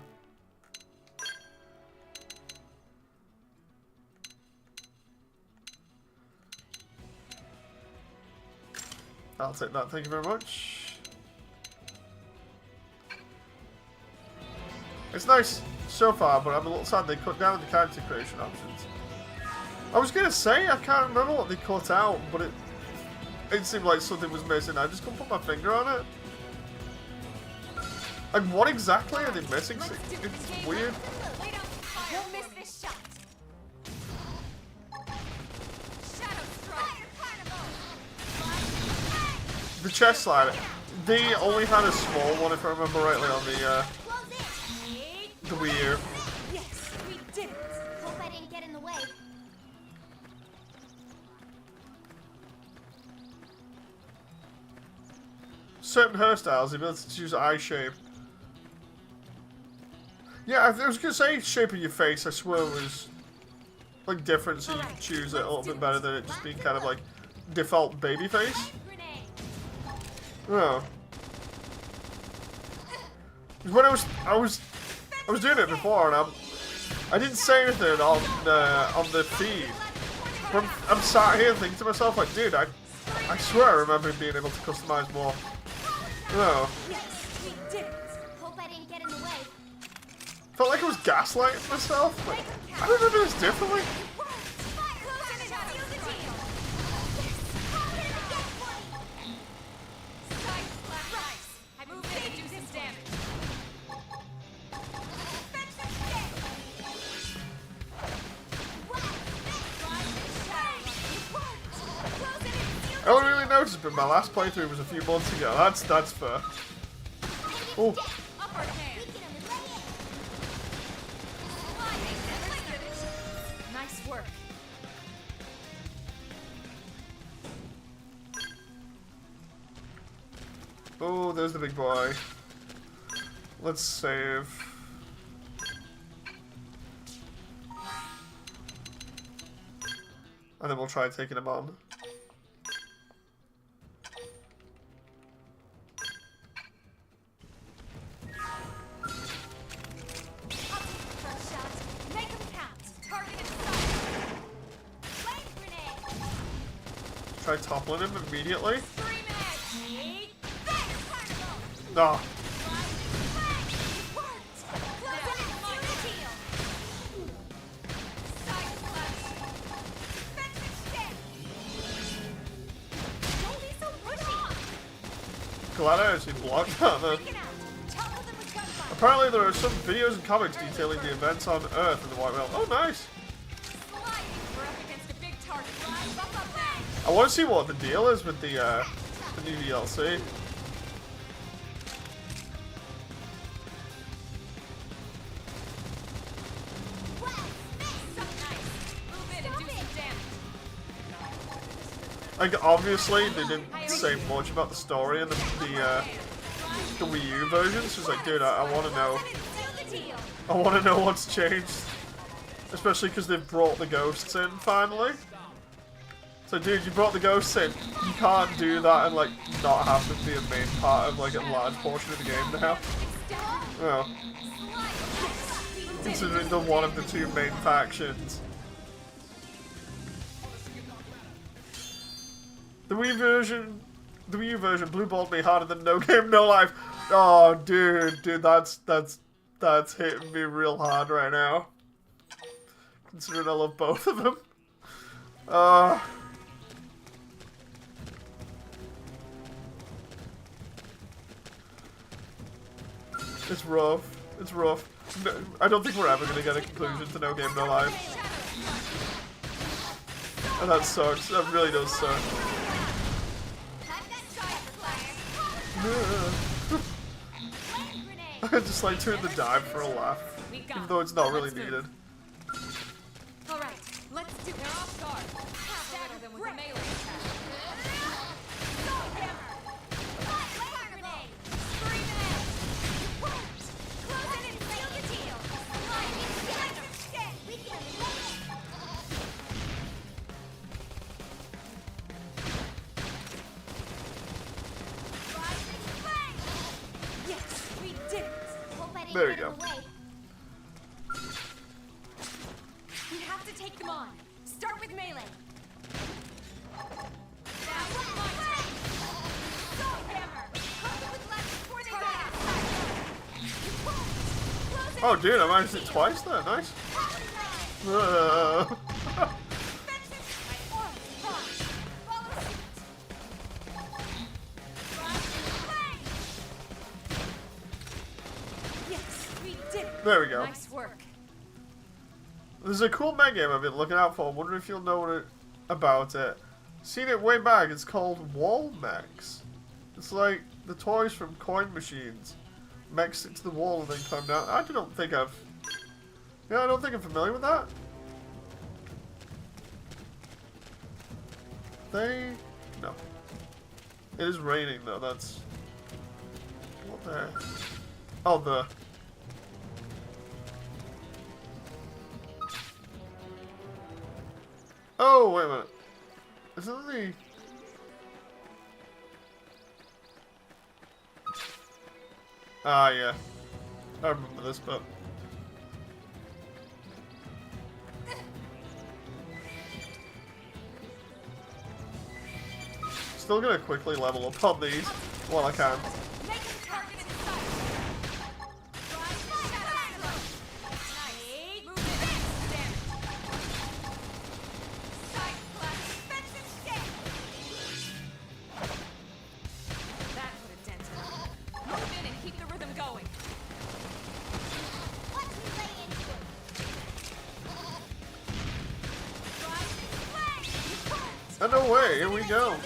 I'll take that, thank you very much. It's nice so far, but I'm a little sad they cut down the character creation options. I was gonna say, I can't remember what they cut out, but it seemed like something was missing. I just couldn't put my finger on it. Like, what exactly are they missing? It's weird. Don't miss this shot. Shadow strike. The chest slider. They only had a small one, if I remember rightly, on the Wii U. Yes, we did it. Hope I didn't get in the way. Certain hairstyles, the ability to choose eye shape. Yeah, I was gonna say shape of your face, I swear was like different, so you could choose it a little bit better than it just being kind of like default baby face. Oh. When I was doing it before, and I didn't say anything on the feed. But I'm sat here thinking to myself, like, dude, I I swear I remember being able to customize more. No. Yes, we did it. Hope I didn't get in the way. Felt like I was gaslighting myself. Like, I remember this differently. I only really noticed, but my last playthrough was a few months ago. That's fair. Oh. Nice work. Oh, there's the big boy. Let's save. And then we'll try taking him on. First shot. Make 'em count. Target in sight. Flame grenade. Try toppling him immediately. Scream edge. Thanks, Carnival. Ah. Glad I actually blocked that then. Apparently there are some videos and comics detailing the events on Earth in the White Whale. Oh, nice! I want to see what the deal is with the new DLC. Like, obviously, they didn't say much about the story in the Wii U version, so it's like, dude, I want to know. I want to know what's changed. Especially because they've brought the ghosts in, finally. So, dude, you brought the ghosts in. You can't do that and, like, not have them be a main part of, like, a large portion of the game now. Well, considering they're one of the two main factions. The Wii U version blue-balled me harder than No Game No Life. Oh, dude, that's hitting me real hard right now. Considering I love both of them. It's rough. It's rough. No, I don't think we're ever gonna get a conclusion to No Game No Life. And that sucks. That really does suck. I just like doing the dive for a laugh, even though it's not really needed. Alright, let's do it. Off guard. Stagger them with a melee attack. Soul hammer. Flame grenade. Scream edge. Close it and seal the deal. Lightning stick. We can Yes, we did it. There we go. We have to take them on. Start with melee. Oh, dude, I managed it twice there. Nice. There we go. Nice work. There's a cool mech game I've been looking out for. I wonder if you'll know about it. Seen it way back. It's called Wall Mechs. It's like the toys from coin machines. Mechs stick to the wall and then climb down. I don't think I'm familiar with that. No. It is raining though. That's what the. Oh, the. Oh, wait a minute. Isn't the... Ah, yeah. I remember this, but... still gonna quickly level up on these while I can. Make him target in sight. Drive the shadow. Nice. Move in and do some damage. Side clash. Defensive stance. That put a dent in him. Move in and keep the rhythm going. Watch me lay into him. Drive the flag. You can't. And away, here we go.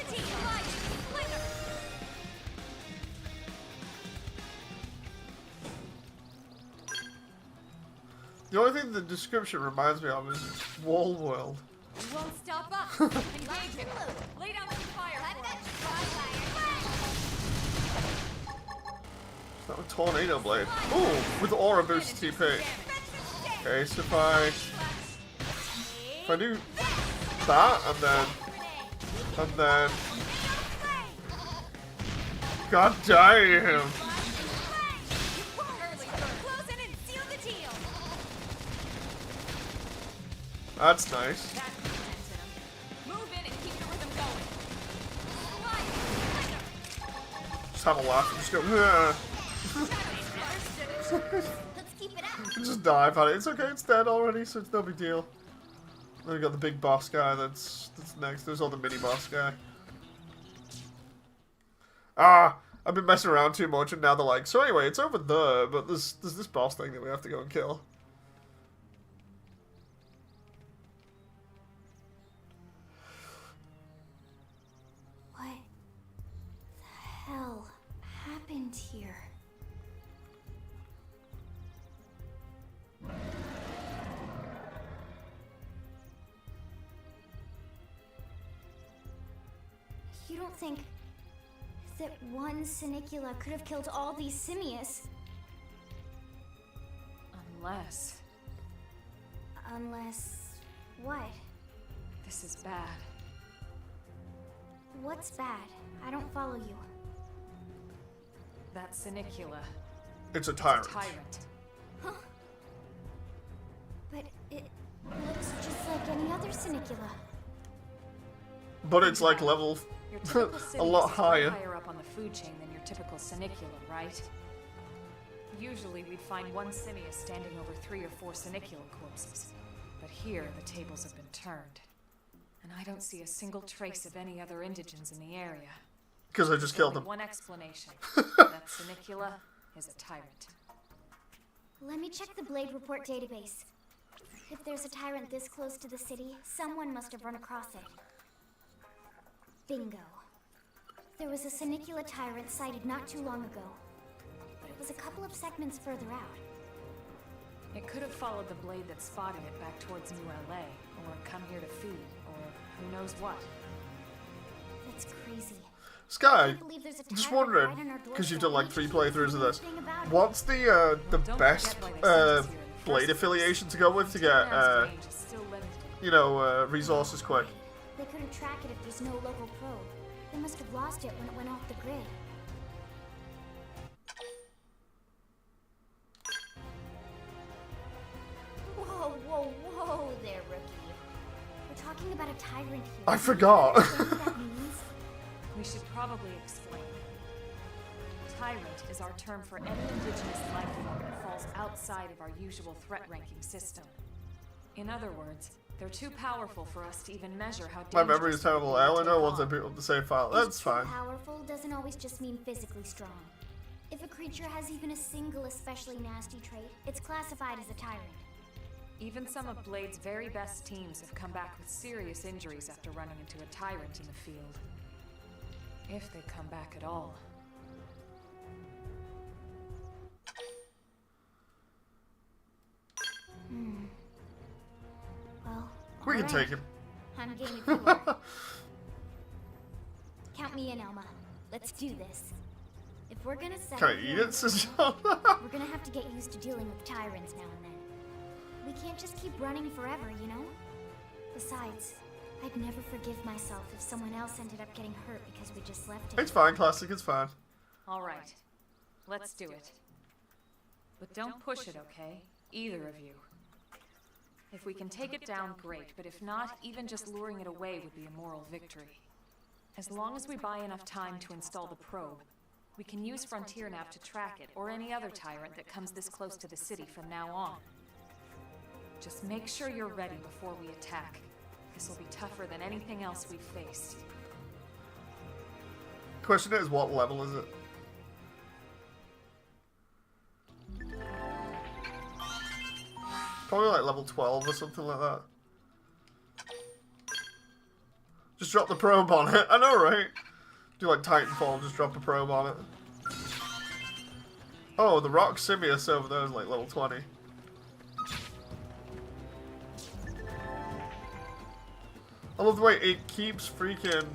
The only thing the description reminds me of is Wall World. You won't stop us. Engage him. Lay down some fire Is that a tornado blade? Ooh, with aura boost TP. Okay, so if I do that and then God damn. That's nice. Move in and keep the rhythm going. Just have a laugh and just go, yeah. Let's keep it up. Just dive at it. It's okay, it's dead already, so it's no big deal. Then we got the big boss guy that's next. There's all the mini boss guy. Ah, I've been messing around too much and now they're like, so anyway, it's over there, but there's this boss thing that we have to go and kill. What the hell happened here? You don't think that one Sinicula could have killed all these simius? Unless Unless... what? this is bad. What's bad? I don't follow you. That Sinicula. It's a tyrant. Tyrant. Huh? But it looks just like any other Sinicula. But it's like level Your typical a lot Simius is higher. higher up on the food chain than your typical Sinicula, right? Usually we'd find one Simius standing over 3 or 4 Sinicula corpses. But here the tables have been turned. And I don't see a single trace of any other indigents in the area. Because I just killed Only him. one explanation. That Sinicula is a tyrant. Let me check the Blade Report database. If there's a tyrant this close to the city, someone must have run across it. Bingo. There was a Sinicula tyrant sighted not too long ago, but it was a couple of segments further out. It could have followed the blade that spotted it back towards New LA, or come here to feed, or who knows what. That's crazy. Sky, Can't believe there's a just tyrant wondering, right on our because you've doorstep. done like We 3 can't playthroughs do of this. anything about it. What's the Don't best forget why they sent us here in the blade first affiliation to go with to get Man's range is still limited. you know, resources quick? They couldn't track it if there's no local probe. They must have lost it when it went off the grid. Whoa, whoa, whoa there, rookie. We're talking about a tyrant here. I forgot. You know what that means? We should probably explain. Tyrant is our term for any indigenous life form that falls outside of our usual threat ranking system. In other words, they're too powerful for us to even measure how dangerous My memory is they terrible. will I only take know once I on. pick up the save file. Being That's too fine. powerful doesn't always just mean physically strong. If a creature has even a single especially nasty trait, it's classified as a tyrant. Even some of Blade's very best teams have come back with serious injuries after running into a tyrant in the field. If they come back at all. Well, We can alright. take him. I'm game if you are. Count me in, Elma. Let's do this. If we're gonna settle Can I eat here, it, says John? we're gonna have to get used to dealing with tyrants now and then. We can't just keep running forever, you know? Besides, I'd never forgive myself if someone else ended up getting hurt because we just left it. It's fine, Classic, it's fine. All right, let's do it. But don't push it, okay? Either of you. If we can take it down, great, but if not, even just luring it away would be a moral victory. As long as we buy enough time to install the probe, we can use Frontier Nav to track it, or any other tyrant that comes this close to the city from now on. Just make sure you're ready before we attack. This will be tougher than anything else we've faced. Question is, what level is it? Probably like level 12 or something like that. Just drop the probe on it. I know, right? Do like Titanfall, just drop a probe on it. Oh, the Rock Simius over there is like level 20. I love the way it keeps freaking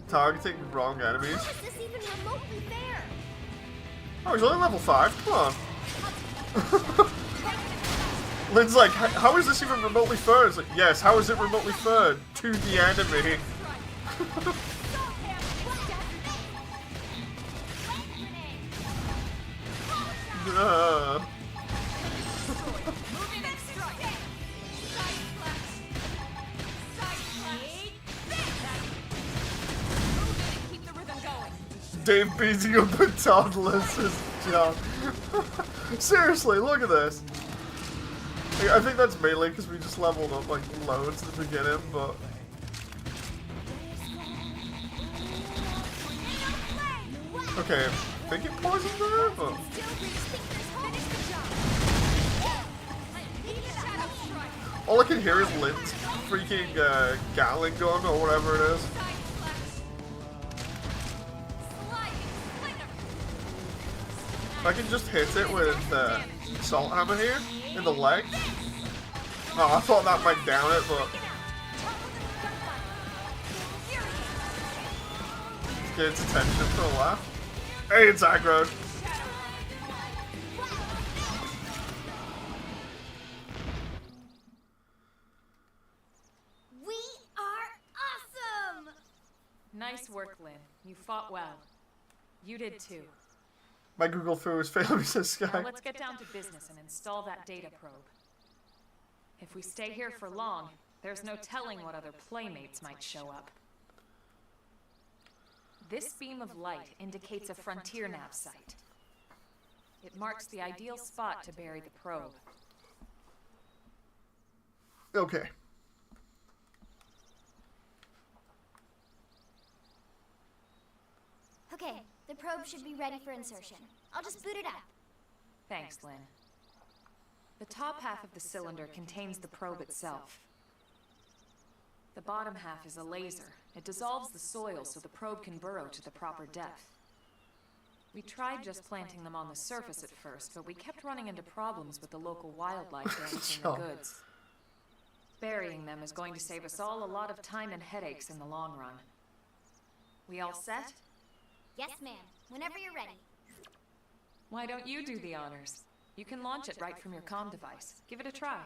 targeting wrong enemies. How is this even remotely fair? Oh, he's only level 5? Come on. Lynn's like, how is this even remotely fair? It's like, yes, how is it remotely fair to the enemy? Dave beating up a toddler's his job. Seriously, look at this. I think that's mainly because we just leveled up like loads at the beginning, but... Okay, I think it poisoned there, but... All I can hear is Lynn's freaking Gatling gun or whatever it is. I can just hit it with Salt Hammer here in the leg. Oh, I thought that might down it, but get its attention for a laugh. Hey, it's aggroed. We are awesome! Nice work, Lynn. You fought well. You did too. My Google threw his failing, says Sky. Now let's get down to business and install that data probe. If we stay here for long, there's no telling what other playmates might show up. This beam of light indicates a Frontier Nav site. It marks the ideal spot to bury the probe. Okay. Okay, the probe should be ready for insertion. I'll just boot it up. Thanks, Lynn. The top half of the cylinder contains the probe itself. The bottom half is a laser. It dissolves the soil so the probe can burrow to the proper depth. We tried just planting them on the surface at first, but we kept running into problems with the local wildlife damaging the goods. Burying them is going to save us all a lot of time and headaches in the long run. We all set? Yes, ma'am. Whenever you're ready. Why don't you do the honors? You can launch it right from your comm device. Give it a try.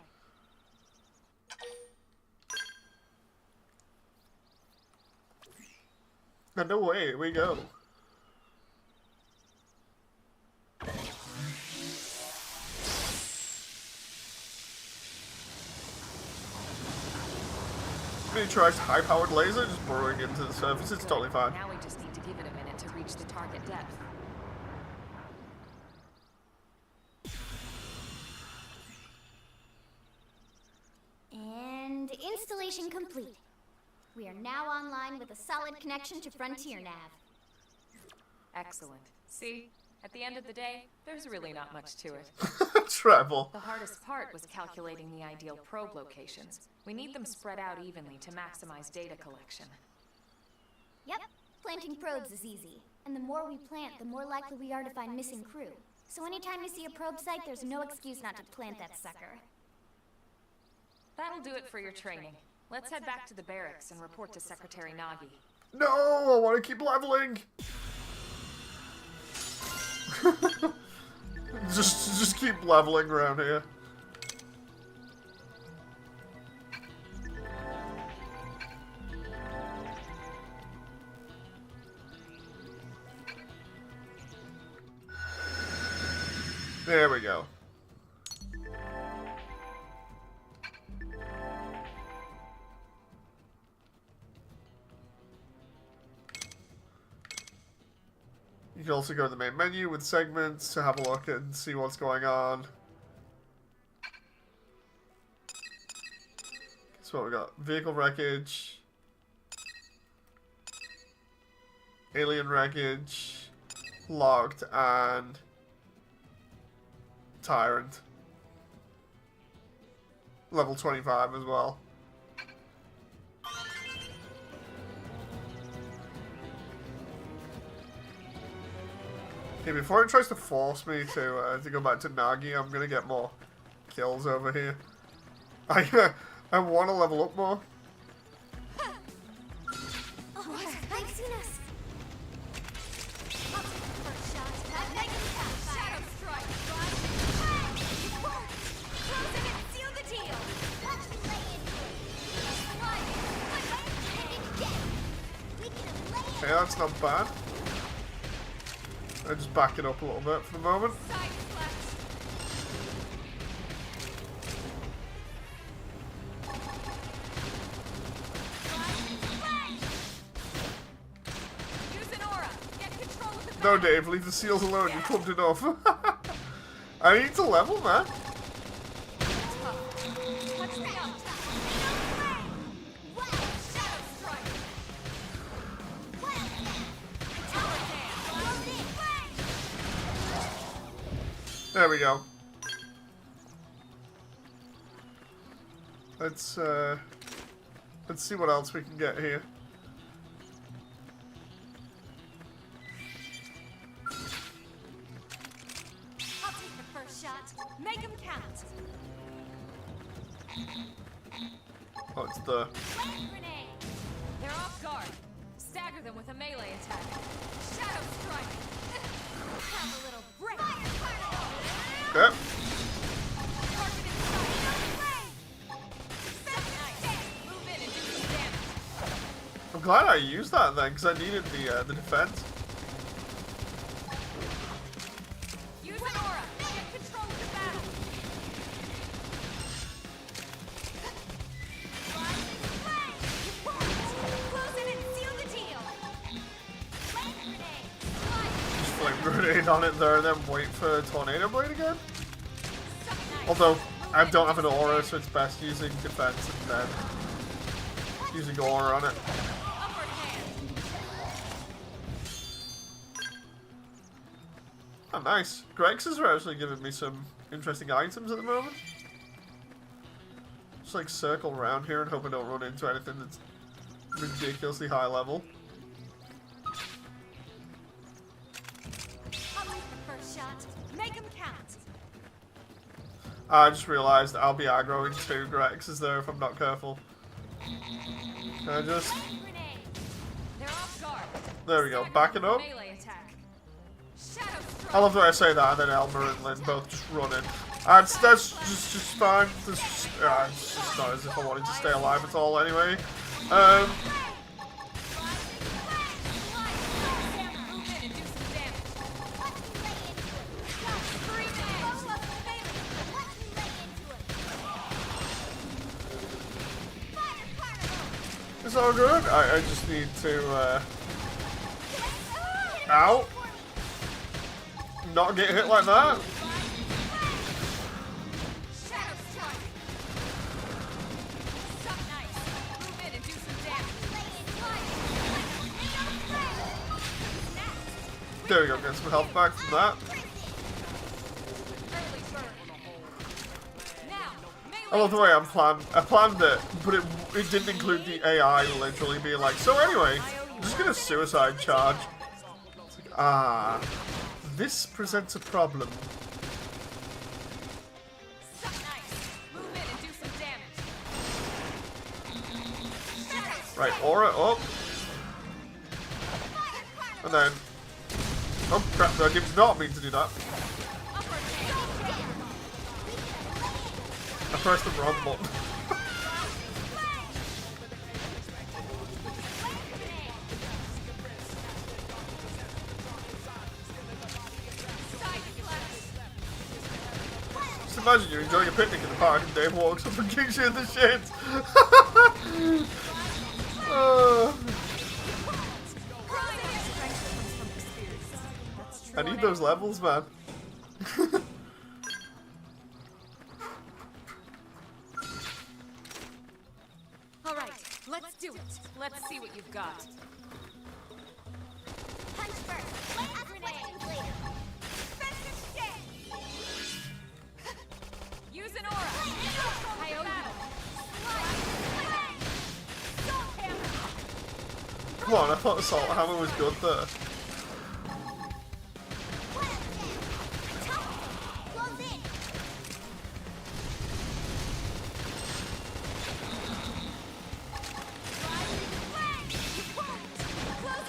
And away we go. Miniaturized high-powered laser just burrowing into the surface. It's totally fine. Now we just need to give it a minute to reach the target depth. And installation complete. We are now online with a solid connection to Frontier Nav. Excellent. See? At the end of the day, there's really not much to it. Travel. The hardest part was calculating the ideal probe locations. We need them spread out evenly to maximize data collection. Yep, planting probes is easy. And the more we plant, the more likely we are to find missing crew. So anytime you see a probe site, there's no excuse not to plant that sucker. That'll do it for your training. Let's head back to the barracks and report to Secretary Nagi. No, I want to keep leveling. just keep leveling around here. There we go. You can also go to the main menu with segments to have a look and see what's going on. So what we got? Vehicle wreckage. Alien wreckage. Logged and Tyrant. Level 25 as well. Okay, before it tries to force me to go back to Nagi, I'm gonna get more kills over here. I want to level up more. Okay, that's not bad. I'll just back it up a little bit for the moment. No, Dave, leave the seals alone. You clubbed enough. I need to level, man. There we go. Let's see what else we can get here. I'll take the first shot. Make him count. Oh, it's the... Grenade. They're off guard. Stagger them with a melee attack. Shadow strike. Have a little break. Okay. I'm glad I used that then, because I needed the defense. Use an aura. Get control of the battle. Close in and seal the deal. Just flame grenade on it there and then wait for Tornado Blade again. Although, I don't have an aura, so it's best using defense and then using aura on it. Oh, nice. Grexes are actually giving me some interesting items at the moment. Just like circle around here and hope I don't run into anything that's ridiculously high level. I'll take the first shot. Make him count. I just realised I'll be aggroing 2 Grexes there if I'm not careful. Can I just... They're off guard. There we go, back it up. Melee attack. Shadow strike. I love that I say that and then Elmer and Lynn both just run in. That's just fine. It's just not as if I wanted to stay alive at all anyway. It's all good. I just need to, ow. Not get hit like that. There we go, get some health back from that. I love the way I planned it, but it didn't include the AI literally being like, so anyway, I'm just gonna suicide charge. It's like, this presents a problem. Right, aura up. And then... Oh crap, I did not mean to do that. I pressed the wrong button. Just imagine you're enjoying a picnic in the park and Dave walks up and kicks you in the shins. I need those levels, man. All right, let's do it. Let's see what you've got. Punch first. Plant grenade later. Defensive stance. Use an aura. I owe you. Salt hammer. Come on, I thought the Salt Hammer was good there. Close in.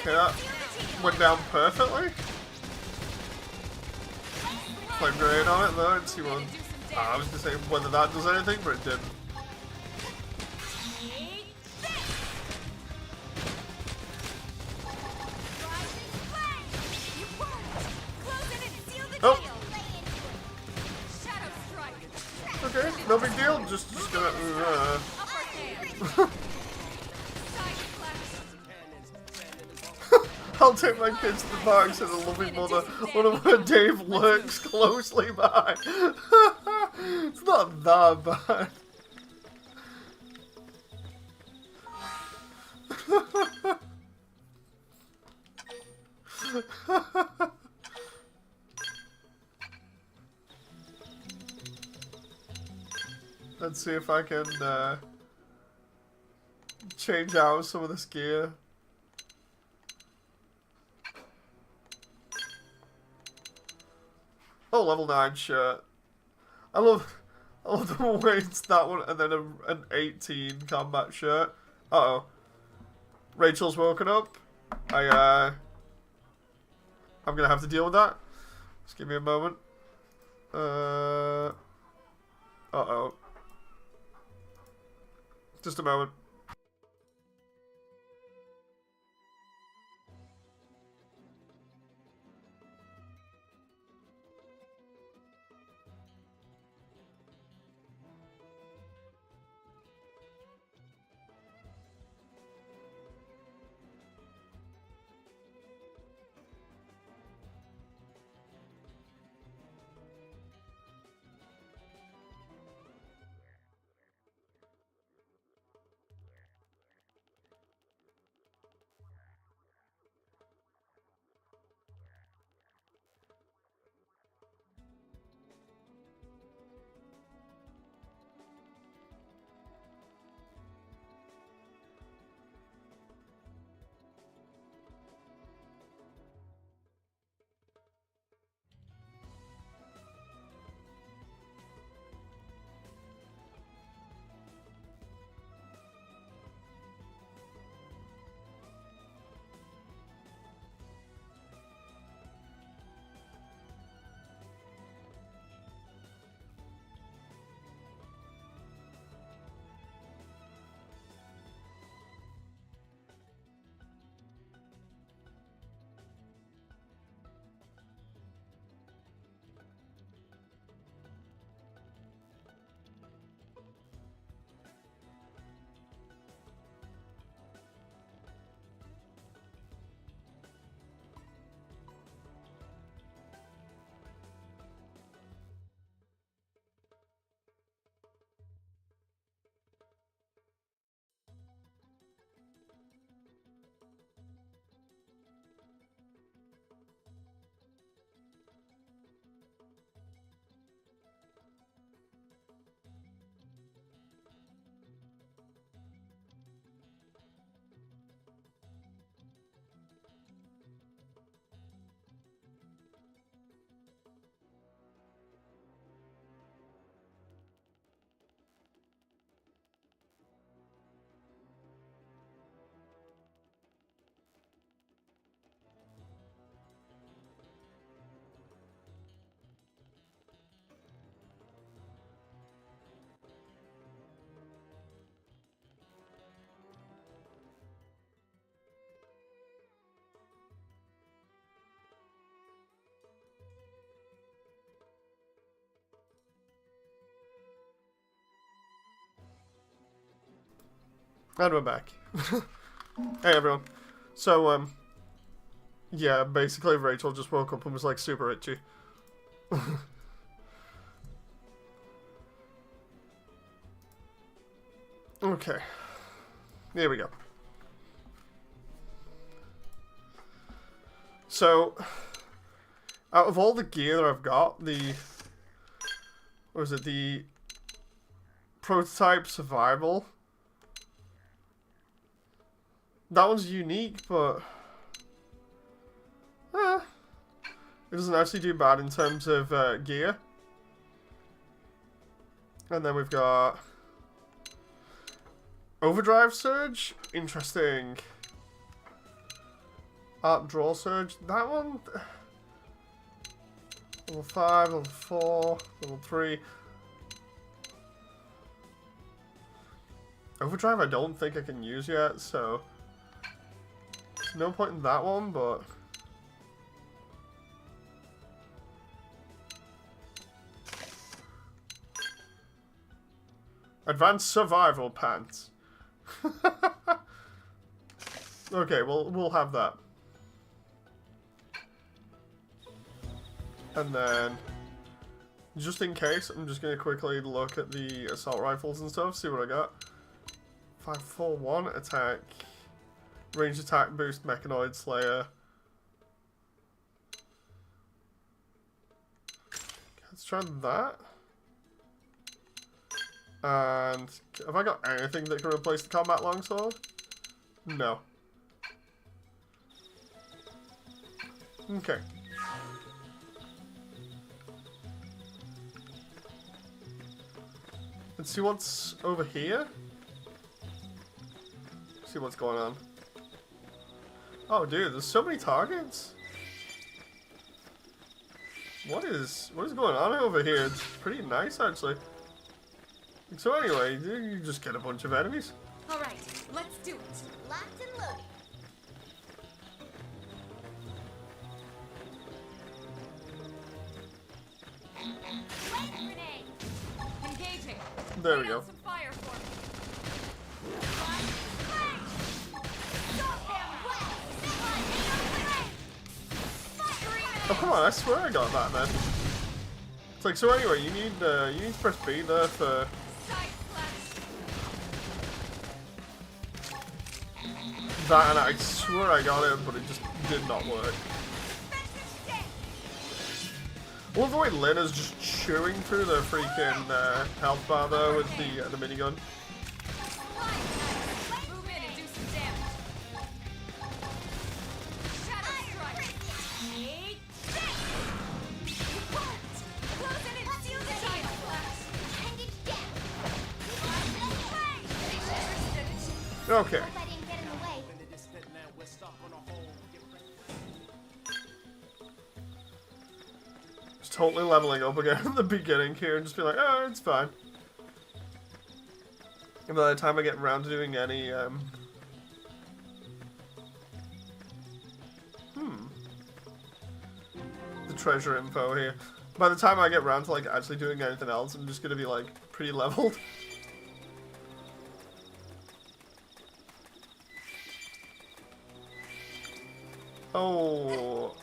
Okay, that went down perfectly. Flame grenade on it though, and see what. I was gonna say whether that does anything, but it didn't. Oh. Okay, no big deal. Just gonna. I'll take my kids to the park, said a loving mother. One of her Dave lurks closely by. It's not that bad. Let's see if I can change out some of this gear. Oh, level 9 shirt. I love the way it's that one and then an 18 combat shirt. Uh-oh. Rachel's woken up. I'm gonna have to deal with that. Just give me a moment. Uh-oh. Just a moment. And we're back. Hey everyone. So, Yeah, basically Rachel just woke up and was like super itchy. Okay. Here we go. So, out of all the gear that I've got, the prototype survival, that one's unique, but it doesn't actually do bad in terms of gear. And then we've got Overdrive Surge, interesting. Art Draw Surge, that one, level 5, level 4, level 3. Overdrive I don't think I can use yet, so there's no point in that one, but Advanced Survival Pants. Okay, we'll have that. And then, just in case, I'm just going to quickly look at the assault rifles and stuff, see what I got. 541 attack, range attack boost, mechanoid slayer. Let's try that. And have I got anything that can replace the combat longsword? No. Okay. Let's see what's over here. See what's going on. Oh, dude, there's so many targets. What is going on over here? It's pretty nice, actually. So anyway, you just get a bunch of enemies. All right, let's do it. Locked and loaded. Flame grenade. Engaging. There we Lay go. down some fire for me. Fire. Stop him. Oh come on! I swear I got that then. It's like, so anyway, you need to press B there for. That, and I swear I got it, but it just did not work. I love the way Lynn is just chewing through the freaking health bar there with the minigun. Move in and do some damage. Shadow strike. Close in and seal the giant flash. Okay. Just totally leveling up again in the beginning here and just be like, oh, it's fine. And by the time I get around to doing any, the treasure info here. By the time I get around to, like, actually doing anything else, I'm just gonna be, like, pretty leveled. Oh,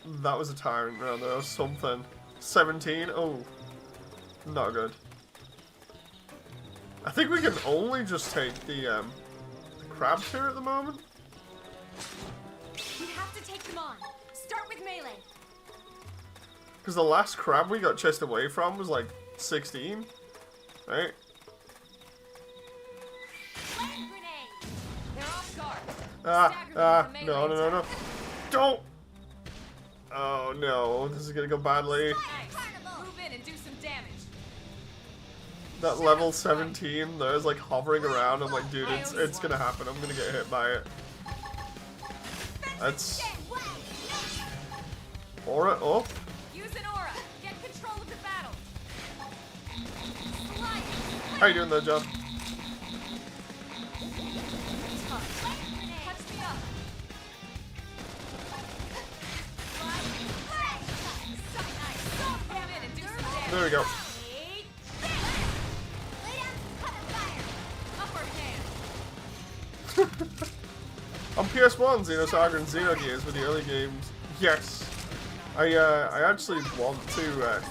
that was a tyrant round there, or something. 17, oh, not good. I think we can only just take the crabs here at the moment. You have to take them on. Start with melee. Because the last crab we got chased away from was like 16, right? Flame grenade. They're off guard. No. Don't! Oh no, this is gonna go badly. Nice. Move in and do some damage. That level 17 there's like hovering around. I'm like, dude, it's gonna happen. I'm gonna get hit by it. That's aura up. Use an aura. Get control of the battle. How you doing there, John? Touch me up. Move in and do some damage. There we go. Upper hand. I'm PS1, Xenosaga and Xenogears were the early games. Yes. I actually want to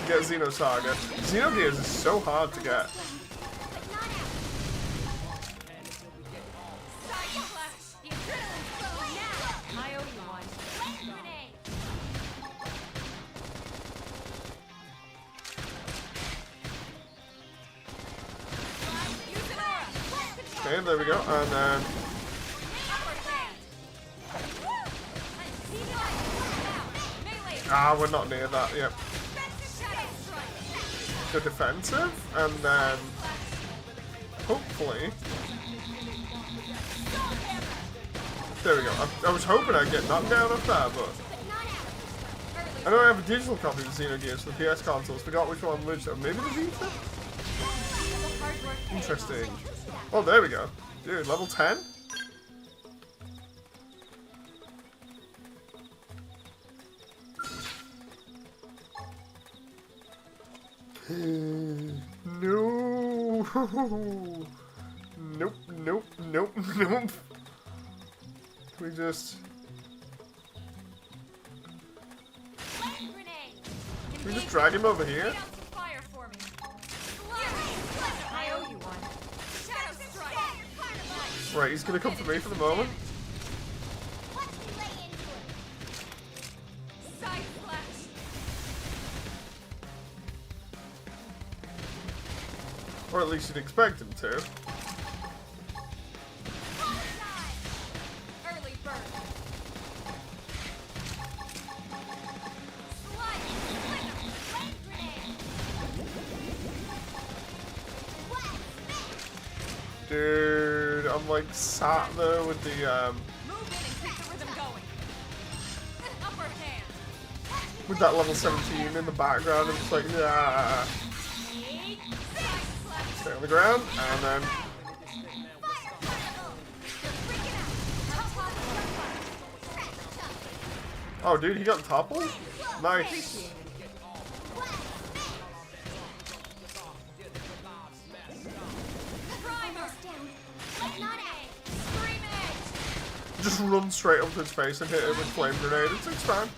get Xenosaga. Xenogears is so hard to get. Okay, there we go, and then... Ah, we're not near that, yep. Go defensive, and then... Hopefully... There we go. I was hoping I'd get knocked down off that, but... I know I have a digital copy of Xenogears for the PS consoles. Forgot which one which. Maybe the Vita? Interesting. Oh, there we go. Dude, level 10? No. Nope, nope, nope, nope. We just... Can we just drag him over here? Right, he's gonna come for me for the moment. Or at least you'd expect him to. Dude, I'm like sat there with the with that level 17 in the background and just like, yeah. Stay on the ground, and then... Oh, dude, he got toppled? Nice. Just run straight up to his face and hit him with flame grenade. It's fine.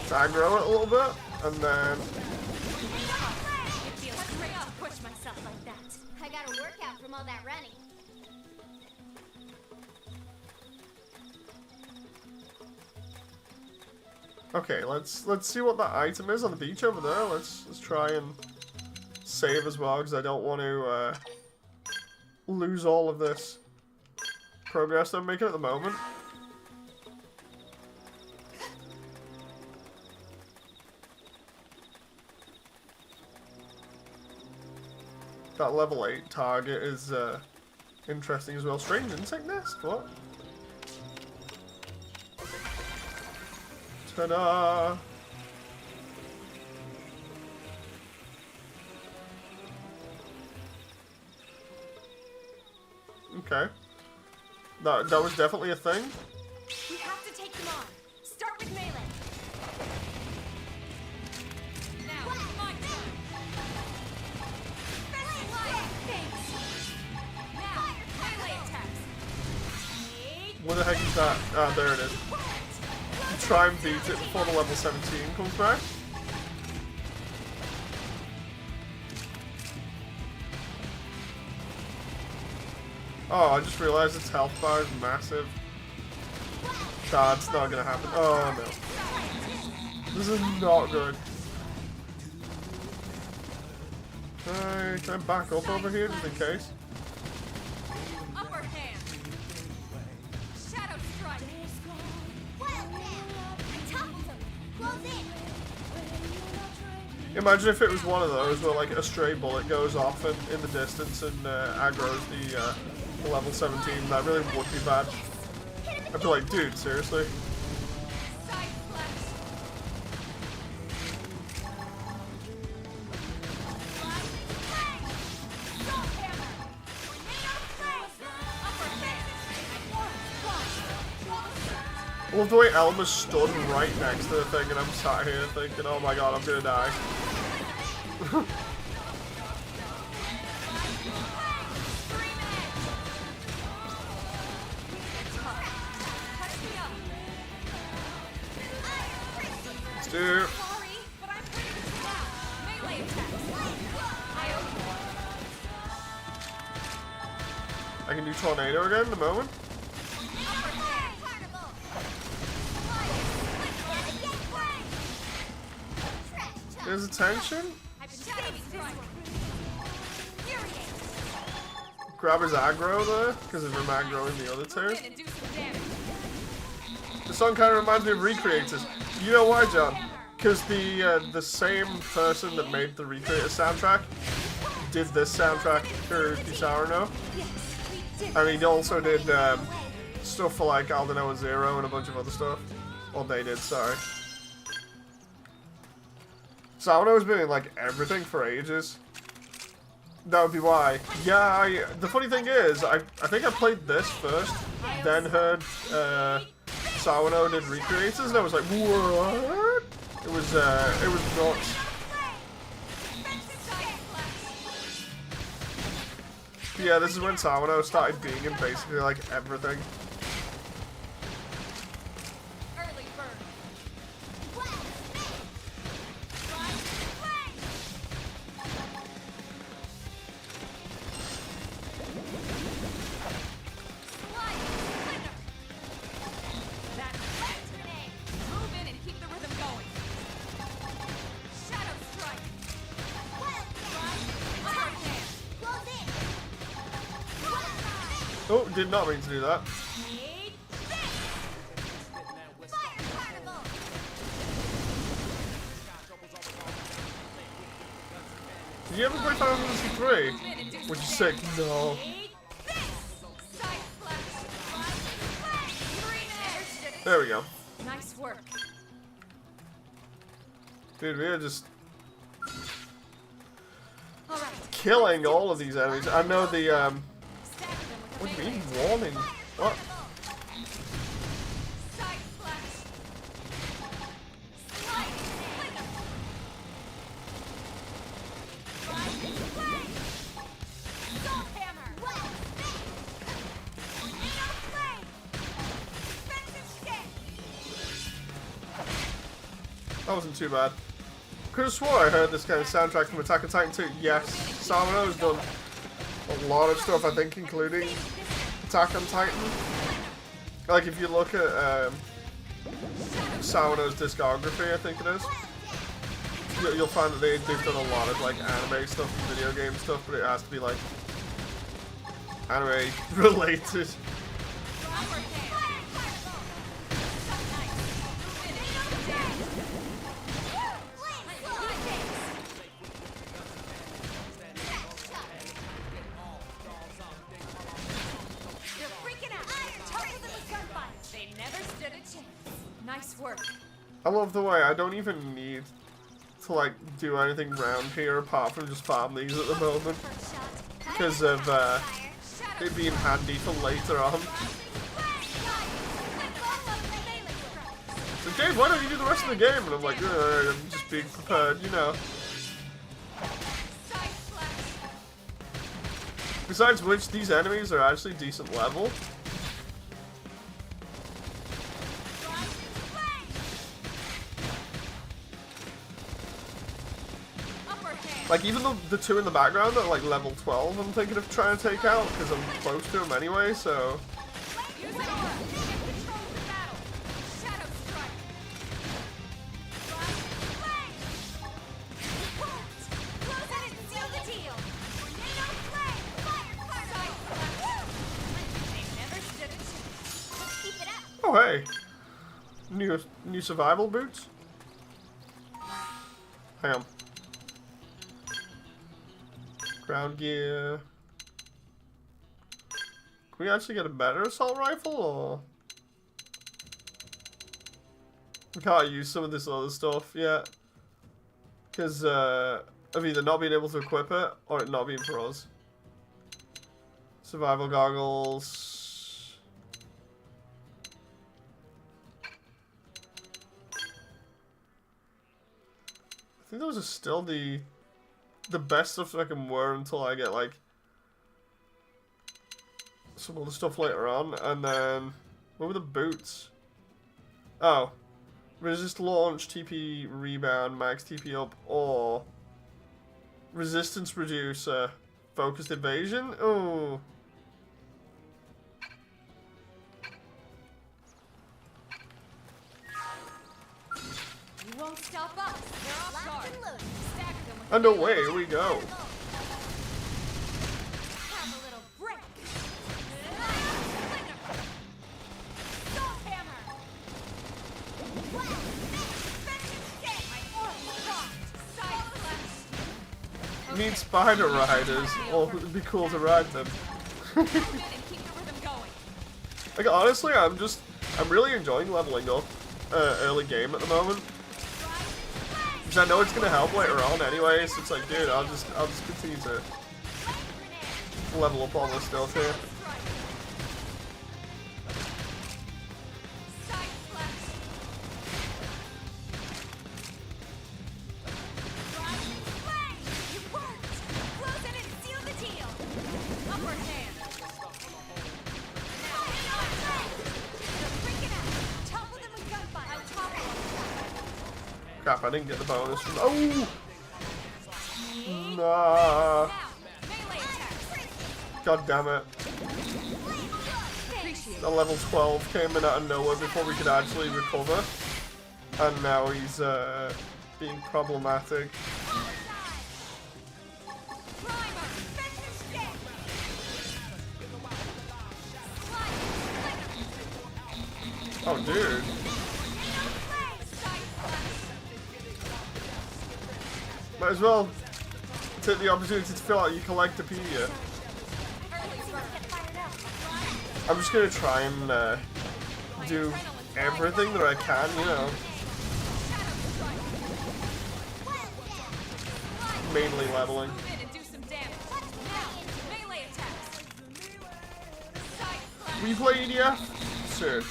Aggro it a little bit, and then... It feels great to push myself like that. I got a workout from all that running. Okay, let's see what that item is on the beach over there. Let's try and save as well, because I don't want to lose all of this progress that I'm making at the moment. That level 8 target is interesting as well. Strange insect nest? What? Ta-da! Okay. That was definitely a thing. We have to take them on. Start with melee. Now, my turn. Now, melee attacks. Where the heck is that? Ah, there it is. Try and beat it before the level 17 comes back. Oh, I just realized its health bar is massive. That's not gonna happen. Oh no. This is not good. Can I back up over here just in case? Upper hand. Shadow strike. Imagine if it was one of those where like a stray bullet goes off in the distance and aggroes the level 17. That really would be bad. I'd be like, dude, seriously? I love the way Elma stood right next to the thing and I'm sat here thinking, oh my god, I'm gonna die. Let's do it. Sorry, but I'm pretty good now. Melee attacks. I owe you one. I can do tornado again in a moment. There's attention. I've been saving this one. Grab his aggro there, because of him aggroing the other two. Move in and do some damage. The song kind of reminds me of Recreators. You know why, John? Because the same person that made the Recreators soundtrack did this soundtrack for Disarno. And he also did stuff for like Aldenoa Zero and a bunch of other stuff. Well, they did, sorry. Sauno's been in like everything for ages. That would be why. Yeah, the funny thing is, I think I played this first, then heard Sauno did Recreators, and I was like, what? It was nuts. Yeah, this is when Sauno started being in basically like everything. Early bird. Move in and keep the rhythm going. Shadow strike. Oh, did not mean to do that. Did you ever play Final Fantasy 3? Which is sick. No. There we go. Nice work. Dude, we are just All right. killing all of these enemies. I know the what do you mean warning? What? Side splash. Slide. Salt hammer. That wasn't too bad. Could have swore I heard this kind of soundtrack from Attack on Titan 2. Yes, Sauno's done a lot of stuff, I think, including Attack on Titan. Like, if you look at Sauno's discography, I think it is, you'll find that they've done a lot of, like, anime stuff and video game stuff, but it has to be, like, anime related. Nice work. I love the way I don't even need to like do anything around here apart from just farm these at the moment because of it being handy for later on. So Dave, why don't you do the rest of the game? And I'm like, I'm just being prepared, you know. Besides which, these enemies are actually decent level. Like, even the two in the background are like level 12, I'm thinking of trying to take out, because I'm close to them anyway, so... Oh, hey! New survival boots? Hang on. Ground gear. Can we actually get a better assault rifle, or we can't use some of this other stuff yet because of either not being able to equip it or it not being for us. Survival goggles. I think those are still the the best stuff that I can wear until I get, like, some other stuff later on. And then, what were the boots? Oh. Resist launch, TP rebound, max TP up, or resistance reducer, focused evasion? Oh. You won't stop us. They're off guard. Stagger them with And away we go. Have a little break. Salt hammer. Need spider riders, or it'd be cool to ride them. Like, honestly, I'm really enjoying leveling up early game at the moment. Because I know it's gonna help later on anyway, so it's like, dude, I'll just continue to level up all this stuff here. Crap, I didn't get the bonus from. Oh! Nah. God damn it. The level 12 came in out of nowhere before we could actually recover. And now he's being problematic. Oh, dude. Might as well take the opportunity to fill out your collectopedia. I'm just gonna try and do everything that I can, you know. Mainly leveling. Replay EDF? Sure.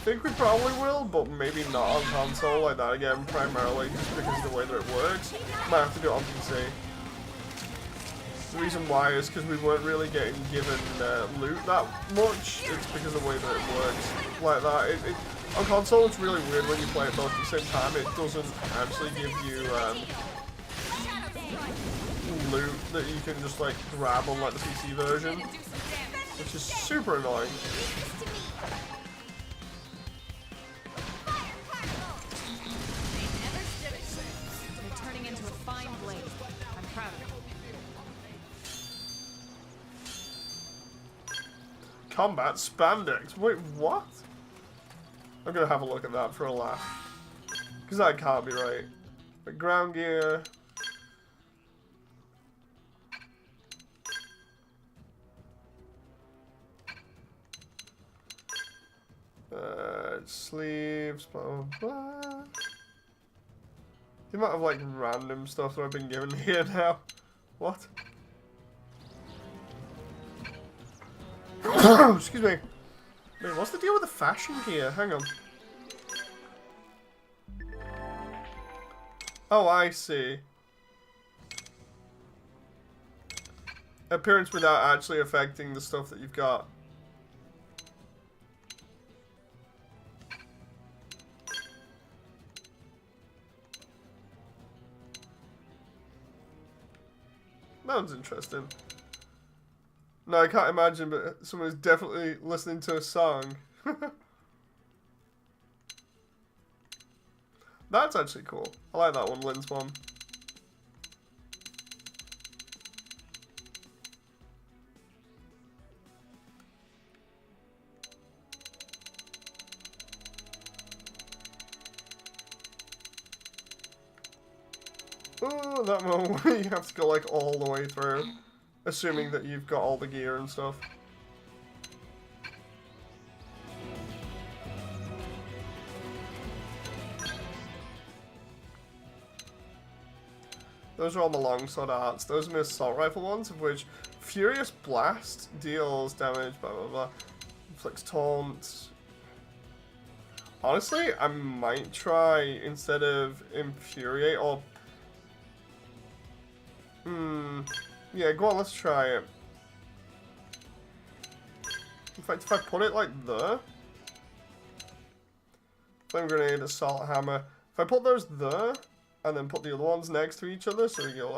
I think we probably will, but maybe not on console like that again, primarily just because of the way that it works. Might have to do it on PC. The reason why is because we weren't really getting given loot that much. It's because of the way that it works like that. On console, it's really weird when you play it both at the same time. It doesn't actually give you loot that you can just like grab on like the PC version, which is super annoying. Combat spandex. Wait, what? I'm gonna have a look at that for a laugh. Because that can't be right. But ground gear. Sleeves, blah, blah, blah. The amount of like random stuff that I've been given here now. What? Excuse me. Wait, what's the deal with the fashion here? Hang on. Oh, I see. Appearance without actually affecting the stuff that you've got. That one's interesting. No, I can't imagine, but someone's definitely listening to a song. That's actually cool. I like that one, Lynn's one. Oh, that moment where you have to go like all the way through. Assuming that you've got all the gear and stuff. Those are all the longsword arts. Those are the assault rifle ones, of which Furious Blast deals damage, blah blah blah. Inflicts taunt. Honestly, I might try, instead of Infuriate or Yeah, go on, let's try it. In fact, if I put it like there... Flame grenade, assault hammer. If I put those there, and then put the other ones next to each other, so we go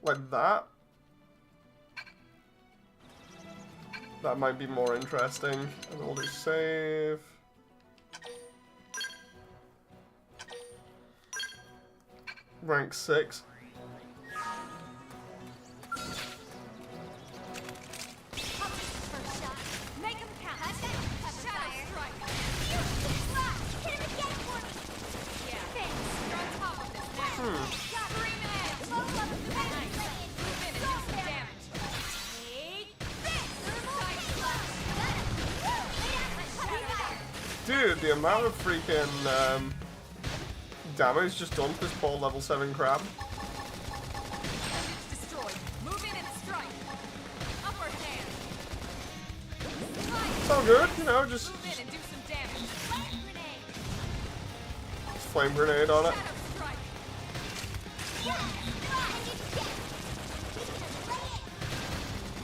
like that. That might be more interesting. And we'll do save. Rank 6. First shot. Make him count. Shadow strike. Hit him again for me. Yeah. Thanks. You're on top of this now. Got 3 minutes. Load up the nice. Move in and do some damage. Take this. Dude, the amount of freaking damage just done to this poor level 7 crab. Destroyed. Move in and strike. Upper hand. It's all good, you know, just Move in and do some damage. Flame grenade. flame grenade on it. Shadow strike.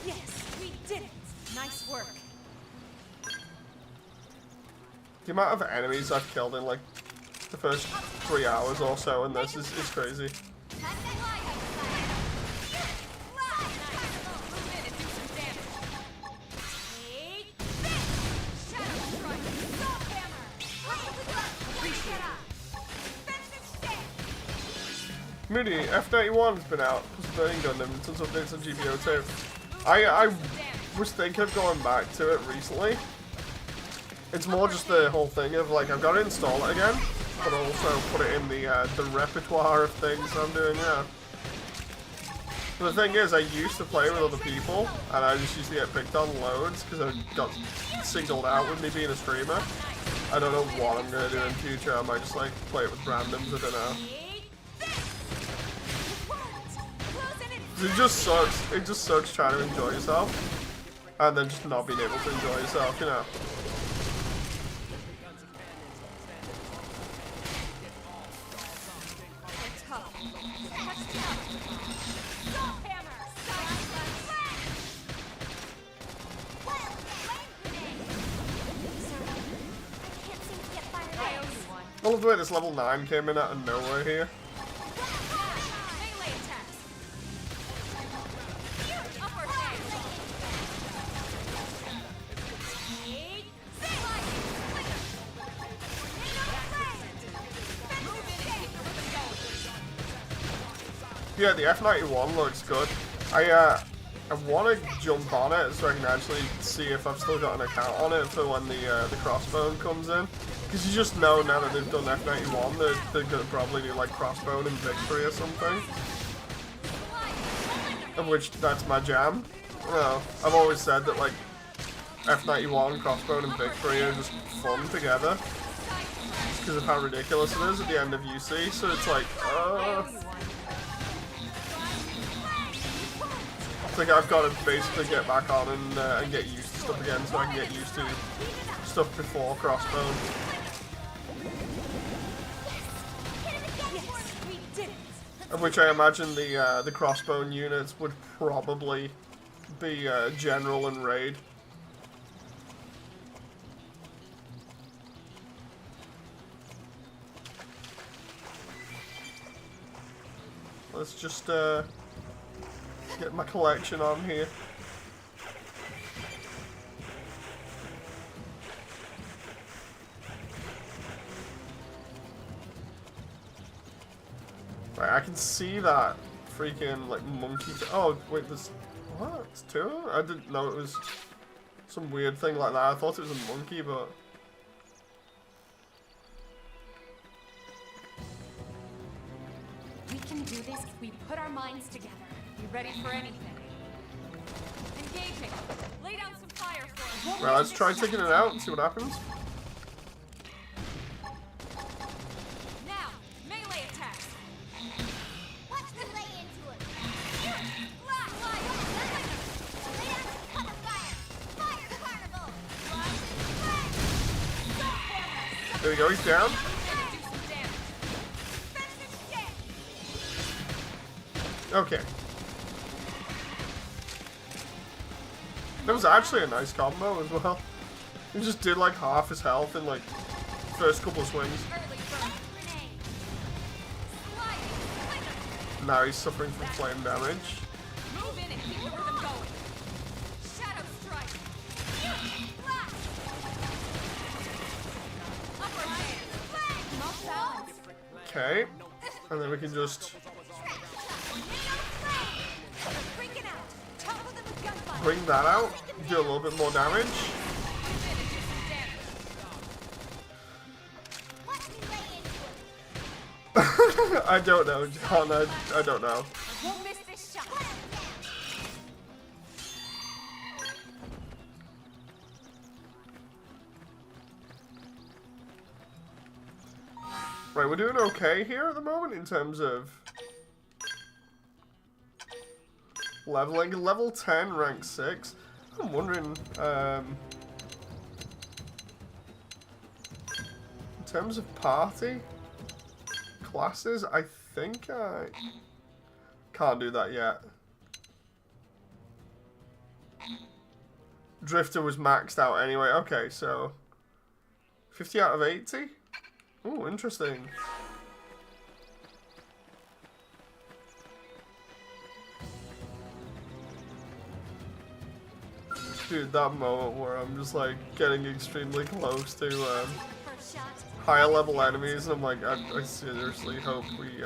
Yes, we did it. Nice work. The amount of enemies I've killed in like the first 3 hours or so in this is crazy. Moody, F91's been out. It's Burning Gundam, tons of updates on GBO too. I was thinking of going back to it recently. It's more just the whole thing of like, I've got to install it again, but also put it in the repertoire of things I'm doing, yeah. But the thing is, I used to play with other people, and I just used to get picked on loads, because I got singled out with me being a streamer. I don't know what I'm going to do in future, I might just like play it with randoms, I don't know. It just sucks trying to enjoy yourself, and then just not being able to enjoy yourself, you know. I love the way this level 9 came in out of nowhere here. Yeah, the F91 looks good. I want to jump on it so I can actually see if I've still got an account on it for when the crossbone comes in. Because you just know now that they've done F91, they're going to probably do like crossbone and victory or something. Of which, that's my jam. Well, I've always said that like F91, crossbone and victory are just fun together. Because of how ridiculous it is at the end of UC, so it's like, I think I've got to basically get back on and get used to stuff again so I can get used to stuff before crossbone. Of which I imagine the crossbone units would probably be general and raid. Let's just get my collection on here. Right, I can see that freaking like monkey. Oh wait, there's what? It's 2? I didn't know it was some weird thing like that. I thought it was a monkey, but We can do this if we put our minds together. Be ready for anything. Engaging. Lay down some fire for us. well, let's try taking it out and see what happens. Now, melee attacks. Watch them lay into it. Black light. Lay down some cut of fire. Fire carnival. There we go, he's down. Okay. That was actually a nice combo as well. He just did like half his health in like first couple of swings. Now he's suffering from flame damage. Move in and keep the rhythm going. Shadow strike. Blast. Upper hand. Not balance. Okay. And then we can just Freaking out. Topple them with gunfire. bring that out. Do a little bit more damage. Move in and do some damage. Watch me lay into it. I don't know, John. I don't know. Won't miss this shot. Right, we're doing okay here at the moment in terms of leveling. Level 10, rank 6. I'm wondering, in terms of party classes, I think I can't do that yet. Drifter was maxed out anyway. Okay, so 50 out of 80? Ooh, interesting. Dude, that moment where I'm just like getting extremely close to higher level enemies, and I'm like, I seriously hope we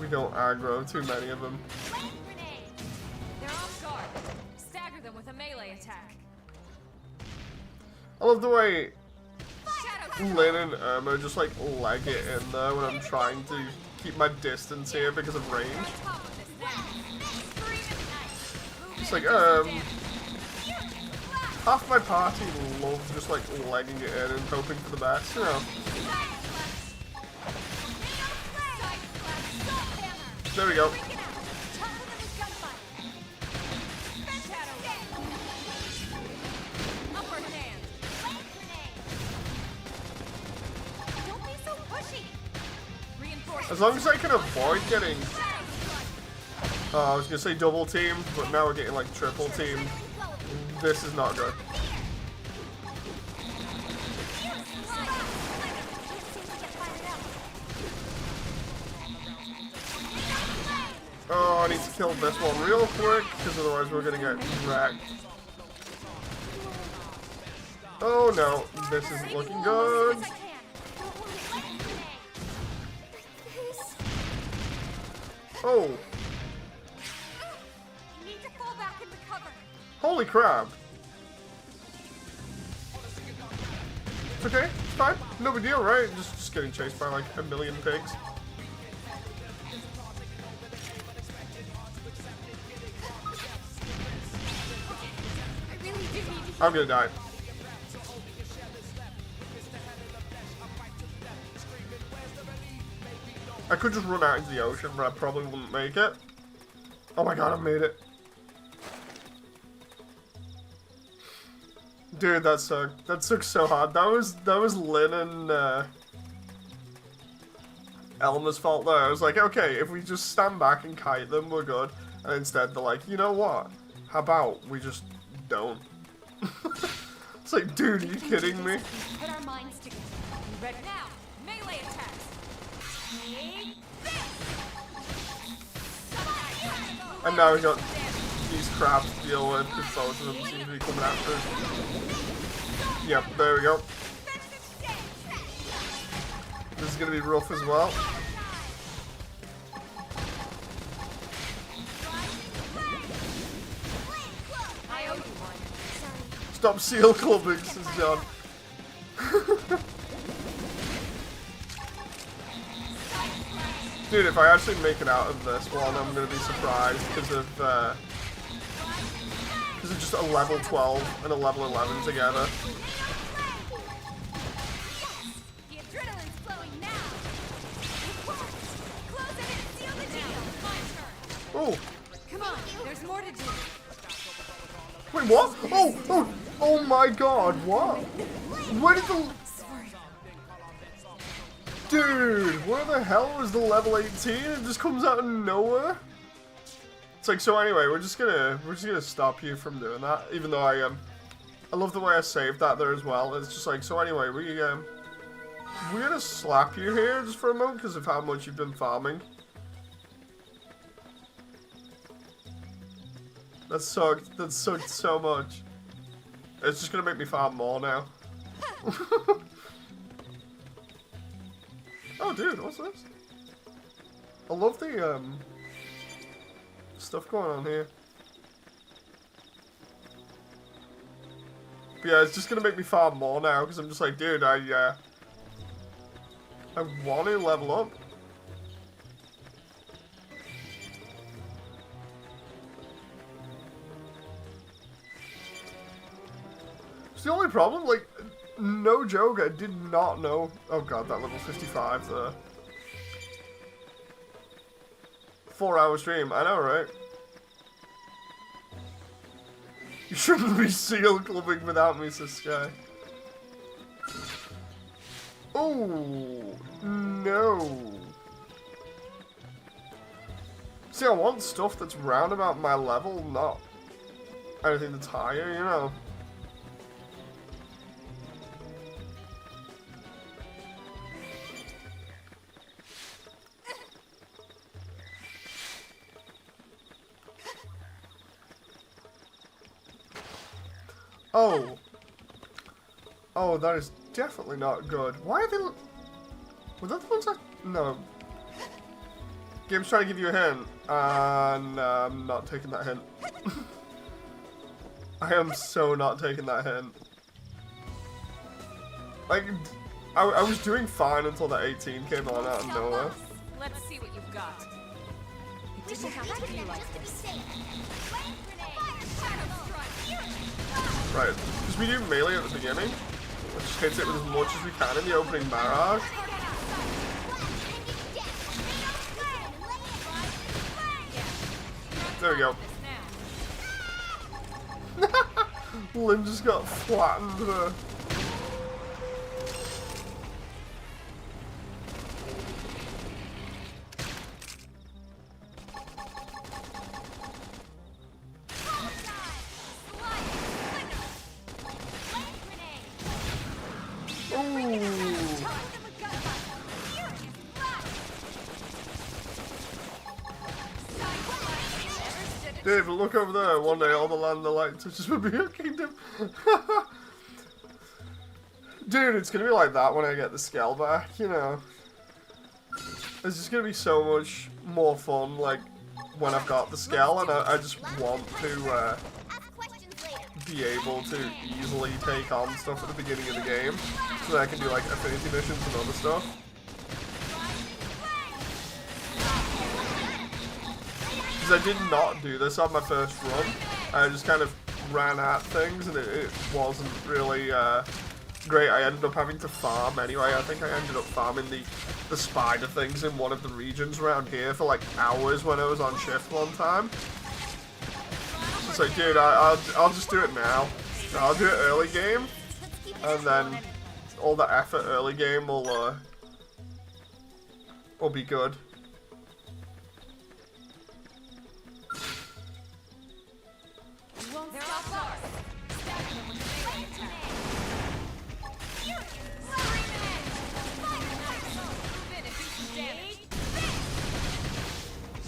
don't aggro too many of them. They're off guard. Stagger them with a melee attack. I love the way Shadow Lynn and Irma just like leg it in there when I'm trying to keep my distance here because of range. top of this now. Scream at night. Move It's in like, and do some damage. half my party loves just like legging it in and hoping for the best, you know. There we go. As long as I can avoid getting, I was gonna say double teamed, but now we're getting like triple teamed. This is not good. Oh, I need to kill this one real quick, because otherwise we're gonna get wrecked. Oh no, this isn't looking good. Oh, holy crap. It's okay, it's fine. No big deal, right? Just getting chased by like a million pigs. I'm gonna die. I could just run out into the ocean, but I probably wouldn't make it. Oh my god, I made it. Dude, that sucked. That sucked so hard. That was Lynn and Elma's fault there. I was like, okay, if we just stand back and kite them, we're good. And instead they're like, you know what? How about we just don't? It's like, dude, are you kidding me? Put our minds together. Ready now. Melee attacks. And now we got these crabs to deal with because both of them seem to be coming after us. Yep, there we go. This is gonna be rough as well. I owe you one. Stop seal clubbing, says John. Dude, if I actually make it out of this one, I'm gonna be surprised because of just a level 12 and a level 11 together. The adrenaline's flowing now. Close it and seal the deal. My turn. Oh, Come on, there's more to do. wait, what? Oh my god, what? Where did the... Dude, where the hell is the level 18? It just comes out of nowhere? It's like, so anyway, we're just gonna stop you from doing that, even though I love the way I saved that there as well. It's just like, so anyway, we're gonna slap you here just for a moment because of how much you've been farming. That sucked so much. It's just gonna make me farm more now. Oh dude, what's this? I love the stuff going on here. But yeah, it's just gonna make me farm more now because I'm just like, dude, I want to level up. It's the only problem, like, no joke, I did not know. Oh god, that level 55 there. 4-hour stream, I know, right? You shouldn't be seal clubbing without me, says Sky. Oh no. See, I want stuff that's round about my level, not anything that's higher, you know. Oh. Oh, that is definitely not good. Why are they... Were that the ones I... No. Game's trying to give you a hint. And I'm not taking that hint. I am so not taking that hint. Like, I was doing fine until that 18 came on out of nowhere. Let's see what you've got. It didn't have to be like this. Right, because we do melee at the beginning, which hits it with as much as we can in the opening barrage. There we go. Lynn just got flattened there. Dave, look over there. One day all the land and the light touches will be a kingdom. Dude, it's gonna be like that when I get the scale back, you know. It's just gonna be so much more fun, like, when I've got the scale, and I just want to be able to easily take on stuff at the beginning of the game, so that I can do, like, affinity missions and other stuff. Because I did not do this on my first run. I just kind of ran at things and it wasn't really great. I ended up having to farm anyway. I think I ended up farming the spider things in one of the regions around here for like hours when I was on shift one time. It's like, dude, I'll just do it now. I'll do it early game, and then all the effort early game will be good.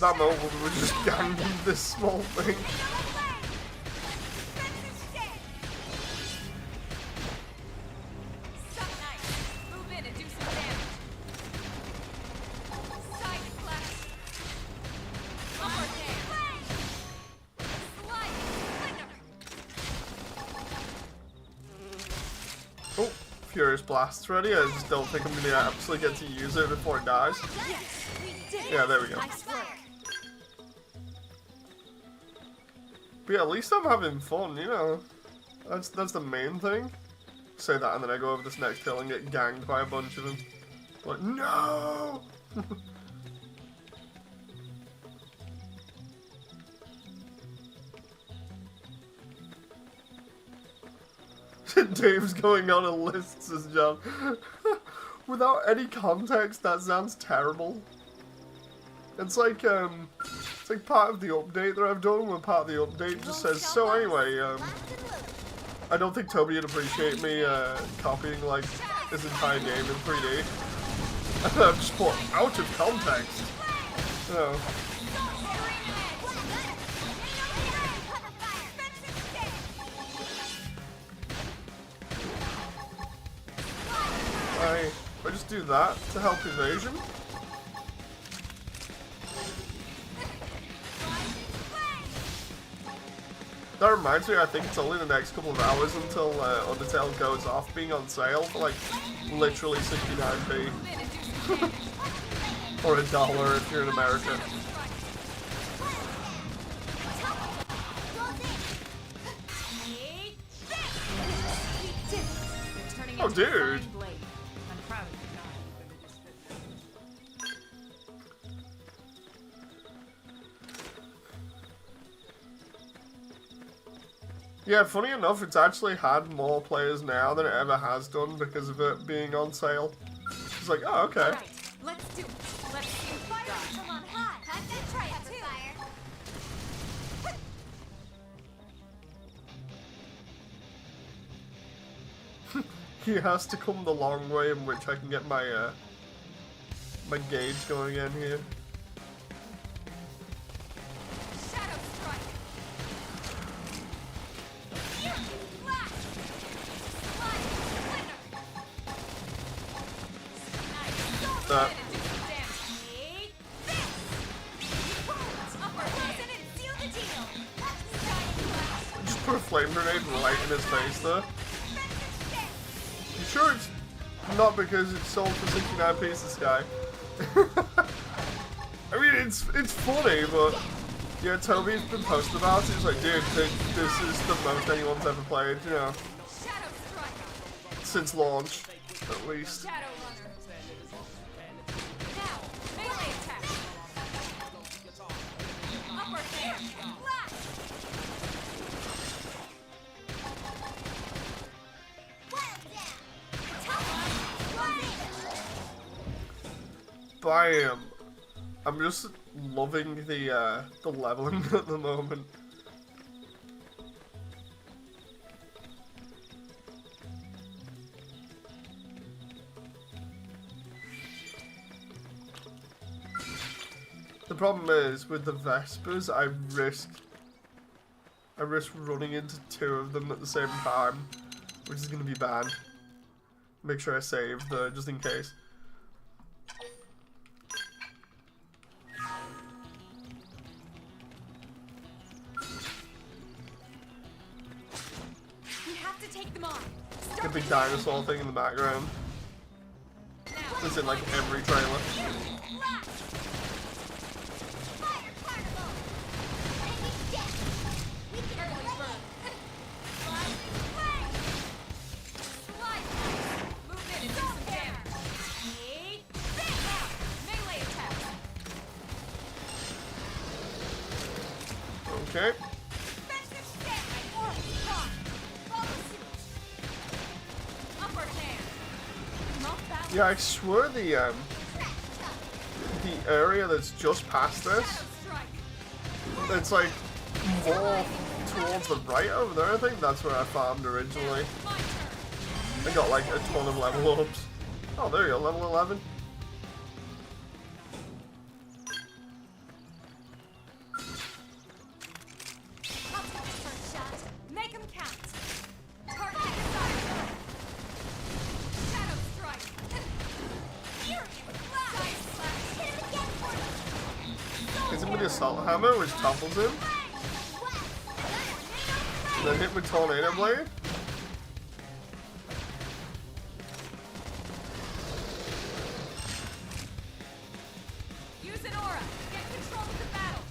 That moment we were just ganging this small thing. Oh, Furious Blast's ready. I just don't think I'm gonna actually get to use it before it dies. Yeah, there we go. But yeah, at least I'm having fun, you know. That's the main thing. Say that and then I go over this next hill and get ganged by a bunch of them. Like, no! Dave's going on a list, says John. Without any context, that sounds terrible. It's like, It's like part of the update that I've done, where part of the update just says, so anyway, I don't think Toby would appreciate me copying like this entire game in 3D. And I've just put out of context. So. I just do that to help evasion. That reminds me, I think it's only the next couple of hours until Undertale goes off being on sale for like literally 69p. Or $1 if you're in America. Oh, dude. Yeah, funny enough, it's actually had more players now than it ever has done because of it being on sale. It's like, oh, okay. Right, let's do it. Let's see what we got. Come on high. I'm gonna try it too. He has to come the long way in which I can get my my gauge going again here. Shadow strike. Flash. Slide. Splinter. Nice. That. And do some damage. This. Upper close in and seal the deal. Just put a flame grenade right in his face there. You sure it's not because it's sold for 69p this guy? I mean, it's funny, but yeah, Toby's been posting about it. He's like, dude, this is the most anyone's ever played, you know, since launch, at least. Shadow runner. Now, melee attack. Upper hand. Flash. Bam! I'm just loving the leveling at the moment. The problem is with the Vespers, I risk running into two of them at the same time, which is gonna be bad. Make sure I save though, just in case. The big dinosaur thing in the background. It's in like every trailer. Okay. Yeah, I swear the area that's just past this, it's like more towards the right over there. I think that's where I farmed originally. I got like a ton of level ups. Oh, there you go, level 11. Assault hammer, which topples him. And then hit with tornado blade. Use an aura. Get control of the battle.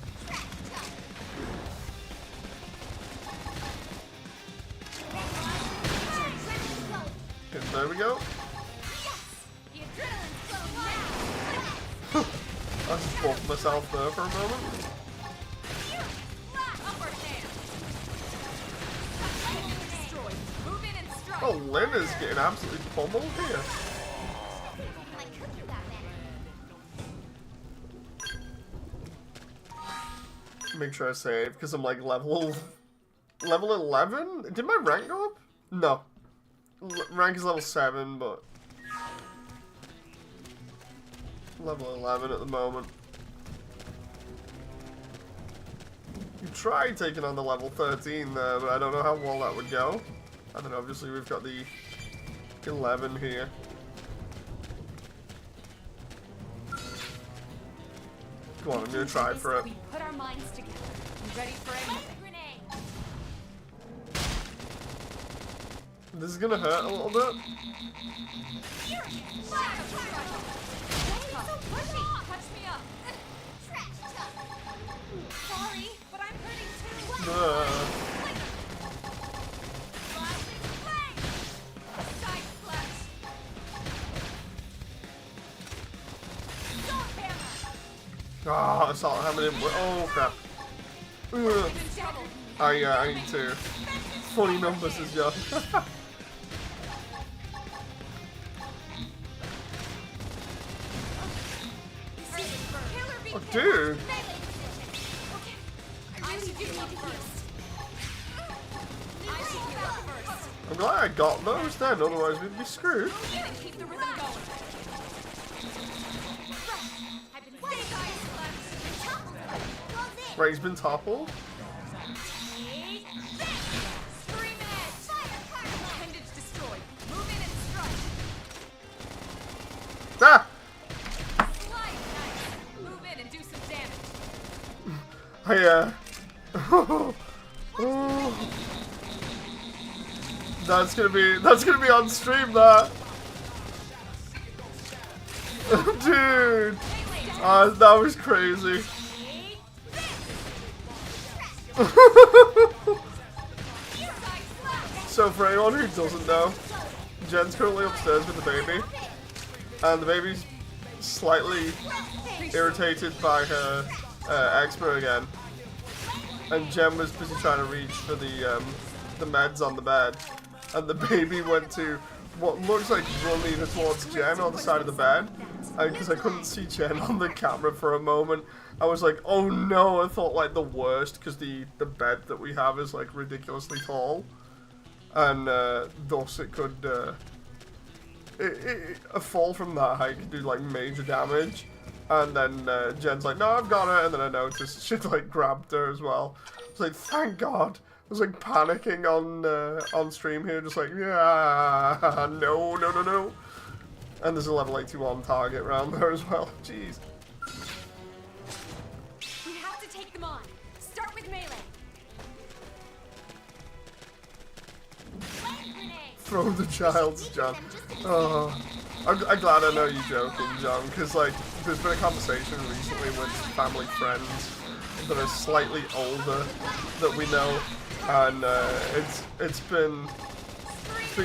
And there we go. I just bumped myself there for a moment. Oh, Lynn is getting absolutely pummeled here. make sure I save, because I'm like level 11? Did my rank go up? No. Rank is level 7, but level 11 at the moment. You tried taking on the level 13 there, but I don't know how well that would go. And then obviously we've got the 11 here. Come on, I'm gonna try for it. We put our minds together. You ready for anything? Grenade. This is gonna hurt a little bit. Touch me up. Sorry, but I'm hurting too. Side flash. Salt hammer. Ah, I saw how many. Oh crap. Ugh. I need to. Funny numbers is young. Oh, dude. I'm glad I got those then, otherwise we'd be screwed. Right, he's been toppled. Ah! That's gonna be on stream, that. Dude! That was crazy. So for anyone who doesn't know, Jen's currently upstairs with the baby. And the baby's slightly irritated by her eczema again. And Jen was busy trying to reach for the meds on the bed. And the baby went to what looks like run either towards Jen on the side of the bed. And because I couldn't see Jen on the camera for a moment, I was like, oh no, I thought like the worst, because the bed that we have is like ridiculously tall. And thus it could, a fall from that height could do like major damage. And then Jen's like, no, I've got it. And then I noticed she'd like grabbed her as well. I was like, thank God. I was like panicking on stream here, just like, yeah, no. And there's a level 81 target around there as well. Jeez. We have to take them on. Start with melee. Throw the child's John. Oh, I'm glad I know you're joking, John, because like there's been a conversation recently with family friends that are slightly older that we know, and it's been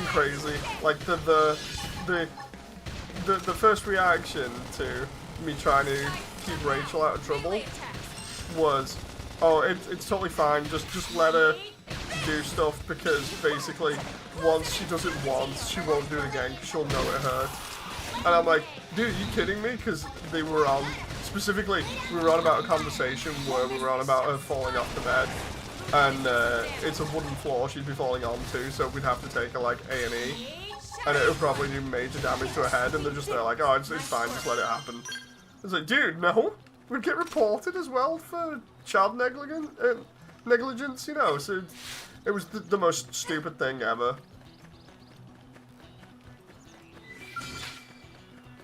crazy. Like the first reaction to me trying to keep Rachel out of trouble was, oh, it's totally fine. Just let her do stuff, because basically once she does it once, she won't do it again because she'll know it hurt. And I'm like, dude, are you kidding me? Because they were on, specifically, we were on about a conversation where we were on about her falling off the bed. And it's a wooden floor she'd be falling onto, so we'd have to take her like A&E. And it would probably do major damage to her head, and they're just there like, oh, it's fine, just let it happen. It's like, dude, no. We'd get reported as well for child negligence, you know, so it was the most stupid thing ever.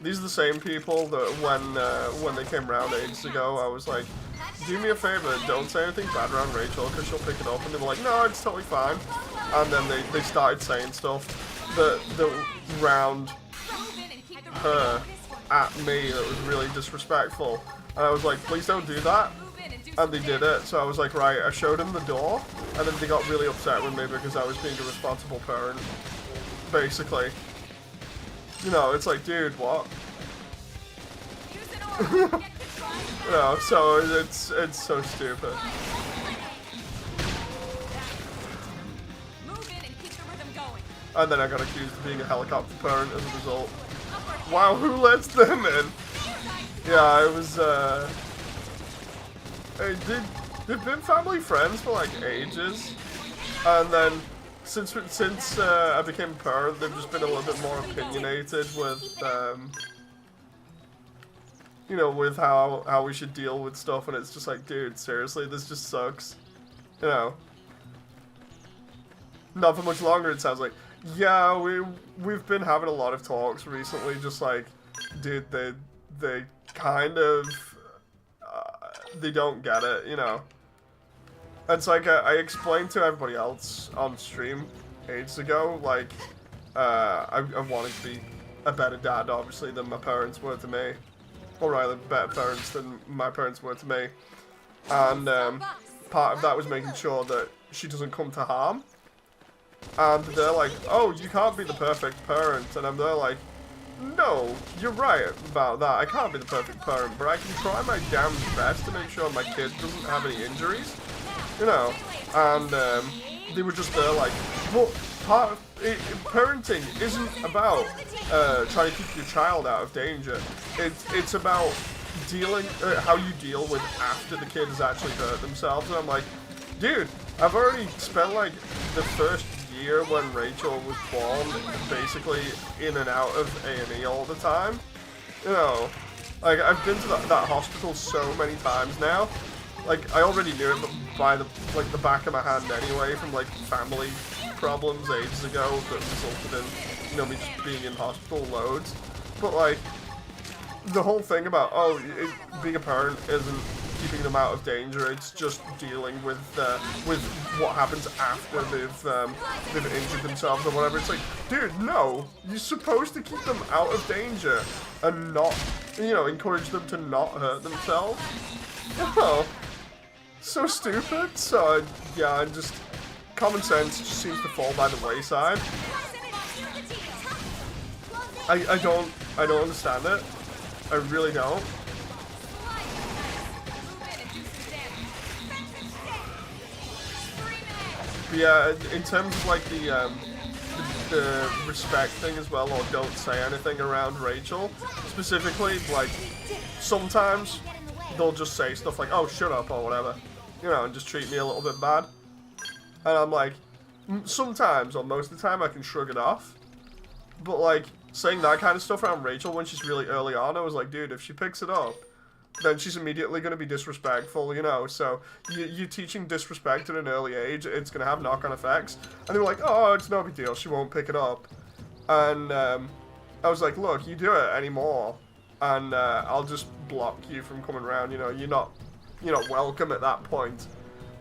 These are the same people that when they came around ages ago, I was like, do me a favor, don't say anything bad around Rachel, because she'll pick it up, and they were like, no, it's totally fine. And then they started saying stuff that round her at me that was really disrespectful. And I was like, please don't do that. And they did it, so I was like, right, I showed them the door, and then they got really upset with me because I was being a responsible parent, basically. You know, it's like, dude, what? You know, so it's so stupid. And then I got accused of being a helicopter parent as a result. Wow, who lets them in? Yeah, it was, they've been family friends for like ages, and then since I became a parent, they've just been a little bit more opinionated with you know, with how we should deal with stuff, and it's just like, dude, seriously, this just sucks, you know. Not for much longer, it sounds like. Yeah, we've been having a lot of talks recently, just like, dude, they kind of they don't get it, you know. It's like I explained to everybody else on stream ages ago, like, I wanted to be a better dad, obviously, than my parents were to me. Or rather, better parents than my parents were to me. And part of that was making sure that she doesn't come to harm. And they're like, oh, you can't be the perfect parent. And I'm there like, no, you're right about that. I can't be the perfect parent, but I can try my damn best to make sure my kid doesn't have any injuries. You know, and they were just there like, well, parenting isn't about trying to keep your child out of danger. It's about dealing, how you deal with after the kid has actually hurt themselves. And I'm like, dude, I've already spent like the first year when Rachel was born basically in and out of A&E all the time. You know, like I've been to that hospital so many times now. Like I already knew it by the back of my hand anyway, from like family problems ages ago that resulted in, you know, me just being in hospital loads. But like the whole thing about being a parent isn't keeping them out of danger. It's just dealing with what happens after they've injured themselves or whatever. It's like, dude, no, you're supposed to keep them out of danger and not, you know, encourage them to not hurt themselves. Oh, so stupid. So yeah, just common sense just seems to fall by the wayside. I don't understand it. I really don't. But yeah, in terms of like the respect thing as well, or don't say anything around Rachel specifically, like sometimes they'll just say stuff like, oh, shut up or whatever, you know, and just treat me a little bit bad. And I'm like, sometimes or most of the time I can shrug it off, but like saying that kind of stuff around Rachel when she's really early on, I was like, dude, if she picks it up, then she's immediately going to be disrespectful, you know. So you teaching disrespect at an early age, it's going to have knock-on effects. And they were like, oh, it's no big deal, she won't pick it up. And I was like, look, you do it anymore, and I'll just block you from coming around, you know. You're not welcome at that point.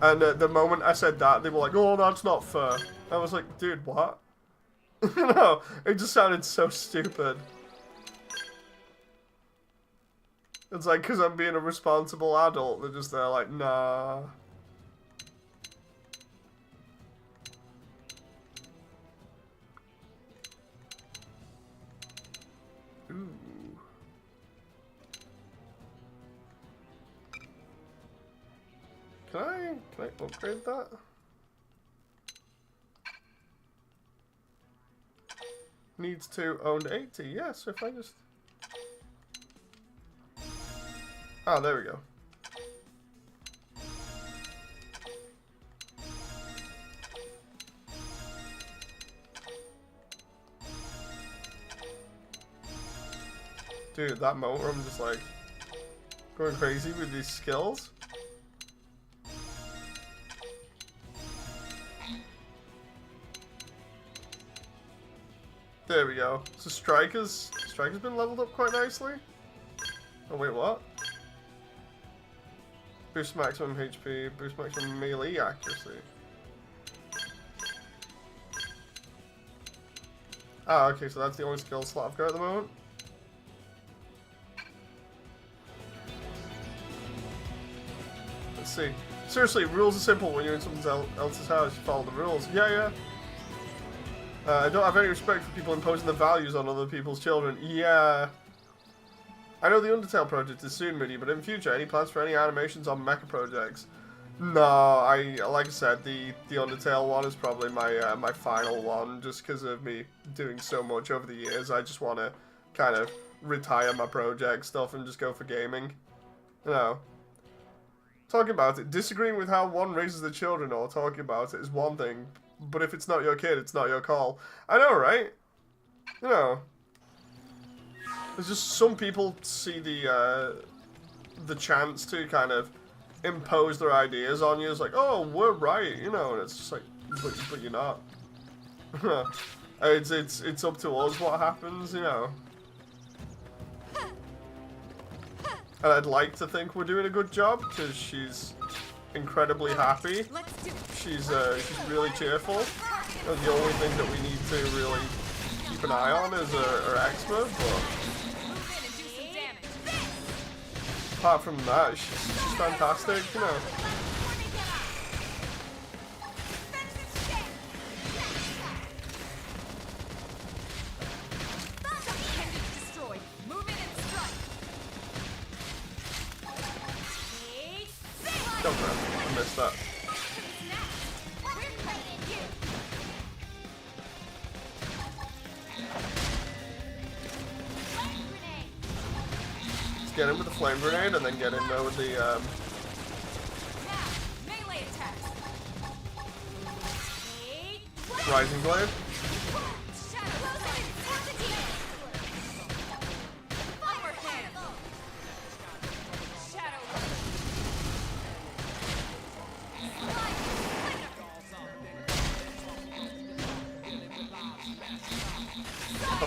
And the moment I said that, they were like, oh, that's not fair. I was like, dude, what? You know, it just sounded so stupid. It's like, because I'm being a responsible adult, they're just there like, nah. Ooh. Can I upgrade that? Needs to own 80, yes, if I just... Oh, there we go. Dude, that moment where I'm just like going crazy with these skills. There we go. So Striker's been leveled up quite nicely. Oh wait, what? Boost maximum HP, boost maximum melee accuracy. Ah, okay, so that's the only skill slot I've got at the moment. Let's see. Seriously, rules are simple when you're in someone else's house. You follow the rules. Yeah. I don't have any respect for people imposing their values on other people's children. Yeah. I know the Undertale project is soon, Moody, but in future, any plans for any animations on mecha projects? No, like I said, the Undertale one is probably my my final one, just because of me doing so much over the years. I just want to kind of retire my project stuff and just go for gaming. You know. Talking about it, disagreeing with how one raises the children or talking about it is one thing, but if it's not your kid, it's not your call. I know, right? You know, there's just some people see the chance to kind of impose their ideas on you. It's like, oh, we're right, you know, and it's just like, but you're not. It's up to us what happens, you know. And I'd like to think we're doing a good job because she's incredibly happy. She's really cheerful. And the only thing that we need to really keep an eye on is her eczema, but apart from that, she's fantastic, you know. Don't know, I missed that. Let's get in with the flame grenade and then get in there with the rising blade.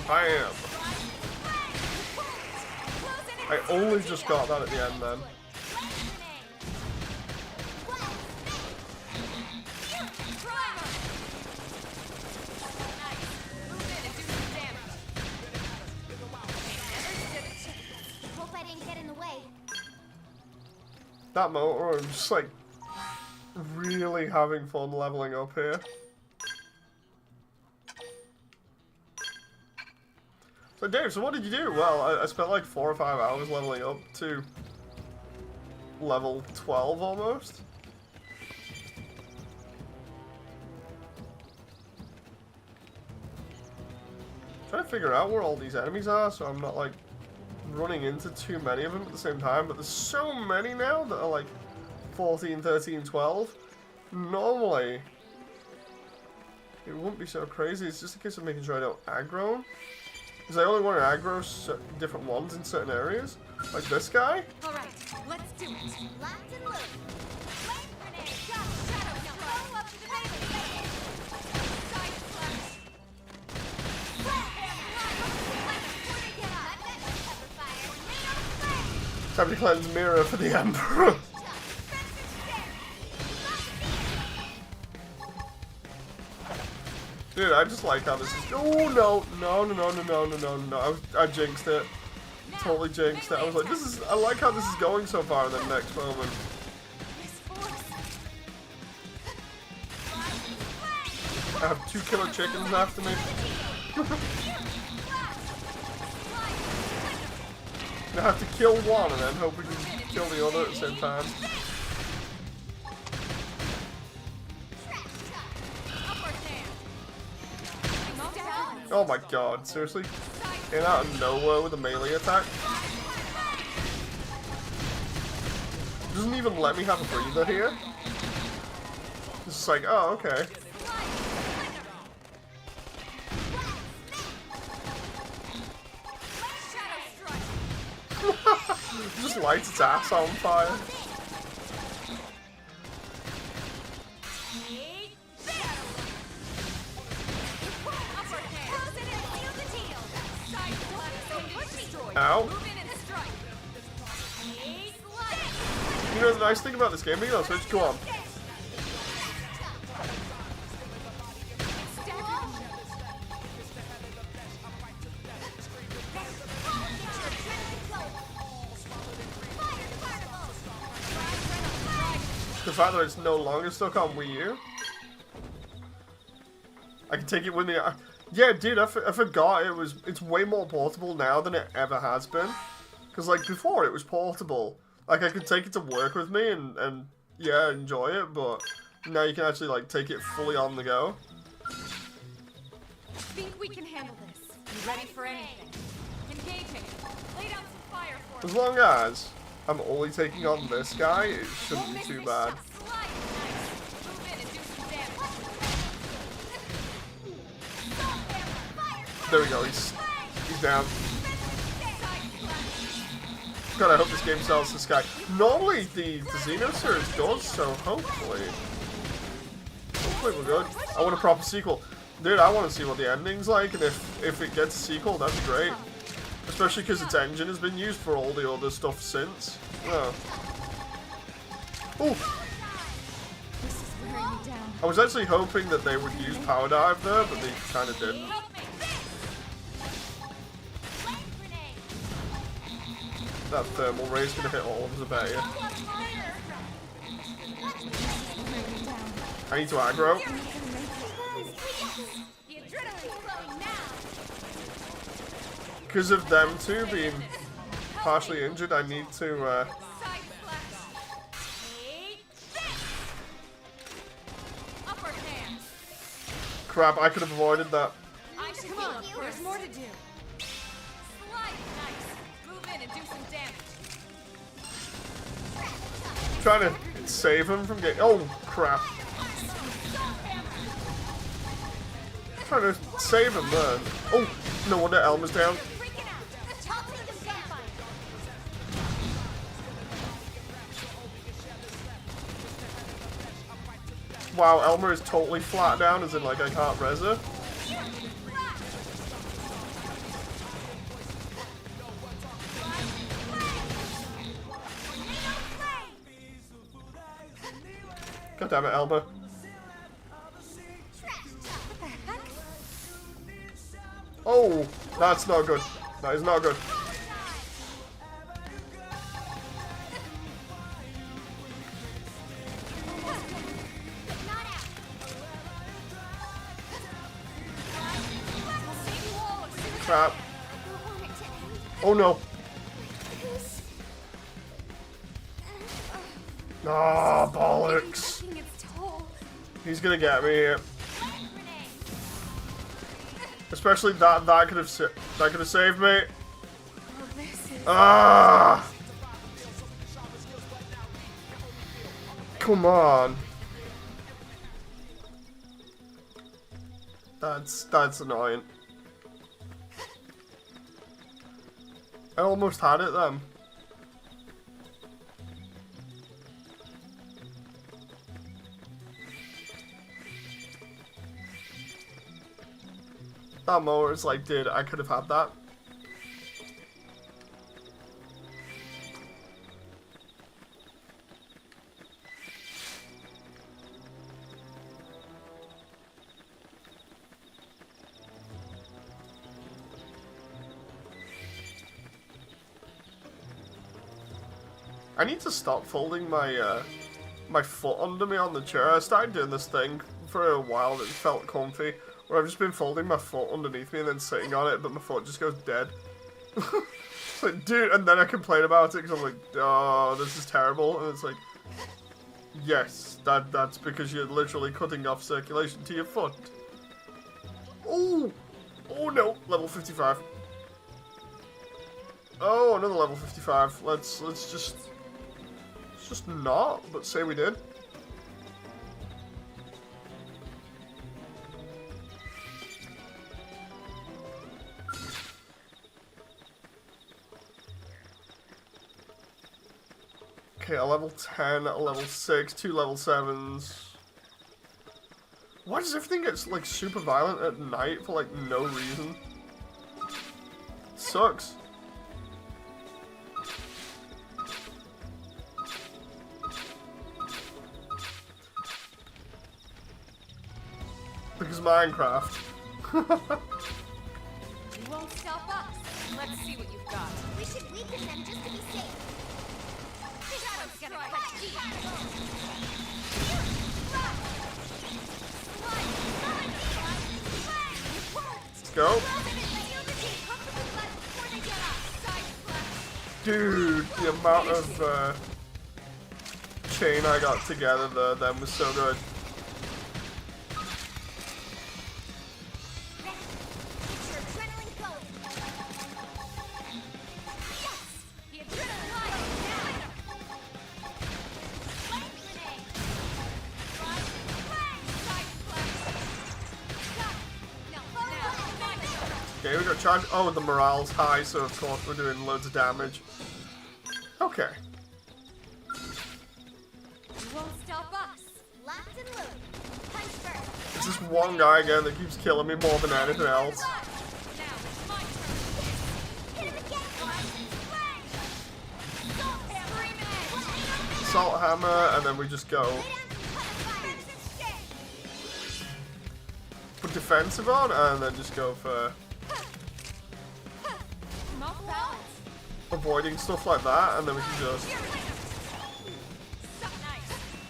Bam! I only just got that at the end then. Hope I didn't get in the way. That motor, I'm just like really having fun leveling up here. So Dave, so what did you do? Well, I spent like 4 or 5 hours leveling up to level 12 almost. Trying to figure out where all these enemies are so I'm not like running into too many of them at the same time, but there's so many now that are like 14, 13, 12. Normally it wouldn't be so crazy, it's just a case of making sure I don't aggro them. Because I only want to aggro different ones in certain areas. Like this guy. Alright, let's do it. Locked and loaded. Flame grenade. Shadow jump. Roll up to the melee. Side slash. Time to cleanse mirror for the Emperor. Dude, I just like how this is. Oh no! I jinxed it. Totally jinxed it. I was like, this is. I like how this is going so far. And then next moment, I have 2 killer chickens after me. I have to kill one and then hope we can kill the other at the same time. Oh my god, seriously? In out of nowhere with a melee attack? Doesn't even let me have a breather here. It's just like, oh, okay. Just lights its ass on fire. Ow. You know the nice thing about this game? Maybe on Switch, go on. The fact that it's no longer stuck on Wii U. I can take it with me. Yeah, dude, I forgot it's way more portable now than it ever has been. Because, like, before it was portable. Like, I could take it to work with me and yeah, enjoy it, but now you can actually, like, take it fully on the go. Think we can handle this. You ready for anything? Engaging. Lay down some fire for As long as I'm only taking on this guy, it shouldn't be too bad. There we go, he's down. God, I hope this game sells this guy. Normally the Xeno series does, so hopefully we're good. I want a proper sequel. Dude, I want to see what the ending's like, and if it gets a sequel, that'd be great. Especially because its engine has been used for all the other stuff since. Oh. Ooh. I was actually hoping that they would use Power Dive there, but they kind of didn't. That thermal ray is going to hit all of us, I bet you. I need to aggro. Because of them two being partially injured, I need to, Crap, I could have avoided that. Come on, there's more to do. Slide, nice. Move in and do some damage. Trying to save him from getting. Oh crap! Trying to save him then. Oh, no wonder Elma's down. Wow, Elma is totally flat down, as in like I can't res her. God damn it, Elma. Oh, that's not good. That is not good. Crap. Oh no. Ah, bollocks. He's gonna get me here. Especially that could have saved me. Ah! Come on. That's annoying. I almost had it then. That mower is like, dude, I could have had that. I need to stop folding my my foot under me on the chair. I started doing this thing for a while that felt comfy, where I've just been folding my foot underneath me and then sitting on it, but my foot just goes dead. It's like, dude, and then I complain about it because I'm like, oh, this is terrible. And it's like, yes, that's because you're literally cutting off circulation to your foot. Oh, oh no, level 55. Oh, another level 55. Let's just not, but say we did. Okay, a level 10, a level 6, 2 level 7s. Why does everything get like super violent at night for like no reason? Sucks. Because Minecraft. You won't stop us. Let's see what you've got. We should weaken them just to be safe. Shadow's gonna cut deep. Let's go. Dude, the amount of chain I got together there then was so good. Okay, we got charge. Oh, the morale's high, so of course we're doing loads of damage. Okay. You won't stop us. Locked and loaded. Punch first. It's this one guy again that keeps killing me more than anything else. Now it's my turn. Hit him again. Salt hammer. Salt hammer, and then we just go put defensive on, and then just go for avoiding stuff like that, and then we can just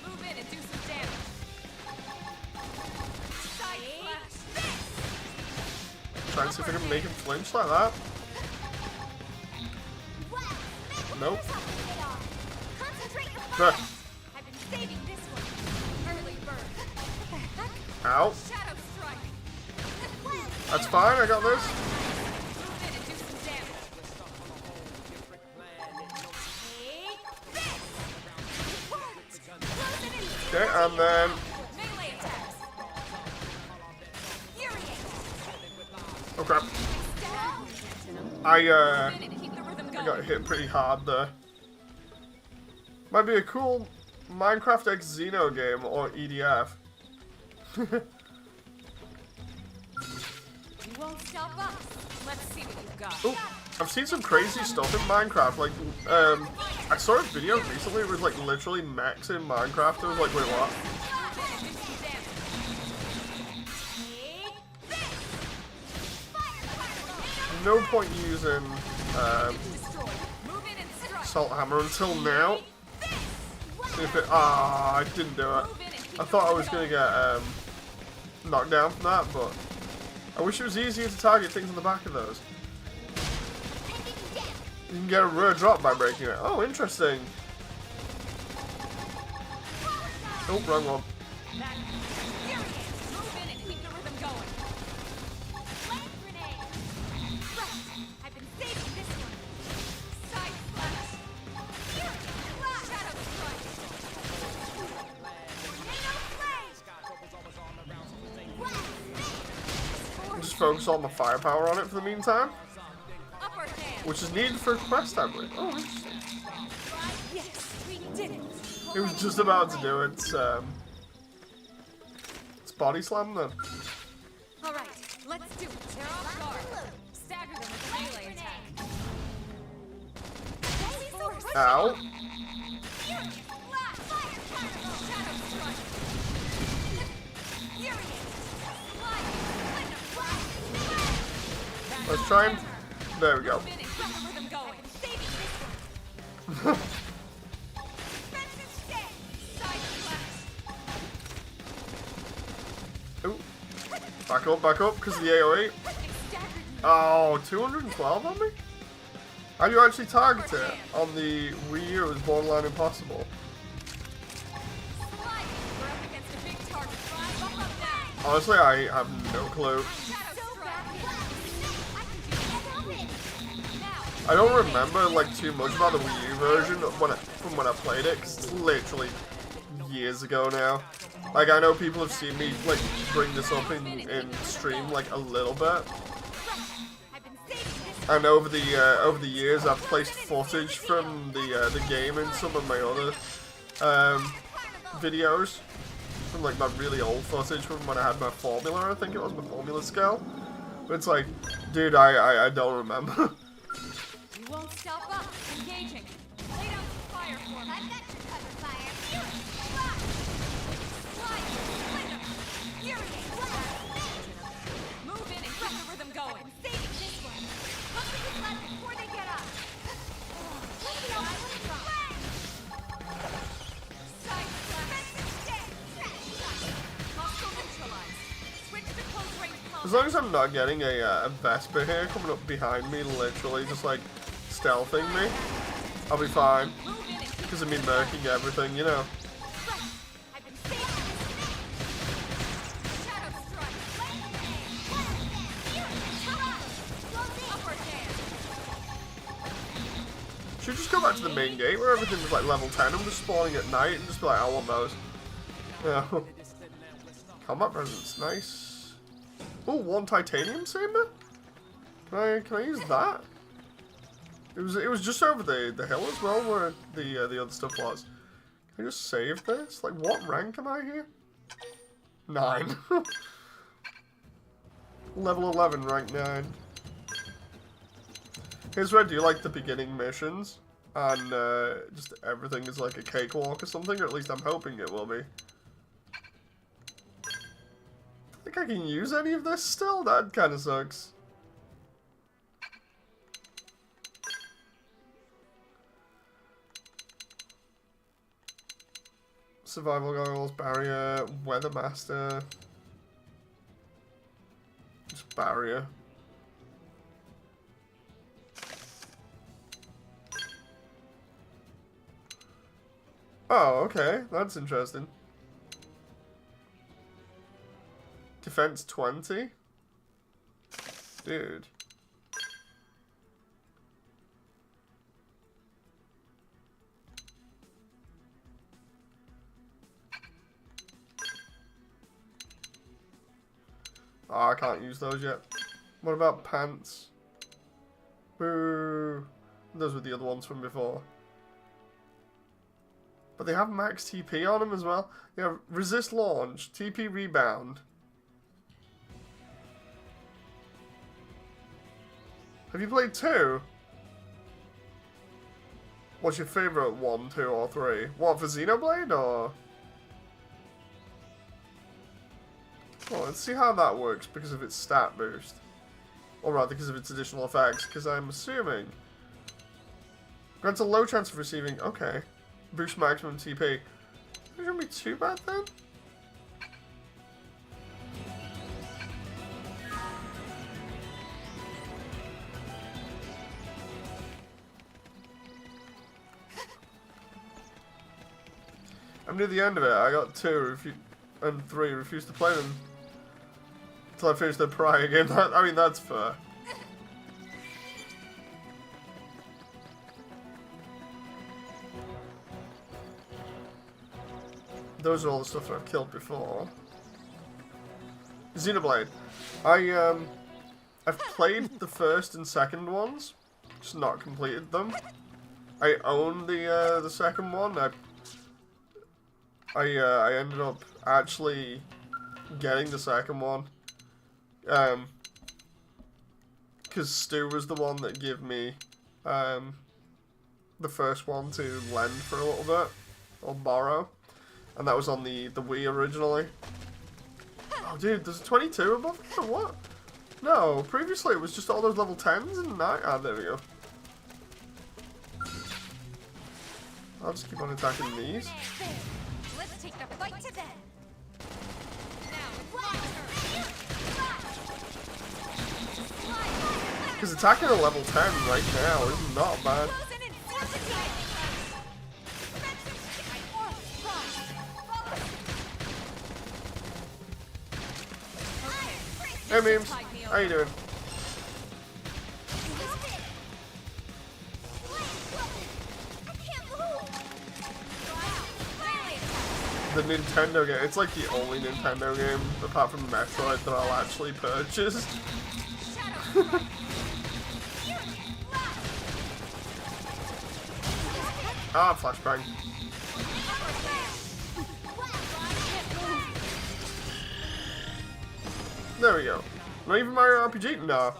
Move in and do some damage. try and see if I can make him flinch like that. Nope. Concentrate your There. fire. I've been saving this one. Early bird. What the heck? Ow. Shadow strike. That's fine, I got this. Move in and do some damage. Okay, and then Melee attacks. Furiate. oh crap. I got hit pretty hard there. Might be a cool Minecraft X Xeno game or EDF. You won't stop us. Let's see what you've got. Ooh, I've seen some crazy stuff in Minecraft. Like, I saw a video recently where it was like literally mechs in Minecraft. I was like, wait, what? No point using Salt Hammer until now. If it, I didn't do it. I thought I was gonna get knocked down from that, but I wish it was easier to target things on the back of those. You can get a rare drop by breaking it. Oh, interesting. Oh, wrong one. Just focus all my firepower on it for the meantime. Which is needed for a quest, I believe. Oh, interesting. Yes, we did it. It was just about to do it. It's body slam then. All right, let's do it. They're off guard. Stagger them with a melee attack. Ow. Let's try and... There we go. Ooh. Back up, because of the AoE. Oh, 212 on me? How do you actually target it? On the Wii U, it was borderline impossible. Honestly, I have no clue. I don't remember like too much about the Wii U version from when I played it, because it's literally years ago now. Like, I know people have seen me like bring this up in stream like a little bit. And over the years, I've placed footage from the game in some of my other videos, from like my really old footage from when I had my formula. I think it was my formula scale. But it's like, dude, I don't remember. You won't stop us. Engaging. Lay down some fire for me. I've got your cover fire. Move in and keep the rhythm going. Saving this one. Look at this left before they get up. Side slash. Hostile neutralized. Switch to close range combat. As long as I'm not getting a Vespa here coming up behind me, literally just like stealthing me, I'll be fine. Because of me murking everything, you know. Should we just go back to the main gate where everything was like level 10 and just spawning at night and just be like, I want those. Yeah. Combat presence, nice. Oh, one titanium saber? Can I use that? It was just over the hill as well where the other stuff was. Can I just save this? Like, what rank am I here? 9. Level 11, rank 9. Here's where I do like the beginning missions, and just everything is like a cakewalk or something, or at least I'm hoping it will be. I think I can use any of this still? That kind of sucks. Survival goggles, barrier, weather master. Just barrier. Oh, okay. That's interesting. Defense 20? Dude. Oh, I can't use those yet. What about pants? Boo. Those were the other ones from before. But they have max TP on them as well. They have resist launch, TP rebound. Have you played 2? What's your favourite 1, 2, or 3? What, for Xenoblade, or...? Well, let's see how that works because of its stat boost. Or rather, because of its additional effects, because I'm assuming... Grants a low chance of receiving... Okay. Boost maximum TP. It shouldn't be too bad then. I'm near the end of it. I got 2 and 3. Refused to play them until I finish the Pariah game. I mean, that's fair. Those are all the stuff I've killed before. Xenoblade. I've played the first and second ones, just not completed them. I own the second one. I ended up actually getting the second one, because Stu was the one that gave me the first one to lend for a little bit, or borrow, and that was on the Wii originally. Oh dude, there's a 22 above me, or what? No, previously it was just all those level 10s and 9. Ah, there we go. I'll just keep on attacking these. Let's take the fight to them. Because attacking a level 10 right now is not bad. Hey memes, how you doing? The Nintendo game, it's like the only Nintendo game, apart from Metroid, that I'll actually purchase. Ah, flashbang. There we go. Not even Mario RPG? No.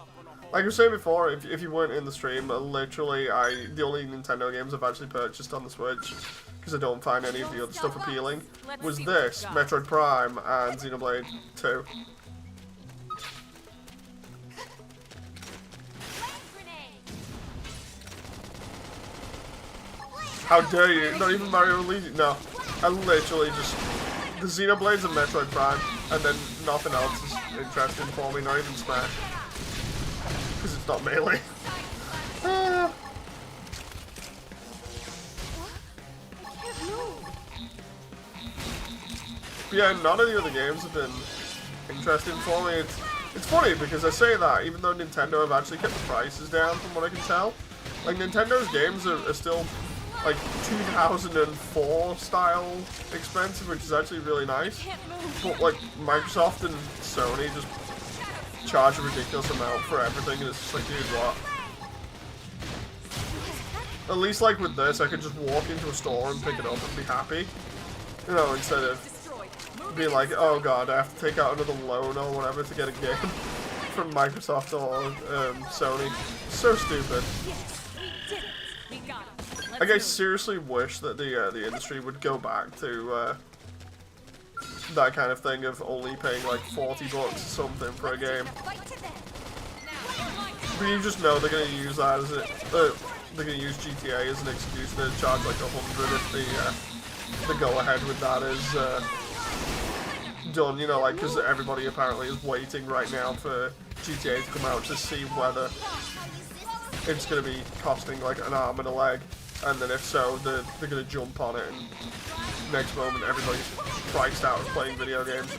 Like I was saying before, if you weren't in the stream, literally the only Nintendo games I've actually purchased on the Switch, because I don't find any of the other stuff appealing, was this, Metroid Prime, and Xenoblade 2. How dare you? Not even Mario Luigi. No. I literally just... The Xenoblades and Metroid Prime, and then nothing else is interesting for me, not even Smash. Because it's not Melee. Yeah, none of the other games have been interesting for me. It's funny because I say that, even though Nintendo have actually kept the prices down from what I can tell. Like, Nintendo's games are still, like, 2004 style expensive, which is actually really nice. But, like, Microsoft and Sony just charge a ridiculous amount for everything, and it's just like, dude, what? At least like with this, I could just walk into a store and pick it up and be happy. You know, instead of being like, oh god, I have to take out another loan or whatever to get a game from Microsoft or Sony. So stupid. Like, I seriously wish that the industry would go back to that kind of thing of only paying like $40 or something for a game. But you just know they're gonna use that as they're gonna use GTA as an excuse to charge like $100 if the go ahead with that is done. You know, like because everybody apparently is waiting right now for GTA to come out to see whether it's gonna be costing like an arm and a leg. And then if so, they're going to jump on it, and next moment everybody's priced out of playing video games.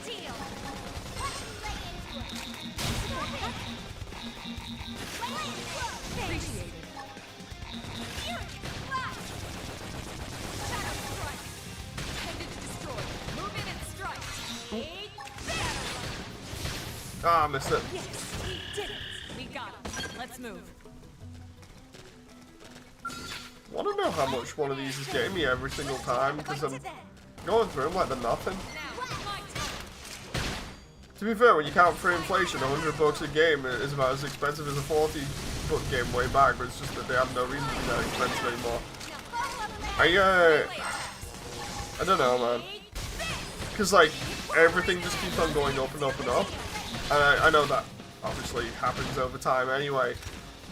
Ah, I missed it. Yes, we did it. We got him. Let's move. I want to know how much one of these is getting me every single time, because I'm going through them like they're nothing. To be fair, when you count for inflation, $100 a game is about as expensive as a $40 game way back, but it's just that they have no reason to be that expensive anymore. I don't know, man. Because, like, everything just keeps on going up and up and up. And I know that obviously happens over time anyway.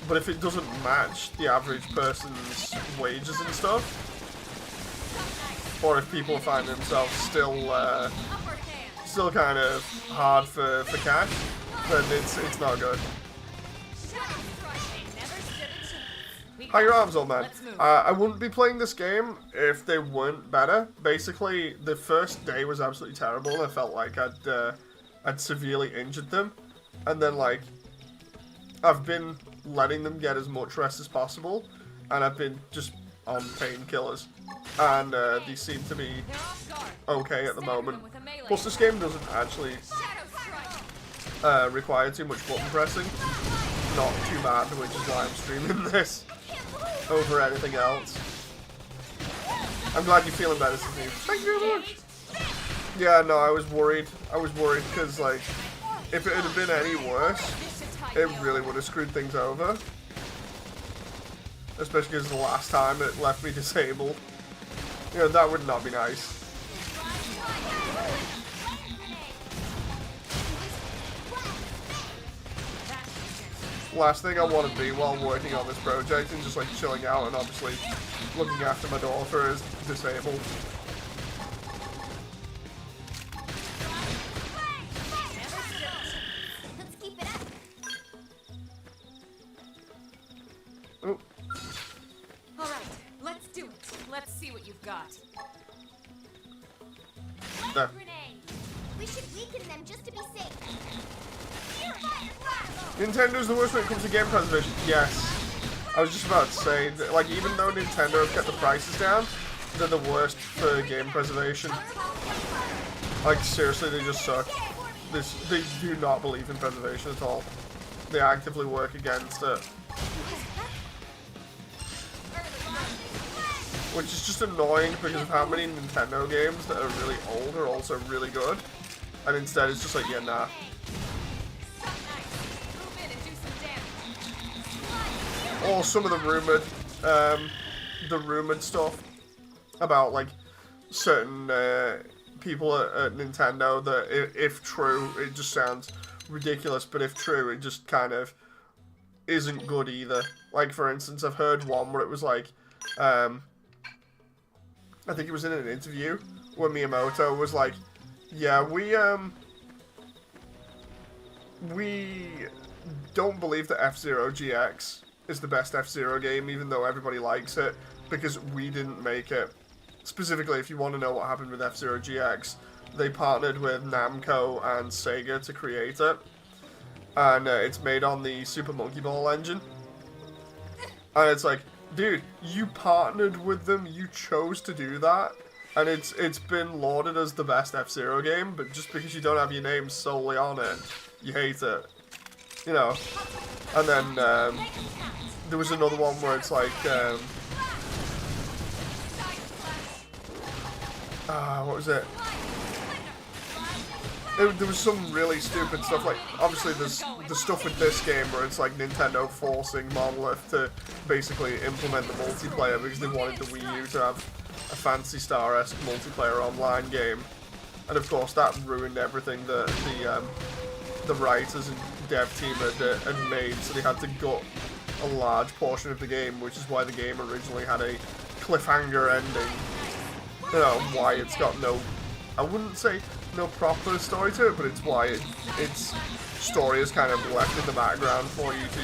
But if it doesn't match the average person's wages and stuff, or if people find themselves still kind of hard for cash, then it's not good. How your arms, old man? I wouldn't be playing this game if they weren't better. Basically, the first day was absolutely terrible, and I felt like I'd severely injured them, and then like I've been letting them get as much rest as possible, and I've been just on painkillers, and these seem to be okay at the moment. Plus, this game doesn't actually require too much button pressing. Not too bad, which is why I'm streaming this over anything else. I'm glad you're feeling better, Steve. Thank you very much. Yeah, no, I was worried. Because, like, if it had been any worse, it really would have screwed things over. Especially because the last time it left me disabled. You know, that would not be nice. Last thing I want to be while working on this project and just like chilling out and obviously looking after my daughter is disabled. Oh. All right, let's do it. Let's see what you've got. There. We should weaken them just to be safe. Nintendo's the worst when it comes to game preservation. Yes. I was just about to say that, like, even though Nintendo have kept the prices down, they're the worst for game preservation. Like, seriously, they just suck. They do not believe in preservation at all. They actively work against it. Which is just annoying because of how many Nintendo games that are really old are also really good. And instead it's just like, yeah, nah. Or some of the rumored stuff about like certain people at Nintendo that if true, it just sounds ridiculous, but if true, it just kind of isn't good either. Like, for instance, I've heard one where it was like, I think it was in an interview where Miyamoto was like, yeah, we don't believe that F-Zero GX is the best F-Zero game, even though everybody likes it, because we didn't make it. Specifically, if you want to know what happened with F-Zero GX, they partnered with Namco and Sega to create it, and it's made on the Super Monkey Ball engine. And it's like, dude, you partnered with them, you chose to do that, and it's been lauded as the best F-Zero game, but just because you don't have your name solely on it, you hate it. you know. And then there was another one where it's like, what was it? There was some really stupid stuff, like, obviously there's the stuff with this game where it's like Nintendo forcing Monolith to basically implement the multiplayer because they wanted the Wii U to have a Phantasy Star-esque multiplayer online game. And of course that ruined everything that the writers and dev team had made, so they had to gut a large portion of the game, which is why the game originally had a cliffhanger ending. You know, why it's got no, I wouldn't say no proper story to it, but it's why its story is kind of left in the background for you to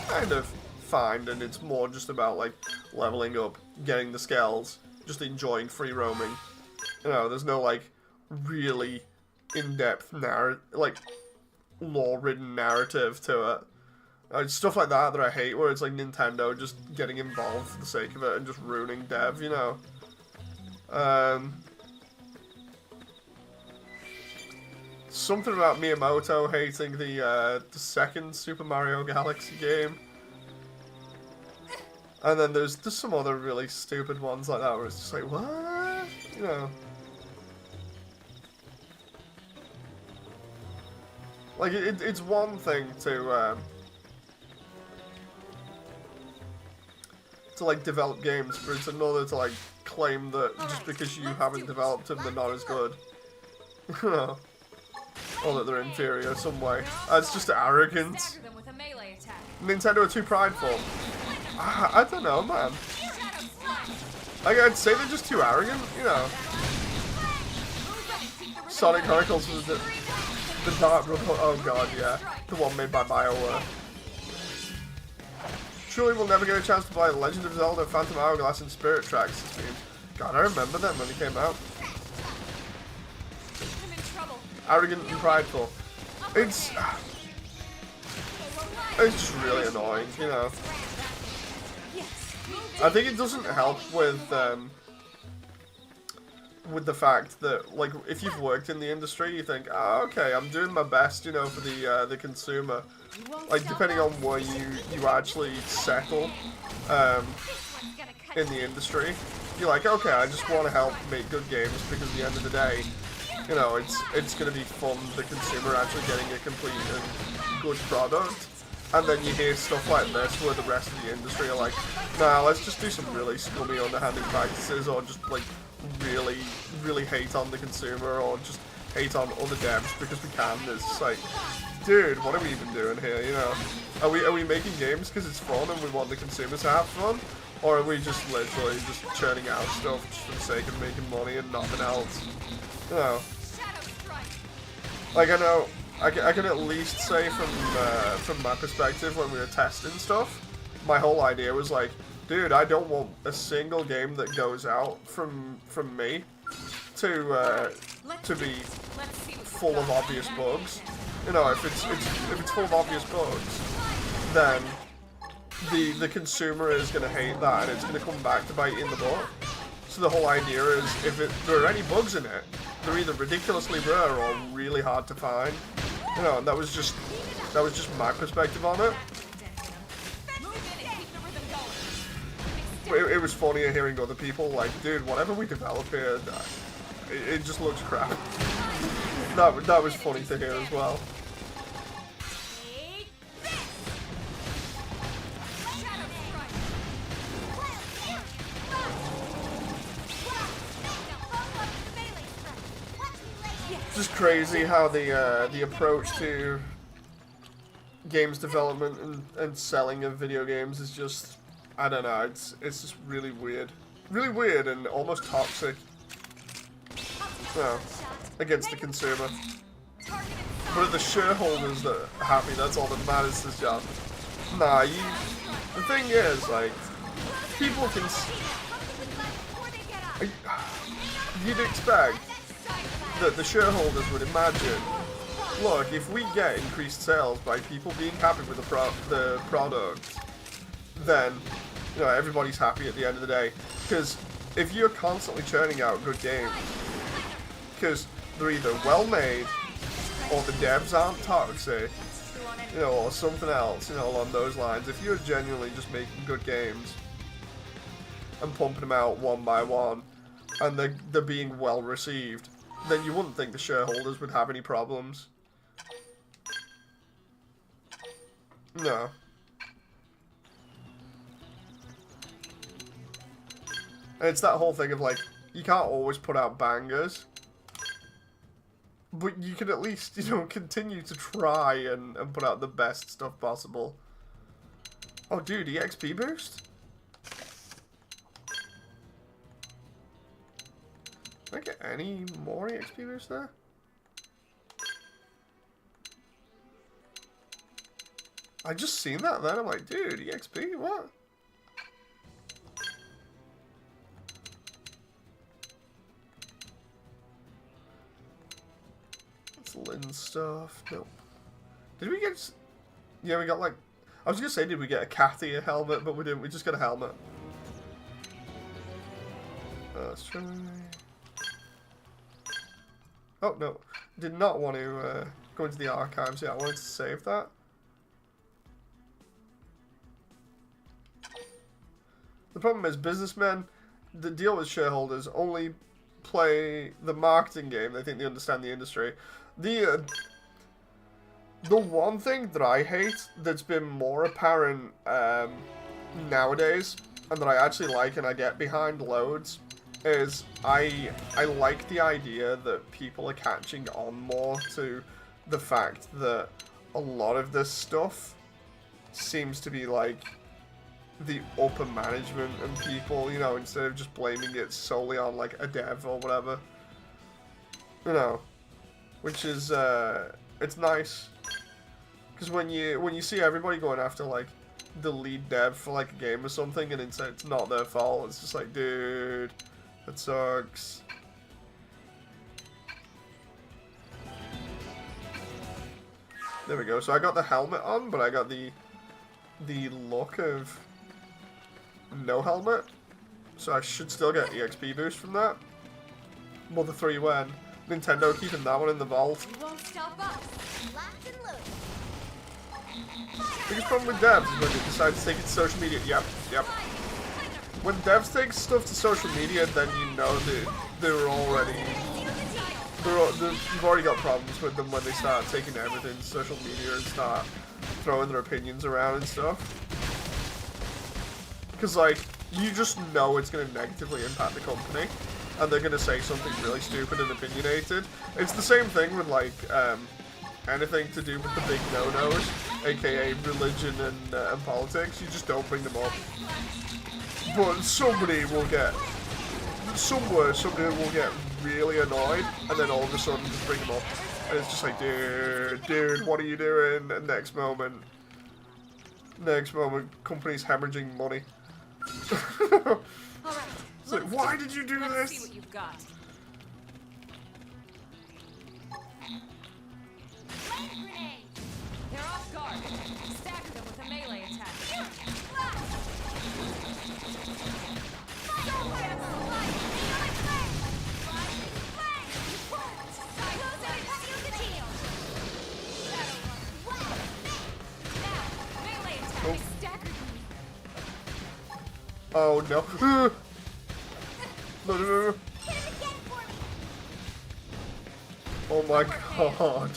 kind of find, and it's more just about like leveling up, getting the skills, just enjoying free roaming. You know, there's no like really in-depth like lore-ridden narrative to it. Stuff like that I hate, where it's like Nintendo just getting involved for the sake of it and just ruining dev, you know. Something about Miyamoto hating the second Super Mario Galaxy game. And then there's some other really stupid ones like that where it's just like, what? You know. Like, it's one thing to like develop games, but it's another to like claim that just because you haven't developed them, they're not as good. You know. Or that they're inferior some way. That's just arrogance. Nintendo are too prideful. I don't know, man. Like, I'd say they're just too arrogant, you know. Sonic Chronicles was the Dark Brother. Oh god, yeah. The one made by BioWare. Surely we'll never get a chance to play Legend of Zelda, Phantom Hourglass, and Spirit Tracks. God, I remember them when they came out. Arrogant and prideful. It's just really annoying, you know. I think it doesn't help with the fact that, like, if you've worked in the industry, you think, oh, okay, I'm doing my best, you know, for the consumer. Like, depending on where you actually settle in the industry, you're like, okay, I just want to help make good games because at the end of the day, you know, it's going to be fun, the consumer actually getting a complete and good product. And then you hear stuff like this where the rest of the industry are like, nah, let's just do some really scummy underhanded practices, or just like really, really hate on the consumer, or just hate on other devs because we can. It's like, dude, what are we even doing here, you know? Are we making games because it's fun and we want the consumers to have fun? Or are we just literally just churning out stuff just for the sake of making money and nothing else? You know? Like, I know, I can at least say from my perspective when we were testing stuff, my whole idea was like, dude, I don't want a single game that goes out from me to be full of obvious bugs. You know, if it's full of obvious bugs, then the consumer is gonna hate that and it's gonna come back to bite in the butt. So the whole idea is, if there are any bugs in it, they're either ridiculously rare or really hard to find. You know, and that was just my perspective on it. It was funnier hearing other people like, dude, whatever we develop here, it just looks crap. That was funny to hear as well. Just crazy how the approach to games development and selling of video games is just, I don't know, it's just really weird and almost toxic, you know, against the consumer. But the shareholders that are happy, that's all that matters to John. Nah, the thing is, like, people can, you'd expect that the shareholders would imagine, look, if we get increased sales by people being happy with the product, then, you know, everybody's happy at the end of the day. Because if you're constantly churning out good games, because they're either well made, or the devs aren't toxic, you know, or something else, you know, along those lines. If you're genuinely just making good games and pumping them out one by one, and they're being well received, then you wouldn't think the shareholders would have any problems. No. And it's that whole thing of like, you can't always put out bangers, but you can at least, you know, continue to try and put out the best stuff possible. Oh dude, EXP boost? Can I get any more EXP boost there? I just seen that then, I'm like, dude, EXP, what? It's Lynn stuff, nope. Did we get, yeah, we got like, I was gonna say, did we get a Katia helmet, but we didn't, we just got a helmet. Let's try. Oh, no. Did not want to go into the archives yet. I wanted to save that. The problem is, businessmen that deal with shareholders only play the marketing game. They think they understand the industry. The one thing that I hate that's been more apparent nowadays, and that I actually like and I get behind loads, is I like the idea that people are catching on more to the fact that a lot of this stuff seems to be like the upper management and people, you know, instead of just blaming it solely on like a dev or whatever, you know, which is it's nice, because when you see everybody going after like the lead dev for like a game or something and it's not their fault, it's just like, dude, that sucks. There we go. So I got the helmet on, but I got the look of no helmet. So I should still get EXP boost from that. Mother 3 when. Nintendo keeping that one in the vault. You won't stop us. Locked and loaded. Biggest problem with devs is when they decide to take it to social media. Yep. When devs take stuff to social media, then you know that they're already... you've already got problems with them when they start taking everything to social media and start throwing their opinions around and stuff. Because, like, you just know it's going to negatively impact the company, and they're going to say something really stupid and opinionated. It's the same thing with, like, anything to do with the big no-nos, aka religion and politics. You just don't bring them up. But somebody will get really annoyed, and then all of a sudden just bring them up, and it's just like, dude, what are you doing? And next moment, company's hemorrhaging money. All right. It's like, why did you do Let's this? see what you've got. Flame grenade. They're off guard. Stagger them with a melee attack. Oh no. No. Oh my god.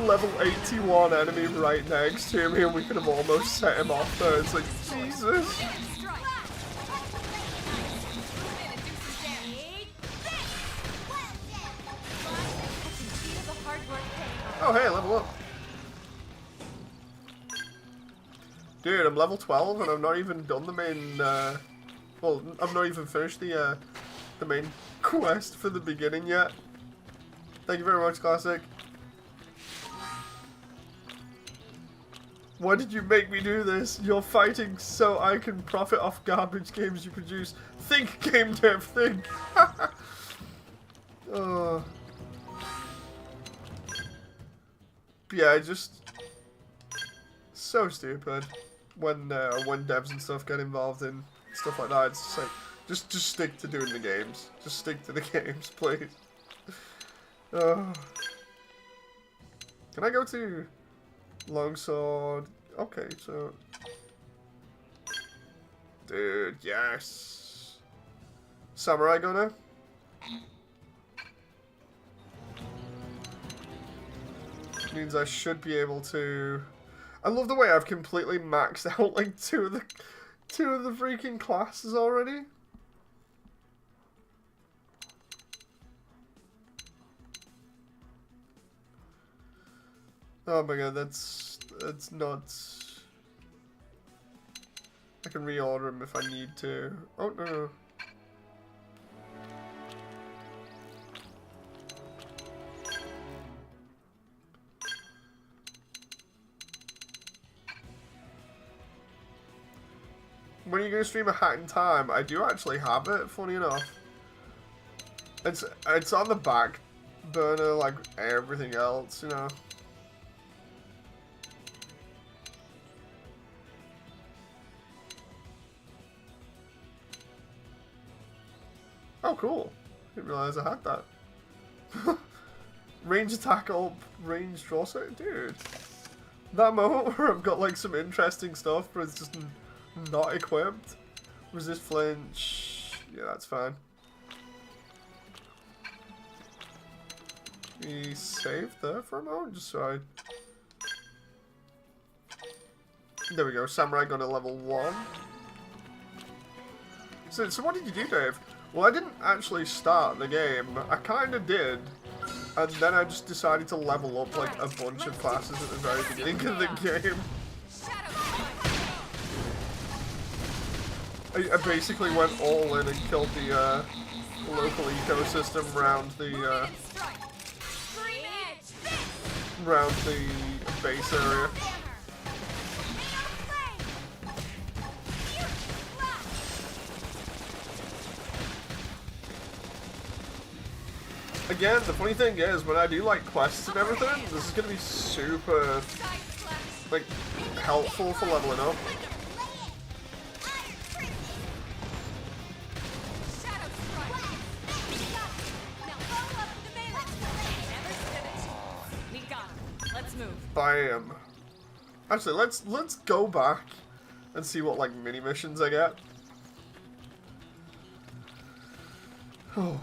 Level 81 enemy right next to me, and we could have almost set him off there. It's like, Jesus. Oh hey, level up. Dude, I'm level 12 and I've not even done the main, well, I've not even finished the main quest for the beginning yet. Thank you very much, Classic. Why did you make me do this? You're fighting so I can profit off garbage games you produce. Think, game dev, think. Yeah, just so stupid when devs and stuff get involved in stuff like that. It's just like, just stick to doing the games. Just stick to the games, please. Can I go to longsword? Okay, so... Dude, yes. Samurai gunner? Means I should be able to... I love the way I've completely maxed out like two of the freaking classes already. Oh my god, that's nuts. I can reorder them if I need to. Oh no. When are you gonna stream a Hat in Time? I do actually have it, funny enough. It's on the back burner like everything else, you know. Oh, cool. Didn't realize I had that. Range attack up, range draw set. Dude. That moment where I've got like some interesting stuff, but it's just not equipped. Resist flinch. Yeah, that's fine. We save there for a moment, just so I... There we go. Samurai gun at level 1. So what did you do, Dave? Well, I didn't actually start the game. I kind of did. And then I just decided to level up like a bunch of classes at the very beginning of the game. I basically went all in and killed the local ecosystem around the base area. Again, the funny thing is, when I do like quests and everything, this is gonna be super like helpful for leveling up. Bam. Actually, let's go back and see what like mini missions I get. Oh.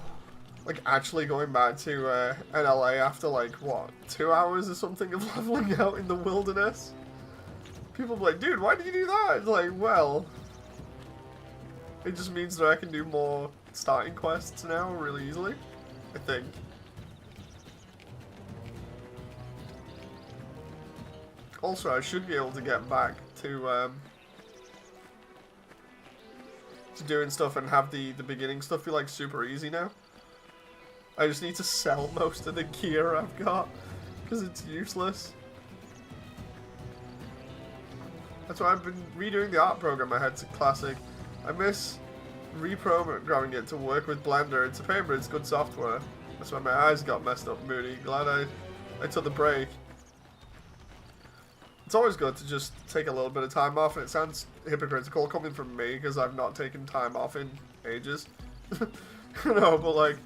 Like, actually going back to NLA after, like, what, 2 hours or something of leveling out in the wilderness? People be like, dude, why did you do that? It's like, well, it just means that I can do more starting quests now really easily, I think. Also, I should be able to get back to doing stuff and have the beginning stuff be, like, super easy now. I just need to sell most of the gear I've got, because it's useless. That's why I've been redoing the art program I had to Classic. I miss reprogramming it to work with Blender. It's a pain, but it's good software. That's why my eyes got messed up, Moody. Glad I took the break. It's always good to just take a little bit of time off, and it sounds hypocritical coming from me, because I've not taken time off in ages. No, but like...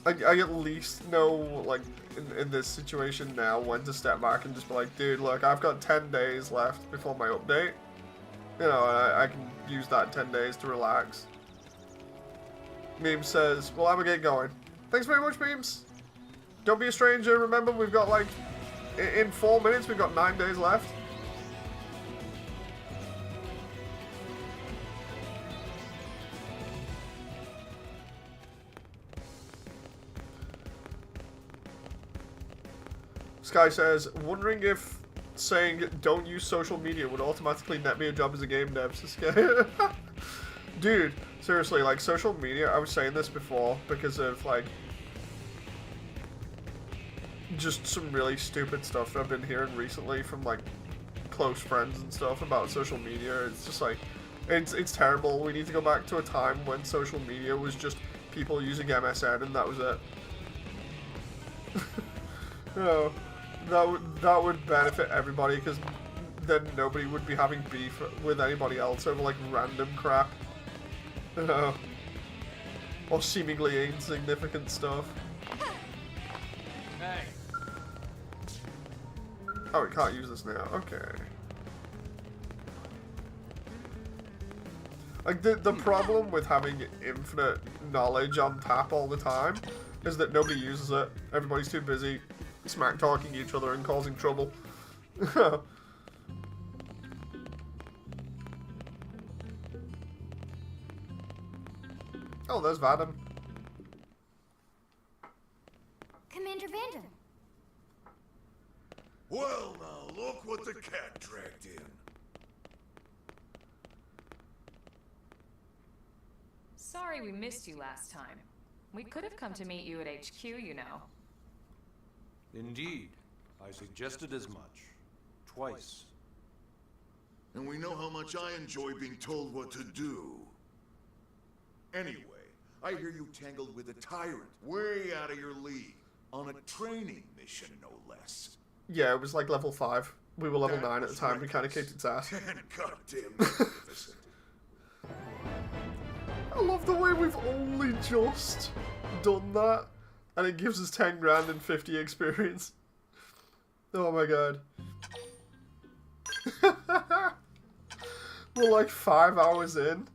I at least know, like, in this situation now, when to step back and just be like, dude, look, I've got 10 days left before my update. You know, I can use that 10 days to relax. Meme says, well, I'm gonna get going. Thanks very much, Memes. Don't be a stranger. Remember, we've got, like, in 4 minutes, we've got 9 days left. Sky says, wondering if saying don't use social media would automatically net me a job as a game dev. Dude, seriously, like, social media, I was saying this before because of, like, just some really stupid stuff I've been hearing recently from, like, close friends and stuff about social media. It's just, like, it's terrible. We need to go back to a time when social media was just people using MSN and that was it. No. That would benefit everybody, because then nobody would be having beef with anybody else over, like, random crap. You know? Or seemingly insignificant stuff. Hey, Oh, we can't use this now. Okay. Like, the problem with having infinite knowledge on tap all the time is that nobody uses it. Everybody's too busy smack-talking each other and causing trouble. Oh, there's Vadim. Commander Vandam. Well, now, look what the cat dragged in. Sorry we missed you last time. We could have come to meet you at HQ, you know. Indeed. I suggested as much. Twice. And we know how much I enjoy being told what to do. Anyway, I hear you tangled with a tyrant, way out of your league, on a training mission, no less. Yeah, it was like level 5. We were level That 9 at the was time. We kind of kicked its ass. And goddamn magnificent. I love the way we've only just done that, and it gives us 10 grand and 50 experience. Oh my god. We're like 5 hours in,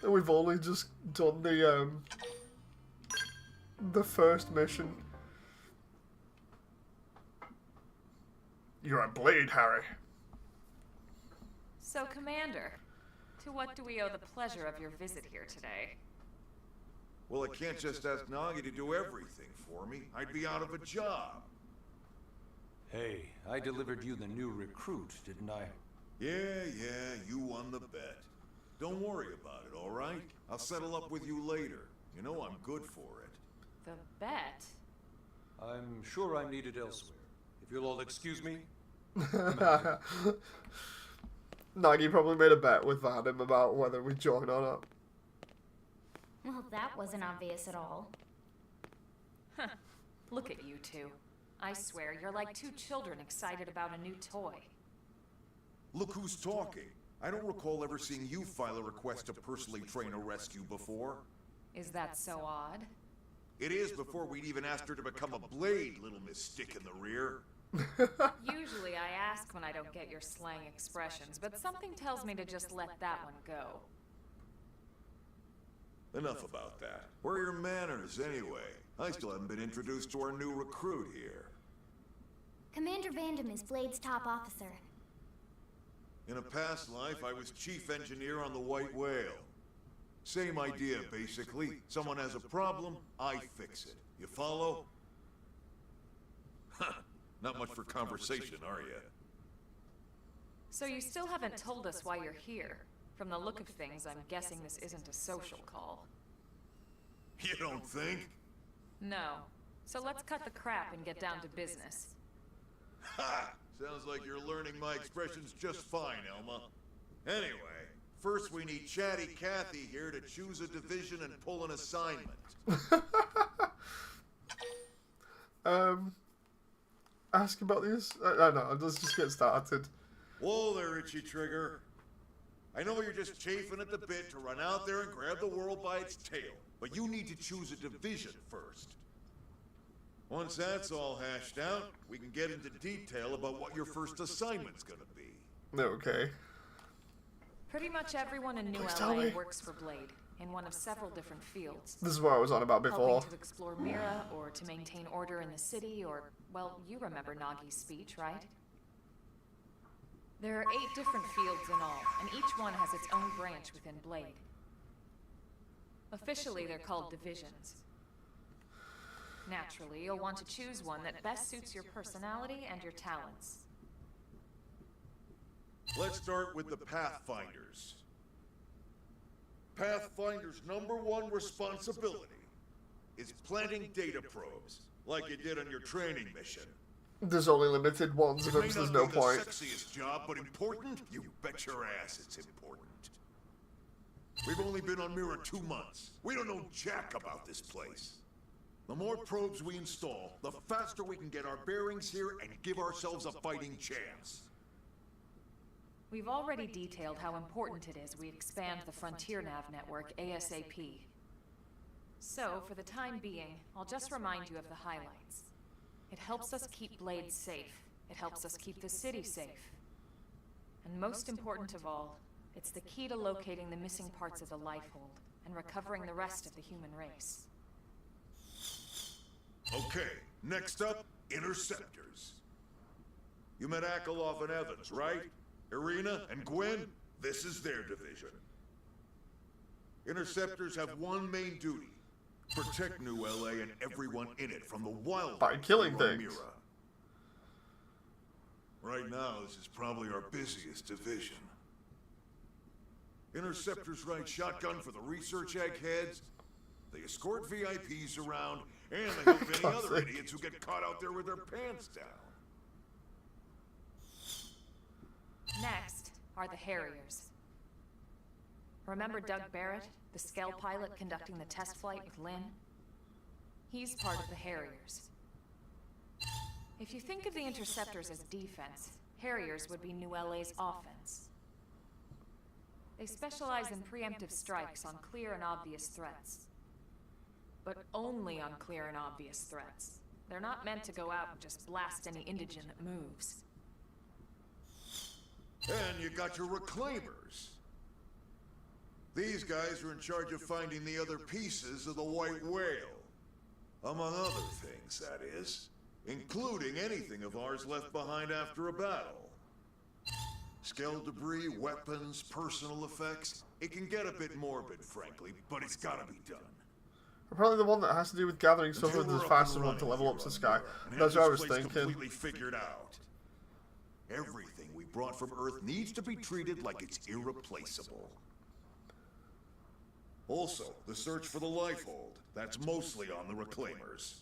and we've only just done the first mission. You're a blade, Harry. So, Commander, to what do we owe the pleasure of your visit here today? Well, I can't just ask Nagi to do everything for me. I'd be out of a job. Hey, I delivered you the new recruit, didn't I? Yeah, you won the bet. Don't worry about it, all right? I'll settle up with you later. You know I'm good for it. The bet? I'm sure I'm needed elsewhere. If you'll all excuse me. Nagi probably made a bet with Vadim about whether we join or not. Well, that wasn't obvious at all. Huh. Look at you two. I swear, you're like two children excited about a new toy. Look who's talking. I don't recall ever seeing you file a request to personally train a rescue before. Is that so odd? It is before we'd even asked her to become a blade, little Miss Stick in the rear. Usually I ask when I don't get your slang expressions, but something tells me to just let that one go. Enough about that. Where are your manners, anyway? I still haven't been introduced to our new recruit here. Commander Vandam is Blade's top officer. In a past life, I was chief engineer on the White Whale. Same idea, basically. Someone has a problem, I fix it. You follow? Huh. Not much for conversation, are you? So you still haven't told us why you're here. From the look of things, I'm guessing this isn't a social call. You don't think? No. So let's cut the crap and get down to business. Ha! Sounds like you're learning my expressions just fine, Elma. Anyway, first we need Chatty Cathy here to choose a division and pull an assignment. Ask about this? No, let's just get started. Whoa there, Itchy Trigger. I know you're just chafing at the bit to run out there and grab the world by its tail, but you need to choose a division first. Once that's all hashed out, we can get into detail about what your first assignment's gonna be. Okay. Pretty much everyone in New Please tell LA me. works for Blade, in one of several different fields. This is what I was on about before. Helping to explore Mira, or to maintain order in the city, or, well, you remember Nagi's speech, right? There are 8 different fields in all, and each one has its own branch within Blade. Officially, they're called divisions. Naturally, you'll want to choose one that best suits your personality and your talents. Let's start with the Pathfinders. Pathfinder's #1 responsibility is planting data probes, like you did on your training mission. There's only limited ones of It them, may so there's not no be point. the sexiest job, but important? You bet your ass it's important. We've only been on Mira 2 months. We don't know jack about this place. The more probes we install, the faster we can get our bearings here and give ourselves a fighting chance. We've already detailed how important it is we expand the Frontier Nav network ASAP. So, for the time being, I'll just remind you of the highlights. It helps us keep Blade safe. It helps us keep the city safe. And most important of all, it's the key to locating the missing parts of the Lifehold and recovering the rest of the human race. Okay, next up, Interceptors. You met Akeloff and Evans, right? Irina and Gwen? This is their division. Interceptors have one main duty. Protect New LA and everyone in it from the wild by killing things. Right now, this is probably our busiest division. Interceptors ride shotgun for the research eggheads. They escort VIPs around, and they help any other idiots who get caught out there with their pants down. Next are the Harriers. Remember Doug Barrett, the Skell pilot conducting the test flight with Lynn? He's part of the Harriers. If you think of the Interceptors as defense, Harriers would be New LA's offense. They specialize in preemptive strikes on clear and obvious threats. But only on clear and obvious threats. They're not meant to go out and just blast any indigent that moves. And you got your Reclaimers. These guys are in charge of finding the other pieces of the White Whale. Among other things, that is. Including anything of ours left behind after a battle. Skell debris, weapons, personal effects. It can get a bit morbid, frankly, but it's gotta be done. Probably the one that has to do with gathering summons as fast as one to level up to Sky. That's what I was thinking. Completely figured out. Everything we brought from Earth needs to be treated like it's irreplaceable. Also, the search for the Lifehold. That's mostly on the Reclaimers.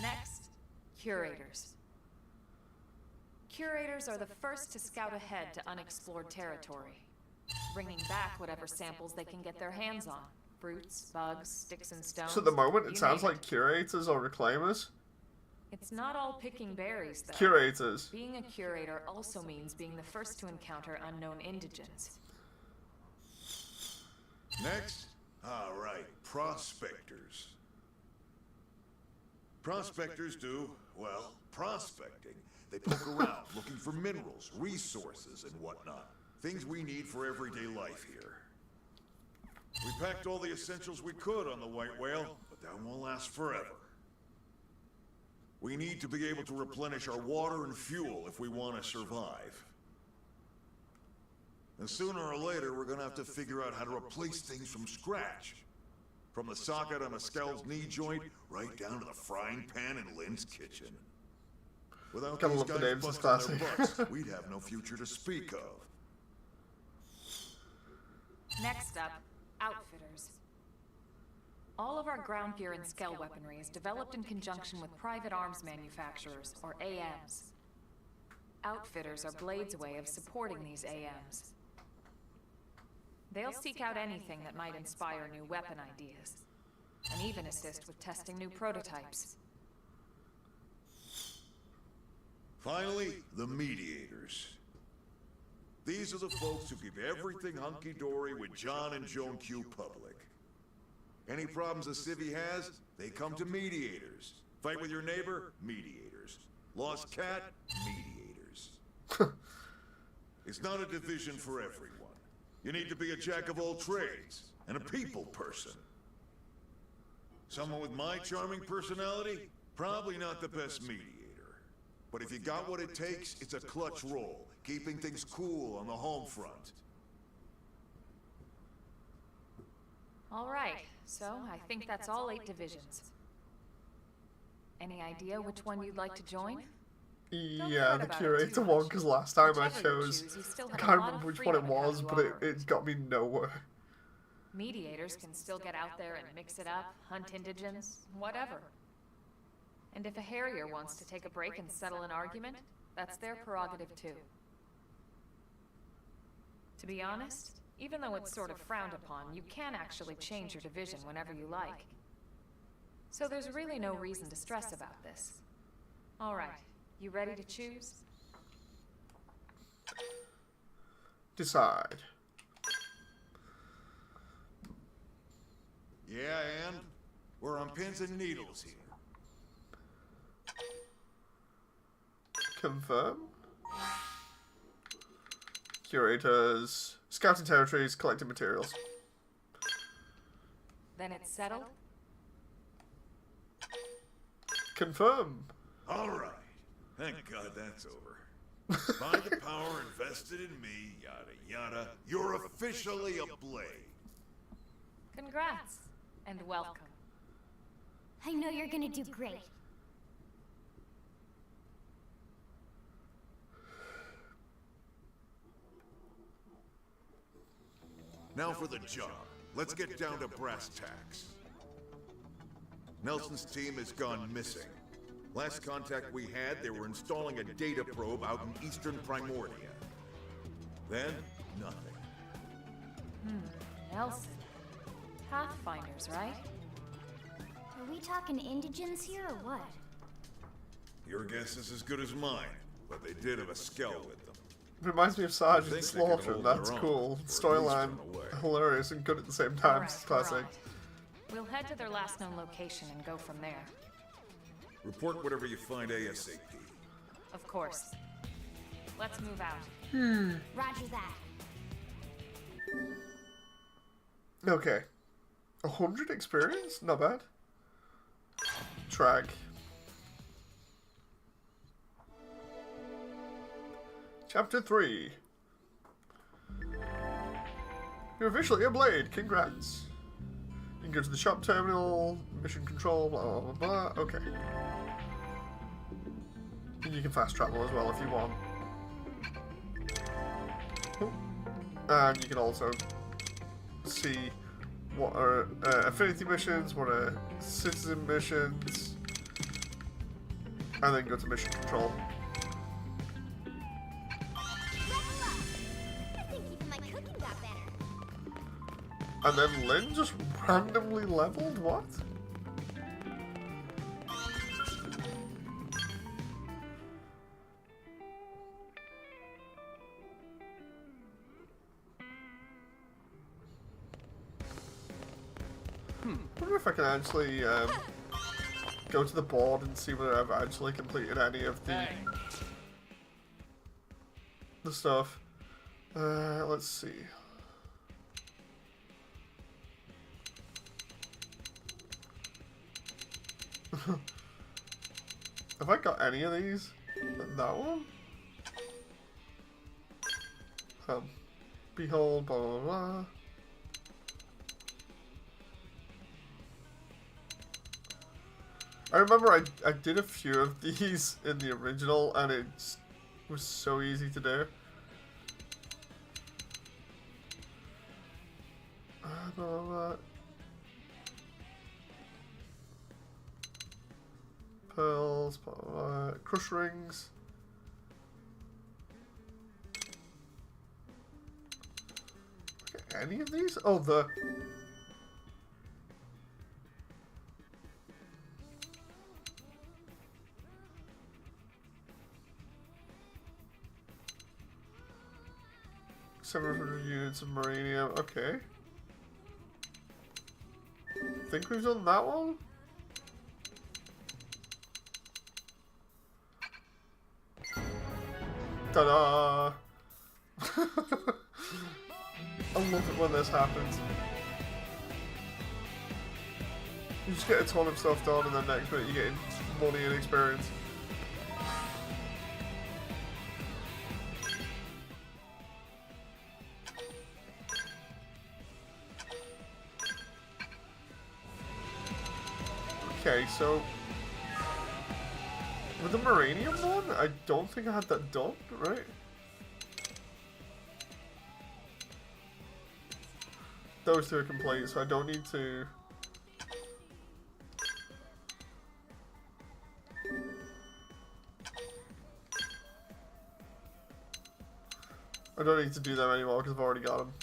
Next, Curators. Curators are the first to scout ahead to unexplored territory, bringing back whatever samples they can get their hands on. Fruits, bugs, sticks and stones. So at the moment, it sounds like Curators or Reclaimers. It's not all picking berries, though. Curators. Being a curator also means being the first to encounter unknown indigents. Next? Alright, Prospectors. Prospectors do, well, prospecting. They poke around, looking for minerals, resources, and whatnot. Things we need for everyday life here. We packed all the essentials we could on the White Whale, but that won't last forever. We need to be able to replenish our water and fuel if we want to survive. And sooner or later, we're gonna have to figure out how to replace things from scratch. From the socket on a Skell's knee joint, right down to the frying pan in Lynn's kitchen. Without these guys busting their butts, we'd have no future to speak of. Next up, Outfitters. All of our ground gear and Skell weaponry is developed in conjunction with private arms manufacturers, or AMs. Outfitters are Blade's way of supporting these AMs. They'll seek out anything that might inspire new weapon ideas, and even assist with testing new prototypes. Finally, the Mediators. These are the folks who keep everything hunky-dory with John and Joan Q public. Any problems a civvy has, they come to Mediators. Fight with your neighbor? Mediators. Lost cat? Mediators. It's not a division for everyone. You need to be a jack of all trades, and a people person. Someone with my charming personality? Probably not the best mediator. But if you got what it takes, it's a clutch role, keeping things cool on the home front. All right, so I think that's all 8 divisions. Any idea which one you'd like to join? Yeah, the Curator one, because last time I chose, I can't remember which one it was, but it got me nowhere. Mediators can still get out there and mix it up, hunt indigents, whatever. And if a Harrier wants to take a break and settle an argument, that's their prerogative too. To be honest, even though it's sort of frowned upon, you can actually change your division whenever you like. So there's really no reason to stress about this. All right. You ready to choose? Decide. Yeah, and? We're on pins and needles here. Confirm. Curators. Scouting territories, collecting materials. Then it's settled? Confirm. All right. Thank God that's over. By the power invested in me, yada yada, you're officially a Blade. Congrats, and welcome. I know you're gonna do great. Now for the job. Let's get down to brass tacks. Nelson's team has gone missing. Last contact we had, they were installing a data probe out in eastern Primordia. Then, nothing. Nelson. Pathfinders, right? Are we talking indigents here or what? Your guess is as good as mine, but they did have a skell with them. Reminds me of I Sergeant think they Slaughter, can hold that's their own, cool. or at least Storyline, run away. hilarious and good at the same time. Alright, It's classic. We'll head to their last known location and go from there. Report whatever you find ASAP. Of course. Let's move out. Roger that. Okay. 100 experience? Not bad. Track. Chapter 3. You're officially a Blade. Congrats. You can go to the shop terminal, mission control, blah blah blah blah. Okay. And you can fast travel as well if you want. And you can also see what are affinity missions, what are citizen missions, and then go to mission control. I think even my cooking got better. And then Lynn just randomly leveled? What? I wonder if I can actually go to the board and see whether I've actually completed any of the stuff. Let's see. Have I got any of these? That one? Behold, blah blah blah. I remember I did a few of these in the original and it was so easy to do. Blah, blah, blah. Pearls, blah, blah, blah. Crush rings. Okay, any of these? Oh, the... Several hundred units of marinium. Okay. Think we've done that one? Ta-da! I love it when this happens. You just get a ton of stuff done and then next minute you get money and experience. Okay, so with the Maranium one, I don't think I had that done, right? Those two are complete, so I don't need to... I don't need to do them anymore because I've already got them.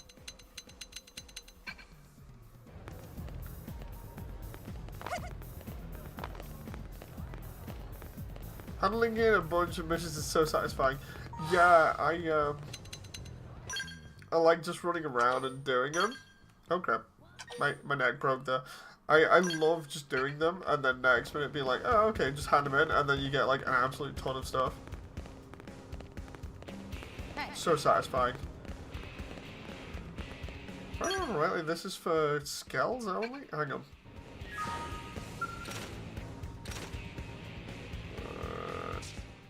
Handling in a bunch of missions is so satisfying. Yeah, I like just running around and doing them. Oh crap, my neck broke there. I love just doing them and then next minute being like, oh okay, just hand them in and then you get like an absolute ton of stuff. So satisfying. If I remember rightly, this is for skells only? Hang on.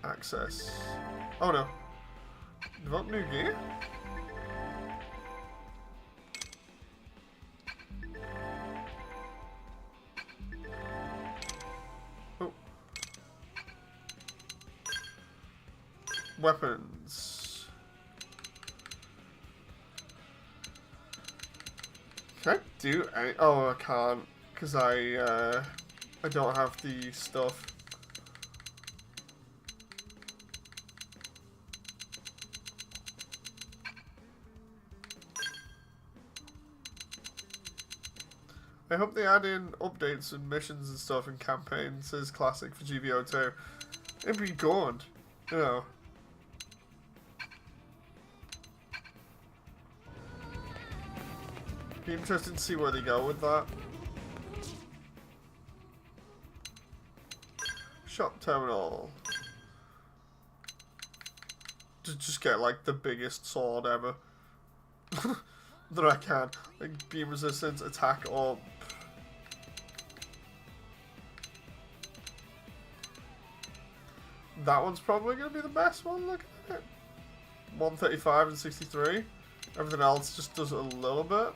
Access. Oh no. Develop new gear? Oh. Weapons. Can I do any? Oh, I can't, because I don't have the stuff. I hope they add in updates and missions and stuff and campaigns as classic for GBO2. It'd be good, you know. Be interesting to see where they go with that. Shop terminal. Just get like the biggest sword ever that I can. Like beam resistance, attack up. That one's probably going to be the best one, look at it. 135 and 63. Everything else just does it a little bit.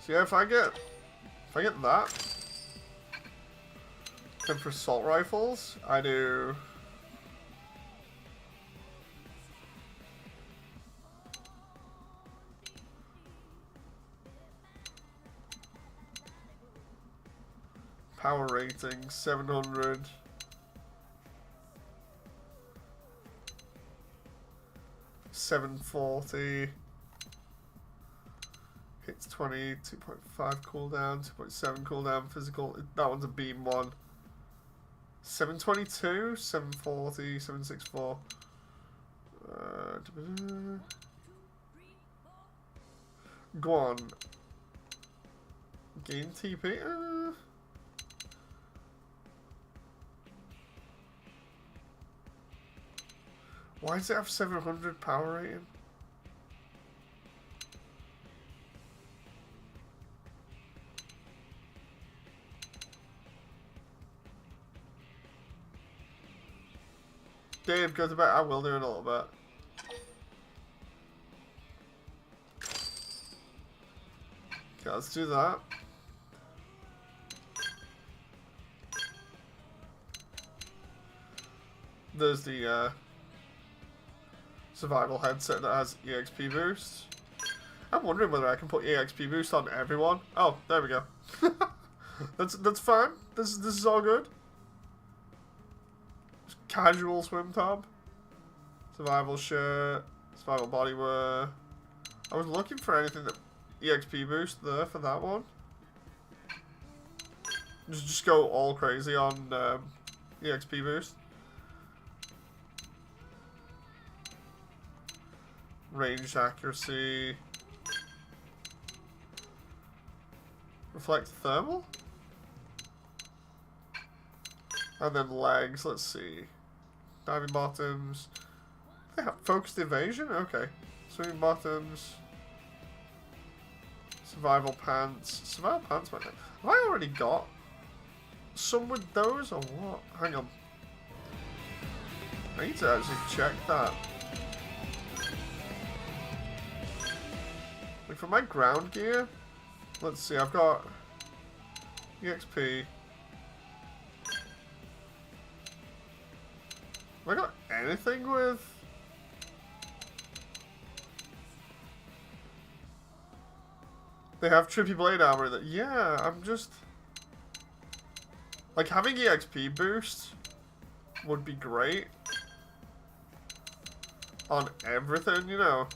So yeah, if I get that, then for assault rifles, I do power rating 700. $740. Hits 20, 2.5 cooldown, 2.7 cooldown, physical. That one's a beam one. 722, 740, 764. Go on. Gain TP? Why does it have 700 power rating? Dave, go to bed. I will do in a little bit. Okay, let's do that. There's the survival headset that has EXP boost. I'm wondering whether I can put EXP boost on everyone. Oh, there we go. that's fine. This is all good. Just casual swim top. Survival shirt. Survival bodywear. I was looking for anything that EXP boost there for that one. Just go all crazy on EXP boost. Range accuracy. Reflect thermal? And then legs, let's see. Diving bottoms. They have focused evasion? Okay. Swimming bottoms. Survival pants. Survival pants, have I already got some with those or what? Hang on. I need to actually check that. Like for my ground gear, let's see, I've got EXP. Have I got anything with... They have trippy blade armor that, yeah, I'm just... Like having EXP boost would be great. On everything, you know.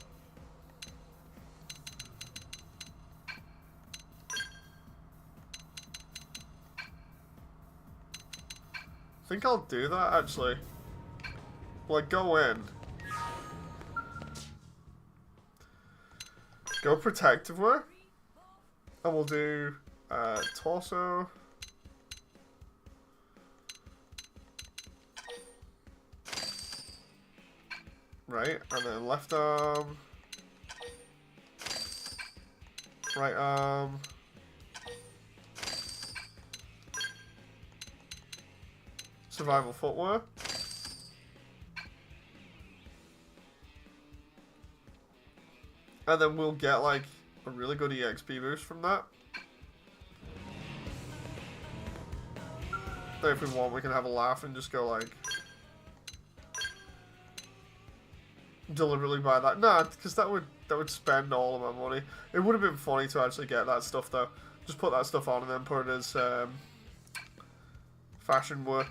I think I'll do that actually. Like go in. Go protective wear. And we'll do torso. Right, and then left arm. Right arm. Survival footwear. And then we'll get like a really good EXP boost from that. Then if we want, we can have a laugh and just go like deliberately buy that. Nah, because that would spend all of my money. It would have been funny to actually get that stuff though. Just put that stuff on and then put it as fashion wear.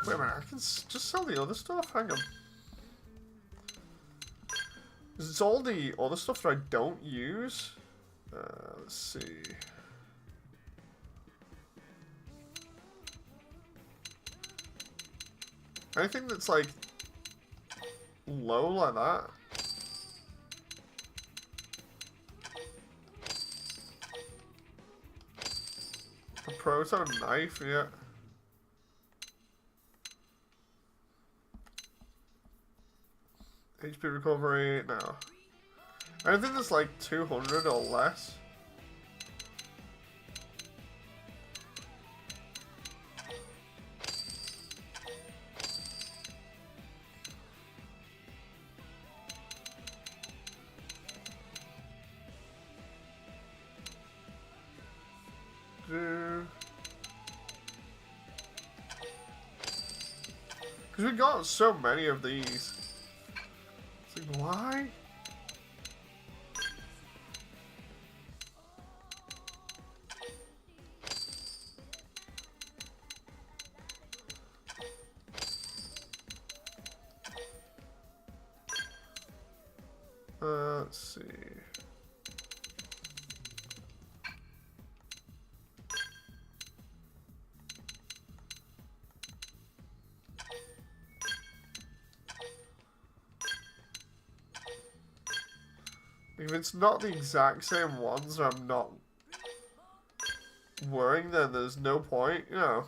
Wait a minute, I can just sell the other stuff? Hang on. It's all the other stuff that I don't use. Let's see. Anything that's like low like that. The proton knife, yeah. HP recovery, no. Anything that's like 200 or less. Because we got so many of these. It's like, why? Let's see. If it's not the exact same ones or I'm not wearing, then there's no point, you know.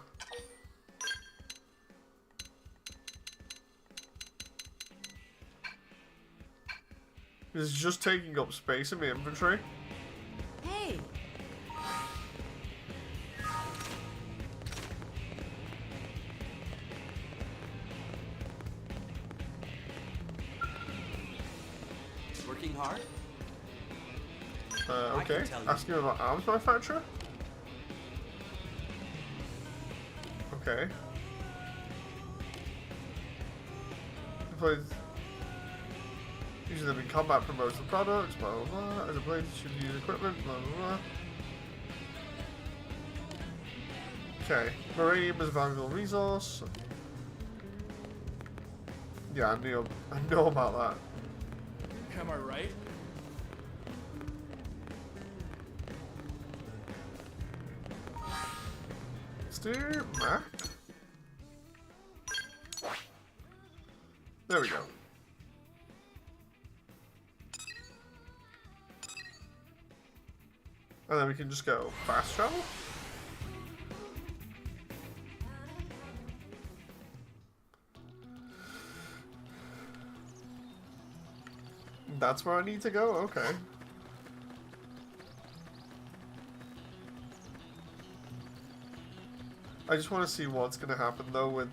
It's just taking up space in my inventory. Hey! Working hard? Okay. Asking about arms manufacturer? Okay. Employees usually in combat promotes the products, blah blah blah. As a blade should use equipment, blah blah blah. Okay. Marine is a valuable resource. Yeah, I know about that. Am I right? Steer map. There we go. And then we can just go fast travel. That's where I need to go? Okay. I just want to see what's going to happen though with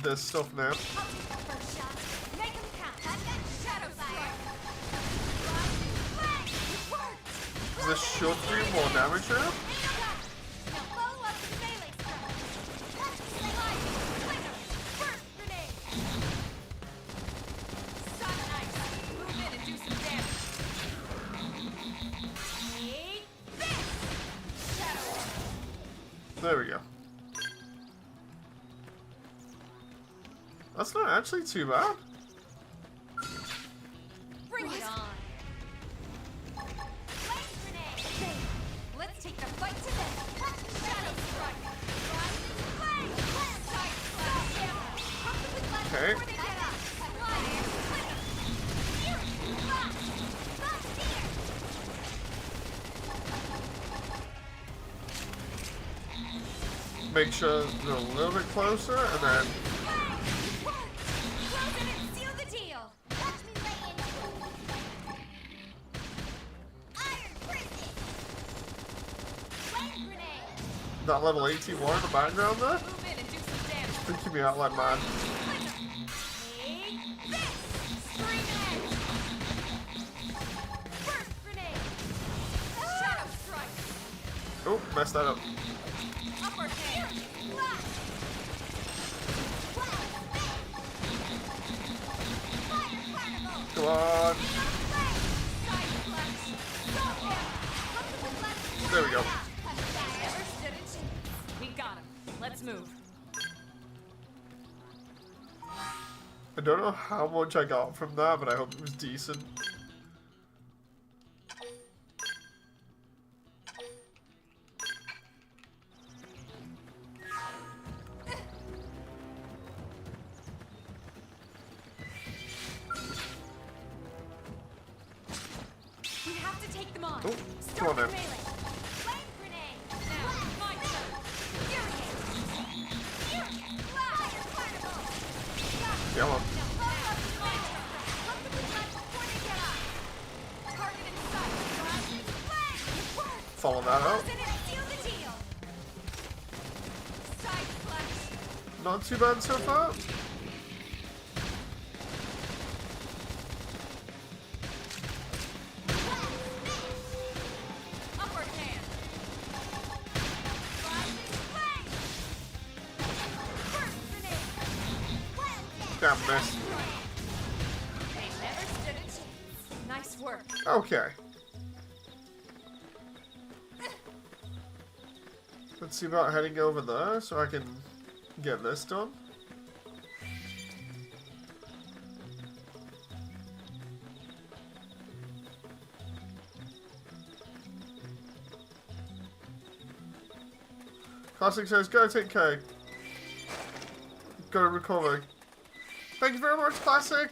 this stuff now. This should do more damage now. There we go. That's not actually too bad. Bring it on. Let's take the fight to them. Shadow strike. Okay. Make sure they're a little bit closer, and then That level 81 in the background there? Move in and do some damage. Freaking me out like mad. Take this! Scream edge! First grenade! Shadow strike! Oh, messed that up. Upper hand! Come on. There we go. We got him. Let's move. I don't know how much I got from that, but I hope it was decent. We have to take them on. Oh, come Start on the then. melee. Flame grenade. Now, my turn. Furious. Fire carnival. Yeah, man. Target in sight. Rising flame. Follow that out. Close in and seal the deal. Side flash. Not too bad so far. Upper hand. Rising flame. First grenade. Damn miss. They never stood a chance. Nice work. Okay. Let's see about heading over there so I can get this done. Classic says, gotta take care. Gotta recover. Thank you very much, Classic!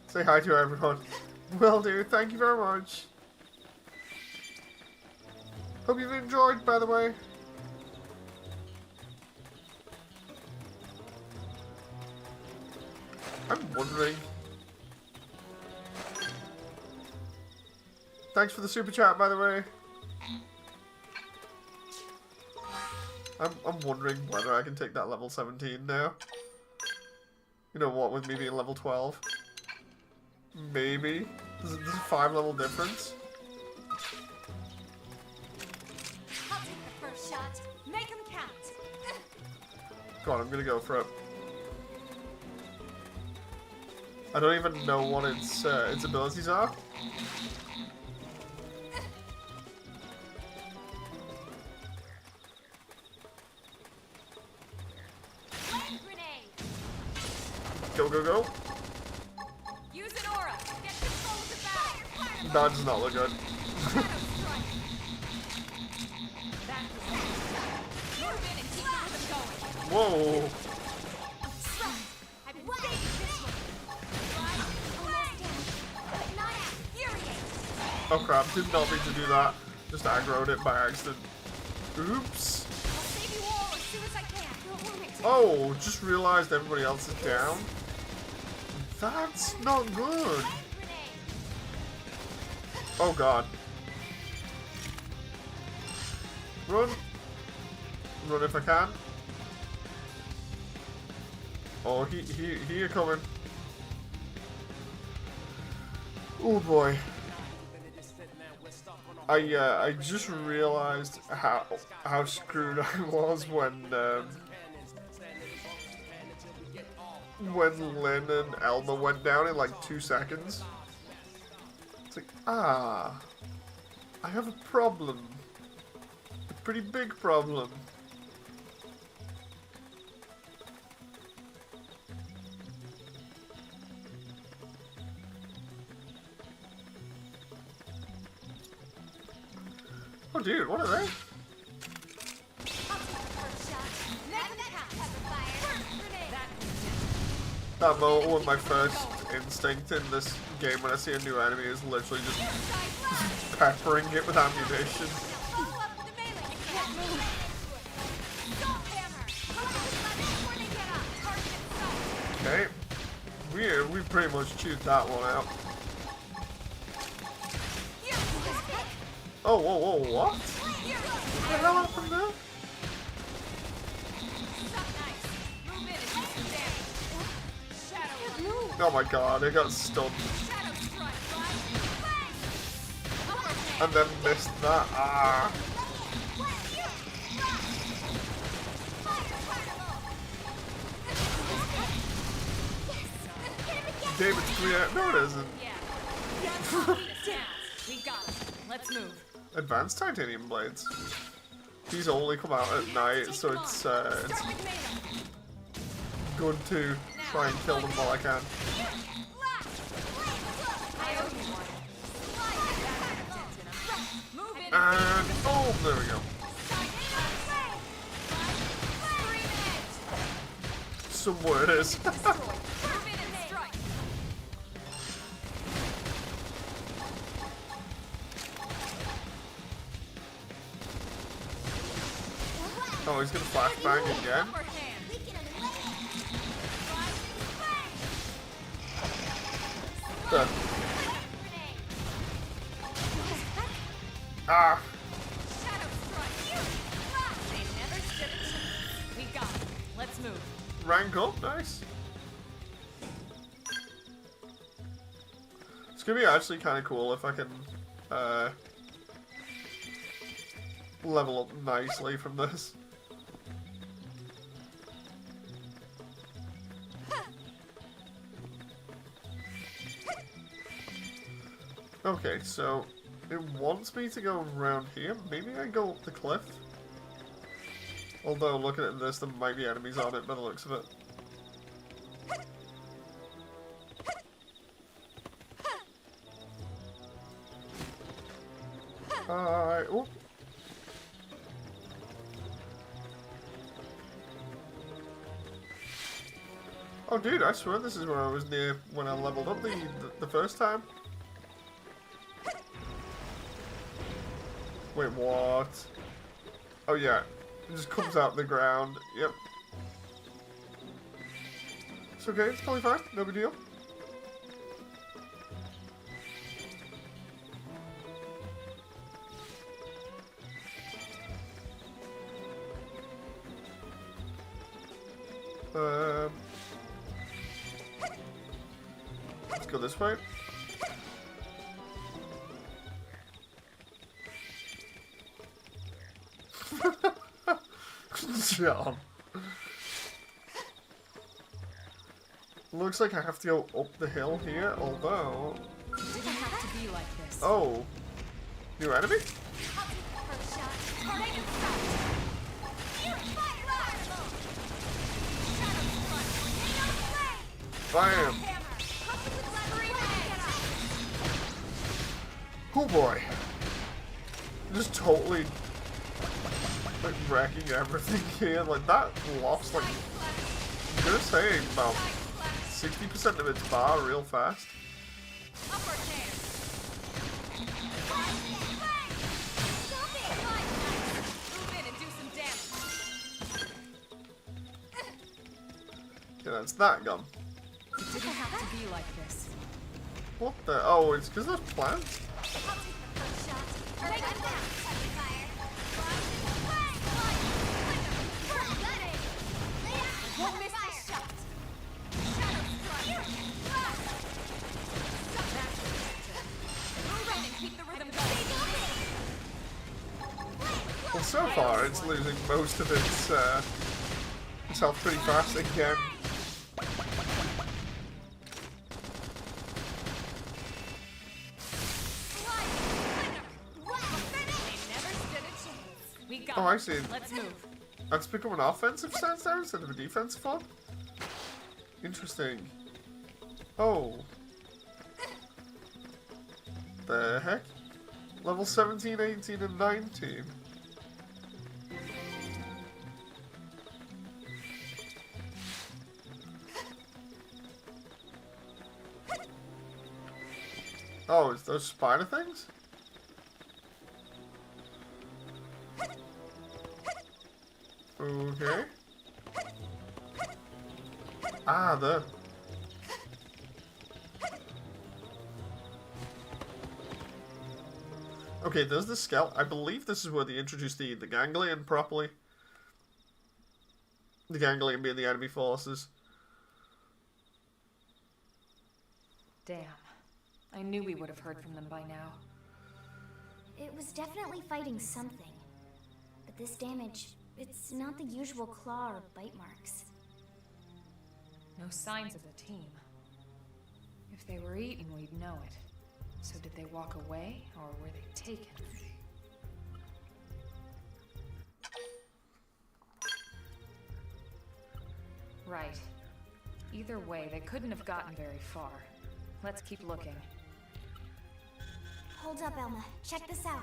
Say hi to everyone. Will do, thank you very much. Hope you've enjoyed, by the way. I'm wondering. Thanks for the super chat, by the way. I'm wondering whether I can take that level 17 now. You know what, with me being level 12? Maybe. There's a 5 level difference. I'll take the first shot. Make them count. Go on, I'm gonna go for it. I don't even know what its abilities are. Flame grenade. Go, go, go. Use an aura. Get control of the battle. That does not look good. Shadow strike. That was it. Move in and keep the rhythm going. Whoa. I've been waiting this one. Almost down, but not infuriate. Oh crap, did not mean to do that. Just aggroed it by accident. Oops. I'll save you all as soon as I can. Don't worry. Oh, just realized everybody else is down. That's not good. Grenade. Oh god. Run. Run if I can. Oh, he are coming. Oh boy. I just realized how screwed I was when Lynn and Elma went down in like 2 seconds. It's like, I have a problem. A pretty big problem. Oh dude, what are they? I'll take the first shot. Make them count. Fire. Grenade. That moment when my first instinct in this game when I see a new enemy is literally just peppering it with ammunition. Follow up with the melee. I can't move. Salt hammer. Before they get up. Target in sight. Okay. We pretty much chewed that one out. Oh, whoa, whoa, what? What the hell happened there? Oh my god, I got stunned. And then missed that. Ah. David's clear. No, it isn't. We got it. Let's move. Advanced titanium blades. These only come out at night, so it's good to try and kill them while I can. And oh, there we go. Somewhere it is. Oh, he's gonna flashbang again. Done. Ah. We got it. Let's move. Rank up, nice. It's gonna be actually kind of cool if I can level up nicely from this. Okay, so it wants me to go around here. Maybe I go up the cliff. Although, looking at this, there might be enemies on it by the looks of it. Oh. Oh, dude, I swear this is where I was near when I leveled up the first time. Wait, what? Oh, yeah. It just comes out the ground. Yep. It's okay. It's totally fine. No big deal. Let's go this way. John. Looks like I have to go up the hill here, although... Didn't have to be like this. Oh. New enemy? Bam! Oh boy. Just totally... like wrecking everything here. Like that lost like I'm gonna say about 60% of its bar real fast. Okay, that's that gun. It didn't have to be like this. What the? Oh, it's because there's plants? Won't miss this shot. Keep the rhythm going. Well, so far it's losing most of its health pretty fast again. Oh, I see. Let's move. That's become an offensive stance there instead of a defensive one? Interesting. Oh. The heck? Level 17, 18, and 19. Oh, is those spider things? Okay. Ah, there. Okay, there's the skeleton. I believe this is where they introduced the ganglion properly. The ganglion being the enemy forces. Damn. I knew we would have heard from them by now. It was definitely fighting something. But this damage, it's not the usual claw or bite marks. No signs of the team. If they were eaten, we'd know it. So did they walk away, or were they taken? Right. Either way, they couldn't have gotten very far. Let's keep looking. Hold up, Elma. Check this out.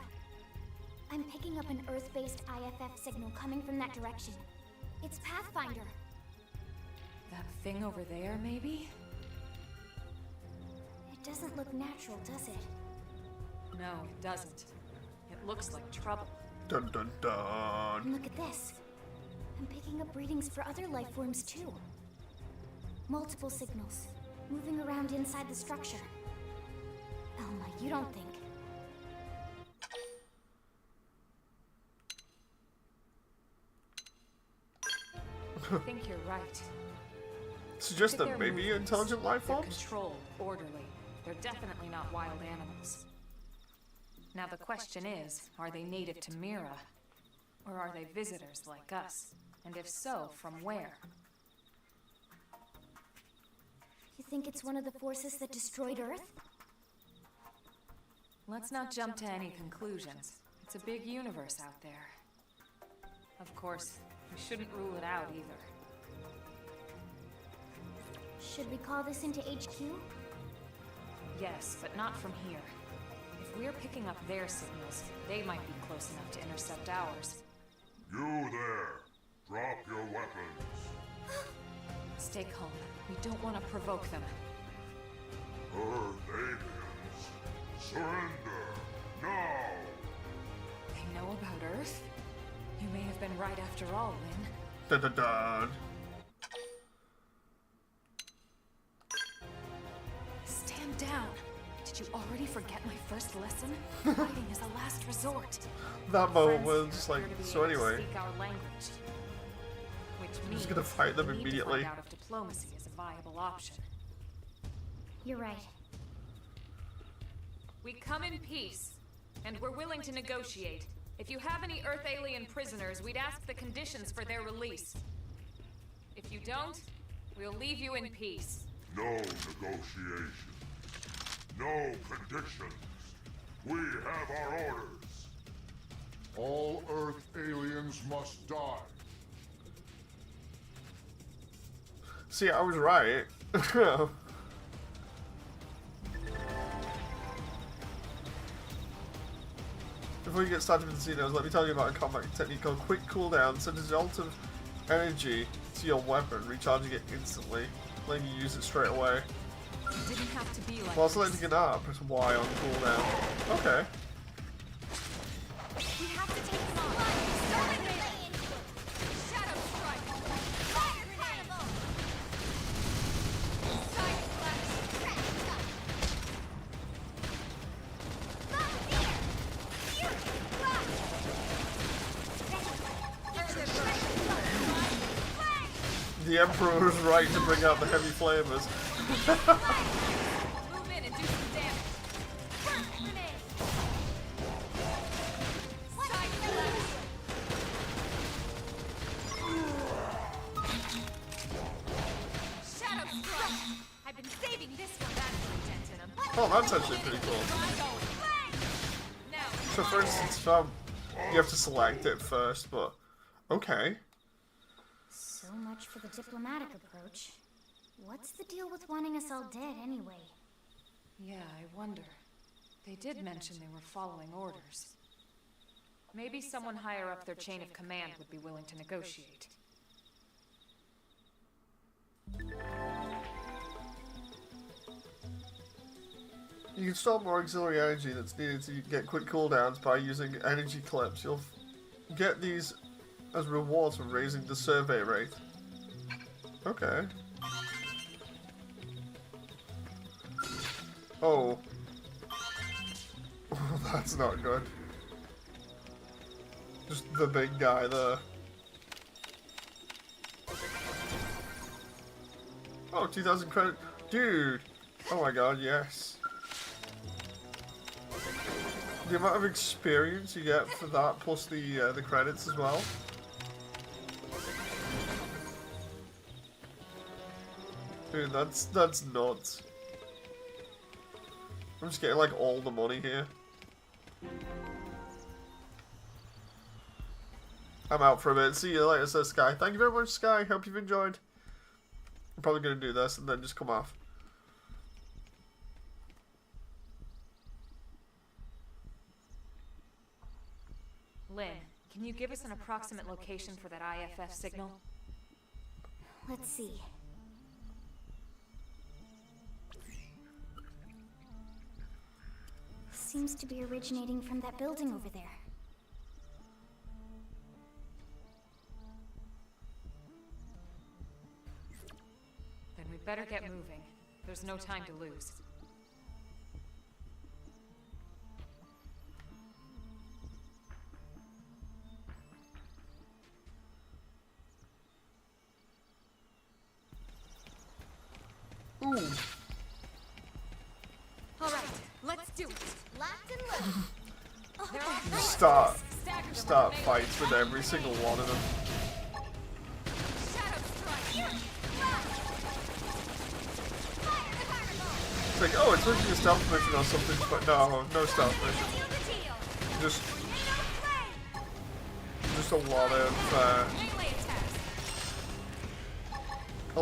I'm picking up an Earth-based IFF signal coming from that direction. It's Pathfinder. That thing over there, maybe? It doesn't look natural, does it? No, it doesn't. It looks like trouble. Dun dun dun. And look at this. I'm picking up readings for other life forms too. Multiple signals, moving around inside the structure. Elma, you don't think... I think you're right. Suggest Look that at their maybe movements. intelligent life They're forms? controlled, orderly. They're definitely not wild animals. Now the question is, are they native to Mira? Or are they visitors like us? And if so, from where? You think it's one of the forces that destroyed Earth? Let's not jump to any conclusions. It's a big universe out there. Of course, we shouldn't rule it out either. Should we call this into HQ? Yes, but not from here. If we're picking up their signals, they might be close enough to intercept ours. You there! Drop your weapons. Stay calm. We don't want to provoke them. Earth aliens, surrender now! They know about Earth? You may have been right after all, Lynn. Dun dun dun. Stand down. Did you already forget my first lesson? Fighting is a last resort. That moment Friends was here like, appear to be so able to anyway. speak our language. Which I'm means just gonna fight them we need to immediately. find out if diplomacy is a viable option. You're right. We come in peace, and we're willing to negotiate. If you have any Earth alien prisoners, we'd ask the conditions for their release. If you don't, we'll leave you in peace. No negotiation. No conditions. We have our orders. All Earth aliens must die. See, I was right. Before you get started with the Xenos, let me tell you about a combat technique called Quick Cooldown. Send a jolt of energy to your weapon, recharging it instantly, letting you use it straight away. It didn't have to be like While this. selecting an art, press Y on cooldown. Okay. We have to take them on. Exterminate! Shadow strike! Fire cannibal! Side slash! Crash gun! Fury flash! The Emperor was right to bring out the heavy flamers. Move in and do some damage. Burn grenade! Side slash! Shadow strike! I've been saving this one. That's Denton. Oh, that's actually pretty cool. Now, So for instance, you have to select it first, but okay. So much for the diplomatic approach. What's the deal with wanting us all dead anyway? Yeah, I wonder. They did mention they were following orders. Maybe someone higher up their chain of command would be willing to negotiate. You can store more auxiliary energy that's needed to get quick cooldowns by using energy clips. You'll get these as rewards for raising the survey rate. Okay. Oh. That's not good. Just the big guy there. Oh, 2,000 credit. Dude! Oh my god, yes. The amount of experience you get for that, plus the credits as well. Dude, that's nuts. I'm just getting like all the money here. I'm out for a bit. See you later, says Sky. Thank you very much, Sky. Hope you've enjoyed. I'm probably gonna do this and then just come off. Lynn, can you give us an approximate location for that IFF signal? Let's see. Seems to be originating from that building over there. Then we'd better get moving. There's no time to lose. Ooh. All right, let's do it. Locked and loaded. Start fights with every single one of them. It's like, oh, it's looking a stealth mission or something, but no stealth mission. Just a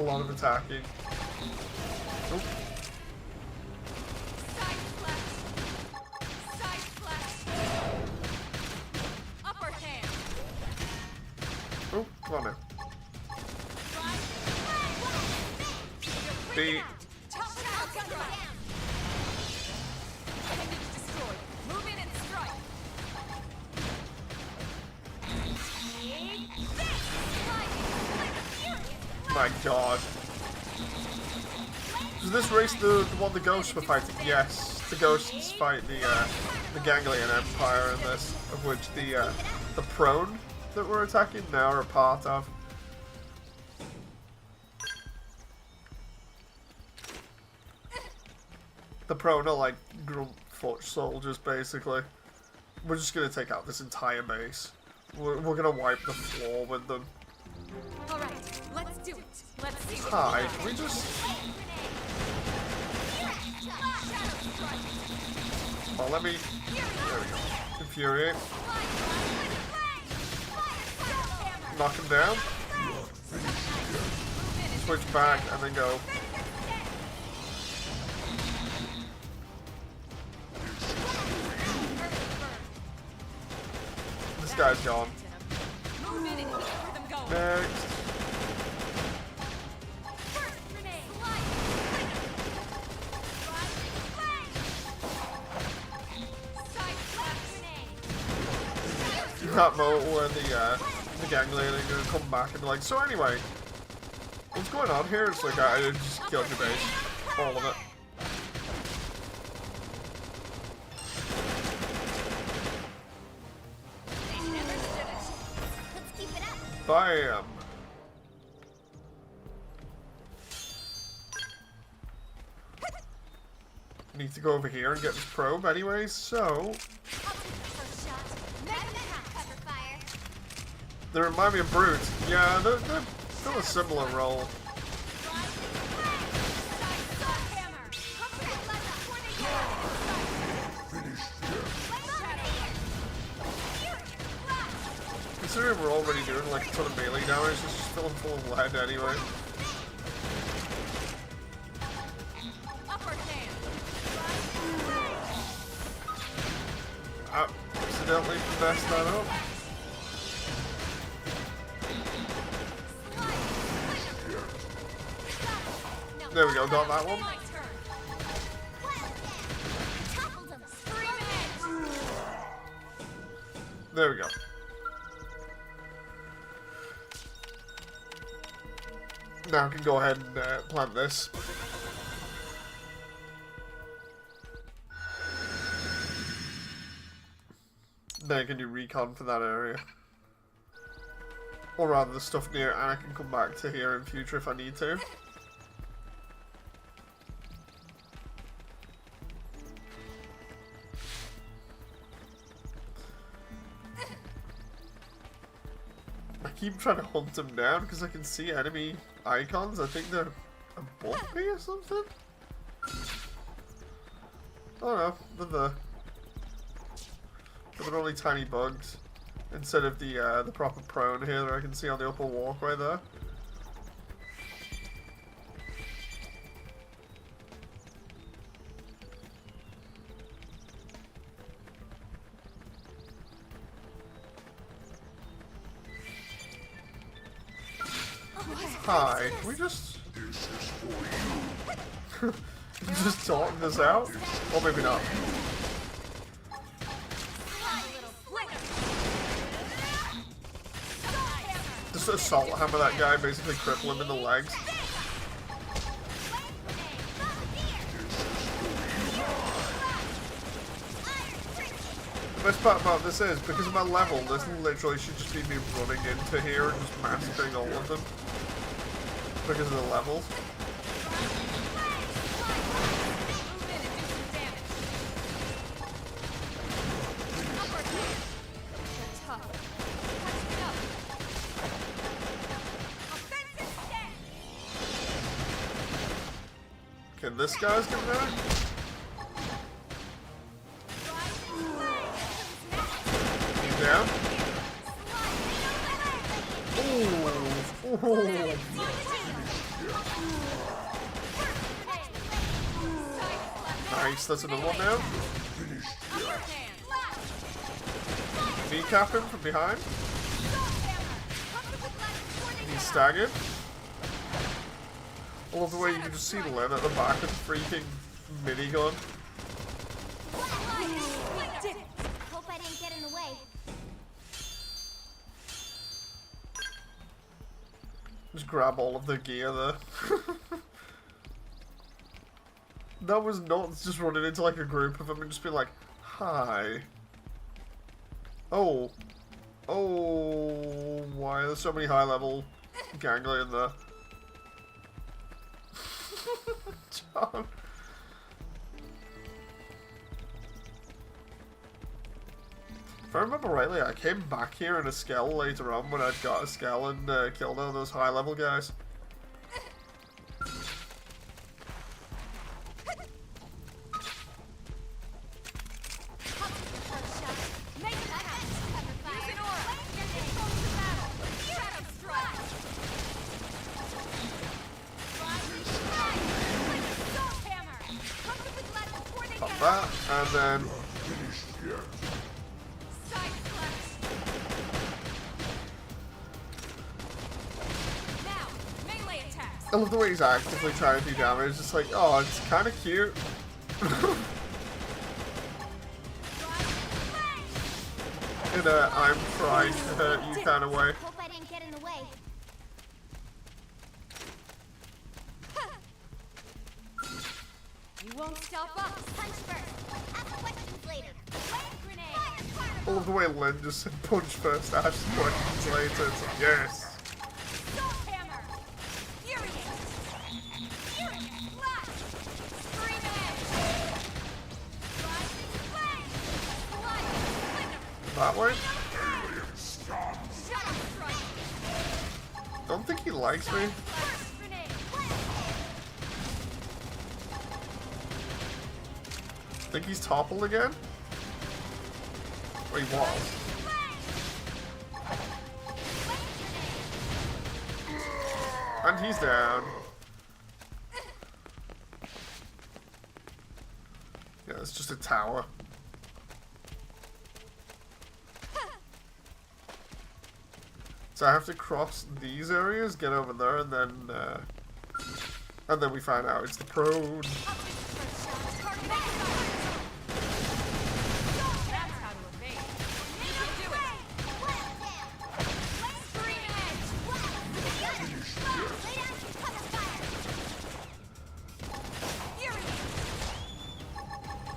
lot of attacking. Oop. Oh, come on now. Beat. My god. Is this race the one the ghosts were fighting? Yes. The ghosts fight the Ganglion Empire in this, of which the prone that we're attacking now are a part of. The prone are like grunt foot soldiers, basically. We're just gonna take out this entire base. We're gonna wipe the floor with them. Alright, let's do it. Let's see. Hi, can we just... Oh, let me... There we go. Infuriate. Knock him down. Switch back and then go. This guy's gone. Next. That moment where the Ganglion are gonna come back and be like, so anyway, what's going on here? It's like, I just killed your base. All of it. Bam! Need to go over here and get this probe anyways, so... They remind me of Brute. Yeah, they're still a similar role. Considering we're already doing like a ton of melee damage, it's just filling full of lead anyway. Accidentally messed that up. There we go, got that one. There we go. Now I can go ahead and plant this. Then I can do recon for that area. Or rather the stuff near, and I can come back to here in future if I need to. keep trying to hunt them down because I can see enemy icons. I think they're above me or something. Oh no, they're there. But they're only tiny bugs instead of the proper prone here that I can see on the upper walkway there. Hi, can we just... just sorting this out? Or maybe not. Just assault hammer that guy, basically cripple him in the legs. The best part about this is, because of my level, this literally should just be me running into here and just massacring all of them. Because of the levels. Can this guy's get back? He's down. Ooh. Nice, that's another one now. Kneecap him from behind. He's staggered. I love the way you can just see Len at the back with the freaking minigun. Hope I didn't get in the way. Just grab all of the gear there. That was not just running into like a group of them and just being like, hi. Oh. Oh, why are there so many high level gangly in there? John. If I remember rightly, I came back here in a Skell later on when I'd got a Skell and killed all those high level guys. Pop that, and then... I love the way he's actively trying to do damage. It's like, oh, it's kind of cute. In a I'm trying to hurt you kind of way. Hope I didn't get in the way. You won't stop us. Punch first. Ask questions later. Wave grenade. I love the way Lynn just said punch first, ask questions later. It's like, yes. That way? Don't think he likes me. Think he's toppled again? Or he was. And he's down. Yeah, it's just a tower. So I have to cross these areas, get over there, and then we find out it's the prone.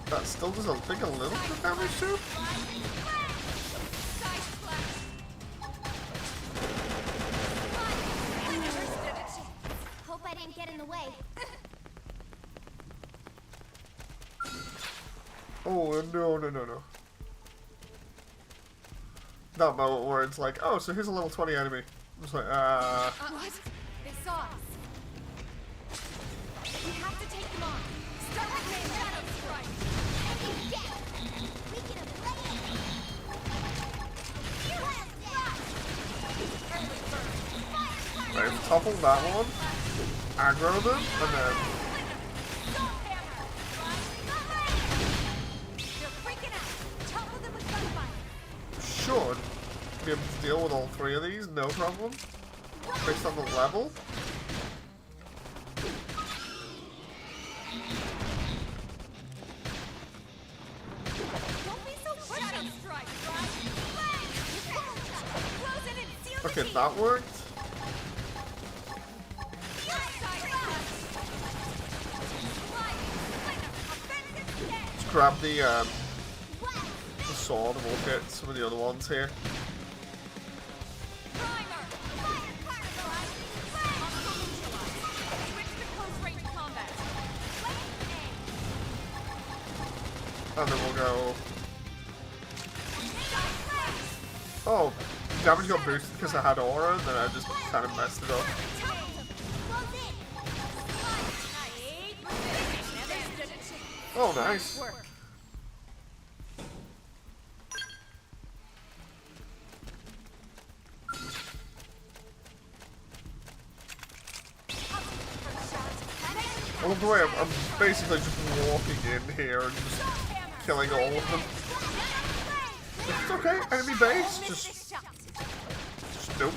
That still does, I think, a little bit of damage too. Hope I didn't get in the way. Oh, no, no, no, no. that moment where it's like, oh, so here's a level 20 enemy. It's like, What? They saw us. We have to take them on. Start with main shadow strike. We can right, topple that one, aggro them, and then should be able to deal with all three of these, no problem. Based on the level. Okay, that worked. Let's grab the sword and we'll hit some of the other ones here. And then we'll go. Oh, damage got boosted because I had aura, and then I just kind of messed it up. Oh, nice. I love the way I'm basically just walking in here and just killing all of them. It's okay, enemy base, just nope.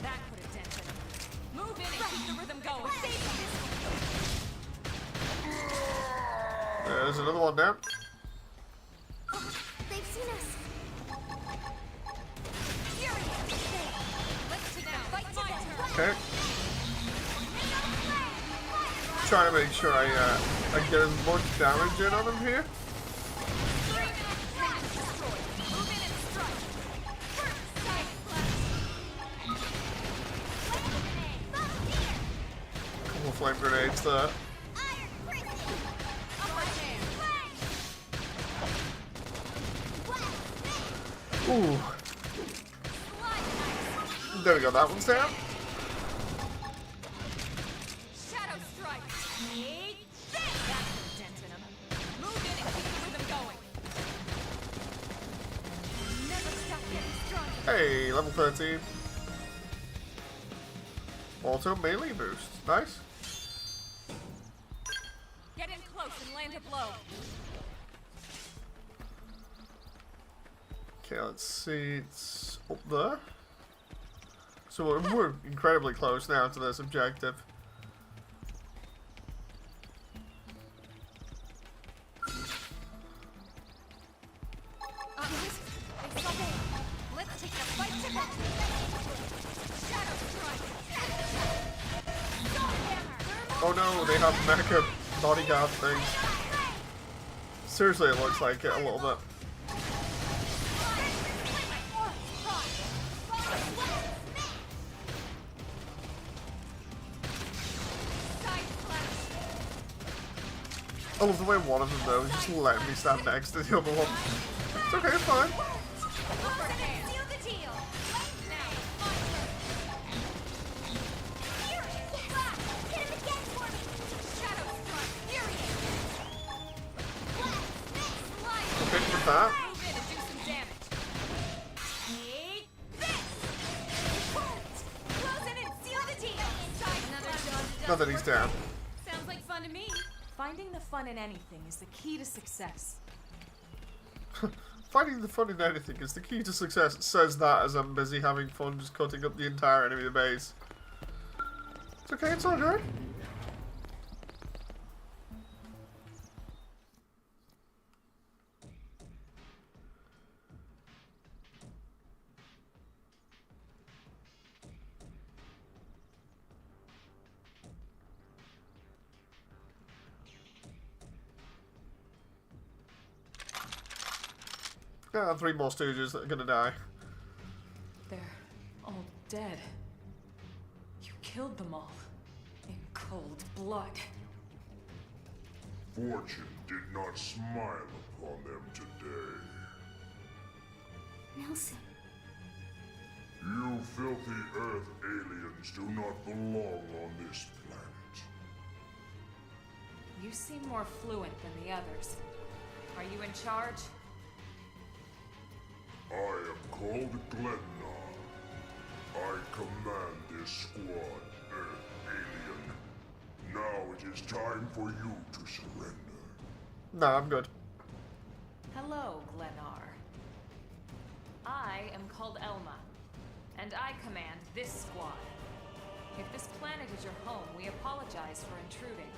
That put a dent in them. Move in and keep the rhythm going. There's another one down. They've seen us. Okay. Trying to make sure I get as much damage in on him here. Couple of flame grenades there. Ooh. There we go, that one's down. Shadow strike. That's a dent in 'em. Move in and keep the rhythm going. Never stop getting stronger. Hey, level 13. Auto melee boost. Nice. Get in close and land a blow. Okay, let's see. It's up there. So we're incredibly close now to this objective. Let's take the fight to them. Shadow strike. Oh no, they have mecha bodyguard things. Seriously, it looks like it a little bit. I love the way one of them though is just letting me stand next to the other one. It's okay, it's fine. Okay, with that. Not that he's down. Sounds like fun to me. Finding the fun in anything is the key to success. Finding the fun in anything is the key to success. It says that as I'm busy having fun just cutting up the entire enemy base. It's okay, it's all good. Yeah, 3 more Stooges that are gonna die. They're all dead. You killed them all. In cold blood. Fortune did not smile upon them today. Nelson. You filthy Earth aliens do not belong on this planet. You seem more fluent than the others. Are you in charge? I am called Glennar. I command this squad, Earth alien. Now it is time for you to surrender. Nah, I'm good. Hello, Glennar. I am called Elma, and I command this squad. If this planet is your home, we apologize for intruding.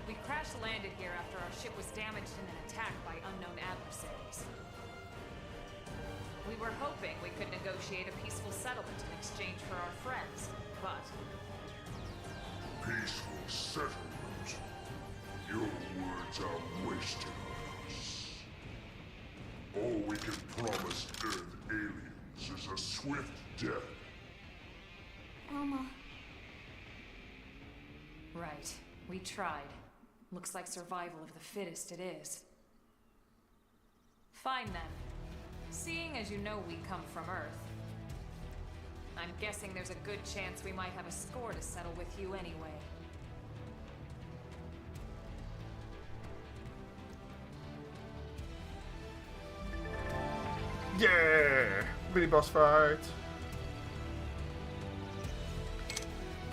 We crash-landed here after our ship was damaged in an attack by unknown adversaries. We were hoping we could negotiate a peaceful settlement in exchange for our friends, but... Peaceful settlement? Your words are wasted on us. All we can promise Earth aliens is a swift death. Elma. Right. We tried. Looks like survival of the fittest it is. Fine then. Seeing as you know we come from Earth, I'm guessing there's a good chance we might have a score to settle with you anyway. Yeah! Mini boss fight.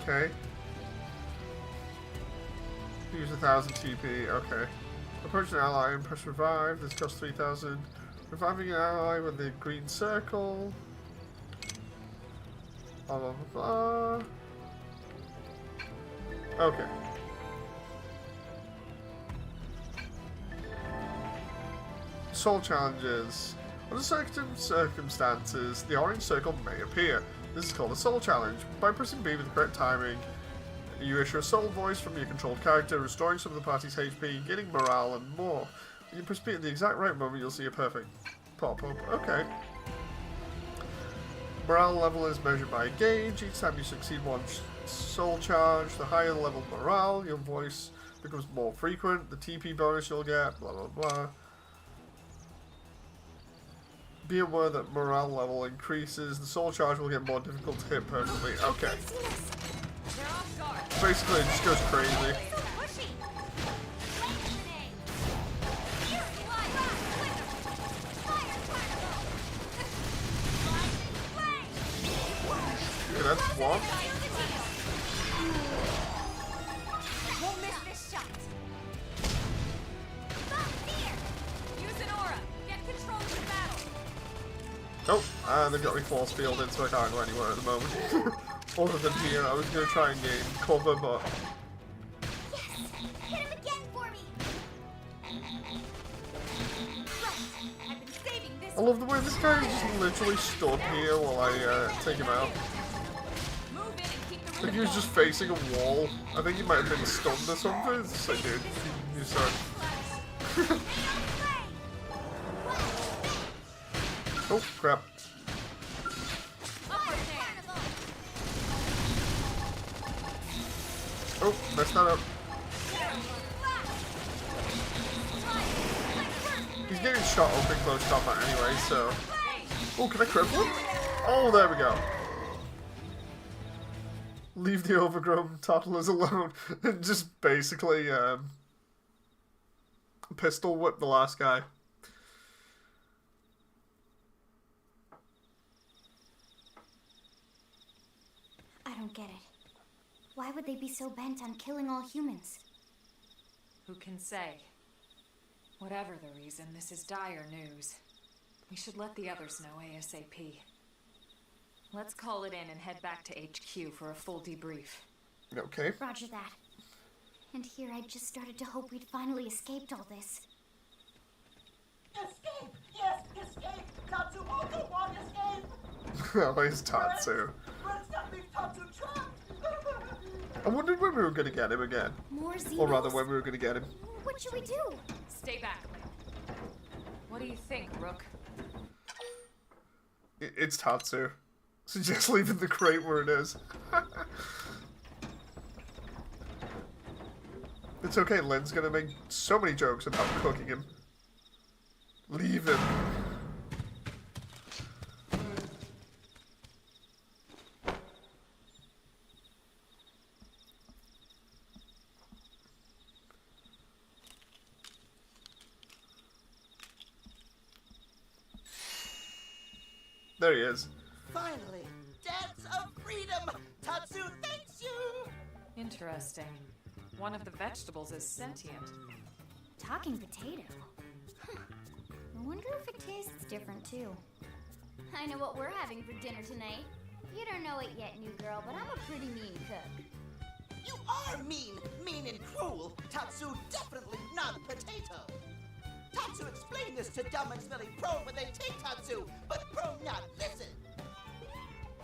Okay. Use 1,000 TP, okay. Approach an ally and press revive. This costs 3,000. Reviving an ally with the green circle. Blah blah blah blah. Okay. Soul challenges. Under certain circumstances, the orange circle may appear. This is called a soul challenge. By pressing B with the correct timing, you issue a soul voice from your controlled character, restoring some of the party's HP, gaining morale, and more. When you press B at the exact right moment, you'll see a perfect pop-up. Okay. Morale level is measured by a gauge. Each time you succeed one soul charge, the higher the level of morale, your voice becomes more frequent. The TP bonus you'll get, blah blah blah. Be aware that morale level increases. The soul charge will get more difficult to hit perfectly. Okay. Basically, it just goes crazy. Yeah, that's one. Won't miss this shot. Use an aura. Get control of the battle. Oh, they've got me force fielded, so I can't go anywhere at the moment. Other than here, I was going to try and gain cover, but... Yes! Hit him again for me! Right. I've been saving this. I love the way this guy is just literally stood here while I take him out. Move in and keep the Like he was just facing a wall. I think he might have been stunned or something. It's just like, dude, you suck. Oh, crap. Oh, messed that up. He's getting shot up in close combat anyway, so... Oh, can I cripple him? Oh, there we go. Leave the overgrown toddlers alone. And just basically, pistol whip the last guy. I don't get it. Why would they be so bent on killing all humans? Who can say? Whatever the reason, this is dire news. We should let the others know ASAP. Let's call it in and head back to HQ for a full debrief. Okay. Roger that. And here I just started to hope we'd finally escaped all this. Escape! Yes, escape! Tatsu also want escape! Oh, he's Tatsu. Friends got leave Tatsu trapped! I wondered when we were going to get him again. More Xenos? Or rather, when we were going to get him. What should we do? Stay back. What do you think, Rook? It's Tatsu. So just leaving the crate where it is. It's okay, Lynn's gonna make so many jokes about cooking him. Leave him. There he is. Finally, dance of freedom! Tatsu thanks you! Interesting. One of the vegetables is sentient. Talking potato. I wonder if it tastes different too. I know what we're having for dinner tonight. You don't know it yet, new girl, but I'm a pretty mean cook. You are mean and cruel. Tatsu definitely not potato. Tatsu explained this to dumb and smelly Pro when they take Tatsu, but Pro not listen.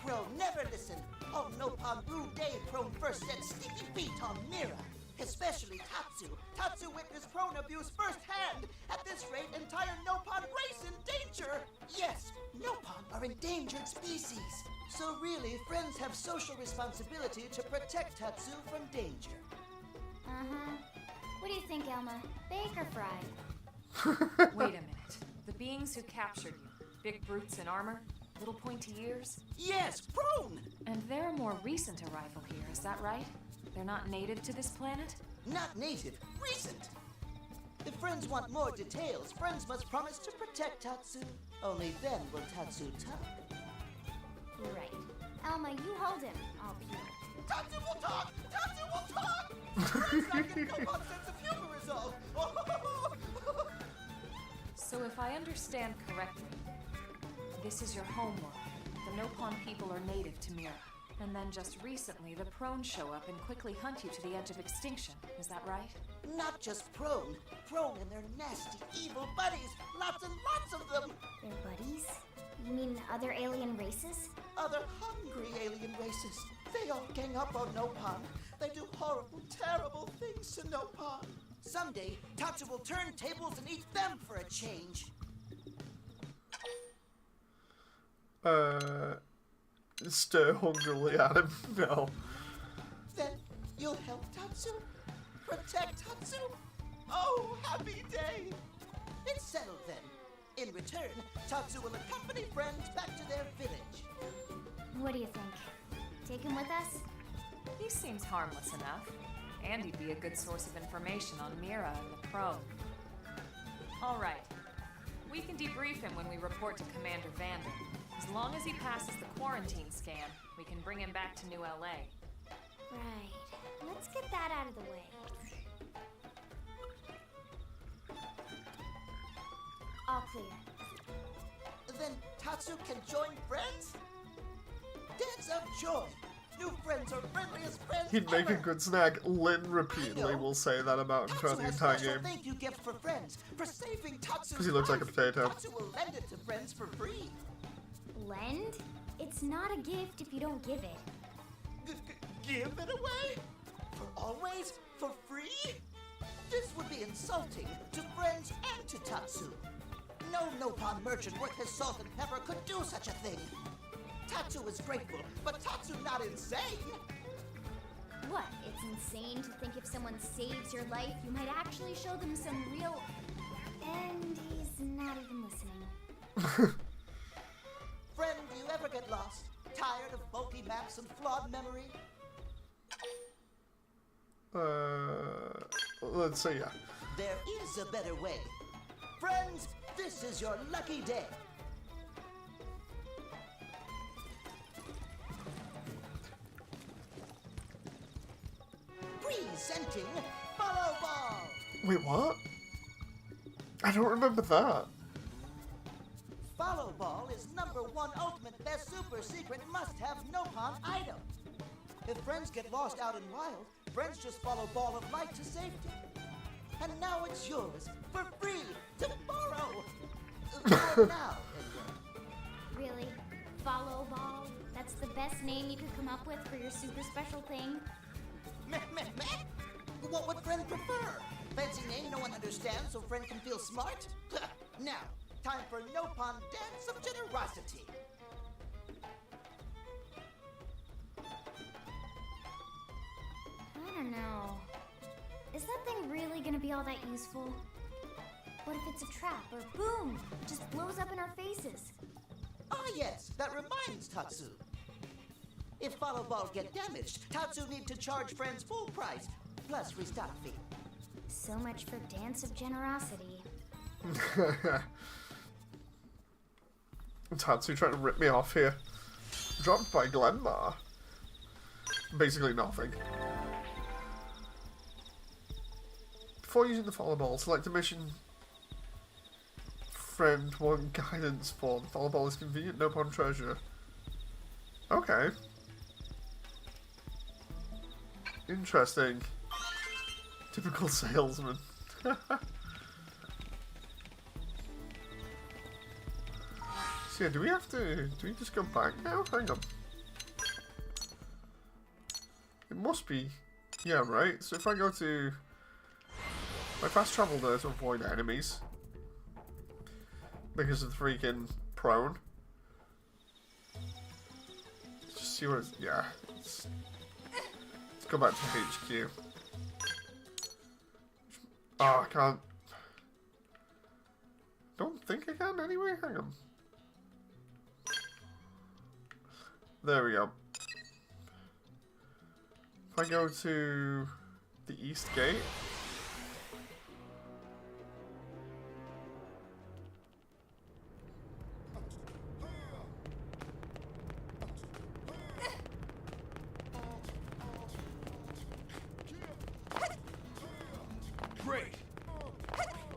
Pro never listen. Oh, no pon rude day Pro first set sneaky feet on Mira. Especially Tatsu. Tatsu witnessed prone abuse firsthand. At this rate, entire Nopon race in danger. Yes, Nopon are endangered species. So really, friends have social responsibility to protect Tatsu from danger. Uh-huh. What do you think, Elma? Bake or fry? Wait a minute. The beings who captured you, big brutes in armor, little pointy ears? Yes, prone! And they're a more recent arrival here, is that right? They're not native to this planet? Not native, recent. If friends want more details, friends must promise to protect Tatsu. Only then will Tatsu talk. Right. Elma, you hold him. I'll peel. Tatsu will talk! Tatsu will talk! Friends not get Nopon sense of humor is all. So if I understand correctly, this is your homeworld. The Nopon people are native to Mira. And then just recently, the Prone show up and quickly hunt you to the edge of extinction. Is that right? Not just Prone. Prone and their nasty, evil buddies. Lots and lots of them. They're buddies? You mean other alien races? Other hungry alien races. They all gang up on Nopon. They do horrible, terrible things to Nopon. Someday, Tatsu will turn tables and eat them for a change. Stare hungrily at him. No. Then you'll help Tatsu? Protect Tatsu? Oh, happy day! It's settled then. In return, Tatsu will accompany friends back to their village. What do you think? Take him with us? He seems harmless enough. And he'd be a good source of information on Mira and the Prone. All right. We can debrief him when we report to Commander Vander. As long as he passes the quarantine scan, we can bring him back to New LA. Right. Let's get that out of the way. All clear. Then Tatsu can join friends? Dance of joy! New friends are friendliest friends He'd make ever. a good snack. Lynn repeatedly will say that about him throughout the entire game. Thank you gift for friends for saving Tatsu's Because he looks like a potato. Tatsu will lend it to friends for free. Lend? It's not a gift if you don't give it. Give it away? For always? For free? This would be insulting to friends and to Tatsu. No Nopon merchant worth his salt and pepper could do such a thing. Tatsu is grateful, but Tatsu not insane. What? It's insane to think if someone saves your life, you might actually show them some real... And he's not even listening. Friend, do you ever get lost? Tired of bulky maps and flawed memory? Let's see, yeah. There is a better way. Friends, this is your lucky day. Presenting Follow Ball. Wait, what? I don't remember that. Follow Ball is #1 ultimate best super secret must-have Nopon item. If friends get lost out in wild, friends just follow Ball of Light to safety. And now it's yours, for free, to borrow. For now, anyway. Really? Follow Ball? That's the best name you could come up with for your super special thing? Meh, meh, meh. What would friend prefer? Fancy name no one understands so friend can feel smart? Now, time for Nopon Dance of Generosity. I don't know. Is that thing really gonna be all that useful? What if it's a trap, or boom, it just blows up in our faces? Ah yes, that reminds Tatsu. If follow balls get damaged, Tatsu need to charge friends full price, plus restock fee. So much for Dance of Generosity. Tatsu trying to rip me off here. Dropped by Glenmar. Basically nothing. Before using the follow ball, select a mission friend one guidance for. The follow ball is convenient, no pawn treasure. Okay. Interesting. Typical salesman. So yeah, do we just go back now? Hang on. It must be, yeah, right? So if I go to my fast travel there to avoid enemies because of the freaking prone. Let's just see where it's, yeah. Let's go back to HQ. Oh, I can't. Don't think I can anyway. Hang on. There we go. If I go to the east gate. Great.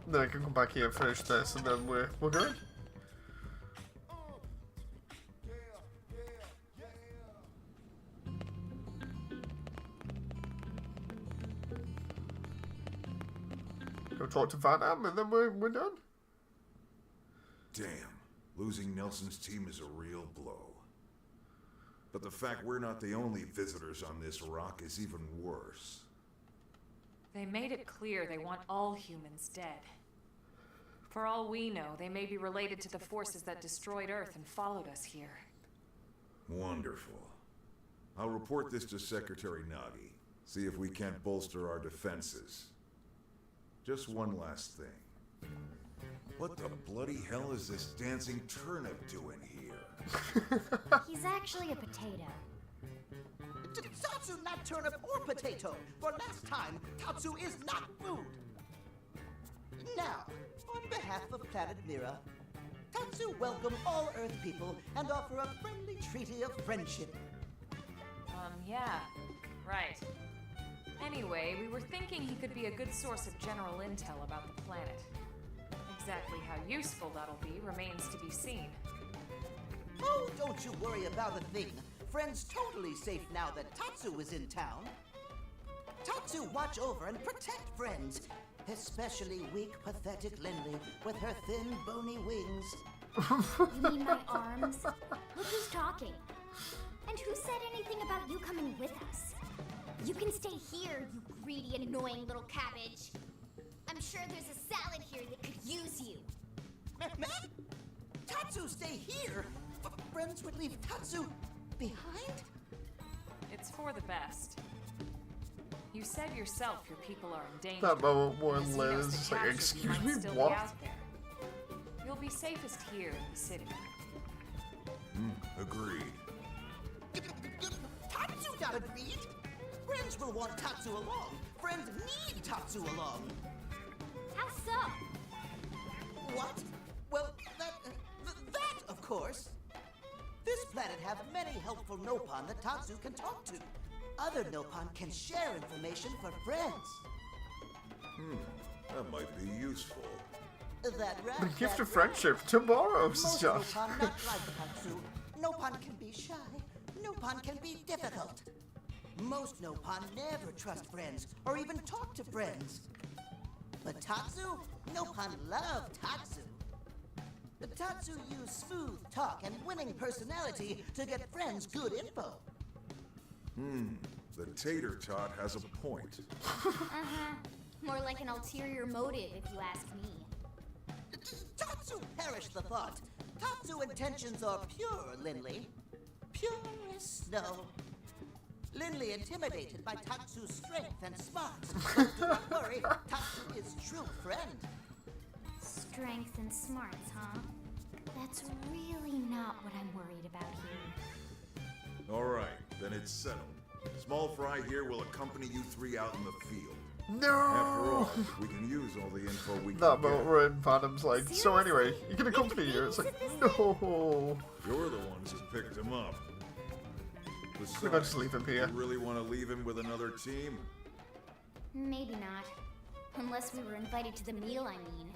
Then I can come back here and finish this, and then we're good. Go talk to Van Am, and then we're done. Damn, losing Nelson's team is a real blow. But the fact we're not the only visitors on this rock is even worse. They made it clear they want all humans dead. For all we know, they may be related to the forces that destroyed Earth and followed us here. Wonderful. I'll report this to Secretary Nagi. See if we can't bolster our defenses. Just one last thing. What the bloody hell is this dancing turnip doing here? He's actually a potato. Tatsu not turnip or potato. For last time, Tatsu is not food. Now, on behalf of Planet Mira, Tatsu welcome all Earth people and offer a friendly treaty of friendship. Yeah, right. Anyway, we were thinking he could be a good source of general intel about the planet. Exactly how useful that'll be remains to be seen. Oh, don't you worry about a thing. Friend's totally safe now that Tatsu is in town. Tatsu watch over and protect friends, especially weak, pathetic Lindley with her thin, bony wings. You mean my arms? Look who's talking. And who said anything about you coming with us? You can stay here, you greedy and annoying little cabbage. I'm sure there's a salad here that could use you. Meh? Tatsu stay here? Friends would leave Tatsu behind? It's for the best. You said yourself your people are in danger. That moment As when he Lynn knows is the just like, captures excuse might me, still be what? out there. You'll be safest here in the city. Agreed. Tatsu not agreed. Friends will want Tatsu along. Friends need Tatsu along. How so? What? Well, that, of course. This planet have many helpful Nopon that Tatsu can talk to. Other Nopon can share information for friends. That might be useful. That right? The gift that of friendship tomorrow, Most Josh. Nopon not like Tatsu. Nopon can be shy. Nopon can be difficult. Most Nopon never trust friends or even talk to friends. But Tatsu? Nopon love Tatsu. The Tatsu use smooth talk and winning personality to get friends good info. The tater tot has a point. More like an ulterior motive, if you ask me. Tatsu perish the thought. Tatsu intentions are pure, Lindley. Pure as snow. Lindley intimidated by Tatsu's strength and smarts. But do not worry, Tatsu is true friend. Strength and smarts, huh? That's really not what I'm worried about here. Alright, then it's settled. Small Fry here will accompany you three out in the field. No! After all, we can use all the info we can That get. moment where Adam's like, so anyway, you can accompany you. It's like, no. You're the ones who picked him up. We're not just leave him here. You really want to leave him with another team? Maybe not. Unless we were invited to the meal, I mean.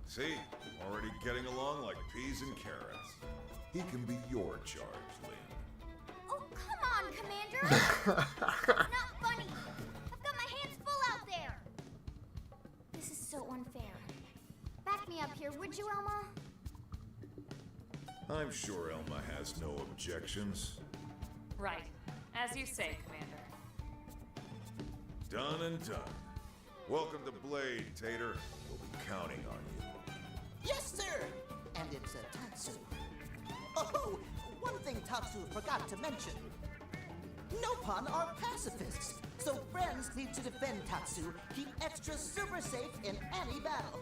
See, already getting along like peas and carrots. He can be your charge, Lynn. Oh, come on, Commander! It's not funny! I've got my hands full out there! This is so unfair. Back me up here, would you, Elma? I'm sure Elma has no objections. Right. As you say, Commander. Done and done. Welcome to Blade, Tater. We'll be counting on you. Yes, sir! And it's a Tatsu. Oh, one thing Tatsu forgot to mention. Nopon are pacifists, so friends need to defend Tatsu, keep extra super safe in any battle.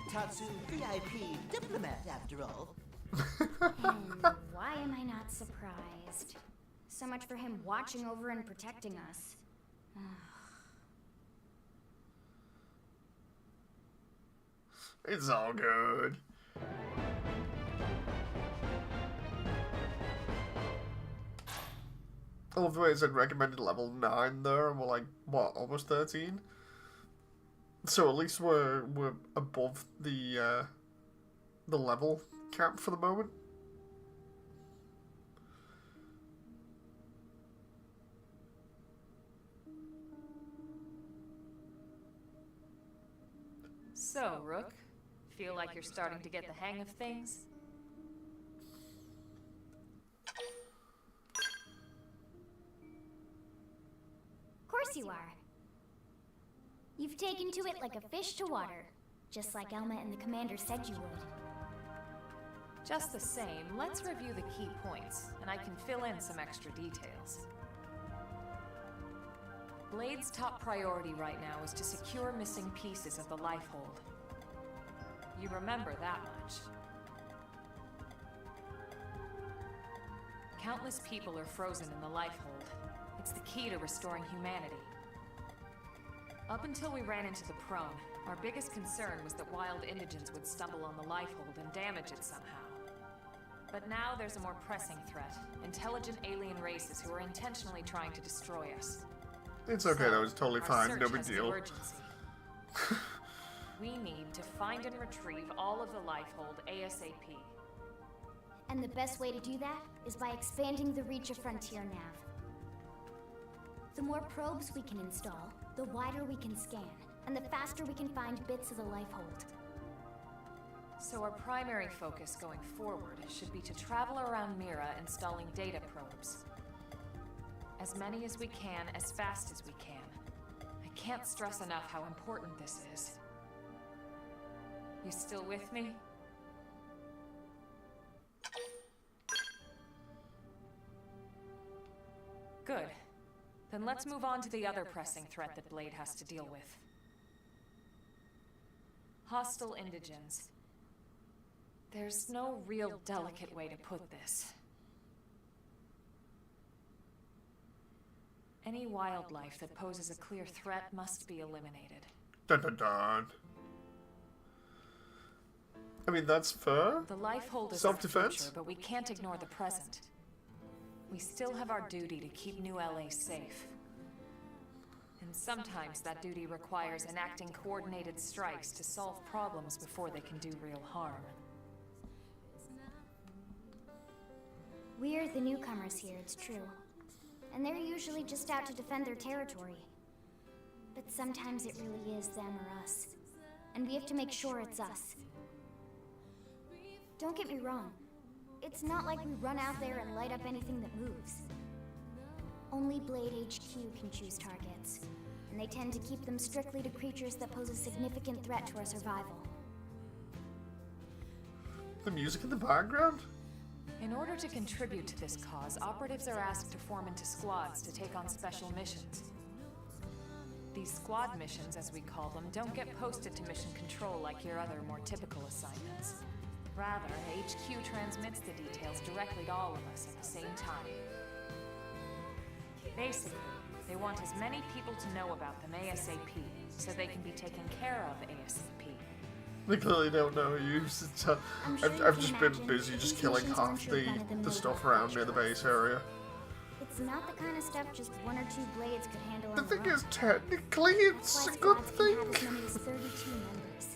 Tatsu VIP diplomat, after all. And why am I not surprised? So much for him watching over and protecting us. It's all good. I love the way it said recommended level 9 there, and we're like, what, almost 13? So at least we're above the level cap for the moment. So, Rook, feel like you're starting to get the hang of things? Of course you are. You've taken to it like a fish to water, just like Elma and the Commander said you would. Just the same, let's review the key points, and I can fill in some extra details. Blade's top priority right now is to secure missing pieces of the Lifehold. You remember that much. Countless people are frozen in the Lifehold. It's the key to restoring humanity. Up until we ran into the Prone, our biggest concern was that wild indigents would stumble on the Lifehold and damage it somehow. But now there's a more pressing threat. Intelligent alien races who are intentionally trying to destroy us. It's okay, that was totally fine, no big deal. We need to find and retrieve all of the Lifehold ASAP. And the best way to do that is by expanding the reach of Frontier Nav. The more probes we can install, the wider we can scan, and the faster we can find bits of the Lifehold. So our primary focus going forward should be to travel around Mira installing data probes. As many as we can, as fast as we can. I can't stress enough how important this is. You still with me? Good. Then let's move on to the other pressing threat that Blade has to deal with. Hostile indigents. There's no real delicate way to put this. Any wildlife that poses a clear threat must be eliminated. Dun dun dun. I mean, that's fair. The Lifehold is Self-defense? our future, but we can't ignore the present. We still have our duty to keep New LA safe. And sometimes that duty requires enacting coordinated strikes to solve problems before they can do real harm. We're the newcomers here, it's true. And they're usually just out to defend their territory. But sometimes it really is them or us. And we have to make sure it's us. Don't get me wrong. It's not like we run out there and light up anything that moves. Only Blade HQ can choose targets. And they tend to keep them strictly to creatures that pose a significant threat to our survival. The music in the background? In order to contribute to this cause, operatives are asked to form into squads to take on special missions. These squad missions, as we call them, don't get posted to mission control like your other, more typical assignments. Rather, HQ transmits the details directly to all of us at the same time. Basically, they want as many people to know about them ASAP, so they can be taken care of ASAP. They clearly don't know who you. I've just been busy just killing half the stuff around near the base area. It's not the kind of stuff just one or two blades could handle. The thing is, technically, it's a good thing. Have as many as 32 members.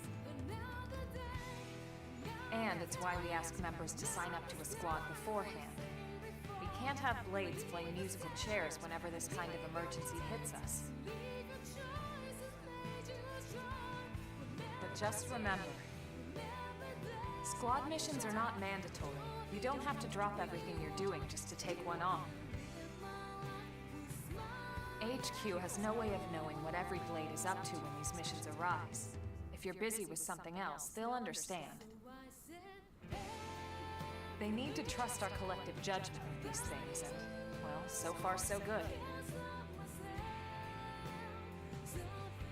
And it's why we ask members to sign up to a squad beforehand. We can't have blades playing musical chairs whenever this kind of emergency hits us. But just remember, squad missions are not mandatory. You don't have to drop everything you're doing just to take one on. HQ has no way of knowing what every blade is up to when these missions arise. If you're busy with something else, they'll understand. They need to trust our collective judgment with these things, and, well, so far so good.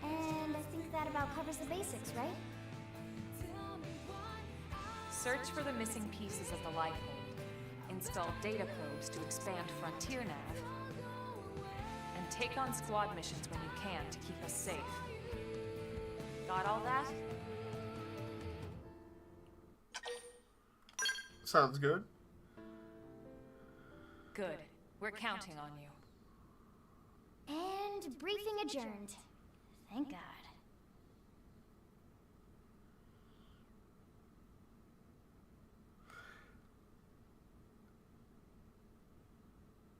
And I think that about covers the basics, right? Search for the missing pieces of the lifeboat, install data probes to expand Frontier Nav, and take on squad missions when you can to keep us safe. Got all that? Sounds good. Good. We're counting on you. And briefing adjourned. Thank God.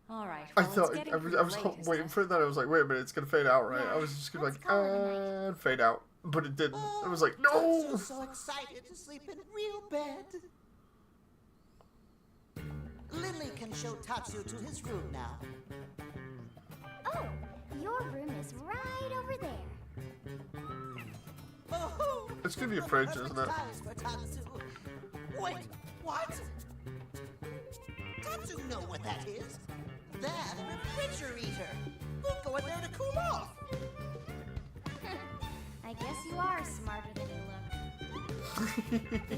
All right. I Well, thought I was waiting for that. I was like, wait a minute, it's gonna fade out, right? I was just gonna be like, and fade out, but it didn't. I was like, no. I'm so excited to sleep in real bed. Lily can show Tatsu to his room now. Oh, your room is right over there. Oh, It's gonna be a fridge, isn't it? size for Tatsu. Wait, what? Tatsu know what that is. That's a refrigerator. We'll go in there to cool off. I guess you are smarter than you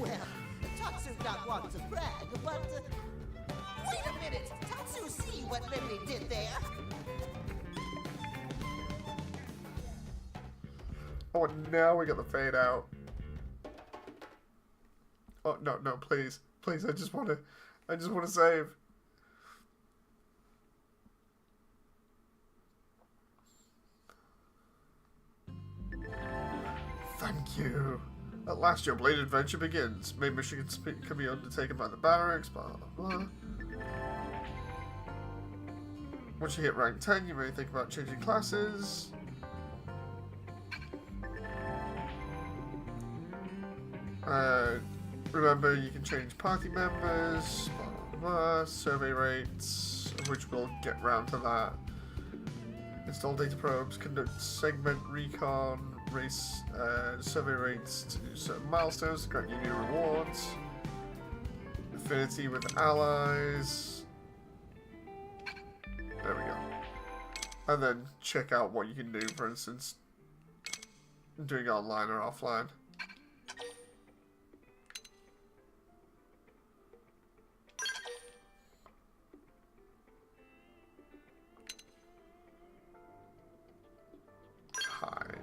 look. Well, Tatsu not want to brag, but wait a minute. Tatsu see what Lily did there. Oh, and now we got the fade out. Oh no, please, please! I just want to save. Thank you. At last, your blade adventure begins. Main mission can be undertaken by the barracks. Blah blah blah. Once you hit rank 10, you may think about changing classes. Remember, you can change party members, blah, blah, blah, survey rates, which we'll get round to that. Install data probes, conduct segment recon, race survey rates to do certain milestones to grant you new rewards. Affinity with allies. There we go. And then check out what you can do, for instance, doing it online or offline. Hide.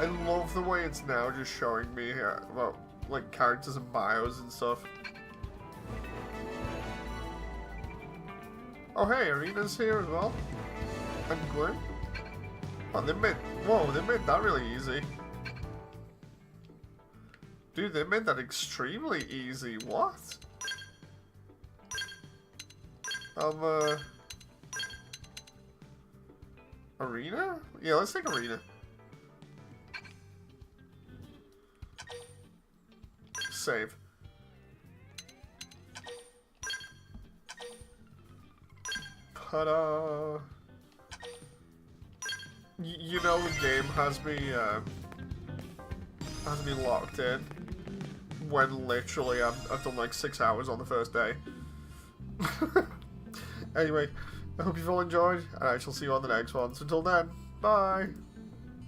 I love the way it's now just showing me here about like characters and bios and stuff. Oh hey, Arena's here as well. And Gwen. Oh, they made that really easy. Dude, they made that extremely easy. What? Arena? Yeah, let's take Arena. Save. Ta-da! You know the game has me, hasn't been locked in when literally I've done like 6 hours on the first day. Anyway, I hope you've all enjoyed, and I shall see you on the next one. So until then, bye!